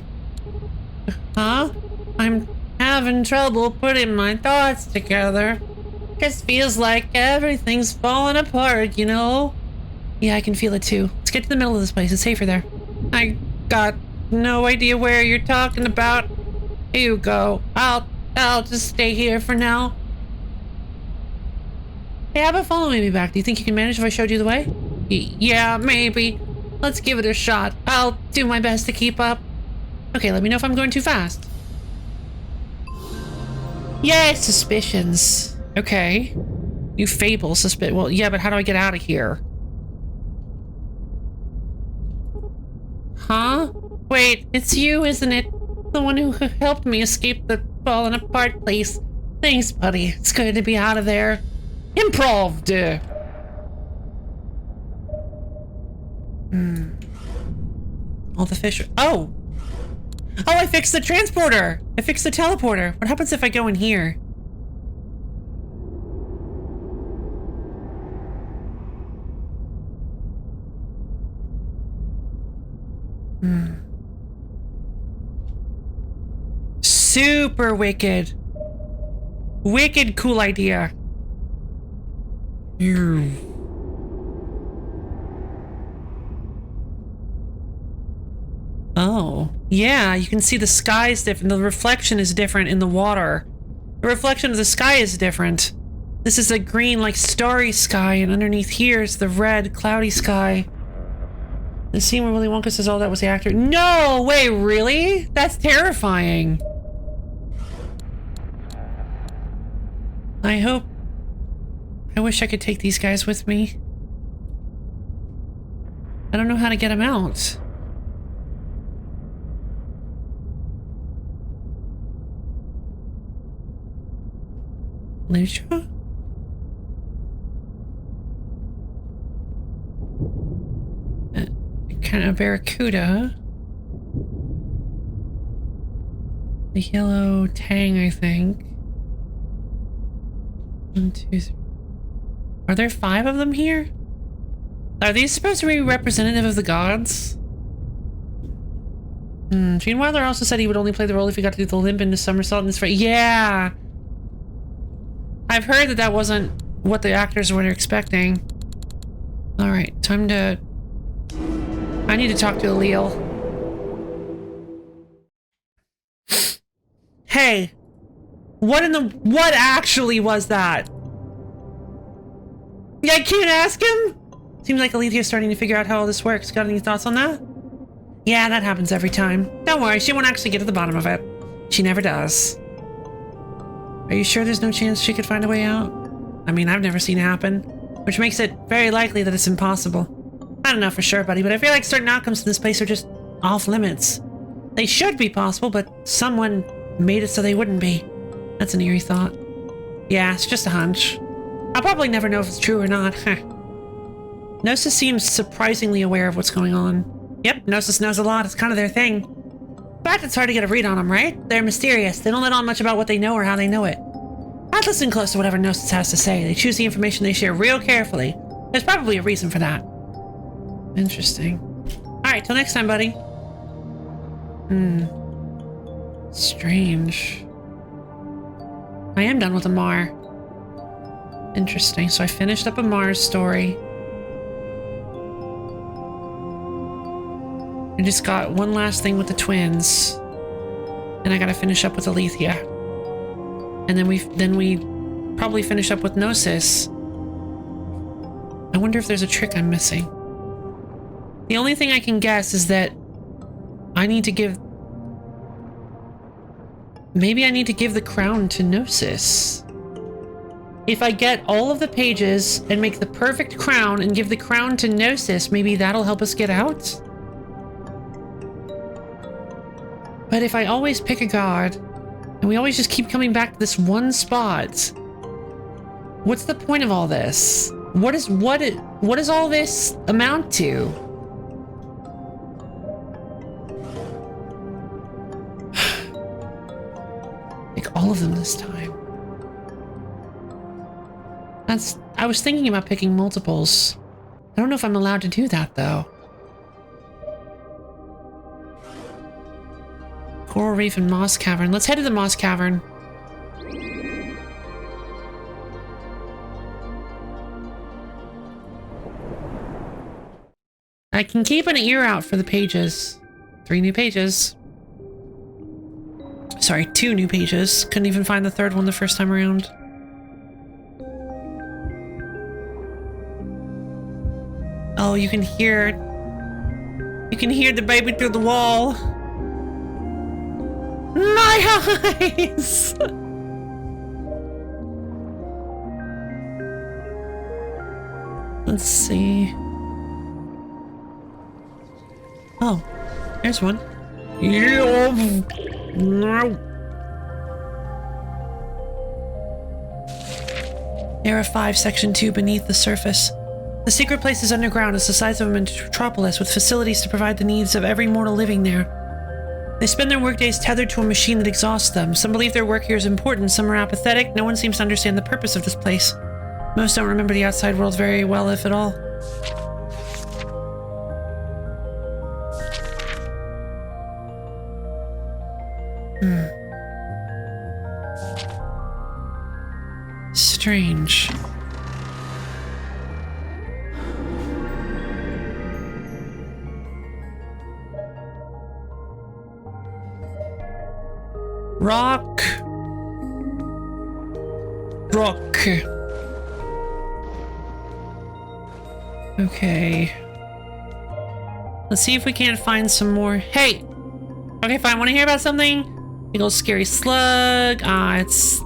Huh? I'm having trouble putting my thoughts together. Just feels like everything's falling apart, you know? Yeah, I can feel it too. Let's get to the middle of this place. It's safer there. I got no idea where you're talking about. You go. I'll just stay here for now. Hey, how about following me back? Do you think you can manage if I showed you the way? Yeah, maybe. Let's give it a shot. I'll do my best to keep up. Okay, let me know if I'm going too fast. Yay, suspicions. Okay. You fable suspicion. Well, yeah, but how do I get out of here? Huh? Wait, it's you, isn't it? The one who helped me escape the falling apart place. Thanks, buddy. It's good to be out of there. Improv! All the fish. Oh! Oh, I fixed the transporter! I fixed the teleporter. What happens if I go in here? Super wicked. Wicked cool idea. Oh, yeah, you can see the sky is different. The reflection is different in the water. The reflection of the sky is different. This is a green, like, starry sky, and underneath here is the red, cloudy sky. The scene where Willy Wonka says all that was the actor. No! Wait, really? That's terrifying. I wish I could take these guys with me. I don't know how to get them out. Lucha? Kind of barracuda. The yellow tang, I think. 1, 2, 3. Are there 5 of them here? Are these supposed to be representative of the gods? Gene Wilder also said he would only play the role if he got to do the limp into somersault in this fight. Yeah! I've heard that that wasn't what the actors were expecting. Alright, time to... I need to talk to Allele. Hey, what actually was that? Yeah, I can't ask him? Seems like Alethea's starting to figure out how all this works. Got any thoughts on that? Yeah, that happens every time. Don't worry, she won't actually get to the bottom of it. She never does. Are you sure there's no chance she could find a way out? I mean, I've never seen it happen, which makes it very likely that it's impossible. I don't know for sure, buddy, but I feel like certain outcomes in this place are just off limits. They should be possible, but someone made it so they wouldn't be. That's an eerie thought. Yeah, it's just a hunch. I'll probably never know if it's true or not. Gnosis seems surprisingly aware of what's going on. Yep, Gnosis knows a lot. It's kind of their thing. But it's hard to get a read on them, right? They're mysterious. They don't let on much about what they know or how they know it. I'd listen close to whatever Gnosis has to say. They choose the information they share real carefully. There's probably a reason for that. Interesting. Alright, till next time, buddy. Strange. I am done with Amar. Interesting. So I finished up Amar's story. I just got one last thing with the twins. And I gotta finish up with Alethea. And then we probably finish up with Gnosis. I wonder if there's a trick I'm missing. The only thing I can guess is that I need to give... Maybe I need to give the crown to Gnosis. If I get all of the pages and make the perfect crown and give the crown to Gnosis, maybe that'll help us get out? But if I always pick a god, and we always just keep coming back to this one spot, what's the point of all this? What does all this amount to? Pick all of them this time. I was thinking about picking multiples. I don't know if I'm allowed to do that, though. Coral Reef and Moss Cavern. Let's head to the Moss Cavern. I can keep an ear out for the pages. 3 new pages. Sorry, 2 new pages. Couldn't even find the third one the first time around. Oh, you can hear it. You can hear the baby through the wall. My eyes! Let's see. Oh, there's one. No. Era 5, Section 2, beneath the surface. The secret place is underground. It's the size of a metropolis with facilities to provide the needs of every mortal living there. They spend their workdays tethered to a machine that exhausts them. Some believe their work here is important, some are apathetic. No one seems to understand the purpose of this place. Most don't remember the outside world very well, if at all. Strange. Rock. Okay. Let's see if we can't find some more. Hey! Okay, fine. Want to hear about something? Big old scary slug. That's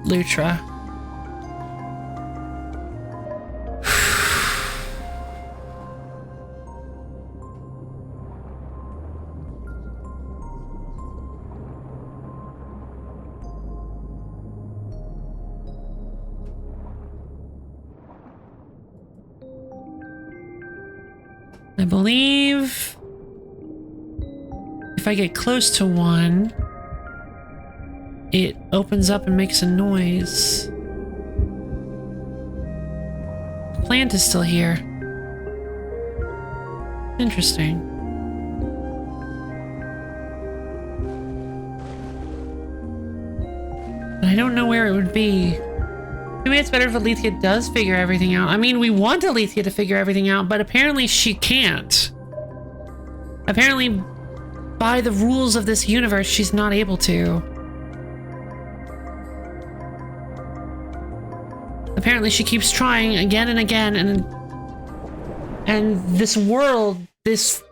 Lutra. I believe if I get close to one, it opens up and makes a noise. The plant is still here. Interesting. But I don't know where it would be. Maybe it's better if Alethea does figure everything out. I mean, we want Alethea to figure everything out, but apparently she can't. Apparently, by the rules of this universe, she's not able to. Apparently she keeps trying again and again, and this world, this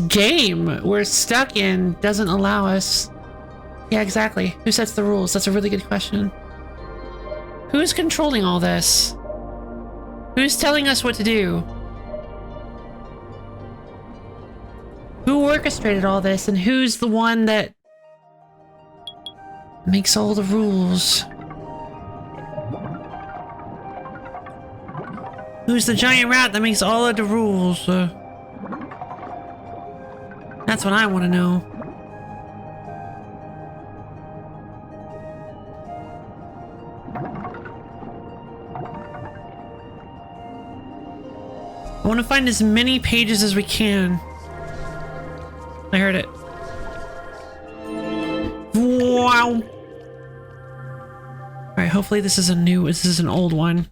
game we're stuck in doesn't allow us. Yeah, exactly. Who sets the rules? That's a really good question. Who's controlling all this? Who's telling us what to do? Who orchestrated all this, and who's the one that makes all the rules? Who's the giant rat that makes all of the rules? That's what I want to know. I want to find as many pages as we can. I heard it. Wow. Alright, hopefully this is an old one.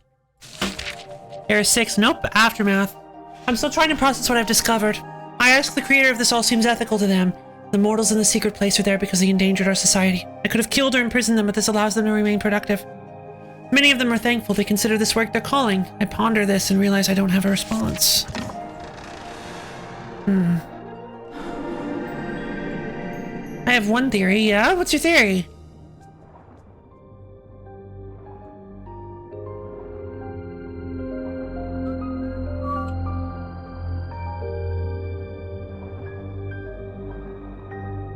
Era 6, nope, Aftermath. I'm still trying to process what I've discovered. I asked the creator if this all seems ethical to them. The mortals in the secret place are there because they endangered our society. I could have killed or imprisoned them, but this allows them to remain productive. Many of them are thankful. They consider this work their calling. I ponder this and realize I don't have a response. I have one theory, yeah? What's your theory?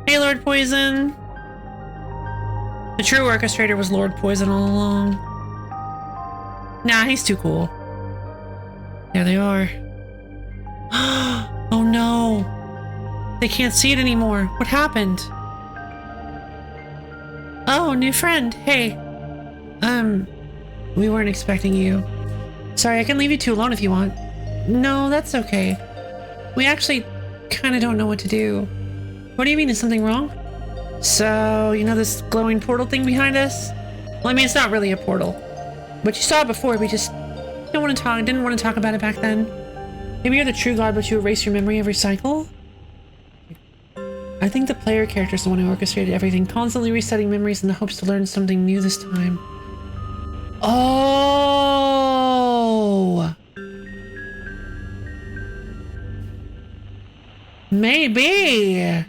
Hey, Lord Poison. The true orchestrator was Lord Poison all along. Nah, he's too cool. There they are. Oh no. They can't see it anymore. What happened? Oh, new friend. Hey. We weren't expecting you. Sorry, I can leave you two alone if you want. No, that's okay. We actually kind of don't know what to do. What do you mean? Is something wrong? So, you know this glowing portal thing behind us? Well, I mean, it's not really a portal. But you saw it before, we just didn't want to talk about it back then. Maybe you're the true god, but you erase your memory every cycle? I think the player character is the one who orchestrated everything, constantly resetting memories in the hopes to learn something new this time. Oh! Maybe!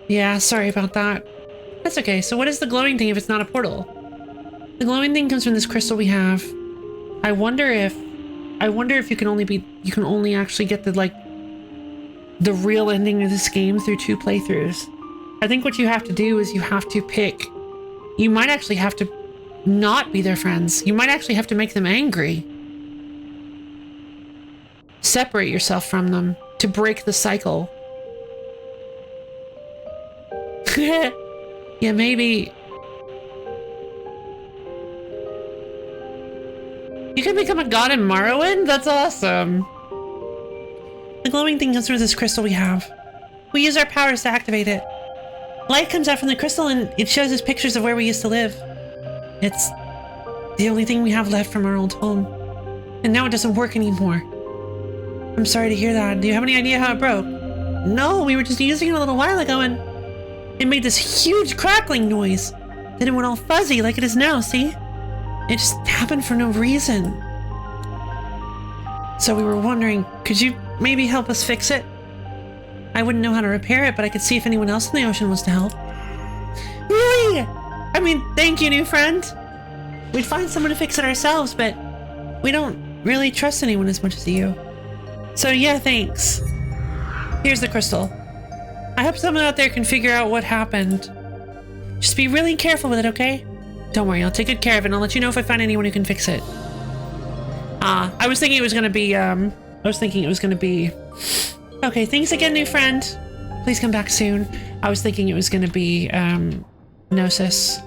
Yeah, sorry about that. That's okay. So what is the glowing thing if it's not a portal? The glowing thing comes from this crystal we have. I wonder if you can only actually get the real ending of this game through 2 playthroughs. I think what you have to do is you have to pick. You might actually have to not be their friends. You might actually have to make them angry. Separate yourself from them to break the cycle. Yeah, maybe. You can become a god in Morrowind? That's awesome. The glowing thing comes from this crystal we have. We use our powers to activate it. Light comes out from the crystal and it shows us pictures of where we used to live. It's the only thing we have left from our old home. And now it doesn't work anymore. I'm sorry to hear that. Do you have any idea how it broke? No, we were just using it a little while ago and it made this huge crackling noise. Then it went all fuzzy like it is now, see? It just happened for no reason. So we were wondering, could you maybe help us fix it? I wouldn't know how to repair it, but I could see if anyone else in the ocean wants to help. Really? I mean, thank you, new friend. We'd find someone to fix it ourselves, but we don't really trust anyone as much as you. So yeah, thanks. Here's the crystal. I hope someone out there can figure out what happened. Just be really careful with it, okay? Don't worry, I'll take good care of it and I'll let you know if I find anyone who can fix it. I was thinking it was gonna be, okay, thanks again, new friend. Please come back soon. I was thinking it was gonna be, Gnosis.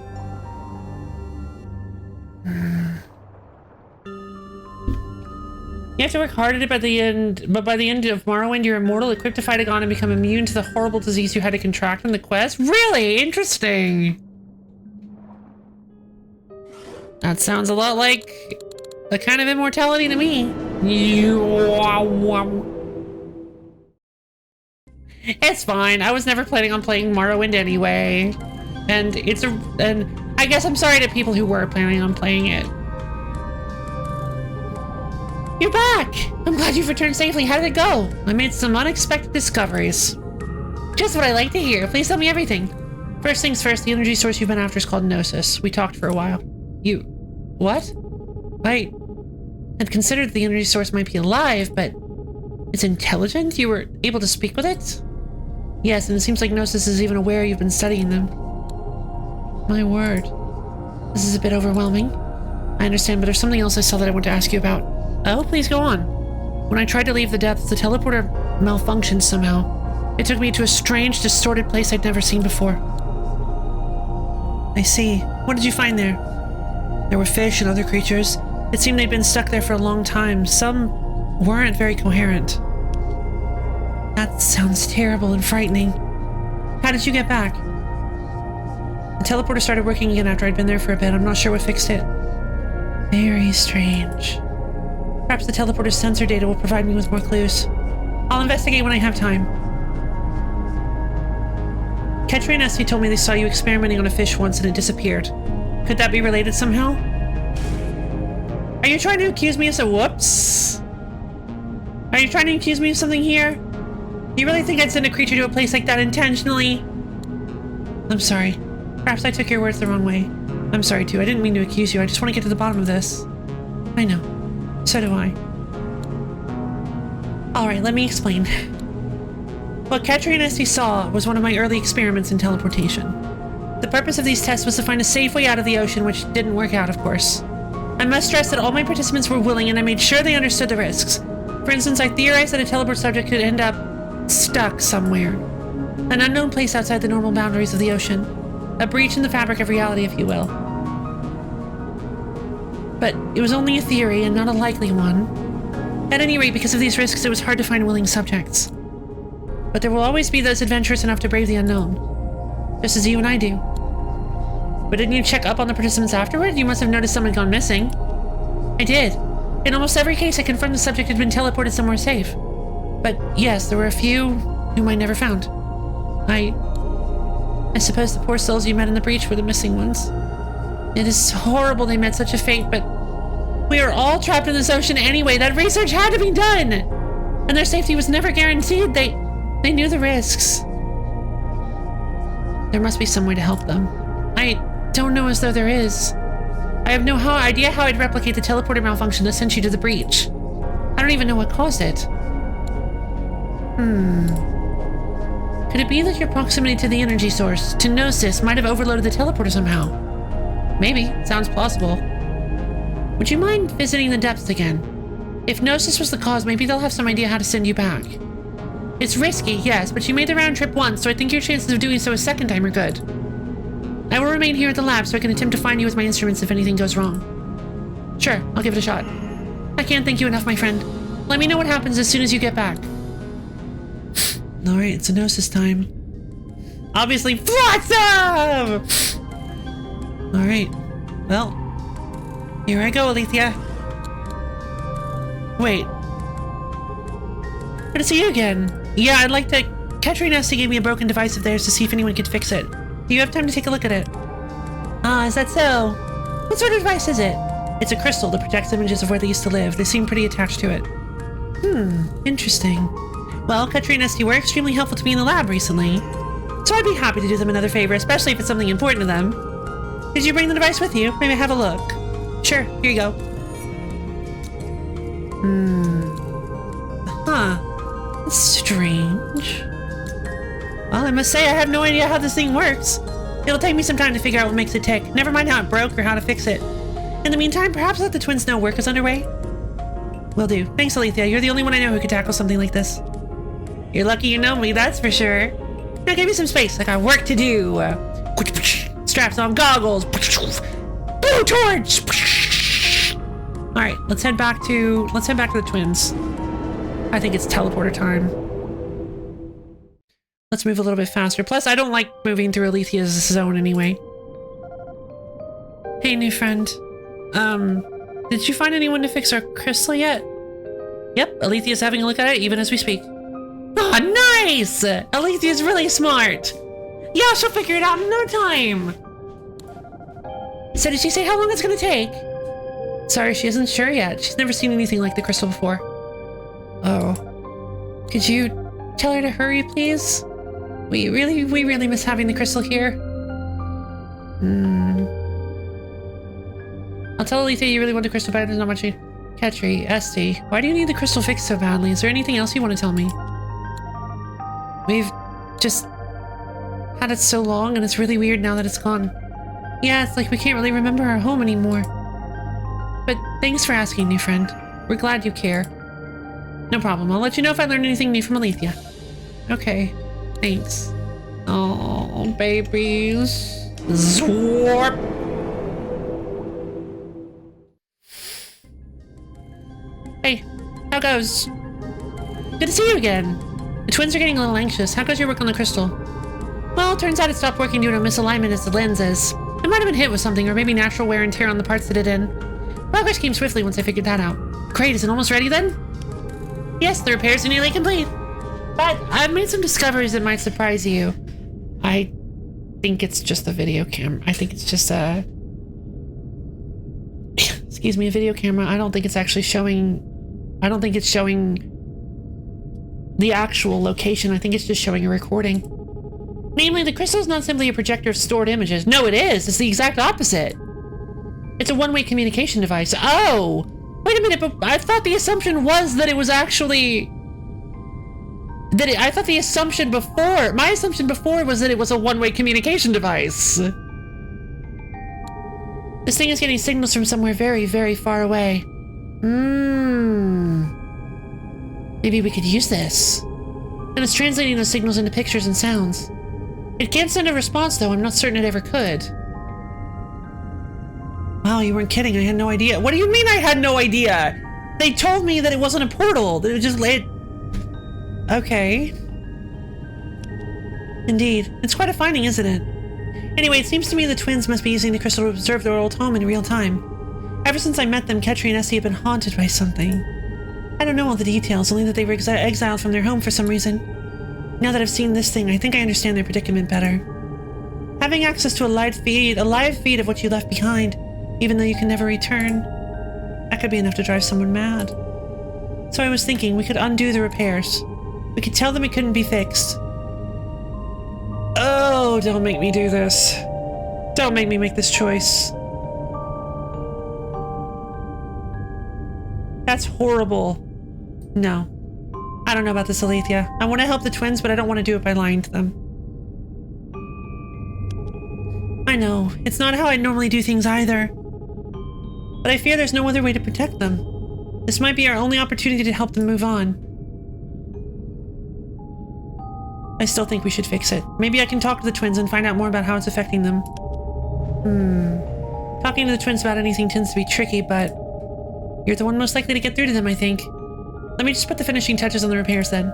You have to work hard at it by the end, but by the end of Morrowind, you're immortal, equipped to fight a god and become immune to the horrible disease you had to contract in the quest. Really? Interesting. That sounds a lot like the kind of immortality to me. It's fine. I was never planning on playing Morrowind anyway. And I guess I'm sorry to people who were planning on playing it. You're back! I'm glad you've returned safely. How did it go? I made some unexpected discoveries. Just what I like to hear. Please tell me everything. First things first, the energy source you've been after is called Gnosis. We talked for a while. You... what? I had considered the energy source might be alive, but it's intelligent? You were able to speak with it? Yes, and it seems like Gnosis is even aware you've been studying them. My word. This is a bit overwhelming. I understand, but there's something else I saw that I want to ask you about. Oh, please go on. When I tried to leave the depths, the teleporter malfunctioned somehow. It took me to a strange, distorted place I'd never seen before. I see. What did you find there? There were fish and other creatures. It seemed they'd been stuck there for a long time. Some weren't very coherent. That sounds terrible and frightening. How did you get back? The teleporter started working again after I'd been there for a bit. I'm not sure what fixed it. Very strange. Perhaps the teleporter's sensor data will provide me with more clues. I'll investigate when I have time. Ketri and Esty told me they saw you experimenting on a fish once and it disappeared. Could that be related somehow? Are you trying to accuse me of some whoops? Are you trying to accuse me of something here? Do you really think I'd send a creature to a place like that intentionally? I'm sorry. Perhaps I took your words the wrong way. I'm sorry too. I didn't mean to accuse you. I just want to get to the bottom of this. I know. So do I. Alright, let me explain. What Ketri and Esty saw was one of my early experiments in teleportation. The purpose of these tests was to find a safe way out of the ocean, which didn't work out, of course. I must stress that all my participants were willing and I made sure they understood the risks. For instance, I theorized that a teleport subject could end up stuck somewhere. An unknown place outside the normal boundaries of the ocean. A breach in the fabric of reality, if you will. But it was only a theory and not a likely one. At any rate, because of these risks, it was hard to find willing subjects. But there will always be those adventurous enough to brave the unknown. Just as you and I do. But didn't you check up on the participants afterward? You must have noticed someone had gone missing. I did. In almost every case, I confirmed the subject had been teleported somewhere safe. But yes, there were a few whom I never found. I suppose the poor souls you met in the breach were the missing ones. It is horrible they met such a fate, but we are all trapped in this ocean anyway. That research had to be done! And their safety was never guaranteed. They knew the risks. There must be some way to help them. I don't know as though there is. I have no idea how I'd replicate the teleporter malfunction that sent you to the breach. I don't even know what caused it. Could it be that your proximity to the energy source, to Gnosis, might have overloaded the teleporter somehow? Maybe. Sounds plausible. Would you mind visiting the depths again? If Gnosis was the cause, maybe they'll have some idea how to send you back. It's risky, yes, but you made the round trip once, so I think your chances of doing so a second time are good. I will remain here at the lab so I can attempt to find you with my instruments if anything goes wrong. Sure, I'll give it a shot. I can't thank you enough, my friend. Let me know what happens as soon as you get back. Alright, it's a Gnosis time. Obviously, Flotsam! Alright, well, here I go, Alethea. Wait. Good to see you again. Yeah, I'd like to... Ketri and Esty gave me a broken device of theirs to see if anyone could fix it. Do you have time to take a look at it? Ah, is that so? What sort of device is it? It's a crystal that protects images of where they used to live. They seem pretty attached to it. Interesting. Well, Ketri and Esty were extremely helpful to me in the lab recently, so I'd be happy to do them another favor, especially if it's something important to them. Did you bring the device with you? Maybe have a look. Sure, here you go. That's strange. Well, I must say I have no idea how this thing works. It'll take me some time to figure out what makes it tick. Never mind how it broke or how to fix it. In the meantime, perhaps let the twins know work is underway. Will do. Thanks, Alethea. You're the only one I know who could tackle something like this. You're lucky you know me, that's for sure. Now give me some space. I got work to do. Straps on, goggles. Blue torch. All right, let's head back to the twins. I think it's teleporter time. Let's move a little bit faster. Plus, I don't like moving through Alethea's zone anyway. Hey, new friend. Did you find anyone to fix our crystal yet? Yep, Alethea's having a look at it even as we speak. Oh, nice! Alethea's really smart. Yeah, she'll figure it out in no time. So did she say how long it's gonna take? Sorry, she isn't sure yet. She's never seen anything like the crystal before. Oh. Could you tell her to hurry, please? We really miss having the crystal here. I'll tell Alethea you really want the crystal bad. There's not much you... Ketri, Esty, why do you need the crystal fixed so badly? Is there anything else you want to tell me? We've just had it so long, and it's really weird now that it's gone. Yeah, it's like we can't really remember our home anymore. But thanks for asking, new friend. We're glad you care. No problem. I'll let you know if I learn anything new from Alethea. Okay. Thanks. Oh, babies. Zwarp. Hey, how goes? Good to see you again. The twins are getting a little anxious. How goes your work on the crystal? Well, turns out it stopped working due to a misalignment as the lenses. It might have been hit with something, or maybe natural wear and tear on the parts that it in. Progress came swiftly once I figured that out. Great, is it almost ready then? Yes, the repairs are nearly complete. But I've made some discoveries that might surprise you. I think it's just a video camera. I think it's just a... Excuse me, a video camera. I don't think it's actually showing... I don't think it's showing the actual location. I think it's just showing a recording. Namely, the crystal is not simply a projector of stored images. No, it is. It's the exact opposite. It's a one-way communication device. Oh! Wait a minute, but I thought the assumption was that it was actually... I thought the assumption before... My assumption before was that it was a one-way communication device. This thing is getting signals from somewhere very far away. Maybe we could use this. And it's translating those signals into pictures and sounds. It can't send a response, though. I'm not certain it ever could. Wow, you weren't kidding. I had no idea. What do you mean I had no idea? They told me that it wasn't a portal. That it was just lit. Okay. Indeed. It's quite a finding, isn't it? Anyway, it seems to me the twins must be using the crystal to observe their old home in real time. Ever since I met them, Ketri and Essie have been haunted by something. I don't know all the details, only that they were exiled from their home for some reason. Now that I've seen this thing, I think I understand their predicament better. Having access to a live feed of what you left behind, even though you can never return, that could be enough to drive someone mad. So I was thinking we could undo the repairs. We could tell them it couldn't be fixed. Oh, don't make me do this. Don't make me make this choice. That's horrible. No. I don't know about this, Alethea. I want to help the twins, but I don't want to do it by lying to them. I know. It's not how I normally do things either. But I fear there's no other way to protect them. This might be our only opportunity to help them move on. I still think we should fix it. Maybe I can talk to the twins and find out more about how it's affecting them. Talking to the twins about anything tends to be tricky, but you're the one most likely to get through to them, I think. Let me just put the finishing touches on the repairs then.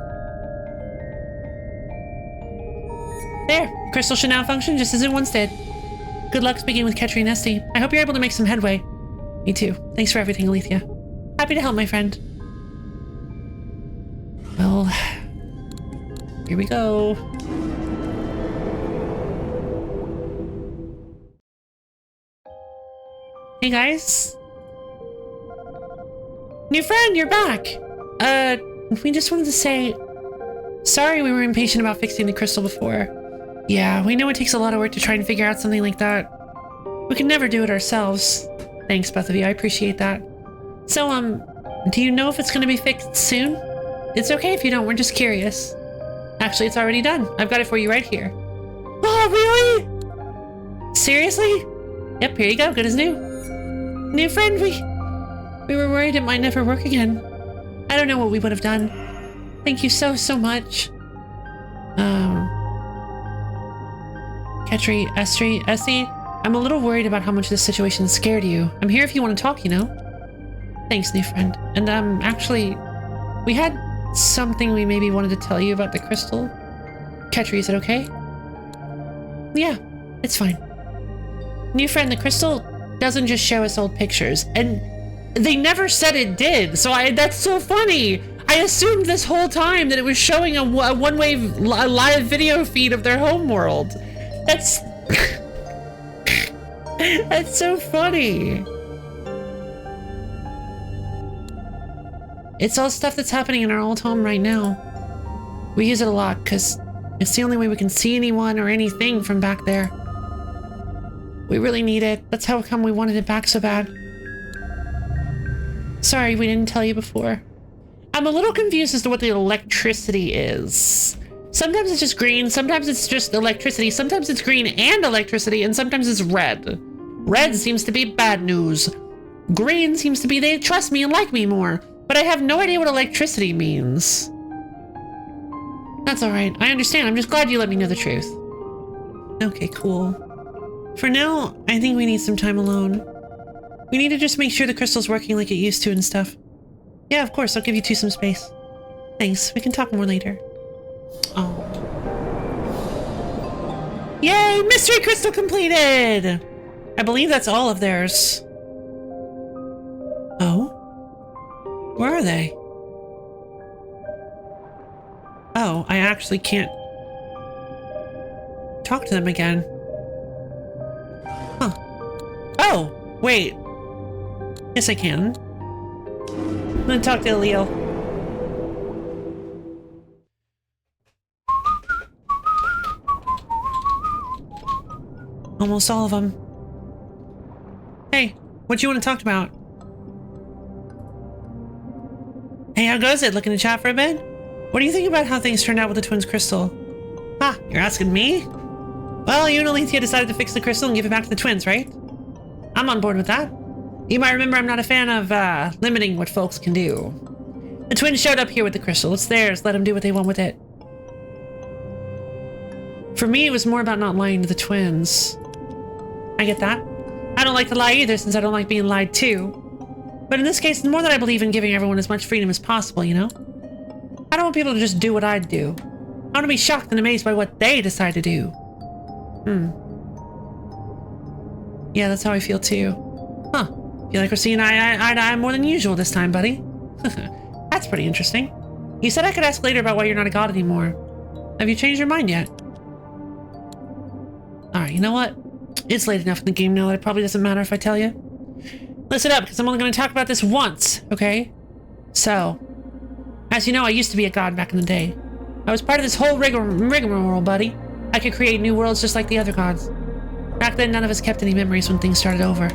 There! The crystal should now function just as it once did. Good luck speaking with Ketri and Esty. I hope you're able to make some headway. Me too. Thanks for everything, Alethea. Happy to help, my friend. Well... here we go. Hey guys. New friend, you're back. We just wanted to say sorry we were impatient about fixing the crystal before. Yeah, we know it takes a lot of work to try and figure out something like that. We could never do it ourselves. Thanks, both of you. I appreciate that. So, do you know if it's gonna be fixed soon? It's okay if you don't. We're just curious. Actually, it's already done. I've got it for you right here. Oh, really? Seriously? Yep, here you go. Good as new. New friend, we were worried it might never work again. I don't know what we would have done. Thank you so much. Ketri, Essie, I'm a little worried about how much this situation scared you. I'm here if you want to talk, you know? Thanks, new friend. And, actually, we had something we maybe wanted to tell you about the crystal. Ketri, is it okay? Yeah, it's fine. New friend, the crystal doesn't just show us old pictures, and they never said it did, so that's so funny! I assumed this whole time that it was showing a one-way live video feed of their home world. That's... That's so funny. It's all stuff that's happening in our old home right now. We use it a lot because it's the only way we can see anyone or anything from back there. We really need it. That's how come we wanted it back so bad. Sorry, we didn't tell you before. I'm a little confused as to what the electricity is. Sometimes it's just green, sometimes it's just electricity, sometimes it's green and electricity, and sometimes it's red. Red seems to be bad news. Green seems to be they trust me and like me more, but I have no idea what electricity means. That's alright, I understand. I'm just glad you let me know the truth. Okay, cool. For now, I think we need some time alone. We need to just make sure the crystal's working like it used to and stuff. Yeah, of course, I'll give you two some space. Thanks, we can talk more later. Oh. Yay! Mystery crystal completed! I believe that's all of theirs. Oh? Where are they? Oh, I actually can't talk to them again. Huh. Oh, wait. Yes, I can. I'm gonna talk to Leo. Almost all of them. Hey, what you want to talk about? Hey, how goes it? Looking to chat for a bit? What do you think about how things turned out with the twins' crystal? Ah, you're asking me? Well, you and Alethea decided to fix the crystal and give it back to the twins, right? I'm on board with that. You might remember I'm not a fan of limiting what folks can do. The twins showed up here with the crystal. It's theirs. Let them do what they want with it. For me, it was more about not lying to the twins. I get that. I don't like to lie either, since I don't like being lied to. But in this case, the more that I believe in giving everyone as much freedom as possible, you know? I don't want people to just do what I do. I want to be shocked and amazed by what they decide to do. Yeah, that's how I feel too. Huh. Feel like we're seeing eye to eye more than usual this time, buddy. That's pretty interesting. You said I could ask later about why you're not a god anymore. Have you changed your mind yet? Alright, you know what? It's late enough in the game now that it probably doesn't matter if I tell you. Listen up, because I'm only going to talk about this once, okay? So, as you know, I used to be a god back in the day. I was part of this whole rigmarole, buddy. I could create new worlds just like the other gods. Back then, none of us kept any memories when things started over.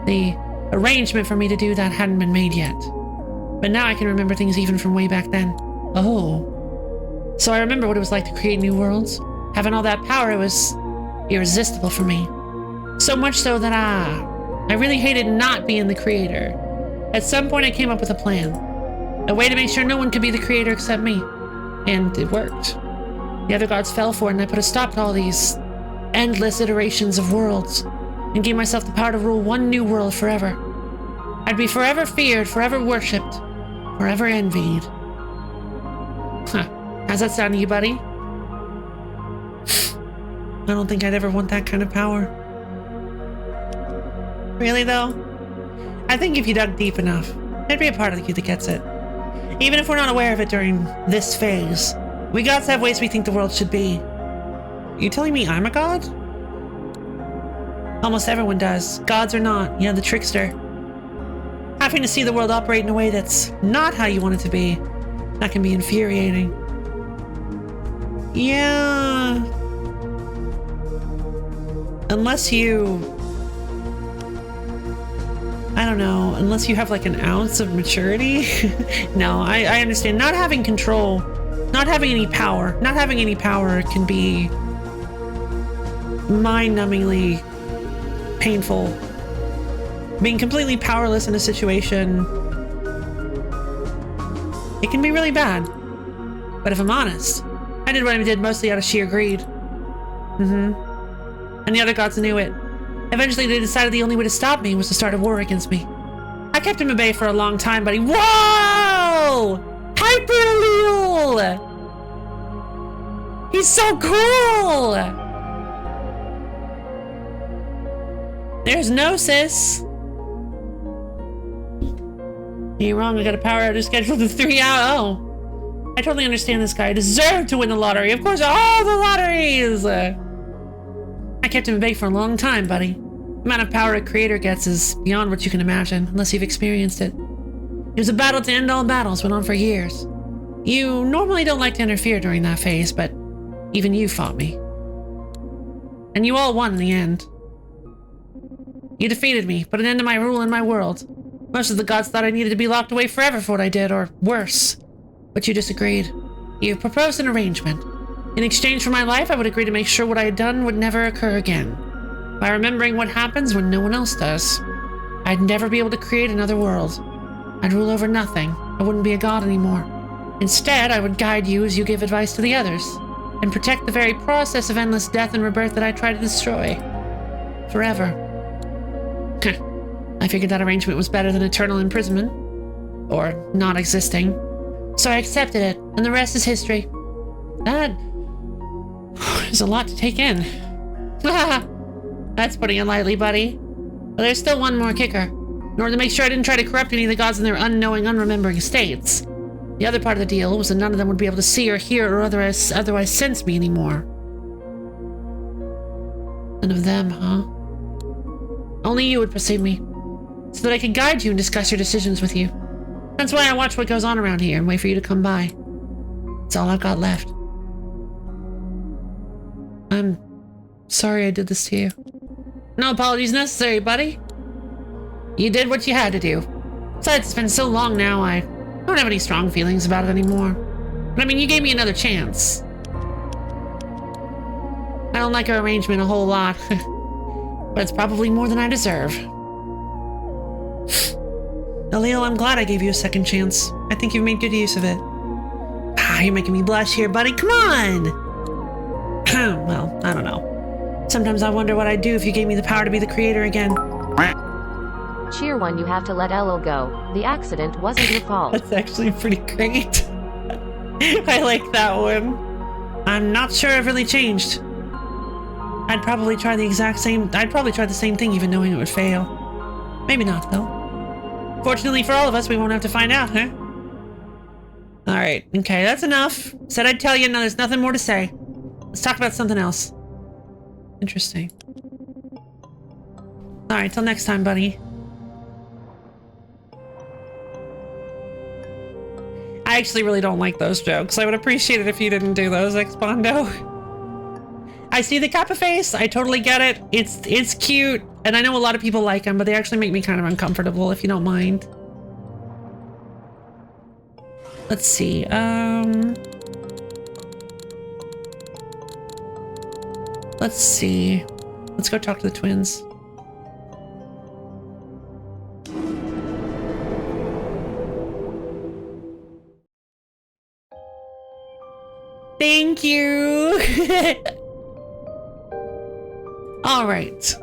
The arrangement for me to do that hadn't been made yet. But now I can remember things even from way back then. Oh. So I remember what it was like to create new worlds. Having all that power, it was irresistible for me. So much so that I really hated not being the creator. At some point I came up with a plan. A way to make sure no one could be the creator except me. And it worked. The other gods fell for it, and I put a stop to all these endless iterations of worlds, and gave myself the power to rule one new world forever. I'd be forever feared, forever worshipped, forever envied. Huh. How's that sound to you, buddy? I don't think I'd ever want that kind of power. Really, though? I think if you dug deep enough, there'd be a part of you that gets it. Even if we're not aware of it during this phase, we gods have ways we think the world should be. You telling me I'm a god? Almost everyone does. Gods or not, the trickster. Having to see the world operate in a way that's not how you want it to be, that can be infuriating. Yeah. Unless you... I don't know, unless you have like an ounce of maturity. No, I understand. Not having control, not having any power can be mind-numbingly painful. Being completely powerless in a situation, it can be really bad. But if I'm honest, I did what I did mostly out of sheer greed. And the other gods knew it. Eventually they decided the only way to stop me was to start a war against me. I kept him at bay for a long time, but he... Whoa! Hyper-Allele! He's so cool! There's Gnosis. You're wrong, I got a power outage scheduled to 3 hours. Oh. I totally understand this guy. I deserve to win the lottery. Of course, all the lotteries! I kept him big for a long time, buddy. The amount of power a creator gets is beyond what you can imagine, unless you've experienced it. It was a battle to end all battles, went on for years. You normally don't like to interfere during that phase, but even you fought me. And you all won in the end. You defeated me, put an end to my rule in my world. Most of the gods thought I needed to be locked away forever for what I did, or worse. But you disagreed. You proposed an arrangement. In exchange for my life, I would agree to make sure what I had done would never occur again. By remembering what happens when no one else does. I'd never be able to create another world. I'd rule over nothing. I wouldn't be a god anymore. Instead, I would guide you as you give advice to the others, and protect the very process of endless death and rebirth that I try to destroy. Forever. I figured that arrangement was better than eternal imprisonment. Or not existing. So I accepted it, and the rest is history. That is a lot to take in. That's putting it lightly, buddy. But there's still one more kicker. In order to make sure I didn't try to corrupt any of the gods in their unknowing, unremembering states. The other part of the deal was that none of them would be able to see or hear or otherwise sense me anymore. None of them, huh? Only you would perceive me, so that I could guide you and discuss your decisions with you. That's why I watch what goes on around here and wait for you to come by. It's all I've got left. I'm sorry I did this to you. No apologies necessary, buddy. You did what you had to do. Besides, it's been so long now, I don't have any strong feelings about it anymore. But I mean, you gave me another chance. I don't like our arrangement a whole lot. But it's probably more than I deserve. Alil, I'm glad I gave you a second chance. I think you've made good use of it. You're making me blush here, buddy. Come on! Well, I don't know. Sometimes I wonder what I'd do if you gave me the power to be the creator again. Cheer one, you have to let Elil go. The accident wasn't your fault. That's actually pretty great. I like that one. I'm not sure I've really changed. I'd probably try the same thing even knowing it would fail. Maybe not, though. Fortunately for all of us, we won't have to find out, huh? Alright, okay, that's enough. Said I'd tell you, no, there's nothing more to say. Let's talk about something else. Interesting. Alright, till next time, buddy. I actually really don't like those jokes. I would appreciate it if you didn't do those, Expondo. I see the Kappa face. I totally get it. It's cute. And I know a lot of people like them, but they actually make me kind of uncomfortable, if you don't mind. Let's see. Let's see. Let's go talk to the twins. Thank you. All right.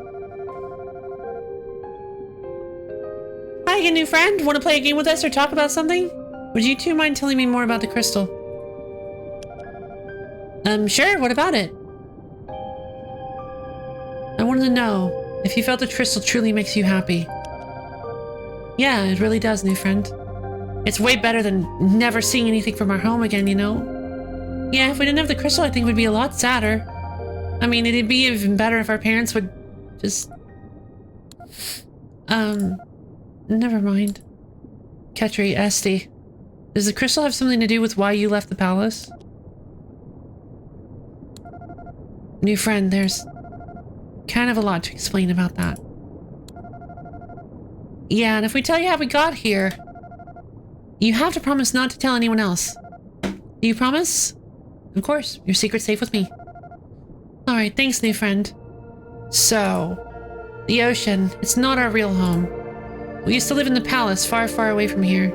Hi again, new friend. Want to play a game with us or talk about something? Would you two mind telling me more about the crystal? Sure. What about it? I wanted to know if you felt the crystal truly makes you happy. Yeah, it really does, new friend. It's way better than never seeing anything from our home again, you know? Yeah, if we didn't have the crystal, I think we'd be a lot sadder. I mean, it'd be even better if our parents would just... Never mind. Ketri, Esti. Does the crystal have something to do with why you left the palace? New friend, there's kind of a lot to explain about that. Yeah, and if we tell you how we got here, you have to promise not to tell anyone else. Do you promise? Of course, your secret's safe with me. Alright, thanks, new friend. So, the ocean, it's not our real home. We used to live in the palace, far, far away from here.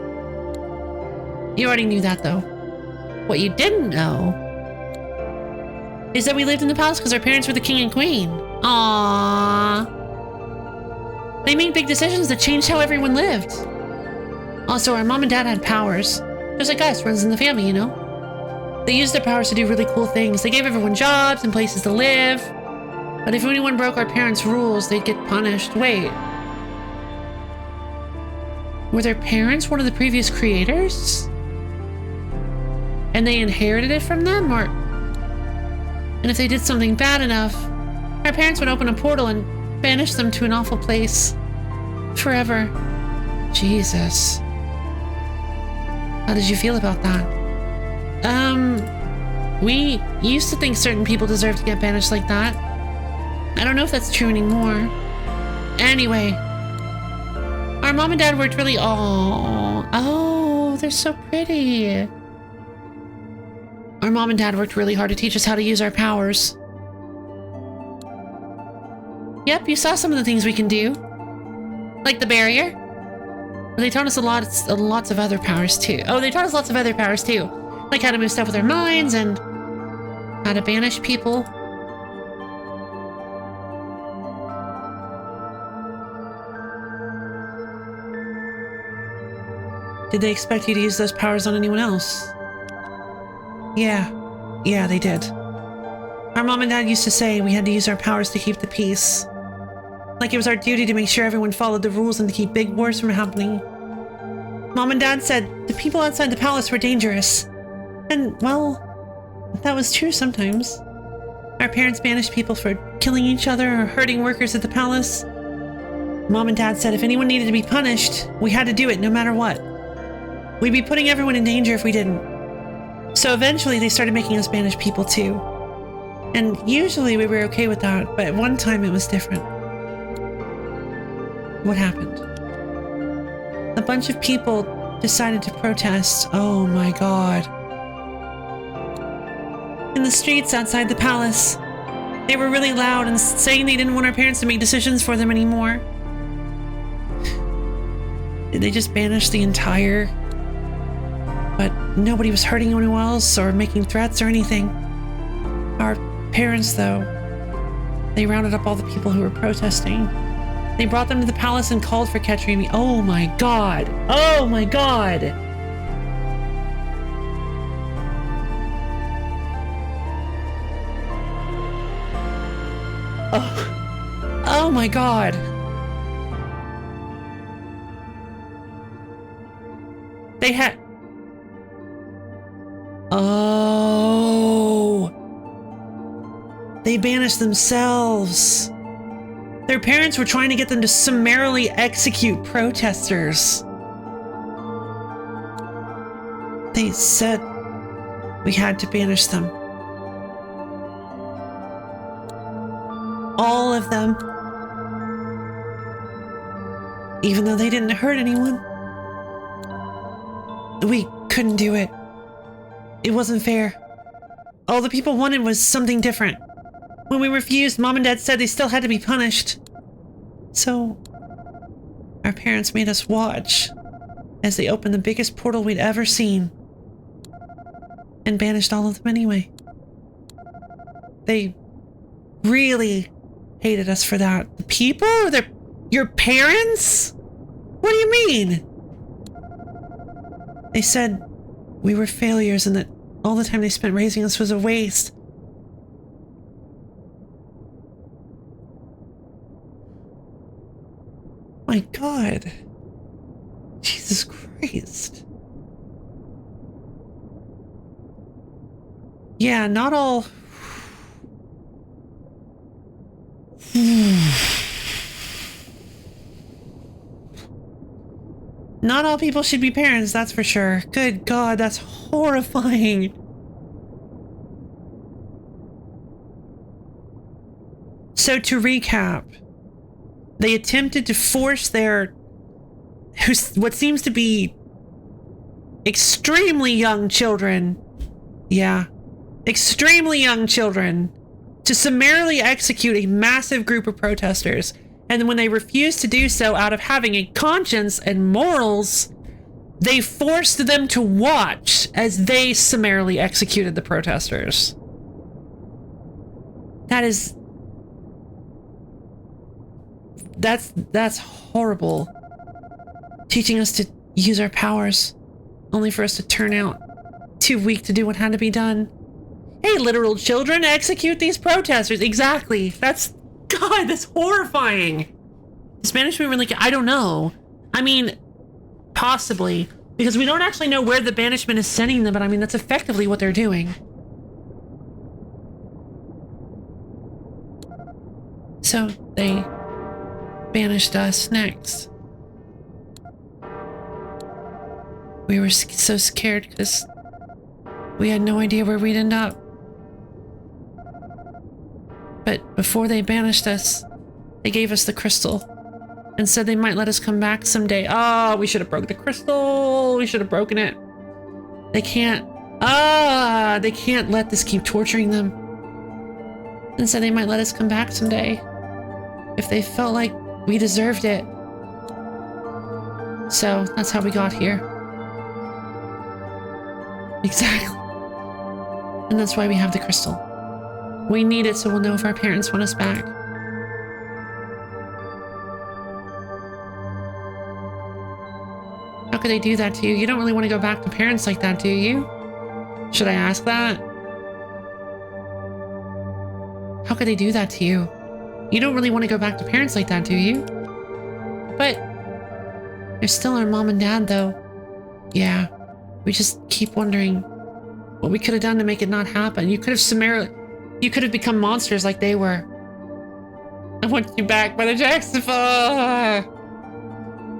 You already knew that, though. What you didn't know is that we lived in the palace because our parents were the king and queen. Aww. They made big decisions that changed how everyone lived. Also, our mom and dad had powers. Just like us, runs in the family, you know? They used their powers to do really cool things. They gave everyone jobs and places to live. But if anyone broke our parents' rules, they'd get punished. Wait. Were their parents one of the previous creators? And they inherited it from them? Or... And if they did something bad enough, our parents would open a portal and banish them to an awful place. Forever. Jesus. How did you feel about that? We used to think certain people deserve to get banished like that. I don't know if that's true anymore. Anyway. Our mom and dad worked really... Oh, they're so pretty. Our mom and dad worked really hard to teach us how to use our powers. Yep, you saw some of the things we can do. Like the barrier. They taught us lots of other powers too. Oh, they taught us lots of other powers too. Like how to move stuff with our minds and how to banish people. Did they expect you to use those powers on anyone else? Yeah, they did. Our mom and dad used to say we had to use our powers to keep the peace. Like it was our duty to make sure everyone followed the rules and to keep big wars from happening. Mom and dad said the people outside the palace were dangerous. And, well, that was true sometimes. Our parents banished people for killing each other or hurting workers at the palace. Mom and dad said if anyone needed to be punished, we had to do it no matter what. We'd be putting everyone in danger if we didn't. So eventually they started making us banish people too. And usually we were okay with that, but one time it was different. What happened? A bunch of people decided to protest. Oh my god. In the streets outside the palace. They were really loud and saying they didn't want our parents to make decisions for them anymore. Did they just banish the entire... But nobody was hurting anyone else or making threats or anything. Our parents, though, they rounded up all the people who were protesting. They brought them to the palace and called for Ketri. Oh my god! Oh my god! Oh my god! They had... Oh! They banished themselves. Their parents were trying to get them to summarily execute protesters. They said we had to banish them. All of them. Even though they didn't hurt anyone. We couldn't do it. It wasn't fair. All the people wanted was something different. When we refused, Mom and Dad said they still had to be punished. So, our parents made us watch as they opened the biggest portal we'd ever seen and banished all of them anyway. They really hated us for that. The people? Your parents? What do you mean? They said we were failures and that all the time they spent raising us was a waste. My God. Jesus Christ. Yeah, not all... Not all people should be parents, that's for sure. Good God, that's horrifying. So to recap, they attempted to force their, what seems to be extremely young children, yeah, extremely young children, to summarily execute a massive group of protesters. And then when they refused to do so out of having a conscience and morals, they forced them to watch as they summarily executed the protesters. That's horrible. Teaching us to use our powers, only for us to turn out too weak to do what had to be done. Hey, literal children, execute these protesters. Exactly. God, that's horrifying. Does banishment really... I don't know. I mean, possibly. Because we don't actually know where the banishment is sending them, but I mean, that's effectively what they're doing. So, they banished us next. We were so scared because we had no idea where we'd end up. But before they banished us, they gave us the crystal and said they might let us come back someday. Oh, we should have broke the crystal. We should have broken it. They can't. They can't let this keep torturing them. And said they might let us come back someday if they felt like we deserved it. So that's how we got here. Exactly. And that's why we have the crystal. We need it so we'll know if our parents want us back. How could they do that to you? You don't really want to go back to parents like that, do you? Should I ask that? How could they do that to you? You don't really want to go back to parents like that, do you? But they're still our mom and dad, though. Yeah, we just keep wondering what we could have done to make it not happen. You could have become monsters like they were. I want you back, Brother Jackson.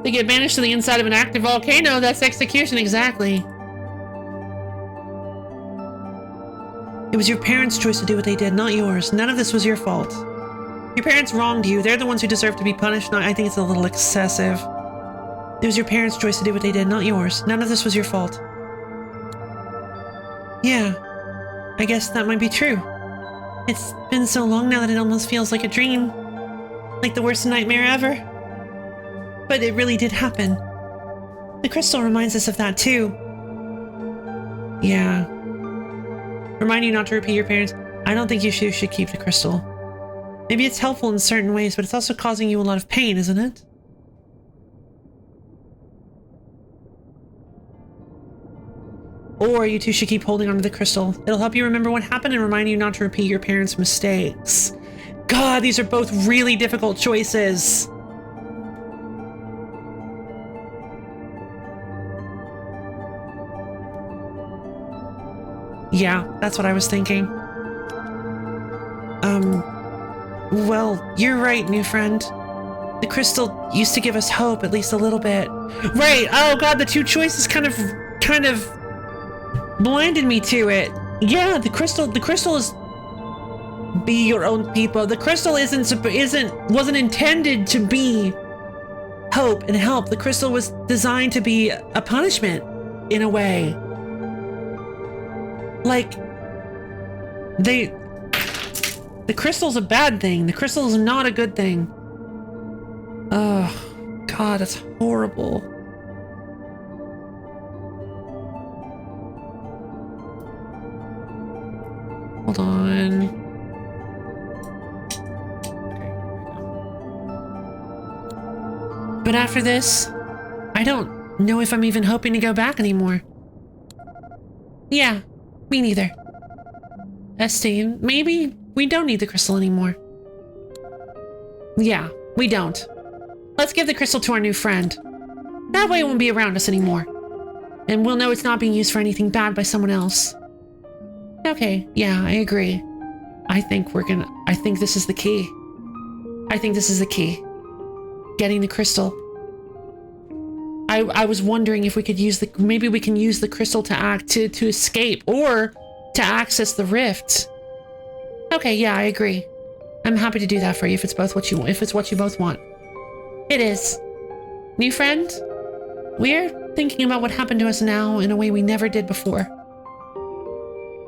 They get banished to the inside of an active volcano. That's execution, exactly. It was your parents' choice to do what they did, not yours. None of this was your fault. Your parents wronged you. They're the ones who deserve to be punished. No, I think it's a little excessive. It was your parents' choice to do what they did, not yours. None of this was your fault. Yeah, I guess that might be true. It's been so long now that it almost feels like a dream. Like the worst nightmare ever. But it really did happen. The crystal reminds us of that too. Yeah. Remind you not to repeat your parents. I don't think you should keep the crystal. Maybe it's helpful in certain ways, but it's also causing you a lot of pain, isn't it? Or you two should keep holding onto the crystal. It'll help you remember what happened and remind you not to repeat your parents' mistakes. God, these are both really difficult choices. Yeah, that's what I was thinking. Well, you're right, new friend. The crystal used to give us hope, at least a little bit. Right, oh god, the two choices kind of blinded me to it. Yeah, the crystal is be your own people. The crystal wasn't intended to be hope and help. The crystal was designed to be a punishment in a way. Like the crystal's a bad thing. The crystal is not a good thing. Oh god, that's horrible. Hold on. But after this, I don't know if I'm even hoping to go back anymore. Yeah, me neither. Esty, maybe we don't need the crystal anymore. Yeah, we don't. Let's give the crystal to our new friend. That way it won't be around us anymore. And we'll know it's not being used for anything bad by someone else. Okay, yeah, I agree. I think this is the key. I think this is the key. Getting the crystal. I was wondering if we could maybe we can use the crystal to escape or to access the rift. Okay, yeah, I agree. I'm happy to do that for you if it's what you both want. It is. New friend, we're thinking about what happened to us now in a way we never did before.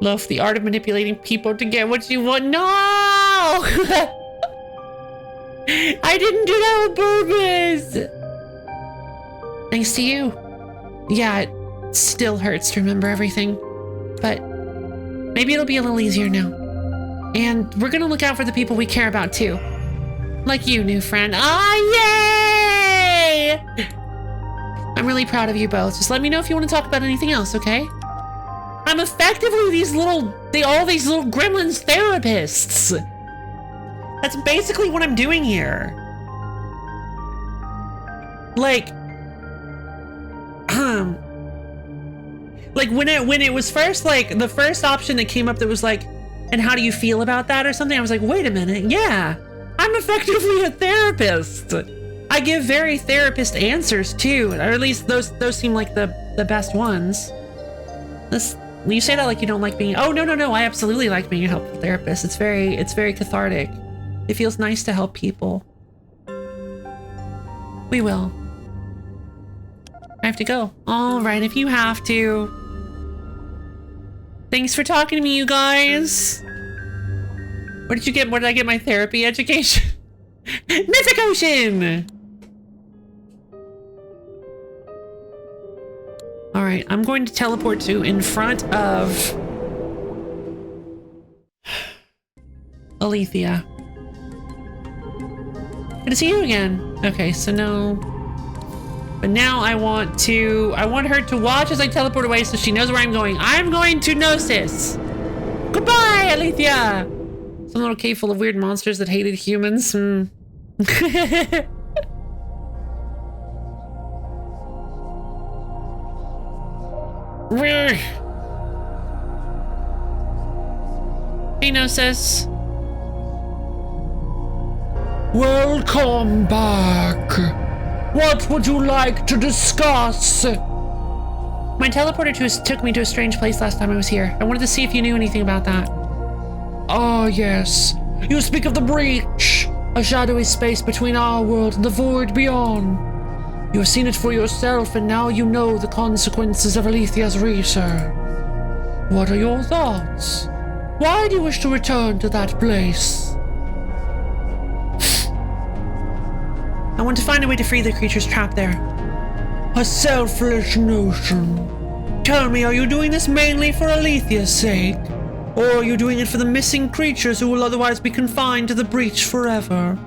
Love the art of manipulating people to get what you want. No! I didn't do that on purpose! Thanks to you. Yeah, it still hurts to remember everything. But maybe it'll be a little easier now. And we're gonna look out for the people we care about too. Like you, new friend. Yay! I'm really proud of you both. Just let me know if you want to talk about anything else, okay? I'm effectively all these little gremlins therapists. That's basically what I'm doing here. Like, Like when it was first, like the first option that came up that was like, and how do you feel about that or something? I was like, wait a minute, yeah, I'm effectively a therapist. I give very therapist answers too, or at least those seem like the best ones. You say that like you don't like being, oh no, I absolutely like being a helpful therapist. It's very cathartic. It feels nice to help people. We will. I have to go. All right, if you have to. Thanks for talking to me, you guys. Where did I get my therapy education? Mythic Ocean! All right, I'm going to teleport to in front of Alethea. Good to see you again. Okay, so no. But now I want her to watch as I teleport away so she knows where I'm going. I'm going to Gnosis. Goodbye, Alethea. Some little cave full of weird monsters that hated humans. Hey, Gnosis. Welcome back. What would you like to discuss? My teleporter took me to a strange place last time I was here. I wanted to see if you knew anything about that. Ah, yes. You speak of the breach, a shadowy space between our world and the void beyond. You have seen it for yourself, and now you know the consequences of Alethea's research. What are your thoughts? Why do you wish to return to that place? I want to find a way to free the creatures trapped there. A selfish notion. Tell me, are you doing this mainly for Alethea's sake? Or are you doing it for the missing creatures who will otherwise be confined to the breach forever?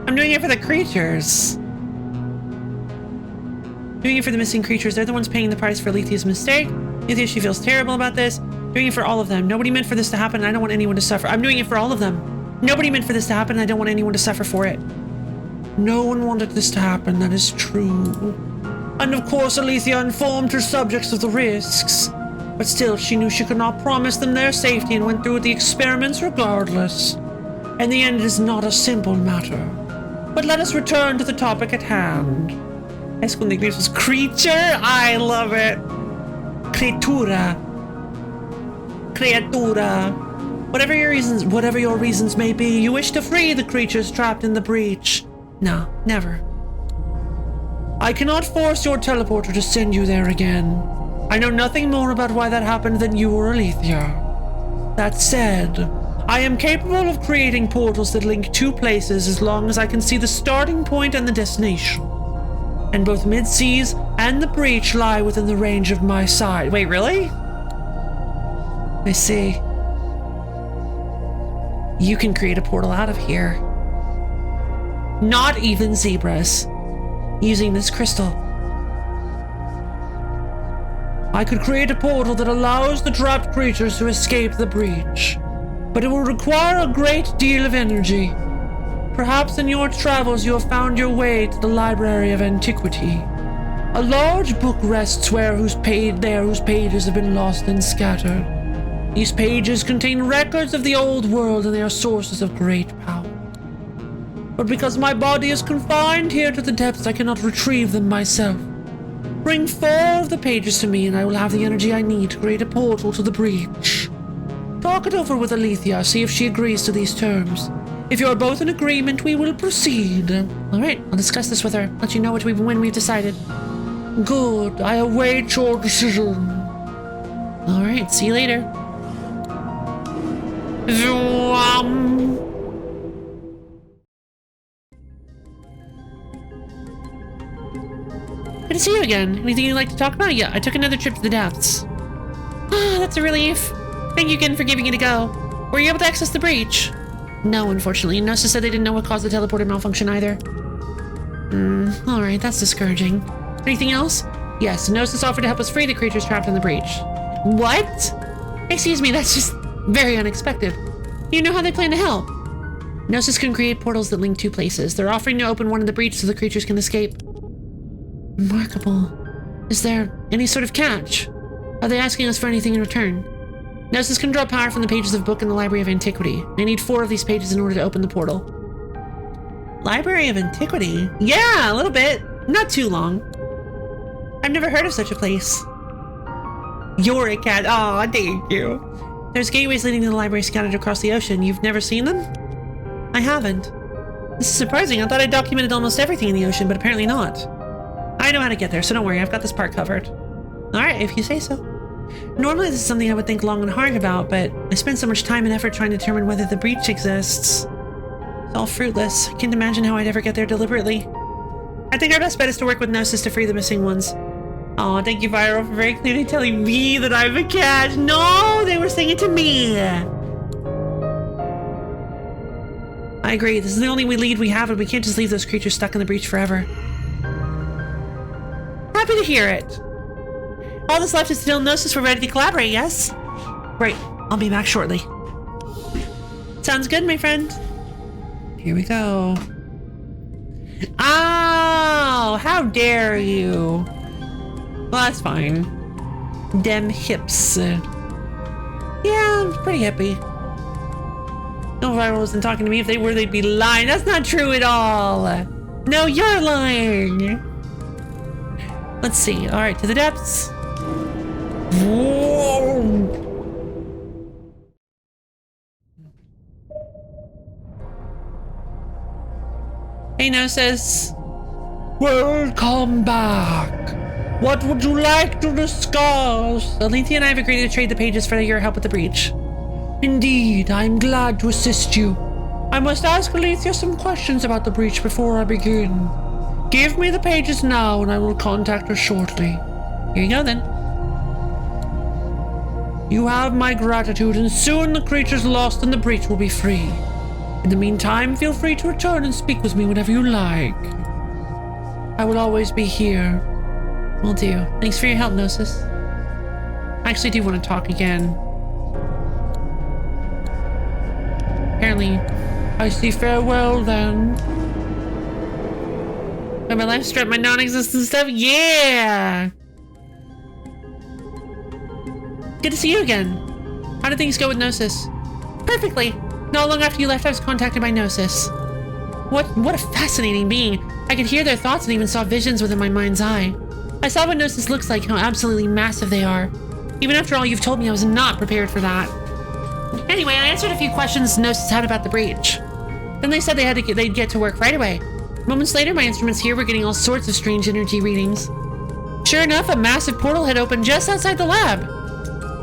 I'm doing it for the creatures. Doing it for the missing creatures. They're the ones paying the price for Alethea's mistake. Alethea, she feels terrible about this. Doing it for all of them. Nobody meant for this to happen, and I don't want anyone to suffer. I'm doing it for all of them. Nobody meant for this to happen, and I don't want anyone to suffer for it. No one wanted this to happen, that is true. And of course Alethea informed her subjects of the risks. But still, she knew she could not promise them their safety and went through with the experiments regardless. In the end, it is not a simple matter. But let us return to the topic at hand. High school nickname was Creature? I love it. Creatura. Whatever your reasons may be, you wish to free the creatures trapped in the breach. No, never. I cannot force your teleporter to send you there again. I know nothing more about why that happened than you or Alethea. That said, I am capable of creating portals that link two places as long as I can see the starting point and the destination. And both Mid-Seas and the breach lie within the range of my sight. Wait, really? I see. You can create a portal out of here. Not even zebras. Using this crystal. I could create a portal that allows the trapped creatures to escape the breach. But it will require a great deal of energy. Perhaps in your travels you have found your way to the Library of Antiquity. A large book rests whose pages have been lost and scattered. These pages contain records of the old world, and they are sources of great power. But because my body is confined here to the depths, I cannot retrieve them myself. Bring 4 of the pages to me, and I will have the energy I need to create a portal to the breach. Talk it over with Alethea, see if she agrees to these terms. If you are both in agreement, we will proceed. All right, I'll discuss this with her. Let you know when we've decided. Good. I await your decision. All right, see you later. Good to see you again. Anything you'd like to talk about? Yeah, I took another trip to the depths. Ah, that's a relief. Thank you again for giving it a go. Were you able to access the breach? No, unfortunately. Gnosis said they didn't know what caused the teleporter malfunction either. Alright, that's discouraging. Anything else? Yes, Gnosis offered to help us free the creatures trapped in the breach. What? Excuse me, that's just very unexpected. Do you know how they plan to help? Gnosis can create portals that link two places. They're offering to open one in the breach so the creatures can escape. Remarkable. Is there any sort of catch? Are they asking us for anything in return? Gnosis can draw power from the pages of a book in the Library of Antiquity. I need 4 of these pages in order to open the portal. Library of Antiquity? Yeah, a little bit. Not too long. I've never heard of such a place. You're a cat. Aw, thank you. There's gateways leading to the library scattered across the ocean. You've never seen them? I haven't. This is surprising. I thought I documented almost everything in the ocean, but apparently not. I know how to get there, so don't worry. I've got this part covered. Alright, if you say so. Normally this is something I would think long and hard about, but I spent so much time and effort trying to determine whether the breach exists. It's all fruitless. I can't imagine how I'd ever get there deliberately. I think our best bet is to work with Gnosis to free the missing ones. Aw, thank you, Viral, for very clearly telling me that I'm a cat. No, they were saying it to me. I agree. This is the only lead we have, and we can't just leave those creatures stuck in the breach forever. Happy to hear it. All that's left is to tell Gnosis we're ready to collaborate, yes? Great. I'll be back shortly. Sounds good, my friend. Here we go. Oh, how dare you. Well, that's fine. Dem hips. Yeah, I'm pretty hippie. No, Viral wasn't talking to me. If they were, they'd be lying. That's not true at all. No, you're lying. Let's see. All right, to the depths. Whoa. Hey, Gnosis. Welcome back. What would you like to discuss? Alethea and I have agreed to trade the pages for your help with the breach. Indeed, I'm glad to assist you. I must ask Alethea some questions about the breach before I begin. Give me the pages now and I will contact her shortly. Here you go then. You have my gratitude, and soon the creatures lost in the breach will be free. In the meantime, feel free to return and speak with me whenever you like. I will always be here. Will do. Thanks for your help, Gnosis. I actually do want to talk again. Apparently, I say farewell then. But my life strip, my non-existent stuff? Yeah! Good to see you again. How did things go with Gnosis? Perfectly. Not long after you left, I was contacted by Gnosis. What a fascinating being. I could hear their thoughts and even saw visions within my mind's eye. I saw what Gnosis looks like, how absolutely massive they are. Even after all you've told me, I was not prepared for that. Anyway, I answered a few questions Gnosis had about the breach. Then they said they'd get to work right away. Moments later, my instruments here were getting all sorts of strange energy readings. Sure enough, a massive portal had opened just outside the lab.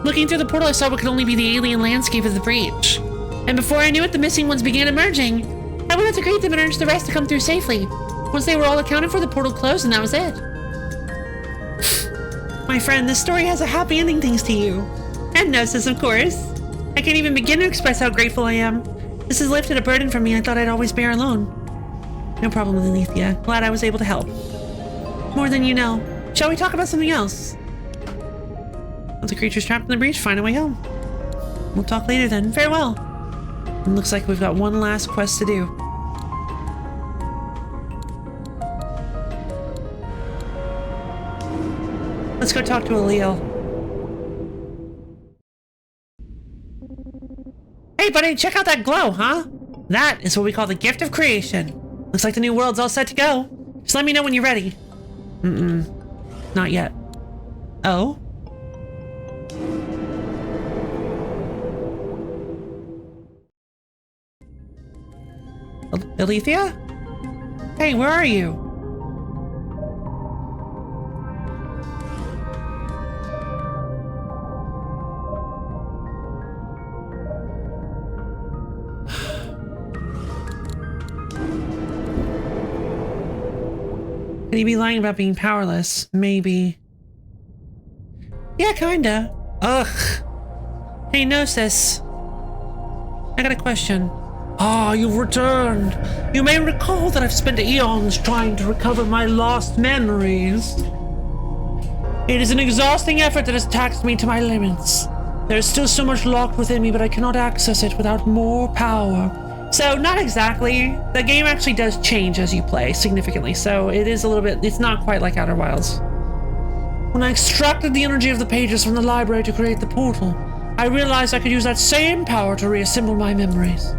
Looking through the portal, I saw what could only be the alien landscape of the breach. And before I knew it, the missing ones began emerging. I went out to greet them and urged the rest to come through safely. Once they were all accounted for, the portal closed and that was it. My friend, this story has a happy ending thanks to you. And Gnosis, of course. I can't even begin to express how grateful I am. This has lifted a burden from me I thought I'd always bear alone. No problem, Alethea. Glad I was able to help. More than you know. Shall we talk about something else? Once the creature's trapped in the breach, find a way home. We'll talk later then. Farewell. It looks like we've got one last quest to do. Let's go talk to Aleel. Hey buddy, check out that glow, huh? That is what we call the gift of creation. Looks like the new world's all set to go. Just let me know when you're ready. Not yet. Oh? Alethea? Hey, where are you? Could he be lying about being powerless? Maybe. Yeah, kinda. Ugh. Hey, Gnosis. I got a question. Ah, you've returned. You may recall that I've spent eons trying to recover my lost memories. It is an exhausting effort that has taxed me to my limits. There is still so much locked within me, but I cannot access it without more power. So, not exactly. The game actually does change as you play, significantly. So, it is a little bit... It's not quite like Outer Wilds. When I extracted the energy of the pages from the library to create the portal, I realized I could use that same power to reassemble my memories.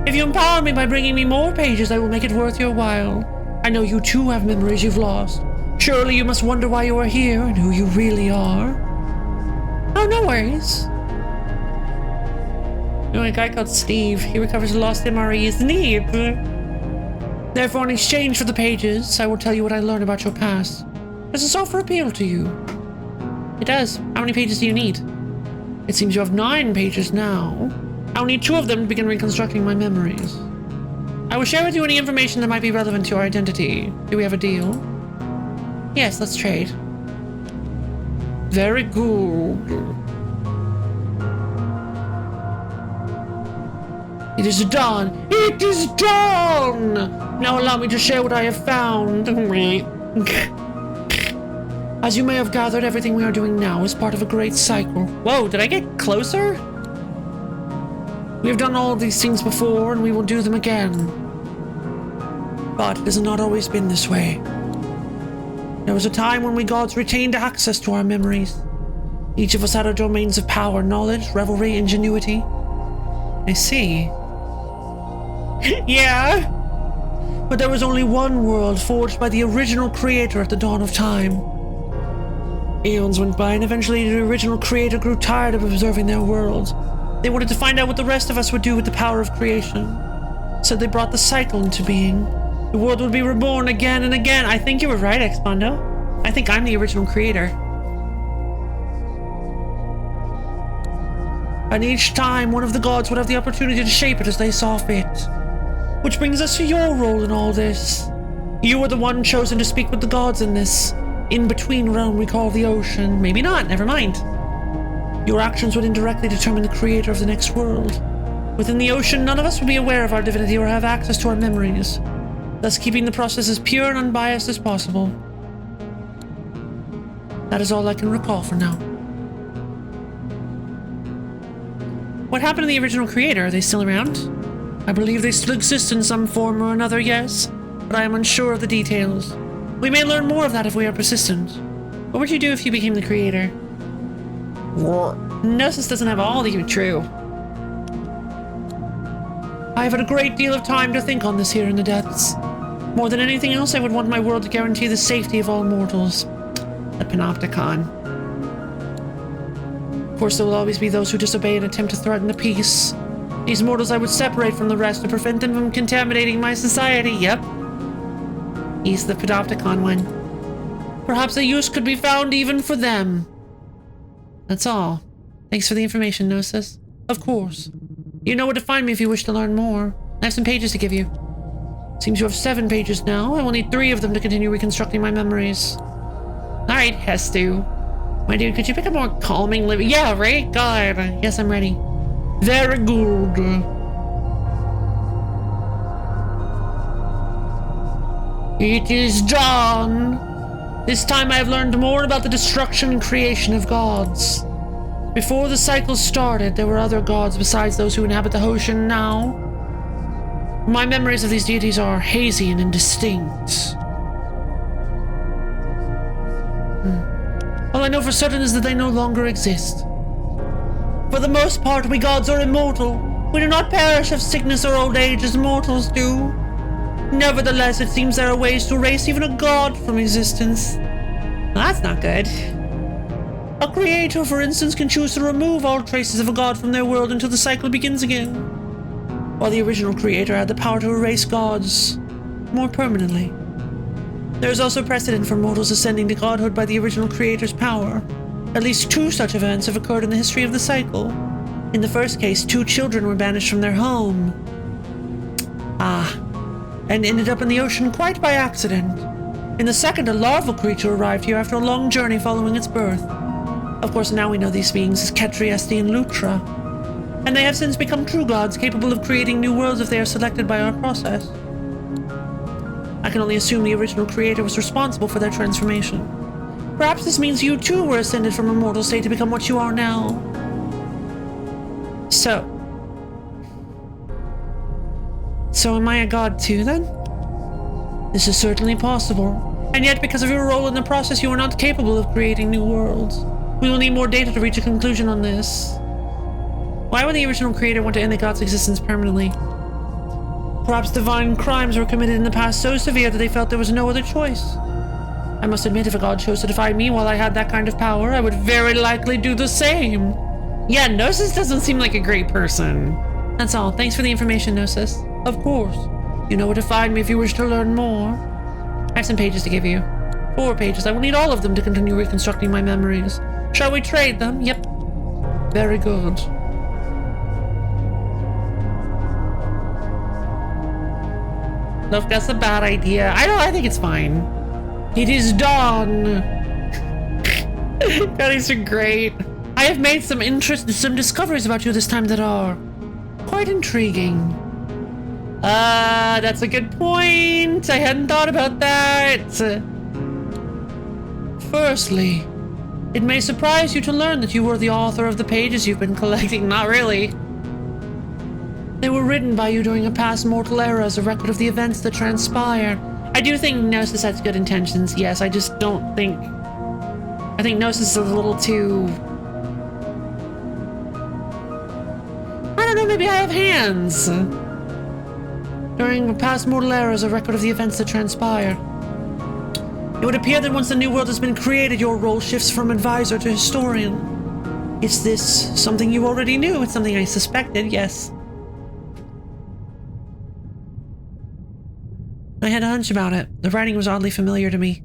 If you empower me by bringing me more pages, I will make it worth your while. I know you too have memories you've lost. Surely you must wonder why you are here and who you really are. Oh, no worries. You know, a guy called Steve. He recovers lost MREs. Neat. Therefore, in exchange for the pages, I will tell you what I learned about your past. Does this offer appeal to you? It does. How many pages do you need? It seems you have 9 pages now. I'll need 2 of them to begin reconstructing my memories. I will share with you any information that might be relevant to your identity. Do we have a deal? Yes, let's trade. Very good. It is done! It is done! Now allow me to share what I have found. As you may have gathered, everything we are doing now is part of a great cycle. Whoa, did I get closer? We have done all of these things before, and we will do them again. But it has not always been this way. There was a time when we gods retained access to our memories. Each of us had our domains of power, knowledge, revelry, ingenuity. I see. Yeah. But there was only one world forged by the original creator at the dawn of time. Eons went by, and eventually the original creator grew tired of observing their world. They wanted to find out what the rest of us would do with the power of creation. So they brought the cycle into being. The world would be reborn again and again. I think you were right, Expondo. I think I'm the original creator. And each time, one of the gods would have the opportunity to shape it as they saw fit. Which brings us to your role in all this. You were the one chosen to speak with the gods in this in-between realm we call the ocean. Maybe not, never mind. Your actions would indirectly determine the creator of the next world. Within the ocean, none of us would be aware of our divinity or have access to our memories, thus keeping the process as pure and unbiased as possible. That is all I can recall for now. What happened to the original creator? Are they still around? I believe they still exist in some form or another, yes, but I am unsure of the details. We may learn more of that if we are persistent. What would you do if you became the creator? Gnosis doesn't have all to be true. I have had a great deal of time to think on this here in the depths. More than anything else, I would want my world to guarantee the safety of all mortals. The Panopticon. Of course, there will always be those who disobey and attempt to threaten the peace. These mortals I would separate from the rest to prevent them from contaminating my society. Yep. He's the Panopticon one. Perhaps a use could be found even for them. That's all. Thanks for the information, Gnosis. Of course. You know where to find me if you wish to learn more. I have some pages to give you. Seems you have 7 pages now. I will need 3 of them to continue reconstructing my memories. Alright, Hestu. My dude, could you pick a more calming living? Yeah, right? God. Yes, I'm ready. Very good. It is done. This time I have learned more about the destruction and creation of gods. Before the cycle started, there were other gods besides those who inhabit the ocean now. My memories of these deities are hazy and indistinct. All I know for certain is that they no longer exist. For the most part, we gods are immortal. We do not perish of sickness or old age as mortals do. Nevertheless, it seems there are ways to erase even a god from existence. Well, that's not good. A creator, for instance, can choose to remove all traces of a god from their world until the cycle begins again. While the original creator had the power to erase gods more permanently. There is also precedent for mortals ascending to godhood by the original creator's power. At least 2 such events have occurred in the history of the cycle. In the first case, 2 children were banished from their home. And ended up in the ocean quite by accident. In the second, a larval creature arrived here after a long journey following its birth. Of course, now we know these beings as Ketri, Esti, and Lutra. And they have since become true gods, capable of creating new worlds if they are selected by our process. I can only assume the original creator was responsible for their transformation. Perhaps this means you too were ascended from a mortal state to become what you are now. So am I a god too, then? This is certainly possible. And yet, because of your role in the process, you are not capable of creating new worlds. We will need more data to reach a conclusion on this. Why would the original creator want to end the god's existence permanently? Perhaps divine crimes were committed in the past so severe that they felt there was no other choice. I must admit, if a god chose to defy me while I had that kind of power, I would very likely do the same. Yeah, Gnosis doesn't seem like a great person. That's all. Thanks for the information, Gnosis. Of course. You know where to find me if you wish to learn more. I have some pages to give you. 4 pages. I will need all of them to continue reconstructing my memories. Shall we trade them? Yep. Very good. Look, that's a bad idea. I think it's fine. It is done. God, these are great. I have made some discoveries about you this time that are quite intriguing. That's a good point. I hadn't thought about that. Firstly, it may surprise you to learn that you were the author of the pages you've been collecting. Not really. They were written by you during a past mortal era as a record of the events that transpired. I do think Gnosis has good intentions, yes. I just don't think... I think Gnosis is a little too... I don't know, maybe I have hands. During a past mortal era as a record of the events that transpired. It would appear that once the new world has been created, your role shifts from advisor to historian. Is this something you already knew? It's something I suspected, yes. I had a hunch about it. The writing was oddly familiar to me.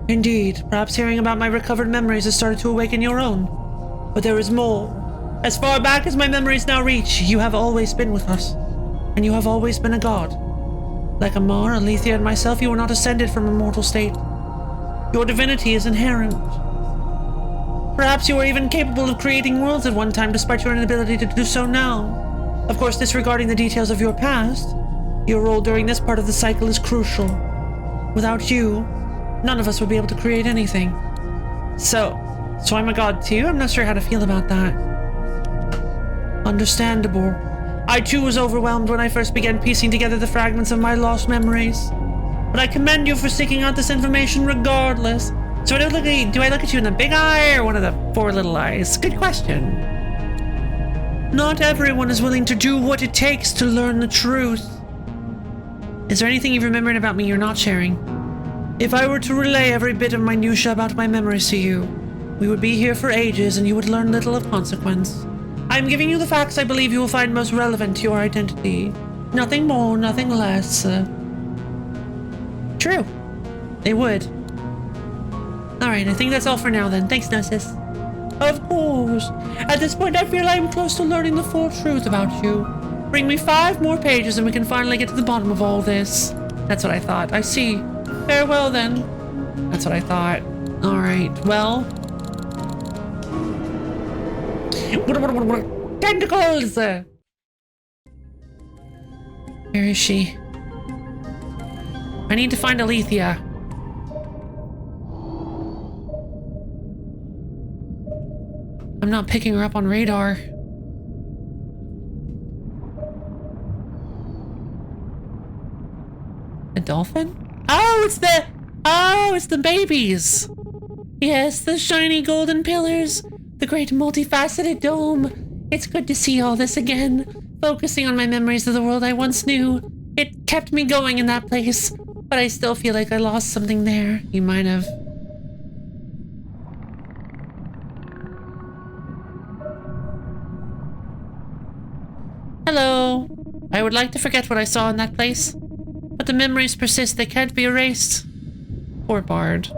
Indeed, perhaps hearing about my recovered memories has started to awaken your own. But there is more. As far back as my memories now reach, you have always been with us. And you have always been a god. Like Amar, Alethea, and myself, you were not ascended from a mortal state. Your divinity is inherent. Perhaps you were even capable of creating worlds at one time, despite your inability to do so now. Of course, disregarding the details of your past, your role during this part of the cycle is crucial. Without you, none of us would be able to create anything. So I'm a god too? I'm not sure how to feel about that. Understandable. I too was overwhelmed when I first began piecing together the fragments of my lost memories. But I commend you for seeking out this information regardless. So do I look at you in the big eye or one of the 4 little eyes? Good question. Not everyone is willing to do what it takes to learn the truth. Is there anything you've remembered about me you're not sharing? If I were to relay every bit of minutiae about my memories to you, we would be here for ages and you would learn little of consequence. I am giving you the facts I believe you will find most relevant to your identity. Nothing more, nothing less. True. They would. Alright, I think that's all for now then. Thanks, Gnosis. Of course. At this point, I feel I am close to learning the full truth about you. Bring me 5 more pages and we can finally get to the bottom of all this. That's what I thought. I see. Farewell then. That's what I thought. Alright, well... Tentacles! Where is she? I need to find Alethea. I'm not picking her up on radar. A dolphin? Oh, it's the babies! Yes, the shiny golden pillars, the great multifaceted dome. It's good to see all this again, focusing on my memories of the world I once knew. It kept me going in that place, but I still feel like I lost something there. You might have. Hello. I would like to forget what I saw in that place, but the memories persist. They can't be erased. Poor Bard.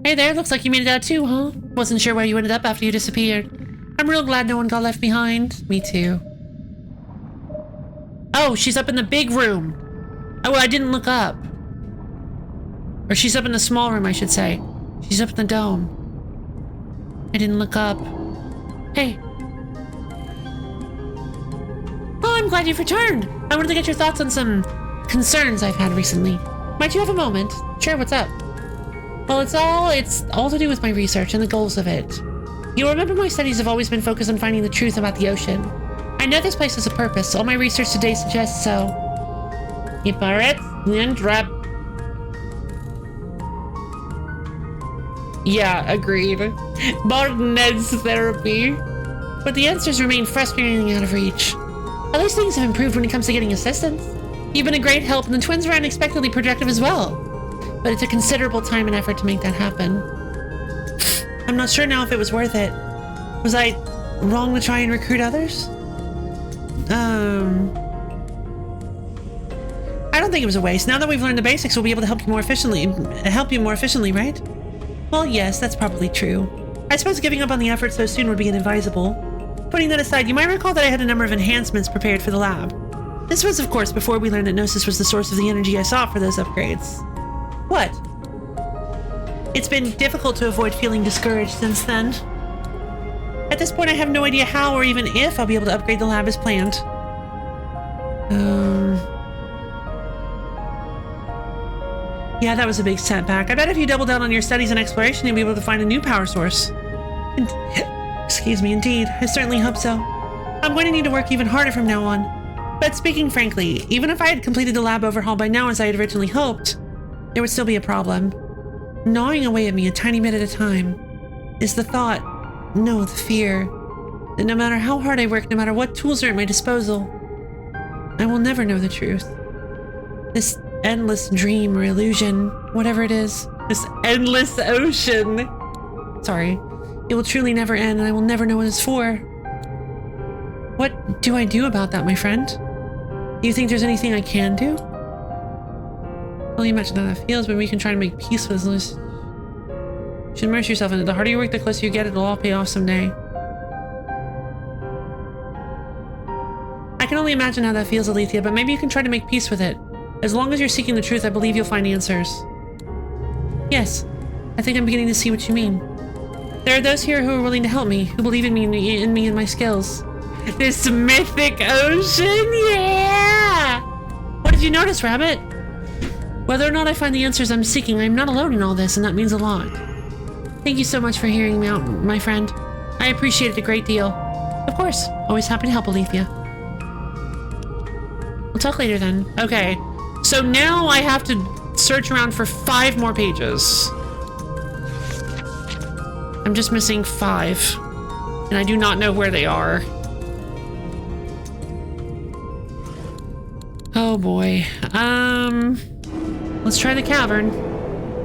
Hey there, looks like you made it out too, huh? Wasn't sure where you ended up after you disappeared. I'm real glad no one got left behind. Me too. Oh, she's up in the big room. Oh, I didn't look up. Or she's up in the small room, I should say. She's up in the dome. I didn't look up. Hey. Oh, I'm glad you've returned. I wanted to get your thoughts on some concerns I've had recently. Might you have a moment? Sure, what's up? Well, it's all to do with my research and the goals of it. You'll remember my studies have always been focused on finding the truth about the ocean. I know this place has a purpose. All my research today suggests so. You pirate, then drop. Yeah, agreed. Modern Ned's therapy. But the answers remain frustratingly out of reach. At least things have improved when it comes to getting assistance. You've been a great help, and the twins are unexpectedly productive as well. But it's a considerable time and effort to make that happen. I'm not sure now if it was worth it. Was I wrong to try and recruit others? I don't think it was a waste. Now that we've learned the basics, we'll be able to help you more efficiently, right? Well, yes, that's probably true. I suppose giving up on the effort so soon would be inadvisable. Putting that aside, you might recall that I had a number of enhancements prepared for the lab. This was, of course, before we learned that Gnosis was the source of the energy I sought for those upgrades. What? It's been difficult to avoid feeling discouraged since then. At this point, I have no idea how or even if I'll be able to upgrade the lab as planned. Yeah, that was a big setback. I bet if you double down on your studies and exploration, you'll be able to find a new power source. Excuse me, indeed. I certainly hope so. I'm going to need to work even harder from now on. But speaking frankly, even if I had completed the lab overhaul by now as I had originally hoped, there would still be a problem. Gnawing away at me a tiny bit at a time is the thought, no, the fear, that no matter how hard I work, no matter what tools are at my disposal, I will never know the truth. This endless dream or illusion, whatever it is, this endless ocean. Sorry. It will truly never end, and I will never know what it's for. What do I do about that, my friend? Do you think there's anything I can do? Well, you mentioned how that feels, but we can try to make peace with this. You should immerse yourself in it. The harder you work, the closer you get. It'll all pay off someday. I can only imagine how that feels, Alethea, but maybe you can try to make peace with it. As long as you're seeking the truth, I believe you'll find answers. Yes, I think I'm beginning to see what you mean. There are those here who are willing to help me, who believe in me and my skills. This Mythic Ocean, yeah! What did you notice, Rabbit? Whether or not I find the answers I'm seeking, I'm not alone in all this, and that means a lot. Thank you so much for hearing me out, my friend. I appreciate it a great deal. Of course, always happy to help, Alethea. We'll talk later then. Okay, so now I have to search around for 5 more pages. I'm just missing 5, and I do not know where they are. Oh boy. Let's try the cavern.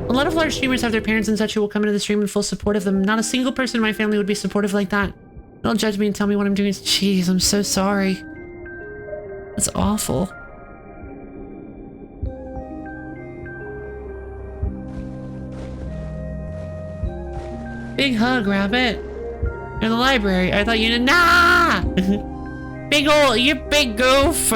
A lot of large streamers have their parents and such who will come into the stream in full support of them. Not a single person in my family would be supportive like that. They'll judge me and tell me what I'm doing. Jeez, I'm so sorry. That's awful. Big hug, Rabbit. You're in the library. I thought you did. Nah! Big ol', you big goof.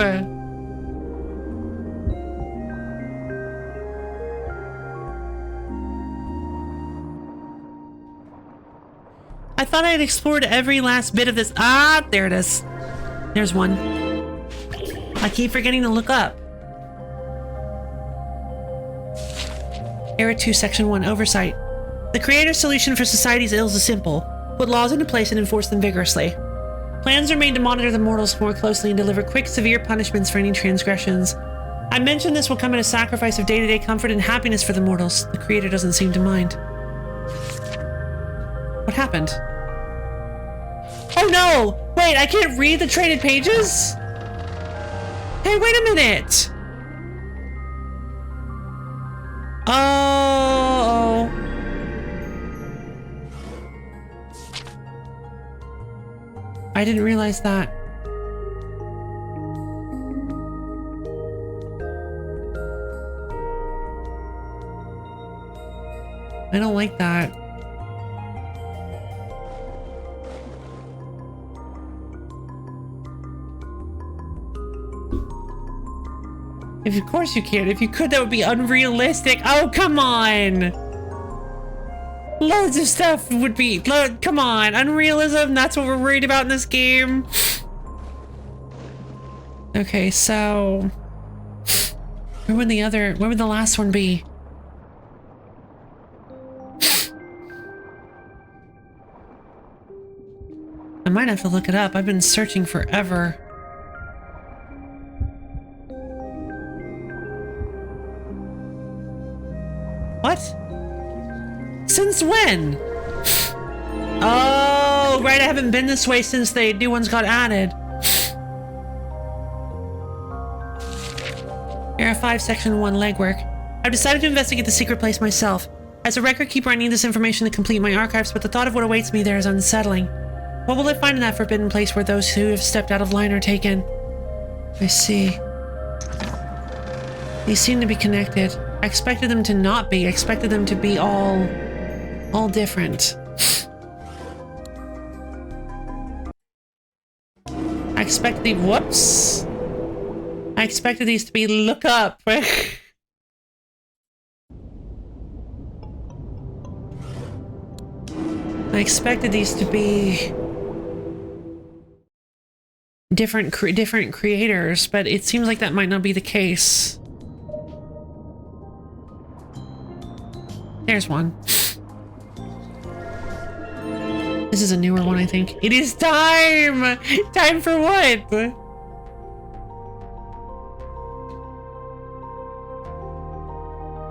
I thought I had explored every last bit of this. Ah, there it is. There's one. I keep forgetting to look up. Era 2, Section 1, Oversight. The creator's solution for society's ills is simple. Put laws into place and enforce them vigorously. Plans are made to monitor the mortals more closely and deliver quick, severe punishments for any transgressions. I mentioned this will come at a sacrifice of day-to-day comfort and happiness for the mortals. The creator doesn't seem to mind. What happened? Oh no! Wait, I can't read the traded pages? Hey, wait a minute! Oh. I didn't realize that. I don't like that. Of course you can. If you could, that would be unrealistic. Oh, come on! Loads of stuff would be... come on! Unrealism, that's what we're worried about in this game. Okay, so... Where would the last one be? might have to look it up. I've been searching forever. What? Since when? Oh, right, I haven't been this way since the new ones got added. Area 5, Section 1, legwork. I've decided to investigate the secret place myself. As a record keeper, I need this information to complete my archives, but the thought of what awaits me there is unsettling. What will I find in that forbidden place where those who have stepped out of line are taken? I see. These seem to be connected. I expected them to not be. I expected them to be all different. I expected the whoops. I expected these to be look up. I expected these to be different creators, but it seems like that might not be the case. There's one. This is a newer one, I think. It is time! Time for what?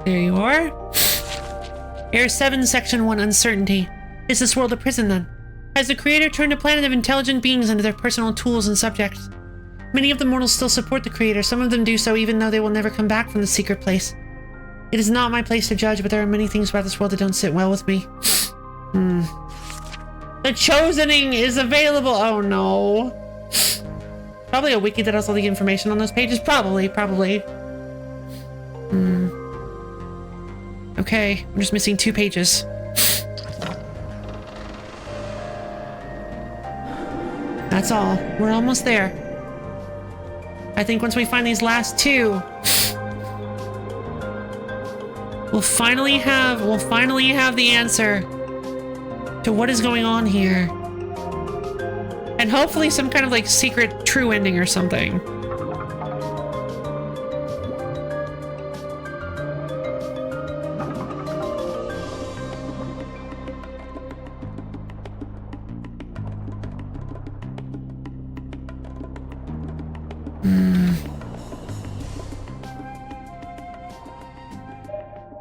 There you are. Area 7, Section 1, uncertainty. Is this world a prison then? Has the creator turned a planet of intelligent beings into their personal tools and subjects? Many of the mortals still support the creator. Some of them do so even though they will never come back from the secret place. It is not my place to judge, but there are many things about this world that don't sit well with me. The Chosening is available! Oh no. Probably a wiki that has all the information on those pages. Probably. Okay, I'm just missing 2 pages. That's all. We're almost there. I think once we find these last 2, we'll finally have the answer to what is going on here. And hopefully some kind of like secret true ending or something.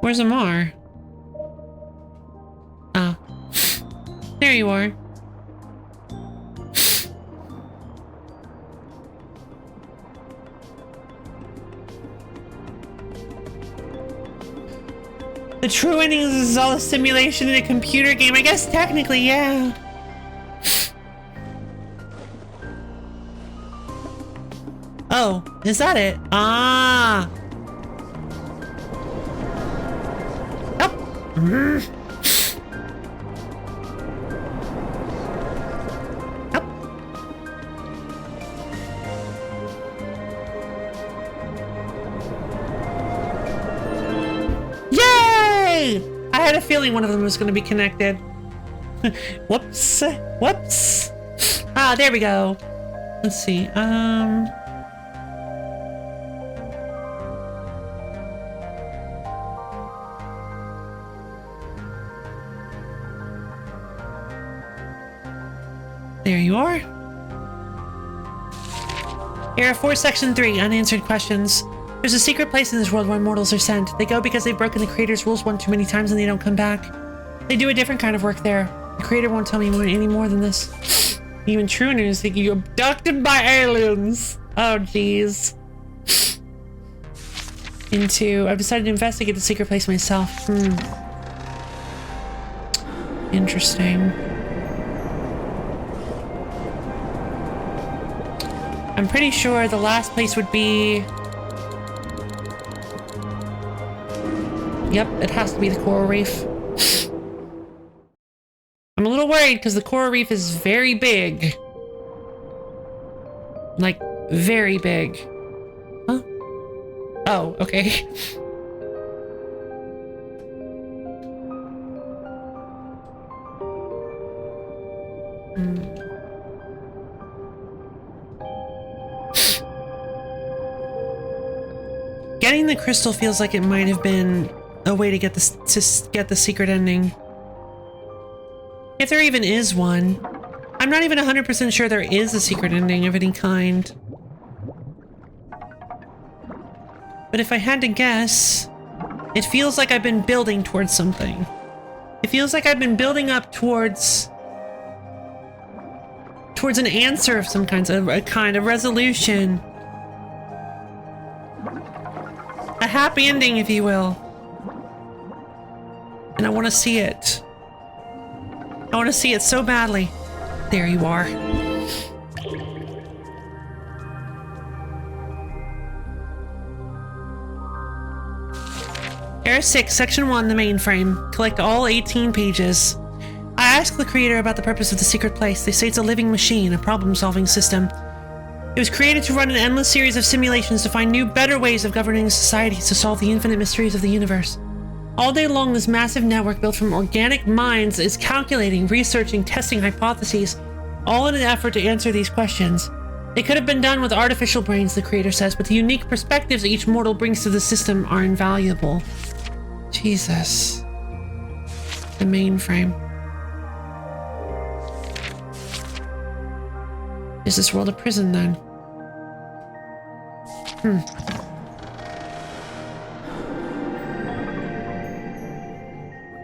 Where's Amar? Oh. There you are. The true endings is all a simulation in a computer game. I guess technically, yeah. Oh, is that it? Ah. Up. Up. Yay! I had a feeling one of them was going to be connected. Whoops. Whoops. Ah, there we go. Let's see. There you are. Area 4, Section 3, unanswered questions. There's a secret place in this world where mortals are sent. They go because they've broken the creator's rules one too many times and they don't come back. They do a different kind of work there. The creator won't tell me any more than this. Even true news think you abducted by aliens. Oh, jeez. I've decided to investigate the secret place myself. Interesting. I'm pretty sure the last place would be... Yep, it has to be the coral reef. I'm a little worried because the coral reef is very big. Like, very big. Huh? Oh, okay. Getting the crystal feels like it might have been a way to get the secret ending. If there even is one. I'm not even 100% sure there is a secret ending of any kind. But if I had to guess, it feels like I've been building towards something. It feels like I've been building up towards an answer of some kind of resolution. A happy ending, if you will. And I want to see it. I want to see it so badly. There you are. Era 6, Section 1, the mainframe. Collect all 18 pages. I asked the creator about the purpose of the secret place. They say it's a living machine, a problem-solving system. It was created to run an endless series of simulations to find new, better ways of governing societies to solve the infinite mysteries of the universe. All day long, this massive network built from organic minds is calculating, researching, testing hypotheses, all in an effort to answer these questions. It could have been done with artificial brains, the creator says, but the unique perspectives each mortal brings to the system are invaluable. Jesus. The mainframe. Is this world a prison, then?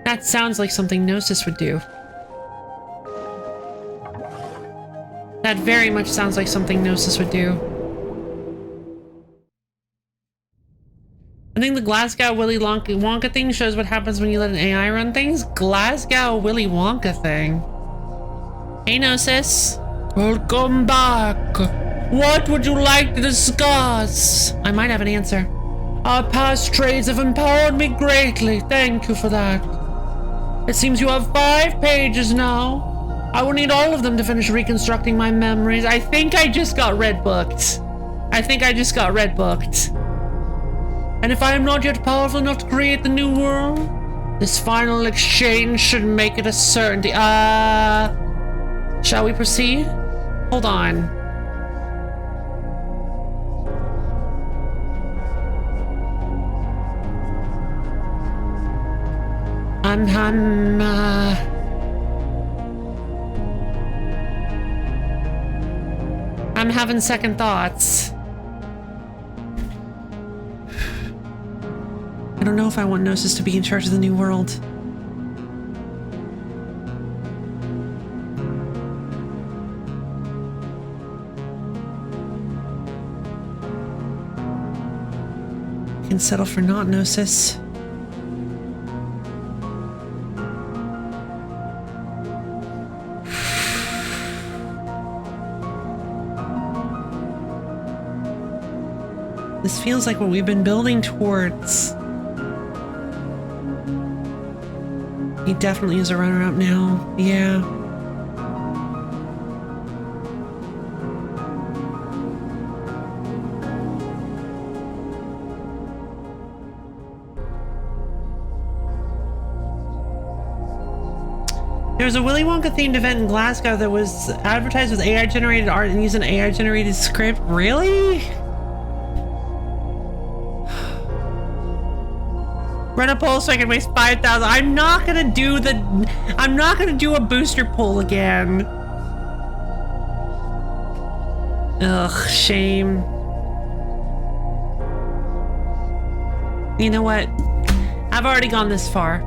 That sounds like something Gnosis would do. That very much sounds like something Gnosis would do. I think the Glasgow Willy Wonka thing shows what happens when you let an AI run things. Glasgow Willy Wonka thing. Hey, Gnosis. Welcome back. What would you like to discuss? I might have an answer. Our past trades have empowered me greatly. Thank you for that. It seems you have 5 pages now. I will need all of them to finish reconstructing my memories. I think I just got red booked. And if I am not yet powerful enough to create the new world, this final exchange should make it a certainty. Shall we proceed? Hold on. I'm having second thoughts. I don't know if I want Gnosis to be in charge of the new world. I can settle for not Gnosis. This feels like what we've been building towards. He definitely is a runner-up now. Yeah. There was a Willy Wonka themed event in Glasgow that was advertised with AI generated art and used an AI generated script. Really? Run a poll so I can waste 5,000. I'm not gonna do a booster poll again. Ugh, shame. You know what? I've already gone this far.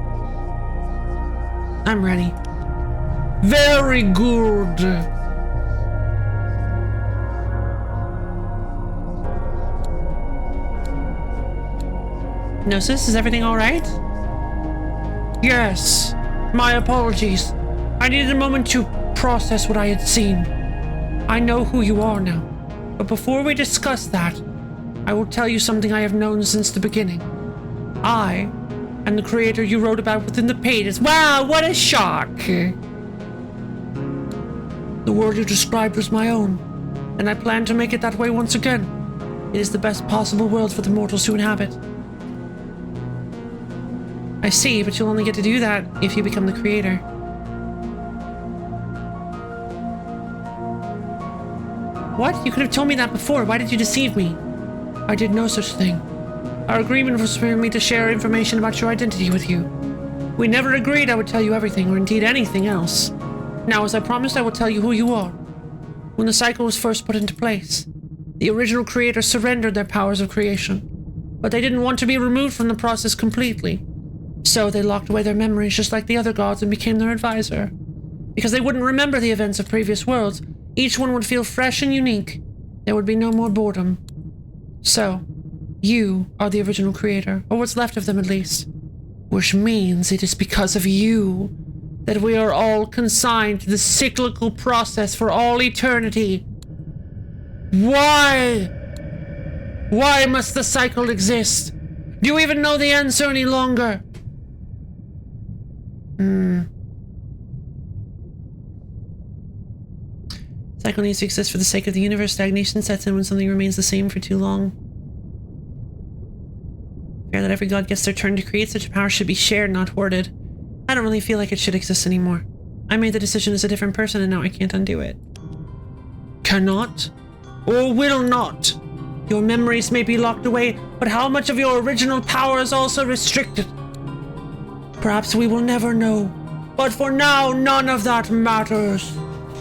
I'm ready. Very good. Gnosis, is everything all right? Yes. My apologies. I needed a moment to process what I had seen. I know who you are now. But before we discuss that, I will tell you something I have known since the beginning. I am the creator you wrote about within the pages. Wow, what a shock! The world you described was my own, and I plan to make it that way once again. It is the best possible world for the mortals to inhabit. I see, but you'll only get to do that if you become the creator. What? You could have told me that before. Why did you deceive me? I did no such thing. Our agreement was for me to share information about your identity with you. We never agreed I would tell you everything, or indeed anything else. Now, as I promised, I will tell you who you are. When the cycle was first put into place, the original creators surrendered their powers of creation, but they didn't want to be removed from the process completely. So they locked away their memories just like the other gods and became their advisor. Because they wouldn't remember the events of previous worlds, each one would feel fresh and unique. There would be no more boredom. So, you are the original creator, or what's left of them at least. Which means it is because of you that we are all consigned to the cyclical process for all eternity. Why? Why must the cycle exist? Do you even know the answer any longer? Cycle needs to exist for the sake of the universe. Stagnation sets in when something remains the same for too long. Fair that every god gets their turn to create. Such a power should be shared, not hoarded. I don't really feel like it should exist anymore. I made the decision as a different person and now I can't undo it. Cannot? Or will not? Your memories may be locked away, but how much of your original power is also restricted? Perhaps we will never know. But for now, none of that matters.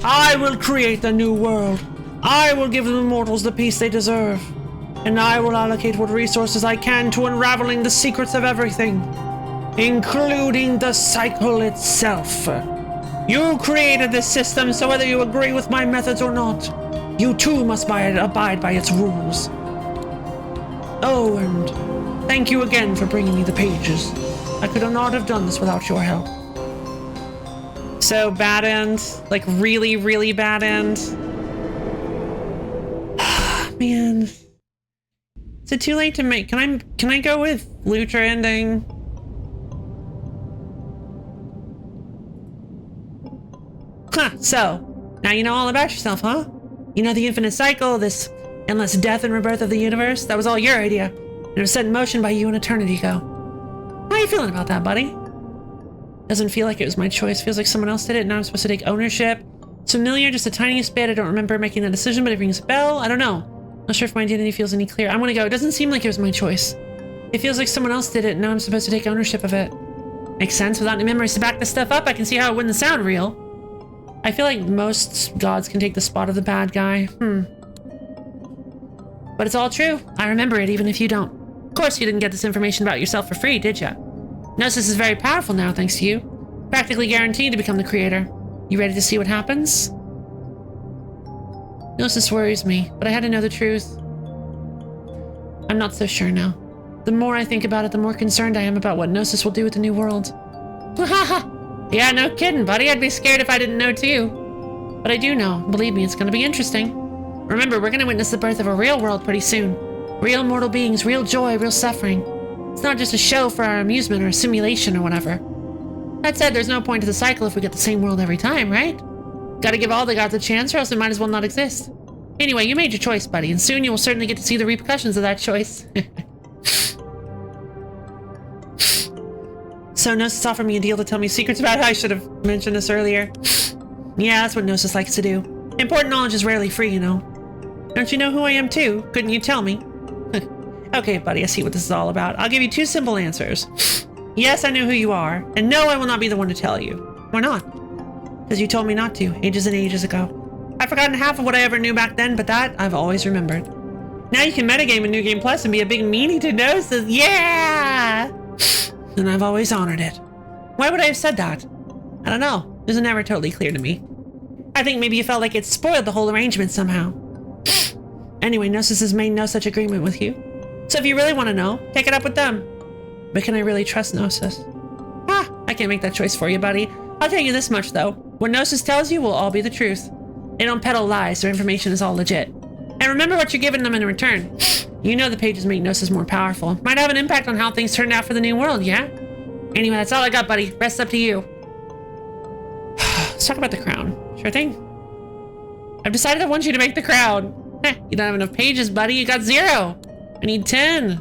I will create a new world. I will give the mortals the peace they deserve. And I will allocate what resources I can to unraveling the secrets of everything, including the cycle itself. You created this system, so whether you agree with my methods or not, you too must abide by its rules. Oh, and thank you again for bringing me the pages. I could not have done this without your help. So, bad end? Like, really, really bad end? Man. Is it too late to make... Can I go with Lutra ending? Huh, so, now you know all about yourself, huh? You know the infinite cycle, this endless death and rebirth of the universe? That was all your idea. And it was set in motion by you an eternity ago. How are you feeling about that, buddy? Doesn't feel like it was my choice. Feels like someone else did it, and now I'm supposed to take ownership. It's familiar, just the tiniest bit. I don't remember making that decision, but it rings a bell. I don't know. Not sure if my identity feels any clearer. I'm gonna go. It doesn't seem like it was my choice. It feels like someone else did it, and now I'm supposed to take ownership of it. Makes sense. Without any memories to back this stuff up, I can see how it wouldn't sound real. I feel like most gods can take the spot of the bad guy. But it's all true. I remember it, even if you don't. Of course, you didn't get this information about yourself for free, did ya? Gnosis is very powerful now, thanks to you. Practically guaranteed to become the creator. You ready to see what happens? Gnosis worries me, but I had to know the truth. I'm not so sure now. The more I think about it, the more concerned I am about what Gnosis will do with the new world. Yeah, no kidding, buddy. I'd be scared if I didn't know too. But I do know. Believe me, it's gonna be interesting. Remember, we're gonna witness the birth of a real world pretty soon. Real mortal beings, real joy, real suffering. It's not just a show for our amusement or a simulation or whatever. That said, there's no point to the cycle if we get the same world every time, right? Gotta give all the gods a chance or else it might as well not exist. Anyway, you made your choice, buddy, and soon you will certainly get to see the repercussions of that choice. So Gnosis offered me a deal to tell me secrets about how I should have mentioned this earlier. Yeah, that's what Gnosis likes to do. Important knowledge is rarely free, you know. Don't you know who I am too? Couldn't you tell me? Okay, buddy, I see what this is all about. I'll give you two simple answers. Yes, I know who you are, and no, I will not be the one to tell you. Why not? Because you told me not to, ages and ages ago. I've forgotten half of what I ever knew back then, but that I've always remembered. Now you can metagame in New Game Plus and be a big meanie to Gnosis. Yeah! And I've always honored it. Why would I have said that? I don't know. It was never totally clear to me. I think maybe you felt like it spoiled the whole arrangement somehow. Anyway, Gnosis has made no such agreement with you. So if you really want to know, take it up with them. But can I really trust Gnosis? I can't make that choice for you, buddy. I'll tell you this much, though. What Gnosis tells you will all be the truth. They don't peddle lies, their information is all legit. And remember what you're giving them in return. You know the pages make Gnosis more powerful. Might have an impact on how things turned out for the new world, yeah? Anyway, that's all I got, buddy. Rest up to you. Let's talk about the crown. Sure thing. I've decided I want you to make the crown. You don't have enough pages, buddy. You got 0. I need 10.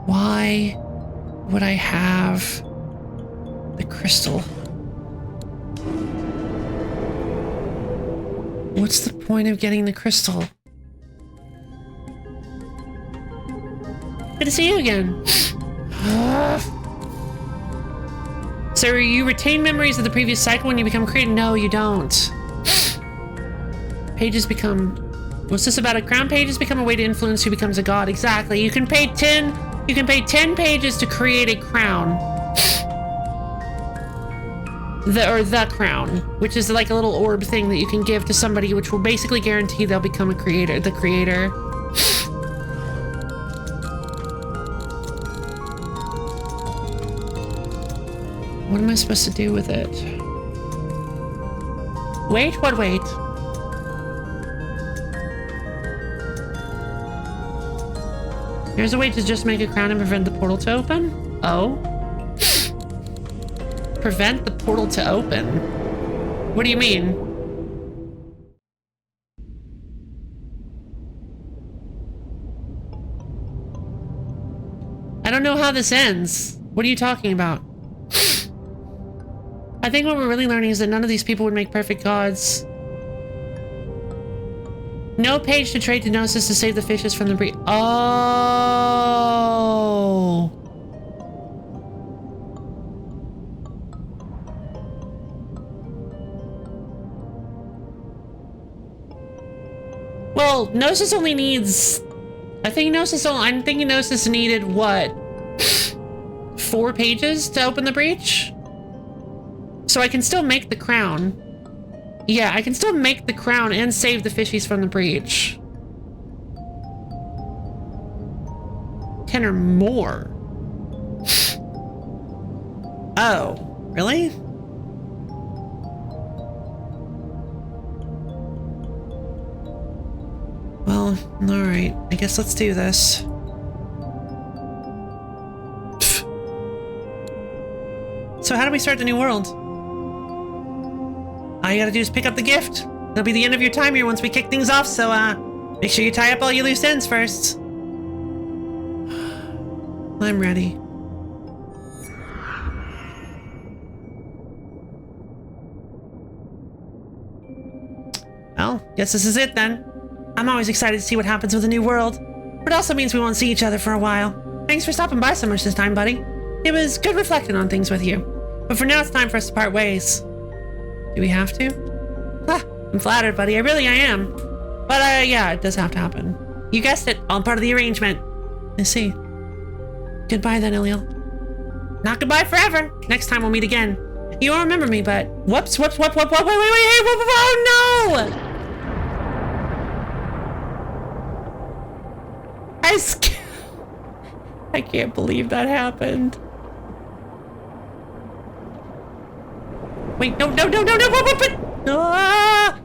Why would I have the crystal? What's the point of getting the crystal? Good to see you again. So you retain memories of the previous cycle when you become created? No, you don't. Pages become... What's this about? A crown pages become a way to influence who becomes a god. Exactly. You can pay 10 pages to create a crown. The crown, which is like a little orb thing that you can give to somebody, which will basically guarantee they'll become a creator, the creator. What am I supposed to do with it? Wait, what wait? Here's a way to just make a crown and prevent the portal to open? Oh. Prevent the portal to open? What do you mean? I don't know how this ends. What are you talking about? I think what we're really learning is that none of these people would make perfect gods. No page to trade to Gnosis to save the fishes from the breach. Oh. Well, Gnosis only needs... I'm thinking Gnosis needed, what? 4 pages to open the breach? So I can still make the crown. Yeah, I can still make the crown and save the fishies from the breach. 10 or more. Oh, really? Well, alright. I guess let's do this. So how do we start the new world? All you gotta do is pick up the gift. It'll be the end of your time here once we kick things off, so make sure you tie up all your loose ends first. I'm ready. Well, guess this is it then. I'm always excited to see what happens with the new world. But it also means we won't see each other for a while. Thanks for stopping by so much this time, buddy. It was good reflecting on things with you. But for now, it's time for us to part ways. Do we have to? I'm flattered, buddy. I am. But, yeah, it does have to happen. You guessed it. All part of the arrangement. I see. Goodbye then, Iliel. Not goodbye forever. Next time we'll meet again. You won't remember me, but... Whoops, wait, hey, oh, no! I can't believe that happened. Wait, no, ah!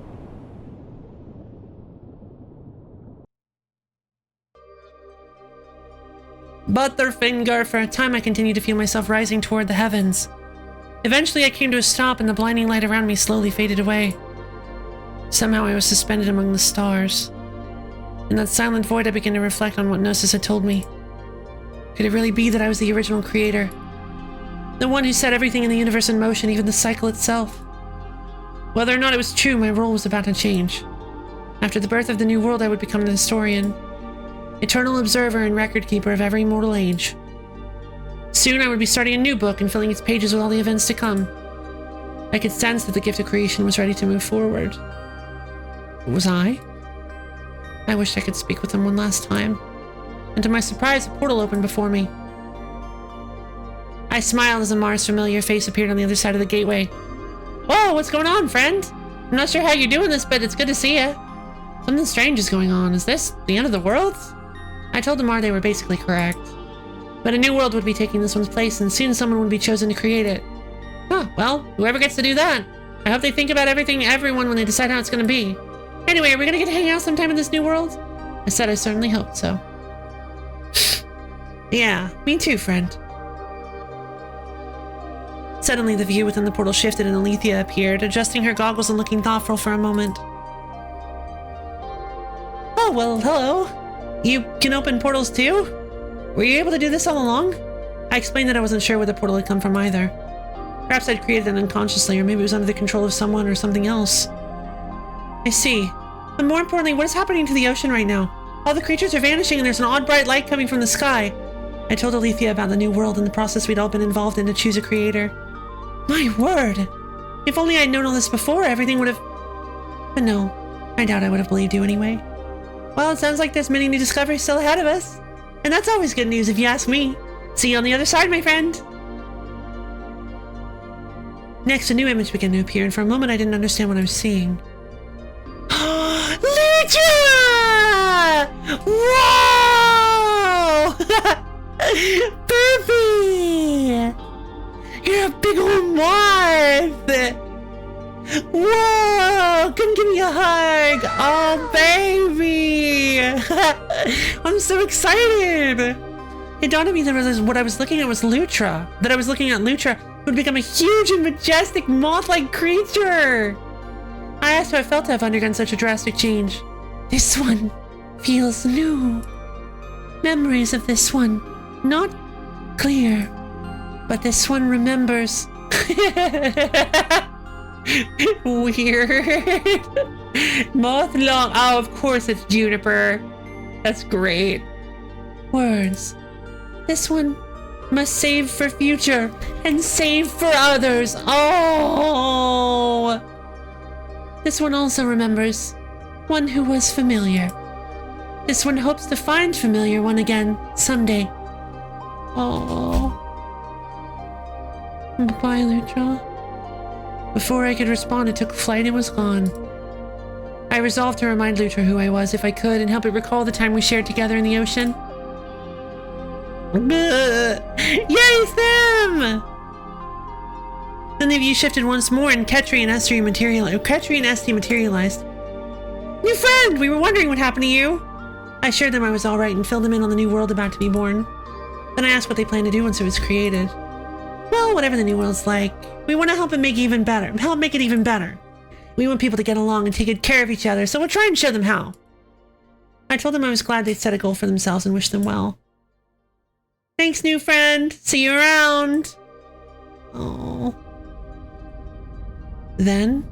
Butterfinger, for a time I continued to feel myself rising toward the heavens. Eventually I came to a stop and the blinding light around me slowly faded away. Somehow I was suspended among the stars. In that silent void I began to reflect on what Gnosis had told me. Could it really be that I was the original creator? The one who set everything in the universe in motion, even the cycle itself. Whether or not it was true, my role was about to change. After the birth of the new world, I would become the historian. Eternal observer and record keeper of every mortal age. Soon I would be starting a new book and filling its pages with all the events to come. I could sense that the gift of creation was ready to move forward. Was I? I wished I could speak with him one last time. And to my surprise, a portal opened before me. I smiled as Amar's familiar face appeared on the other side of the gateway. Whoa, what's going on, friend? I'm not sure how you're doing this, but it's good to see you. Something strange is going on. Is this the end of the world? I told Amar they were basically correct. But a new world would be taking this one's place, and soon someone would be chosen to create it. Huh, well, whoever gets to do that. I hope they think about everyone when they decide how it's going to be. Anyway, are we going to get to hang out sometime in this new world? I said I certainly hoped so. Yeah, me too, friend. Suddenly, the view within the portal shifted and Alethea appeared, adjusting her goggles and looking thoughtful for a moment. Oh, well, hello. You can open portals too? Were you able to do this all along? I explained that I wasn't sure where the portal had come from either. Perhaps I'd created it unconsciously, or maybe it was under the control of someone or something else. I see. But more importantly, what is happening to the ocean right now? All the creatures are vanishing and there's an odd bright light coming from the sky. I told Alethea about the new world and the process we'd all been involved in to choose a creator. My word! If only I'd known all this before, everything would have... But no, I doubt I would have believed you anyway. Well, it sounds like there's many new discoveries still ahead of us. And that's always good news if you ask me. See you on the other side, my friend. Next, a new image began to appear, and for a moment I didn't understand what I was seeing. Lucha! Whoa! Burpee! You're a big old moth! Whoa! Come give me a hug! Oh, baby! I'm so excited! It dawned on me that what I was looking at was Lutra. That I was looking at Lutra would become a huge and majestic moth-like creature! I asked how it felt to have undergone such a drastic change. This one feels new. Memories of this one, not clear, but this one remembers. Weird. Moth long. Oh, of course it's Juniper. That's great. Words. This one must save for future and save for others. Oh. This one also remembers one who was familiar. This one hopes to find familiar one again someday. Oh. Goodbye, Lutra. Before I could respond, it took flight and was gone. I resolved to remind Lutra who I was if I could and help it recall the time we shared together in the ocean. Yay, Sam! Then the view shifted once more, and Ketri and Esty materialized. New friend! We were wondering what happened to you. I assured them I was alright and filled them in on the new world about to be born. Then I asked what they planned to do once it was created. Well, whatever the new world's like, we want to help it make it even better. We want people to get along and take good care of each other, so we'll try and show them how. I told them I was glad they'd set a goal for themselves and wished them well. Thanks, new friend. See you around. Oh. Then,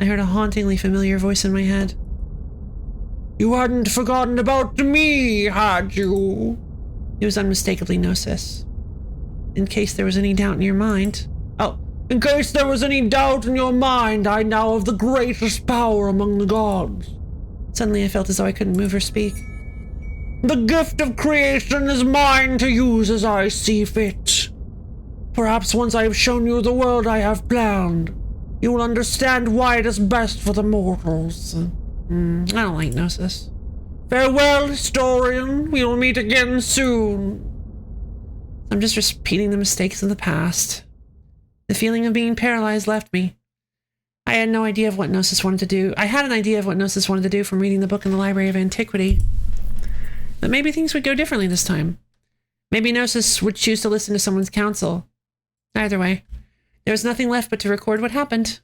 I heard a hauntingly familiar voice in my head. You hadn't forgotten about me, had you? It was unmistakably Gnosis. In case there was any doubt in your mind. Oh, in case there was any doubt in your mind, I now have the greatest power among the gods. Suddenly I felt as though I couldn't move or speak. The gift of creation is mine to use as I see fit. Perhaps once I have shown you the world I have planned, you will understand why it is best for the mortals. I don't like Gnosis. Farewell, historian. We will meet again soon. I'm just repeating the mistakes of the past. The feeling of being paralyzed left me. I had no idea of what Gnosis wanted to do. I had an idea of what Gnosis wanted to do from reading the book in the Library of Antiquity. But maybe things would go differently this time. Maybe Gnosis would choose to listen to someone's counsel. Either way, there was nothing left but to record what happened.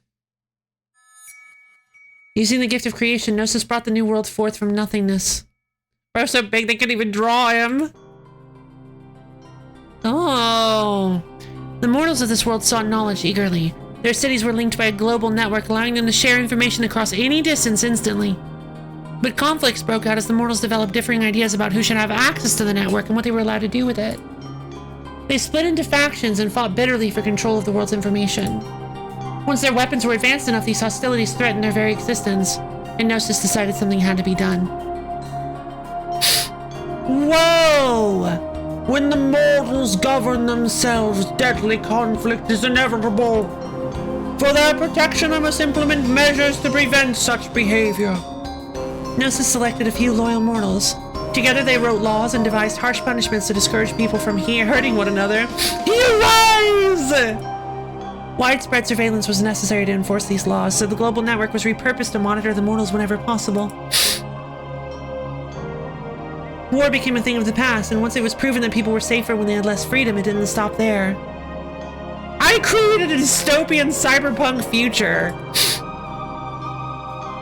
Using the gift of creation, Gnosis brought the new world forth from nothingness. Bro, so big they couldn't even draw him. Oh. The mortals of this world sought knowledge eagerly. Their cities were linked by a global network, allowing them to share information across any distance instantly. But conflicts broke out as the mortals developed differing ideas about who should have access to the network and what they were allowed to do with it. They split into factions and fought bitterly for control of the world's information. Once their weapons were advanced enough, these hostilities threatened their very existence, and Gnosis decided something had to be done. Whoa! When the mortals govern themselves, deadly conflict is inevitable. For their protection, I must implement measures to prevent such behavior. Gnosis selected a few loyal mortals. Together they wrote laws and devised harsh punishments to discourage people from hurting one another. Rise! Widespread surveillance was necessary to enforce these laws, so the global network was repurposed to monitor the mortals whenever possible. War became a thing of the past, and once it was proven that people were safer when they had less freedom, it didn't stop there. I created a dystopian cyberpunk future!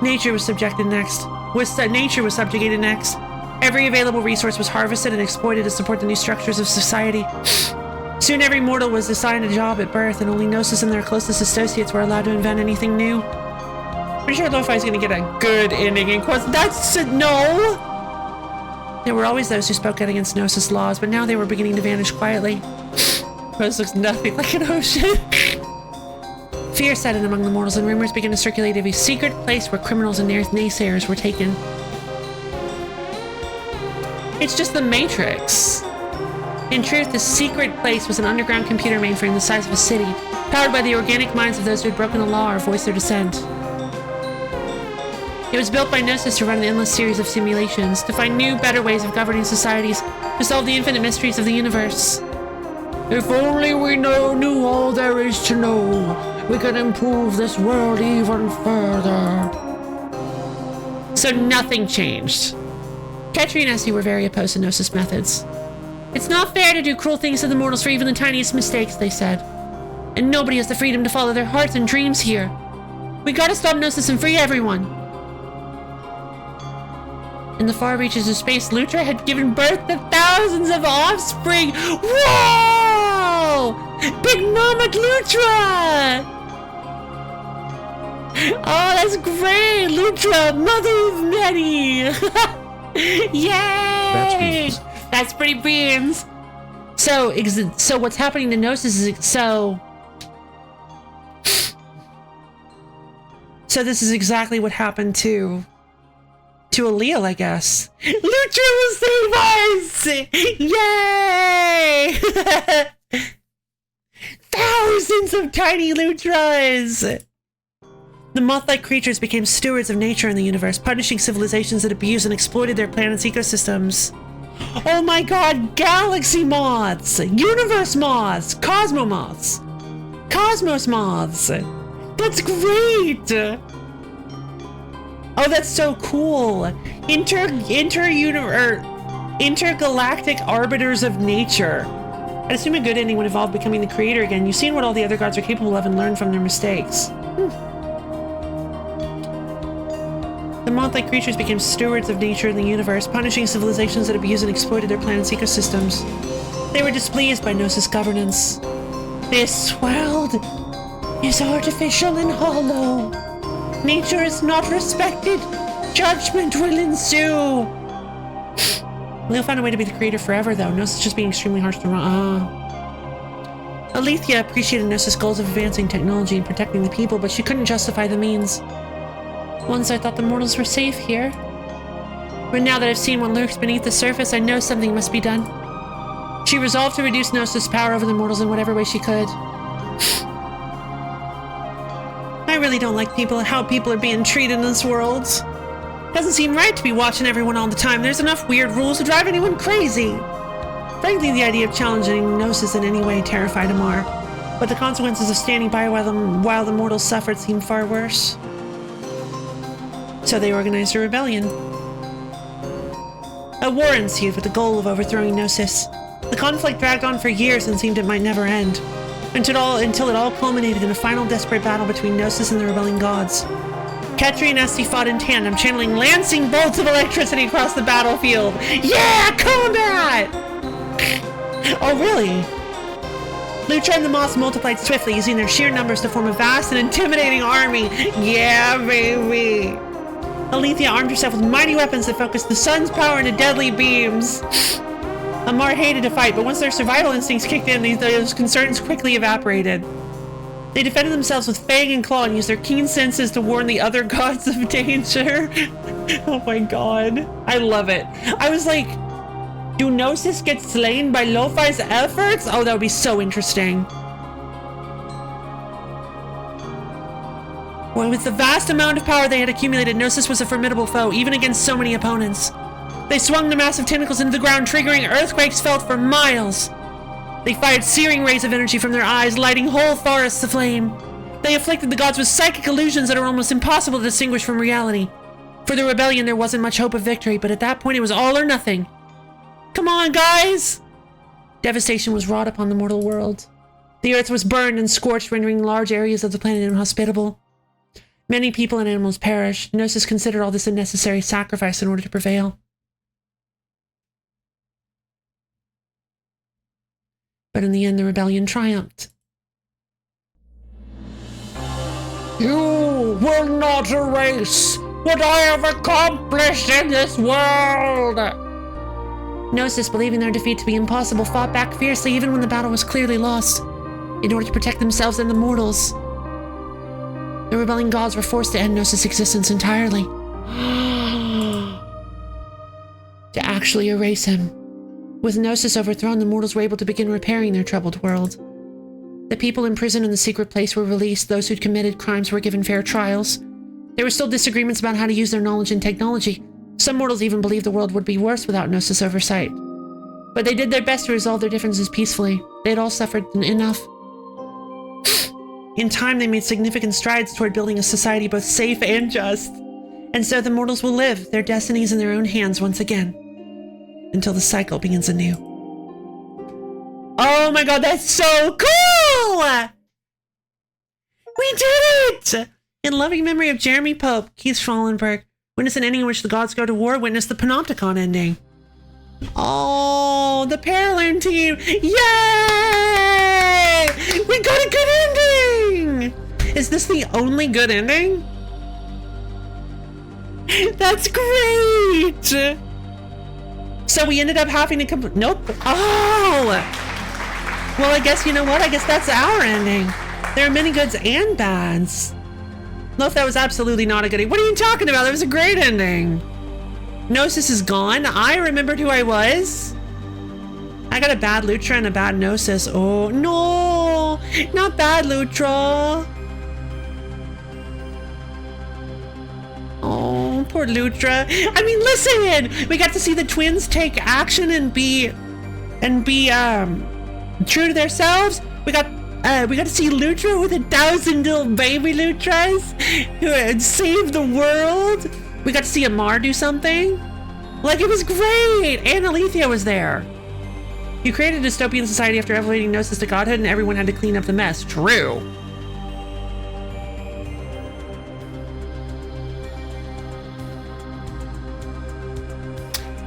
Nature was subjugated next. Every available resource was harvested and exploited to support the new structures of society. Soon every mortal was assigned a job at birth, and only Gnosis and their closest associates were allowed to invent anything new. For Pretty sure Lo-Fi's gonna get a good ending. In course, that's no! There were always those who spoke out against Gnosis laws, but now they were beginning to vanish quietly. This looks nothing like an ocean. Fear set in among the mortals, and rumors began to circulate of a secret place where criminals and naysayers were taken. It's just the Matrix. In truth, this secret place was an underground computer mainframe the size of a city, powered by the organic minds of those who had broken the law or voiced their dissent. It was built by Gnosis to run an endless series of simulations, to find new, better ways of governing societies, to solve the infinite mysteries of the universe. If only we knew all there is to know, we could improve this world even further. So nothing changed. Ketri and Essie were very opposed to Gnosis methods. It's not fair to do cruel things to the mortals for even the tiniest mistakes, they said. And nobody has the freedom to follow their hearts and dreams here. We gotta stop Gnosis and free everyone. In the far reaches of space, Lutra had given birth to thousands of offspring. Whoa! Big Mama Lutra! Oh, that's great! Lutra, mother of many! Yay! That's pretty beans. So what's happening to Gnosis is so this is exactly what happened to Allele, I guess. Lutra will save us! Yay! Thousands of tiny Lutras! The moth-like creatures became stewards of nature in the universe, punishing civilizations that abused and exploited their planet's ecosystems. Oh my god, galaxy moths! Universe moths! Cosmo moths! Cosmos moths! That's great! Oh, that's so cool! Intergalactic arbiters of nature. I'd assume a good ending would involve becoming the creator again. You've seen what all the other gods are capable of and learned from their mistakes. The moth-like creatures became stewards of nature in the universe, punishing civilizations that abused and exploited their planet's ecosystems. They were displeased by Gnosis governance. This world is artificial and hollow. Nature is not respected. Judgment will ensue. They'll find a way to be the creator forever, though. Gnosis is just being extremely harsh to run. Alethea appreciated Gnosis' goals of advancing technology and protecting the people, but she couldn't justify the means. Once I thought the mortals were safe here. But now that I've seen what lurks beneath the surface, I know something must be done. She resolved to reduce Gnosis' power over the mortals in whatever way she could. I really don't like how people are being treated in this world. Doesn't seem right to be watching everyone all the time. There's enough weird rules to drive anyone crazy. Frankly, the idea of challenging Gnosis in any way terrified Amar. But the consequences of standing by while the mortals suffered seemed far worse. So they organized a rebellion. A war ensued with the goal of overthrowing Gnosis. The conflict dragged on for years and seemed it might never end, until it all culminated in a final desperate battle between Gnosis and the rebelling gods. Ketri and Essie fought in tandem, channeling lancing bolts of electricity across the battlefield. Yeah, combat! Oh, really? Lutra and the moths multiplied swiftly, using their sheer numbers to form a vast and intimidating army. Yeah, baby! Alethea armed herself with mighty weapons that focused the sun's power into deadly beams. Amar hated to fight, but once their survival instincts kicked in, those concerns quickly evaporated. They defended themselves with fang and claw and used their keen senses to warn the other gods of danger. Oh my god. I love it. I was like, do Gnosis get slain by Lo-Fi's efforts? Oh, that would be so interesting. Well, with the vast amount of power they had accumulated, Gnosis was a formidable foe, even against so many opponents. They swung the massive tentacles into the ground, triggering earthquakes felt for miles. They fired searing rays of energy from their eyes, lighting whole forests aflame. They afflicted the gods with psychic illusions that are almost impossible to distinguish from reality. For the rebellion, there wasn't much hope of victory, but at that point it was all or nothing. Come on, guys! Devastation was wrought upon the mortal world. The earth was burned and scorched, rendering large areas of the planet inhospitable. Many people and animals perished. Gnosis considered all this a necessary sacrifice in order to prevail. But in the end, the rebellion triumphed. You will not erase what I have accomplished in this world! Gnosis, believing their defeat to be impossible, fought back fiercely even when the battle was clearly lost, in order to protect themselves and the mortals. The rebelling gods were forced to end Gnosis' existence entirely. To actually erase him. With Gnosis overthrown, the mortals were able to begin repairing their troubled world. The people imprisoned in the secret place were released. Those who'd committed crimes were given fair trials. There were still disagreements about how to use their knowledge and technology. Some mortals even believed the world would be worse without Gnosis oversight. But they did their best to resolve their differences peacefully. They had all suffered enough. In time, they made significant strides toward building a society both safe and just. And so the mortals will live their destinies in their own hands once again. Until the cycle begins anew. Oh my god, that's so cool! We did it! In loving memory of Jeremy Pope, Keith Schallenberg, witness an ending in which the gods go to war, witness the Panopticon ending. Oh, the Paralern team! Yay! We got a good ending! Is this the only good ending? That's great! So we ended up having to nope. Oh! Well, I guess, you know what? I guess that's our ending. There are many goods and bads. No, if that was absolutely not a good ending. What are you talking about? That was a great ending. Gnosis is gone. I remembered who I was. I got a bad Lutra and a bad Gnosis. Oh, no! Not bad Lutra. Oh, poor Lutra. I mean, listen! We got to see the twins take action and be true to themselves. We got to see Lutra with 1,000 little baby Lutras who had saved the world. We got to see Amar do something. Like, it was great! And Alethea was there. You created a dystopian society after elevating Gnosis to Godhood, and everyone had to clean up the mess. True.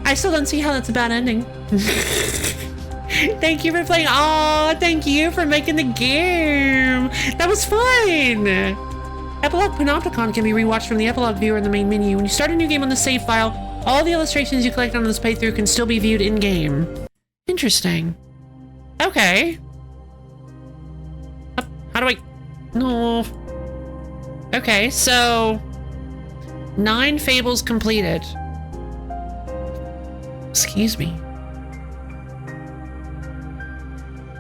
I still don't see how that's a bad ending. Thank you for playing. Oh, thank you for making the game. That was fun. Epilogue Panopticon can be rewatched from the Epilogue viewer in the main menu. When you start a new game on the save file, all the illustrations you collect on this playthrough can still be viewed in-game. Interesting. Okay. How do I... No. Okay, so... 9 fables completed. Excuse me.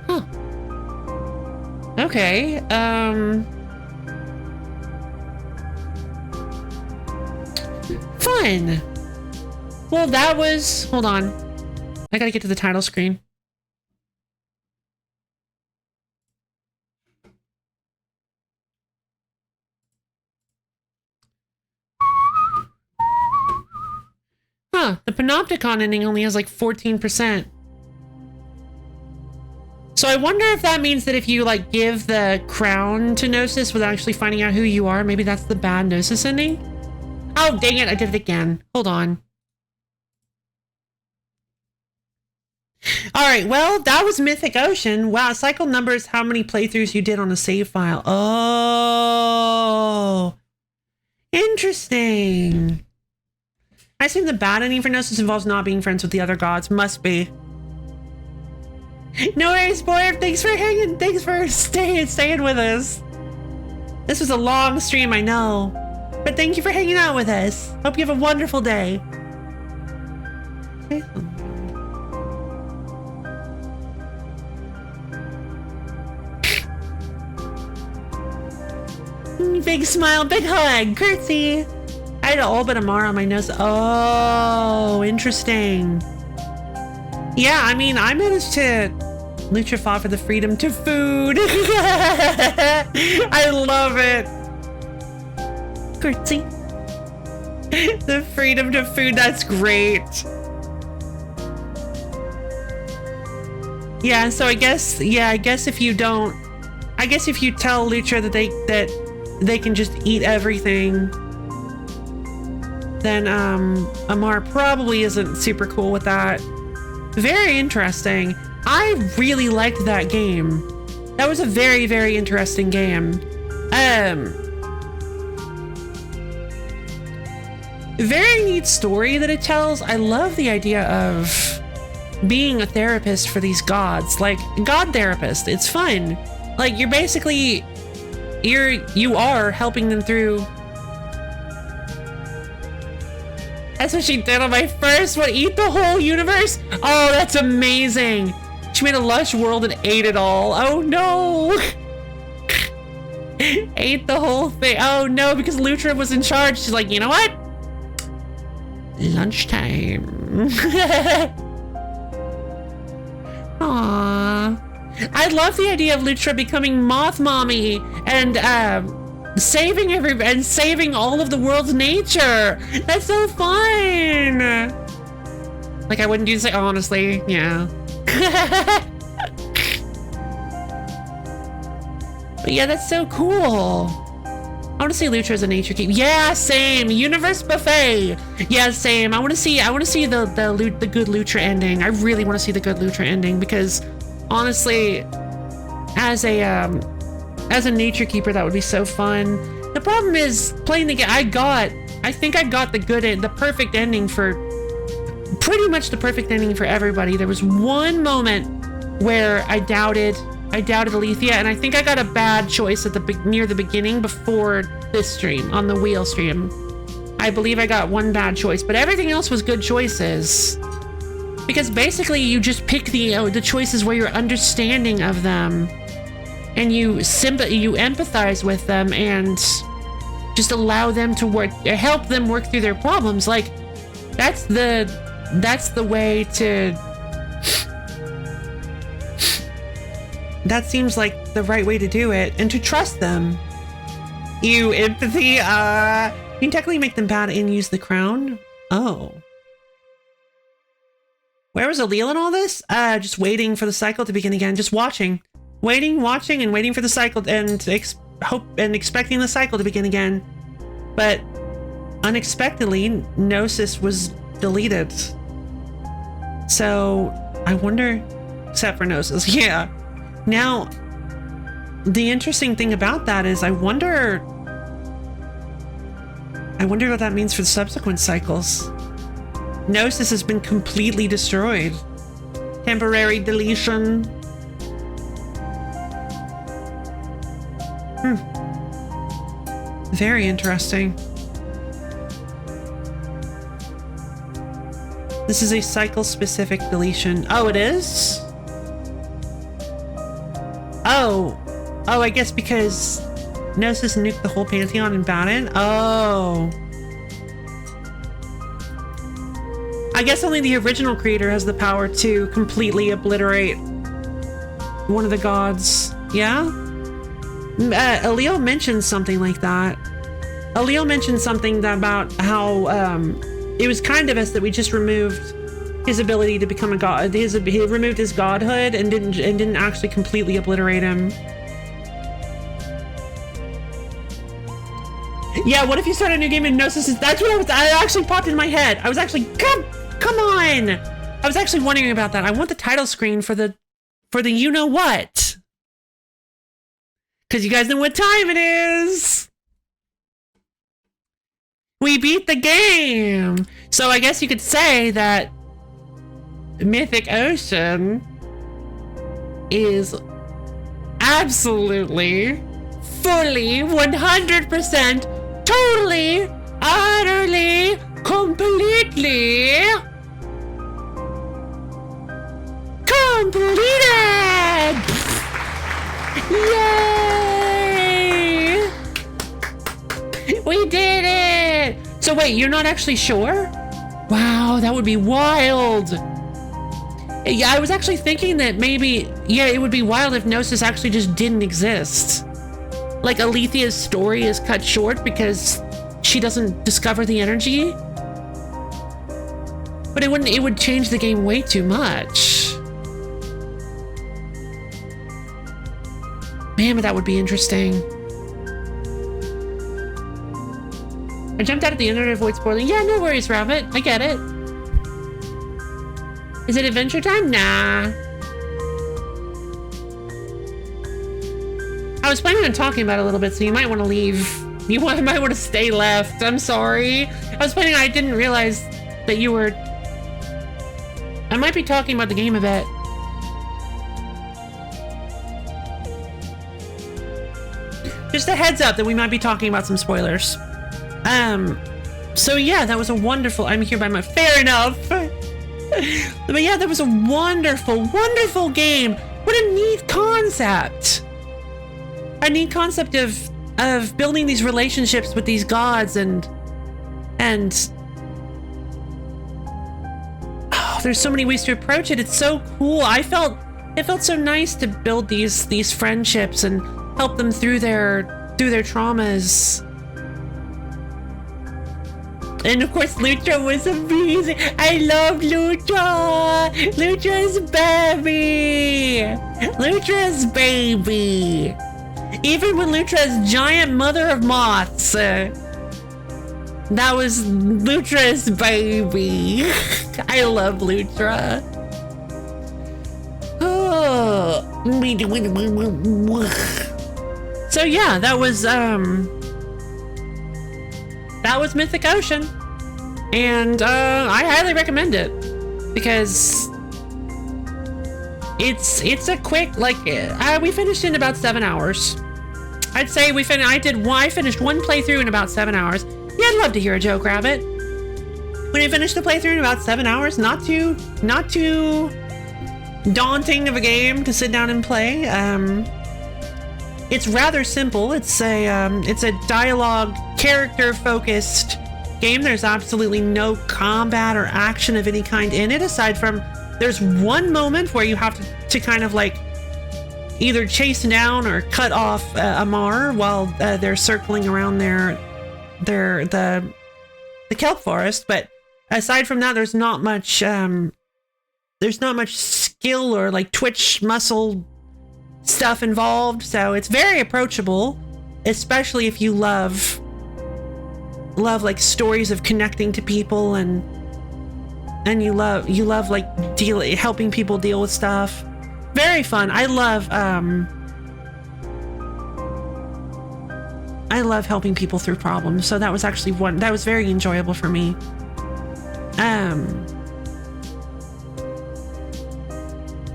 Huh. Okay, fun! Well, that was... Hold on. I gotta get to the title screen. Huh, the Panopticon ending only has like 14%. So I wonder if that means that if you like give the crown to Gnosis without actually finding out who you are, maybe that's the bad Gnosis ending? Oh, dang it, I did it again. Hold on. Alright, well, that was Mythic Ocean. Wow, cycle numbers how many playthroughs you did on a save file. Oh, interesting. I assume the bad ending for Gnosis involves not being friends with the other gods. Must be. No worries, boy. Thanks for hanging. Thanks for staying with us. This was a long stream, I know. But thank you for hanging out with us. Hope you have a wonderful day. Okay. Big smile, big hug, curtsy. I had all but Amara on my nose. Oh, interesting. Yeah, I mean, I managed to Lucha fought for the freedom to food. I love it. Curtsy. The freedom to food, that's great. Yeah, so I guess if you don't, I guess if you tell Lucha that they can just eat everything, then Amar probably isn't super cool with that. Very interesting. I really liked that game. That was a very, very interesting game. Very neat story that it tells. I love the idea of being a therapist for these gods, like god therapist. It's fun. Like you are helping them through. That's what she did on my first one. Eat the whole universe. Oh, that's amazing. She made a lush world and ate it all. Oh no. Ate the whole thing. Oh no, because Lutra was in charge. She's like, you know what? Lunchtime. Aww. I love the idea of Lutra becoming Moth Mommy and saving all of the world's nature. That's so fun. Like I wouldn't do this honestly. Yeah. But yeah, that's so cool. I want to see Lutra as a nature keep. Yeah, same. Universe buffet. Yeah, same. I want to see the good Lutra ending. I really want to see the good Lutra ending because honestly, as a nature keeper, that would be so fun. The problem is playing the game. I think I got the perfect ending for pretty much the perfect ending for everybody. There was one moment where I doubted Alethea, and I think I got a bad choice near the beginning before this stream, on the wheel stream. I believe I got one bad choice, but everything else was good choices. Because basically you just pick the choices where you're understanding of them, and you empathize with them and just allow them to help them work through their problems. Like that's the way to. That seems like the right way to do it, and to trust them. Empathy. You can technically make them bad and use the crown. Oh. Where was Aleel in all this? Just waiting for the cycle to begin again. Just watching. Watching, and waiting for the cycle and expecting the cycle to begin again. But unexpectedly, Gnosis was deleted. So I wonder, except for Gnosis, yeah. Now, the interesting thing about that is I wonder what that means for the subsequent cycles. Gnosis has been completely destroyed. Temporary deletion. Very interesting. This is a cycle-specific deletion. Oh, it is? Oh, I guess because Gnosis nuked the whole Pantheon and Baden? Oh. I guess only the original creator has the power to completely obliterate one of the gods. Yeah? Aleel mentioned something like that. Aleel mentioned something about how it was kind of us that we just removed his ability to become a god. He removed his godhood and didn't actually completely obliterate him. Yeah, what if you start a new game in Gnosis? That's what I actually popped in my head. I was actually come on. I was actually wondering about that. I want the title screen for the you know what. Because you guys know what time it is. We beat the game. So I guess you could say that Mythic Ocean is absolutely, fully, 100%, totally, utterly, completely completed! Yay! We did it! So wait, you're not actually sure? Wow, that would be wild. Yeah, I was actually thinking that maybe, yeah, it would be wild if Gnosis actually just didn't exist. Like Alethea's story is cut short because she doesn't discover the energy. But it would change the game way too much. Man, but that would be interesting. I jumped out at the end to avoid spoiling. Yeah, no worries, Rabbit. I get it. Is it adventure time? Nah. I was planning on talking about it a little bit, so you might want to leave You might want to stay left. I'm sorry. I was planning. I didn't realize that you were... I might be talking about the game a bit. Just a heads up that we might be talking about some spoilers. So yeah, that was a wonderful... I'm here by my... Fair enough. But yeah, that was a wonderful, wonderful game. What a neat concept. A neat concept of building these relationships with these gods and oh, there's so many ways to approach it. It's so cool. It felt so nice to build these friendships and help them through their traumas. And of course, Lutra was amazing. I love Lutra. Lutra's baby. Lutra's baby. Even when Lutra's giant mother of moths, that was Lutra's baby. I love Lutra. Oh. So yeah, that was Mythic Ocean, and I highly recommend it because it's a quick, like, we finished in about 7 hours. I'd say I finished one playthrough in about 7 hours. Yeah, I'd love to hear a joke, Rabbit. When I finished the playthrough in about 7 hours, not too daunting of a game to sit down and play. It's rather simple. It's a dialogue, character-focused game. There's absolutely no combat or action of any kind in it, aside from there's one moment where you have to kind of like either chase down or cut off Amar while they're circling around the kelp forest. But aside from that, there's not much skill or like twitch muscle stuff involved, so it's very approachable, especially if you love like stories of connecting to people and you love like helping people deal with stuff. Very fun. I love helping people through problems, so that was actually that was very enjoyable for me.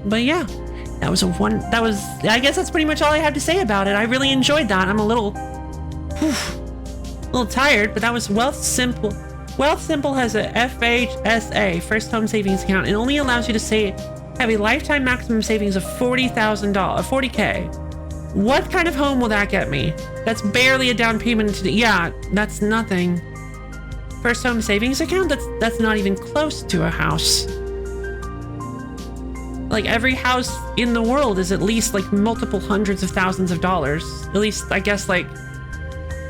But yeah, I guess that's pretty much all I had to say about it. I really enjoyed that. I'm a little tired, but that was Wealth Simple. Wealth Simple has a FHSA, First Home Savings Account. It only allows you to have a lifetime maximum savings of $40,000, $40K. What kind of home will that get me? That's barely a down payment. Yeah, that's nothing. First Home Savings Account? That's not even close to a house. Like, every house in the world is at least like multiple hundreds of thousands of dollars. At least, I guess, like,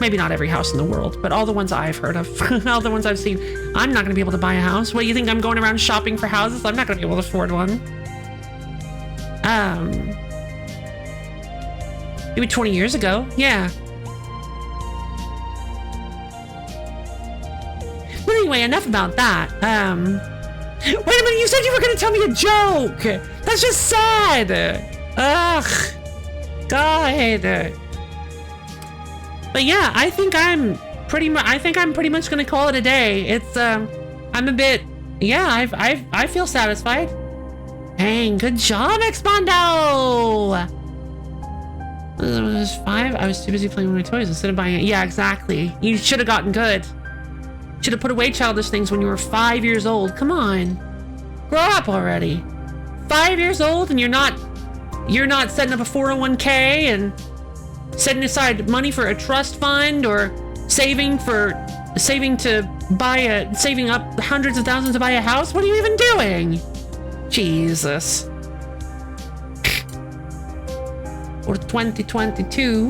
maybe not every house in the world, but all the ones I've heard of, all the ones I've seen. I'm not going to be able to buy a house. What, do you think I'm going around shopping for houses? I'm not going to be able to afford one. Maybe 20 years ago. Yeah. But anyway, enough about that. Wait a minute, you said you were going to tell me a joke! That's just sad! Ugh! God! But yeah, I think I'm pretty much going to call it a day. It's, I'm a bit... Yeah, I feel satisfied. Dang, good job, Expondo! When I was 5, I was too busy playing with my toys instead of buying it. Yeah, exactly. You should have gotten good. Should have put away childish things when you were 5 years old. Come on. Grow up already. 5 years old and you're not setting up a 401k and setting aside money for a trust fund or saving up hundreds of thousands to buy a house. What are you even doing? Jesus. Or 2022.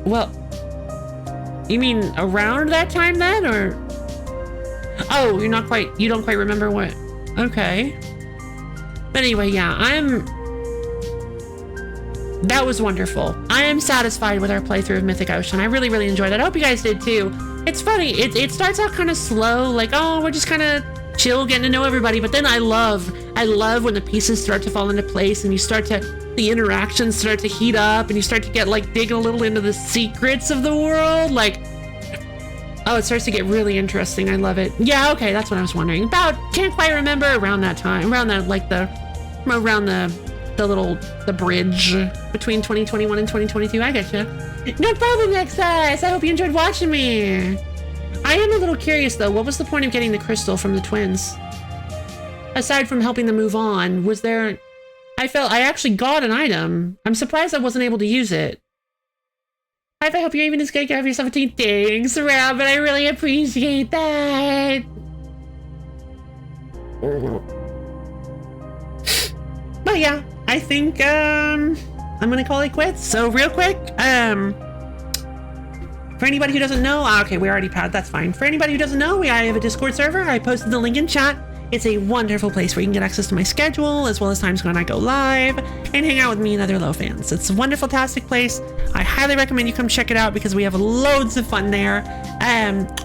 Well, you mean around that time then, or? Oh, you don't quite remember what? Okay. But anyway, yeah, that was wonderful. I am satisfied with our playthrough of Mythic Ocean. I really, really enjoyed that. I hope you guys did too. It's funny, it starts out kind of slow, like, oh, we're just kind of chill, getting to know everybody, but then I love I love when the pieces start to fall into place and the interactions start to heat up and you start to get like digging a little into the secrets of the world. Like, oh, it starts to get really interesting. I love it. Yeah, okay, that's what I was wondering about. Can't quite remember around that time, around the bridge between 2021 and 2022. I getcha. No problem, Nexus. I hope you enjoyed watching me. I am a little curious though. What was the point of getting the crystal from the twins? Aside from helping them move on, was there... I actually got an item. I'm surprised I wasn't able to use it. I hope you're even as good. Have yourself a tea. Thanks, Rob, but I really appreciate that. But yeah, I think I'm gonna call it quits. So real quick, for anybody who doesn't know, okay, we already had, that's fine. For anybody who doesn't know, I have a Discord server. I posted the link in chat. It's a wonderful place where you can get access to my schedule, as well as times when I go live, and hang out with me and other low fans. It's a wonderful, fantastic place. I highly recommend you come check it out because we have loads of fun there.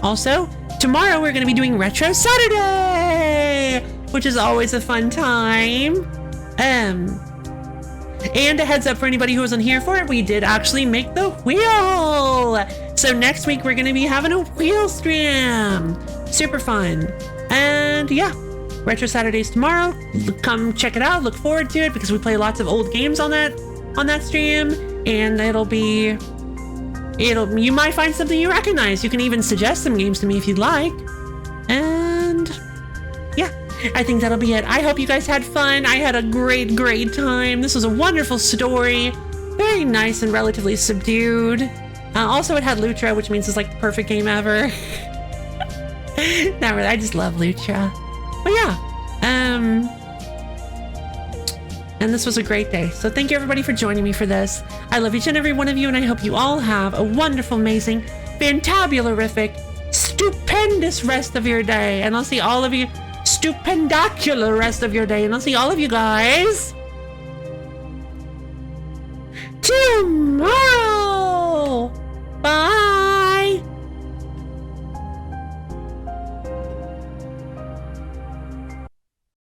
Also, tomorrow we're going to be doing Retro Saturday, which is always a fun time. And a heads up for anybody who wasn't here for it, we did actually make the wheel. So next week we're going to be having a wheel stream. Super fun. And yeah, Retro Saturdays tomorrow. Come check it out. Look forward to it because we play lots of old games on that stream, and you might find something you recognize. You can even suggest some games to me if you'd like. And yeah, I think that'll be it. I hope you guys had fun. I had a great time. This was a wonderful story. Very nice and relatively subdued. Also, it had Lutra, which means it's like the perfect game ever. Not really. I just love Lutra. But yeah, and this was a great day. So thank you everybody for joining me for this. I love each and every one of you, and I hope you all have a wonderful, amazing, fantabularific, stupendous rest of your day. And I'll see all of you, stupendacular rest of your day. And I'll see all of you guys tomorrow.